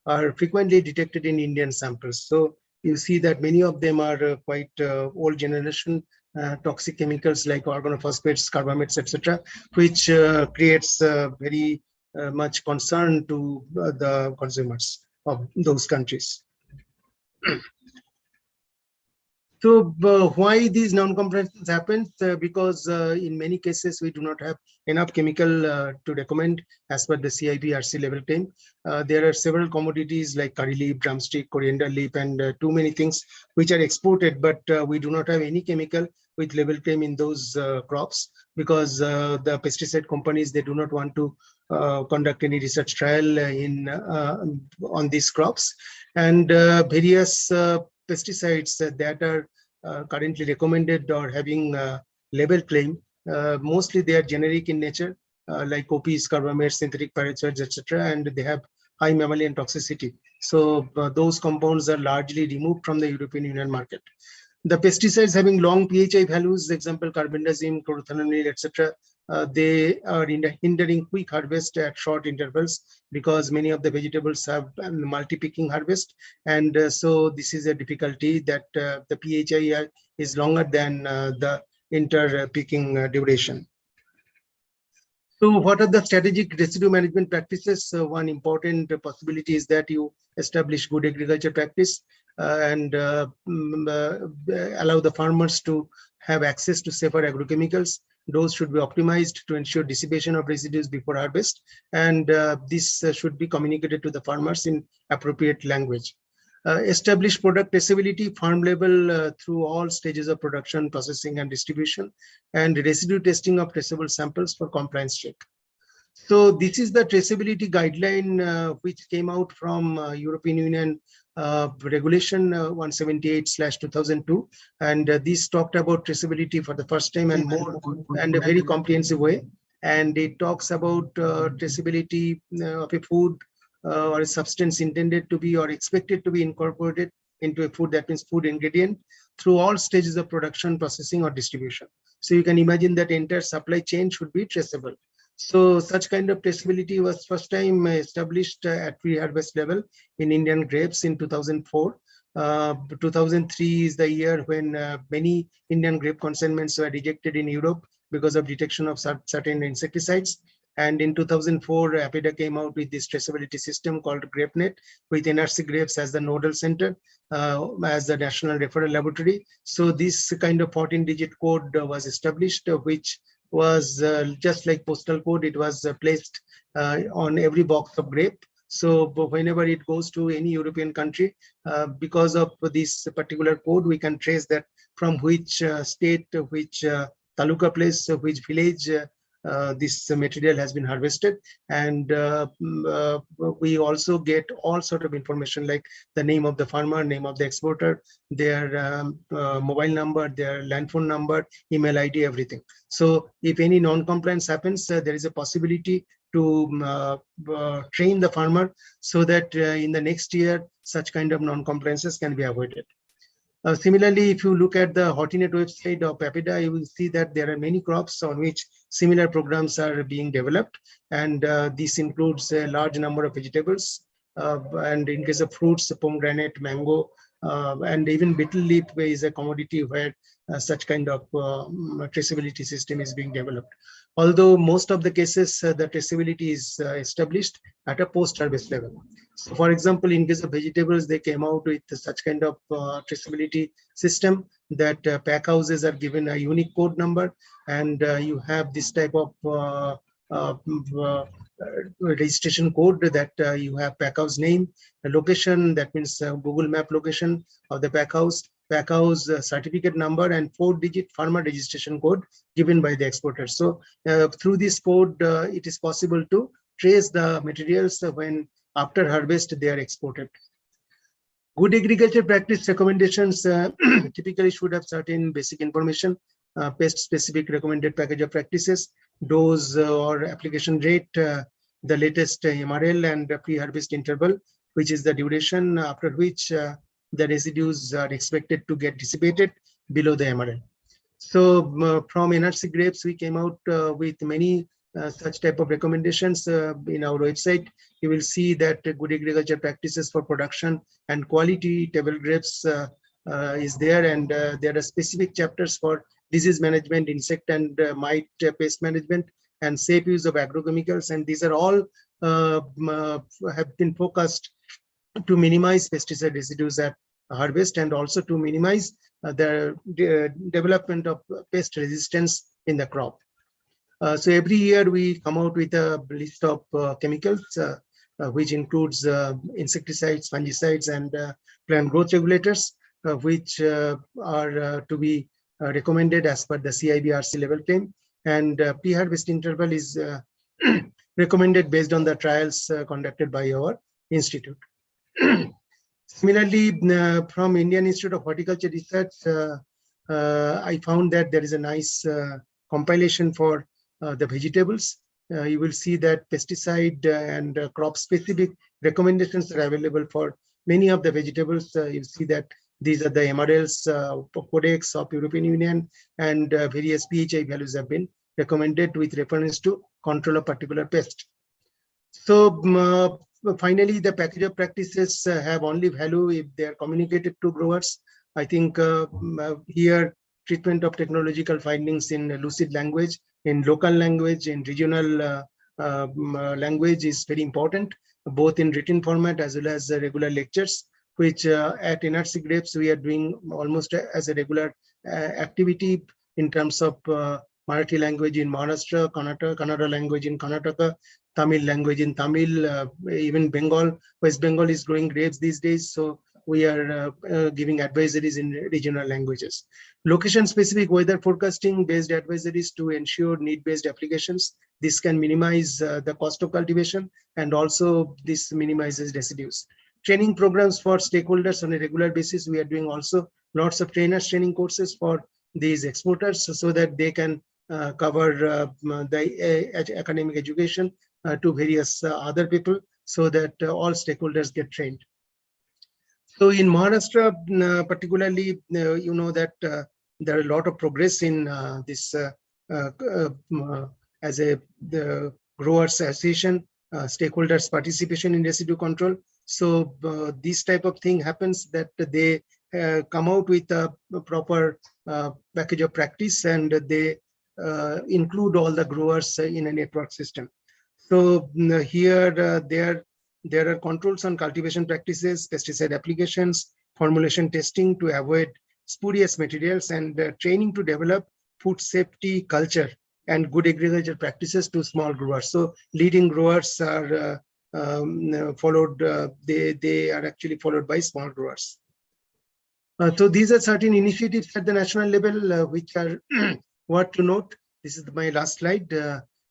P: are frequently detected in Indian samples. So you see that many of them are quite old generation toxic chemicals like organophosphates, carbamates, etc., which creates very much concern to the consumers of those countries. So why these non-compliances happen? Because in many cases we do not have enough chemical to recommend as per the CIP-RC level claim. There are several commodities like curry leaf, drumstick, coriander leaf, and too many things which are exported, but we do not have any chemical with level claim in those crops, because the pesticide companies, they do not want to conduct any research trial on these crops. And various pesticides that are currently recommended or having label claim, mostly they are generic in nature, like copies, carbamates, synthetic pyrethroids, etc., and they have high mammalian toxicity. So those compounds are largely removed from the European Union market. The pesticides having long PHI values, example carbendazim, chlorothalonil, etc., they are hindering quick harvest at short intervals because many of the vegetables have multi-picking harvest. And so this is a difficulty that the PHI is longer than the inter-picking duration. So what are the strategic residue management practices? One important possibility is that you establish good agriculture practice and allow the farmers to have access to safer agrochemicals. Those should be optimized to ensure dissipation of residues before harvest. And this should be communicated to the farmers in appropriate language. Establish product traceability farm level through all stages of production, processing, and distribution, and residue testing of traceable samples for compliance check. So this is the traceability guideline which came out from European Union regulation 178/2002, and this talked about traceability for the first time and more and a very comprehensive way. And it talks about traceability of a food or a substance intended to be or expected to be incorporated into a food, that means food ingredient, through all stages of production, processing, or distribution. So you can imagine that entire supply chain should be traceable. So such kind of traceability was first time established at pre-harvest level in Indian grapes in 2004. 2003 is the year when many Indian grape consignments were rejected in Europe because of detection of certain insecticides. And in 2004, APEDA came out with this traceability system called GrapeNet, with NRC Grapes as the nodal center, as the national referral laboratory. So this kind of 14-digit code was established, which was just like postal code. It was placed on every box of grape. So whenever it goes to any European country, because of this particular code, we can trace that from which state, which taluka place, which village this material has been harvested. And we also get all sort of information like the name of the farmer, name of the exporter, their mobile number, their land phone number, email ID, everything. So if any non-compliance happens, there is a possibility to train the farmer so that in the next year, such kind of non-compliances can be avoided. Similarly, if you look at the Hortinet website of APEDA, you will see that there are many crops on which similar programs are being developed. And this includes a large number of vegetables. And in case of fruits, pomegranate, mango, and even betel leaf is a commodity where such kind of traceability system is being developed. Although most of the cases, the traceability is established at a post-harvest level. So for example, in case of vegetables, they came out with such kind of traceability system that pack houses are given a unique code number, and you have this type of registration code that you have pack house name, a location, that means Google Map location of the pack house certificate number, and 4-digit farmer registration code given by the exporter. So through this code, it is possible to trace the materials when after harvest they are exported. Good agriculture practice recommendations typically should have certain basic information, pest-specific recommended package of practices, dose or application rate, the latest MRL, and pre-harvest interval, which is the duration after which the residues are expected to get dissipated below the MRL. So from NRC grapes, we came out with many such type of recommendations in our website. You will see that good agriculture practices for production and quality table grapes is there, and there are specific chapters for disease management, insect and mite pest management, and safe use of agrochemicals. And these are all have been focused to minimize pesticide residues at harvest, and also to minimize the development of pest resistance in the crop. So every year we come out with a list of chemicals, which includes insecticides, fungicides, and plant growth regulators, which are to be recommended as per the CIBRC level claim. And pre-harvest interval is recommended based on the trials conducted by our institute. Similarly, from Indian Institute of Horticulture Research, I found that there is a nice compilation for the vegetables. You will see that pesticide and crop specific recommendations are available for many of the vegetables. You see that these are the MRLs, codex of European Union, and various PHI values have been recommended with reference to control of particular pest. So finally, the package of practices have only value if they are communicated to growers. I think here treatment of technological findings in lucid language, in local language, in regional language is very important, both in written format as well as regular lectures, which at NRC Grapes we are doing almost as a regular activity in terms of Marathi language in Maharashtra, Kannada language in Karnataka, Tamil language in Tamil, even Bengal, West Bengal is growing grapes these days. So we are giving advisories in regional languages. Location-specific weather forecasting based advisories to ensure need-based applications. This can minimize the cost of cultivation, and also this minimizes residues. Training programs for stakeholders on a regular basis. We are doing also lots of trainers training courses for these exporters so that they can cover the academic education to various other people, so that all stakeholders get trained. So in Maharashtra, particularly, you know that there are a lot of progress in this as a growers association, stakeholders participation in residue control. So this type of thing happens that they come out with a proper package of practice, and they include all the growers in a network system. So here there are controls on cultivation practices, pesticide applications, formulation testing to avoid spurious materials, and training to develop food safety culture and good agriculture practices to small growers. So leading growers are followed, they are actually followed by small growers. So these are certain initiatives at the national level which are worth to note. This is my last slide.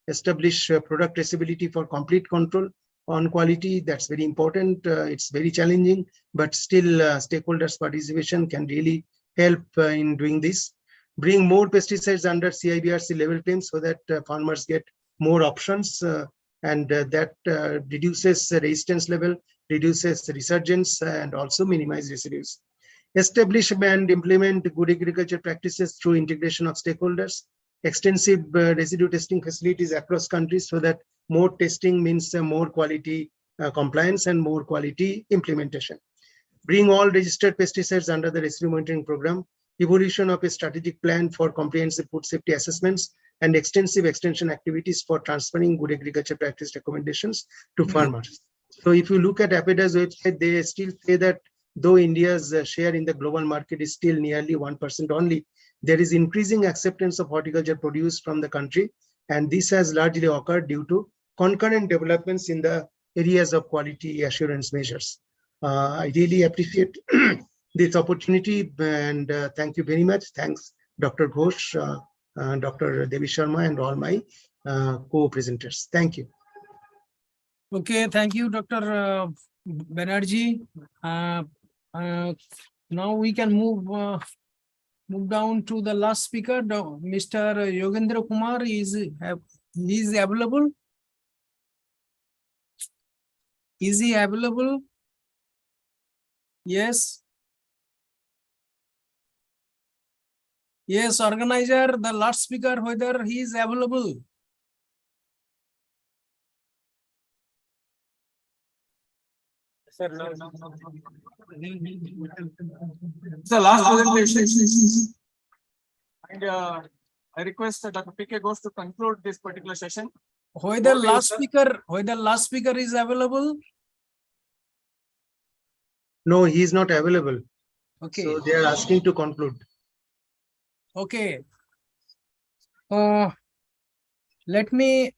P: Establish product traceability for complete control on quality. That's very important. It's very challenging, but still stakeholders participation can really help in doing this. Bring more pesticides under CIBRC level claims so that farmers get more options, and that reduces resistance level, reduces resurgence, and also minimize residues. Establish and implement good agriculture practices through integration of stakeholders. Extensive residue testing facilities across countries so that more testing means more quality compliance and more quality implementation. Bring all registered pesticides under the residue monitoring program. Evolution of a strategic plan for comprehensive food safety assessments and extensive extension activities for transferring good agriculture practice recommendations to farmers. So if you look at APEDA's website, they still say that though India's share in the global market is still nearly 1% only, there is increasing acceptance of horticulture produce from the country, and this has largely occurred due to concurrent developments in the areas of quality assurance measures. I really appreciate this opportunity, and thank you very much. Thanks, Dr. Ghosh, Dr. Devi Sharma, and all my co-presenters. Thank you.
F: Okay, thank you, Dr. Banerjee. Now we can move down to the last speaker. Mr. Yogendra Kumar is available. Is he available? Yes. Yes, organizer, the last speaker, whether he is available.
C: Sir, the last presentation. And I request Dr. P.K. Ghosh to conclude this particular session.
F: Whether last speaker is available.
P: No, he is not available.
F: Okay.
P: So they are asking to conclude.
F: Okay. Let me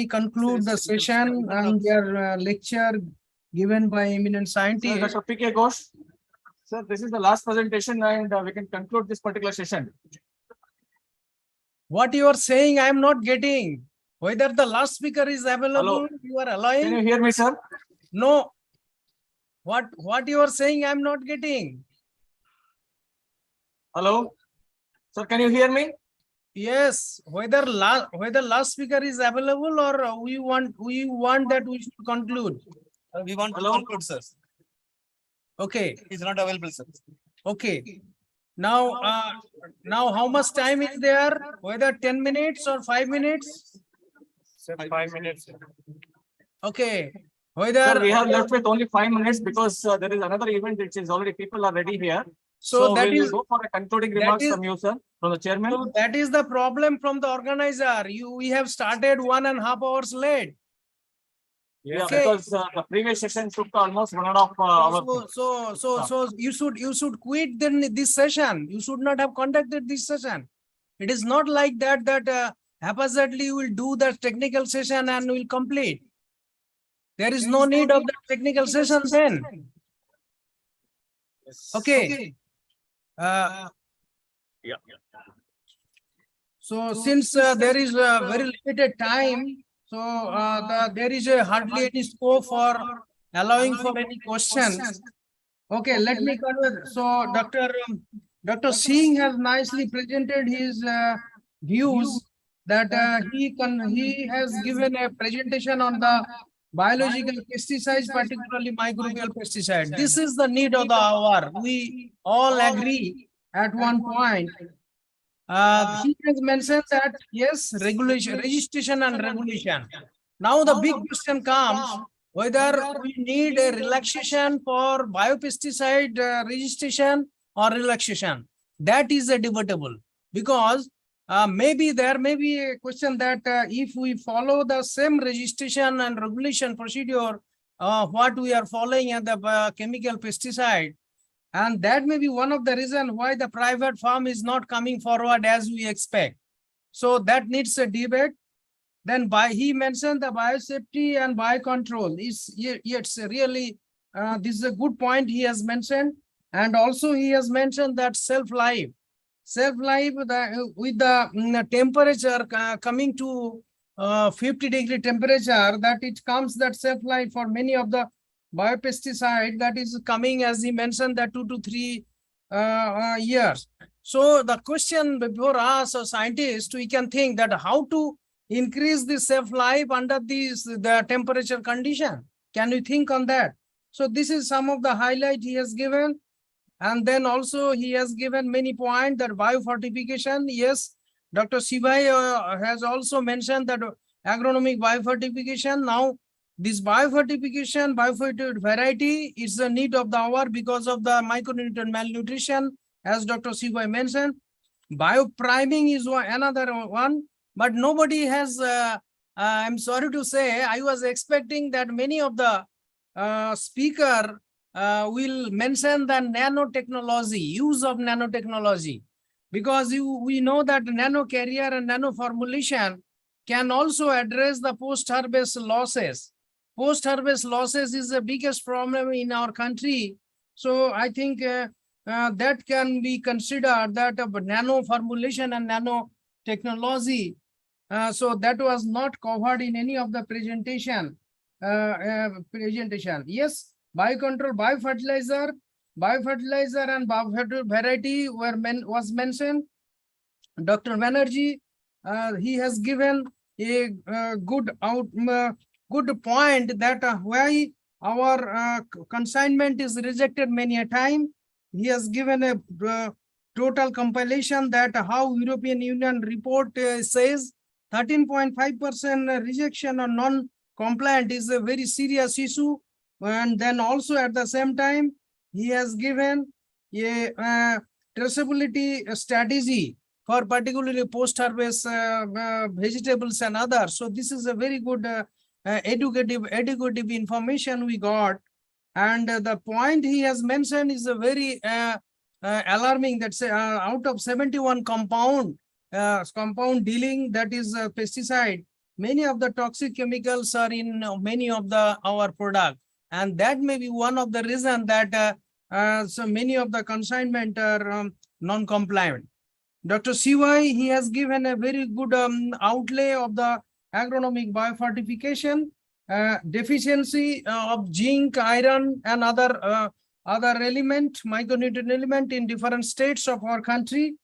F: conclude the session and their lecture given by eminent scientists.
C: Dr. P.K. Ghosh, sir, this is the last presentation, and we can conclude this particular session.
F: What you are saying, I am not getting. Whether the last speaker is available, you are allowing.
C: Can you hear me, sir?
F: No. What you are saying, I am not getting.
C: Hello, sir, can you hear me?
F: Yes. Whether last speaker is available, or we want that we should conclude.
L: We want to conclude, sir.
F: Okay.
L: He's not available, sir.
F: Okay. Now how much time is there? Whether 10 minutes or 5 minutes?
C: 5 minutes.
F: Okay.
E: Sir,
F: Whether
E: we have left with only 5 minutes because there is another event which is already people are ready here.
F: So that
E: we'll
F: is-
E: go for a concluding
F: that
E: remarks
F: is-
E: from you, sir, from the chairman.
F: So that is the problem from the organizer. We have started 1.5 hours late.
E: Yeah,
F: Okay.
E: because the previous session took almost 1.5 hours.
F: So you should quit then this session. You should not have conducted this session. It is not like that haphazardly you will do the technical session and will complete. There is no need of the technical session then. Okay. So since there is a very limited time, so there is hardly any scope for allowing for any questions. Okay, let me convey. So Dr. Singh has nicely presented his views that he has given a presentation on the biological pesticides, particularly microbial pesticide. This is the need of the hour. We all agree at one point. He has mentioned that yes, regulation, registration and regulation. Now the big question comes whether we need a relaxation for biopesticide registration or relaxation. That is a debatable because maybe there may be a question that if we follow the same registration and regulation procedure, what we are following at the chemical pesticide, and that may be one of the reasons why the private farm is not coming forward as we expect. So that needs a debate. Then he mentioned the biosafety and biocontrol. It's really, this is a good point he has mentioned. And also he has mentioned that self-life. Self-life with the temperature coming to 50-degree temperature, that it comes that self-life for many of the biopesticide that is coming, as he mentioned, that 2 to 3 years. So the question before us as scientists, we can think that how to increase the self-life under the temperature condition. Can we think on that? So this is some of the highlight he has given. And then also he has given many points that biofortification. Yes, Dr. Sivai has also mentioned that agronomic biofortification. Now, this biofortification, biofortified variety is the need of the hour because of the micronutrient malnutrition, as Dr. Sivai mentioned. Biopriming is another one, but nobody has, I'm sorry to say, I was expecting that many of the speaker will mention the nanotechnology, use of nanotechnology, because we know that nano carrier and nano formulation can also address the post-harvest losses. Post-harvest losses is the biggest problem in our country. So I think that can be considered that nano formulation and nano technology. So that was not covered in any of the presentation. Yes, biocontrol, biofertilizer and biofertilizer variety was mentioned. Dr. Banerjee, he has given a good point that why our consignment is rejected many a time. He has given a total compilation that how European Union report says 13.5% rejection or non-compliant is a very serious issue. And then also at the same time, he has given a traceability strategy for particularly post-harvest vegetables and others. So this is a very good educative information we got. And the point he has mentioned is a very alarming, that out of 71 compound dealing, that is pesticide, many of the toxic chemicals are in many of our product. And that may be one of the reasons that so many of the consignment are non-compliant. Dr. Sivai, he has given a very good outlay of the agronomic biofortification, deficiency of zinc, iron, and other micronutrient element in different states of our country.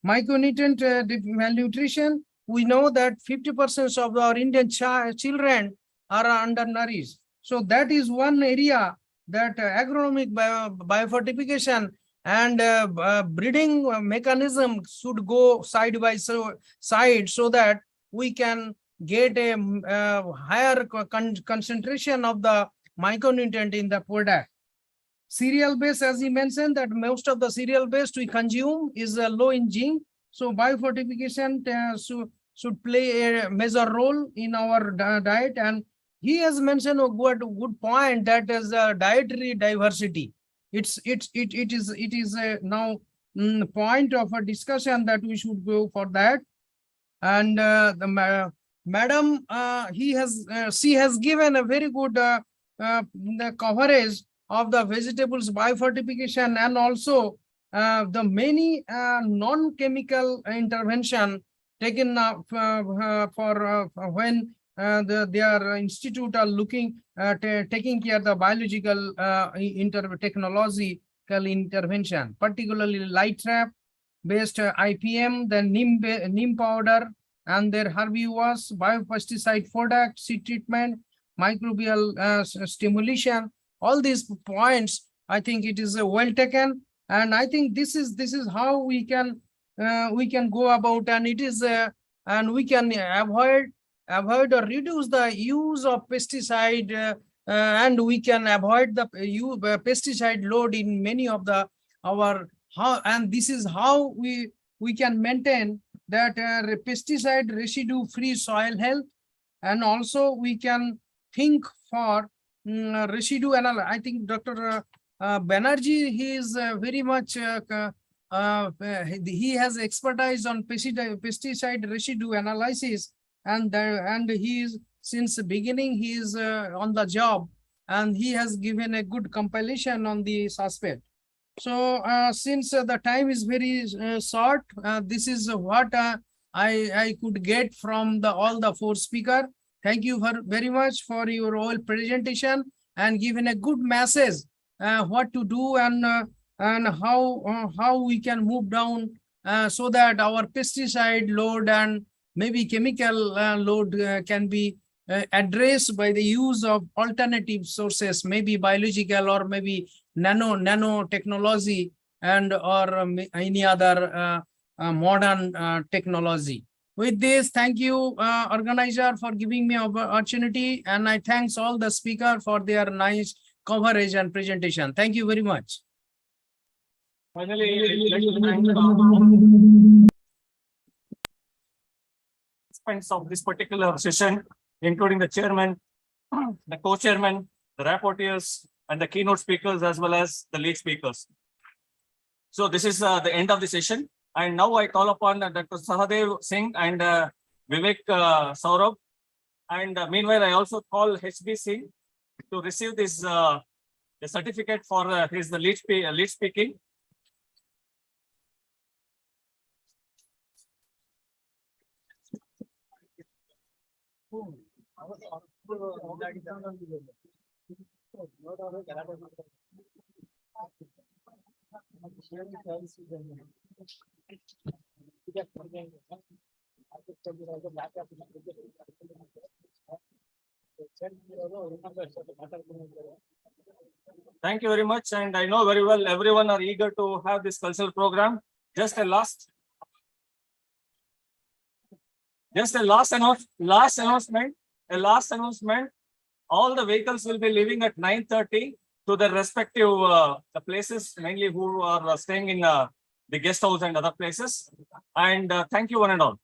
F: Micronutrient malnutrition, we know that 50% of our Indian children are undernourished. So that is one area that agronomic biofortification and breeding mechanism should go side by side so that we can get a higher concentration of the micronutrient in the product. Cereal base, as he mentioned, that most of the cereal base we consume is low in zinc. So biofortification should play a major role in our diet. And he has mentioned a good point, that is dietary diversity. It is a now point of a discussion that we should go for that. And the madam, she has given a very good coverage of the vegetables biofortification, and also the many non-chemical intervention taken for when their institute are looking taking care of the biological technological intervention, particularly light trap based IPM, the neem powder, and their herbivores, biopesticide product, seed treatment, microbial stimulation. All these points, I think it is well taken, and I think this is how we can go about, and it is and we can avoid or reduce the use of pesticide, and we can avoid the pesticide load in many of the and this is how we can maintain that pesticide residue free soil health, and also we can think for residue analysis. I think Dr. Banerjee, he is very much he has expertise on pesticide residue analysis, and he is, since the beginning he is on the job, and he has given a good compilation on the suspect. So since the time is very short, this is what I could get from all the four speakers. Thank you very much for your whole presentation and giving a good message what to do, and how we can move down so that our pesticide load and maybe chemical load can be addressed by the use of alternative sources, maybe biological or maybe nanotechnology, and or any other modern technology. With this, thank you, organizer, for giving me opportunity, and I thanks all the speakers for their nice coverage and presentation. Thank you very much.
E: Finally, I'd like to thank participants of this particular session, including the chairman, the co-chairman, the rapporteurs, and the keynote speakers, as well as the lead speakers. So this is the end of the session. And now I call upon Dr. Sahadev Singh and Vivek Saurabh. And meanwhile, I also call HB Singh to receive this the certificate for his lead speaking. Thank you very much, and I know very well everyone are eager to have this cultural program. Just a last announcement. All the vehicles will be leaving at 9:30 to their respective the places, mainly who are staying in the guest house and other places. And thank you one and all.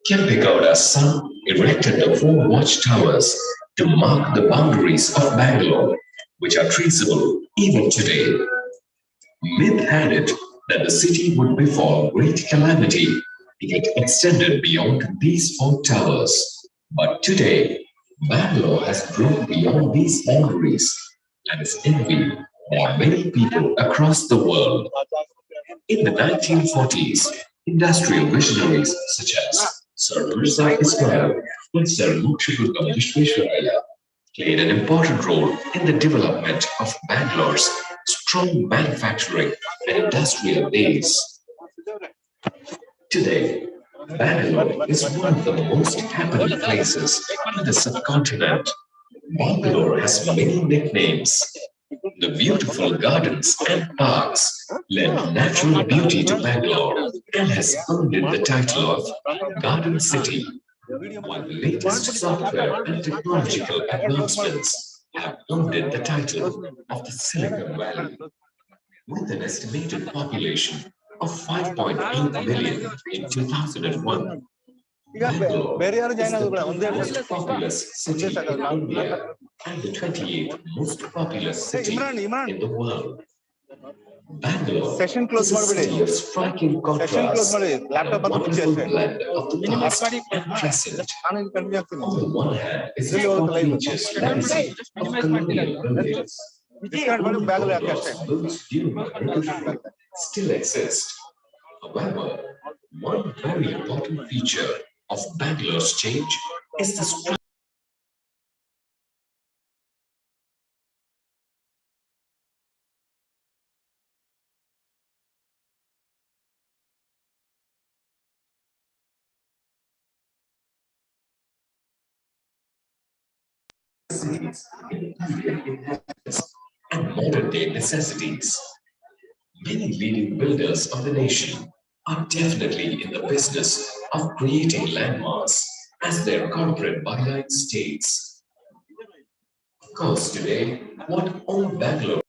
O: Kempegowda's son erected the 4 watchtowers to mark the boundaries of Bangalore, which are traceable even today. Myth had it that the city would befall great calamity if it extended beyond these 4 towers. But today, Bangalore has grown beyond these boundaries and is envied by many people across the world. In the 1940s, industrial visionaries such as Sir Mirza Ismail and Sir Mukshipurgam Vishweshwaraya played an important role in the development of Bangalore's strong manufacturing and industrial base. Today, Bangalore is one of the most happening places in the subcontinent. Bangalore has many nicknames. The beautiful gardens and parks lend natural beauty to Bangalore and has earned it the title of Garden City, while the latest software and technological advancements have earned it the title of the Silicon Valley. With an estimated population of 5.8 million in 2001, Bangalore is the most populous city in India and the 28th most populous city in the world. Bangalore is a city of striking contrast and a wonderful blend of the past and present. On the one hand is its Fort Beaches legacy of colonial buildings. Bungalows built during the British rule still exist. However, one very important feature of Bangalore's change is the and modern-day necessities. Many leading builders of the nation are definitely in the business of creating landmarks as their corporate byline states. Of course, today, what all Bangalore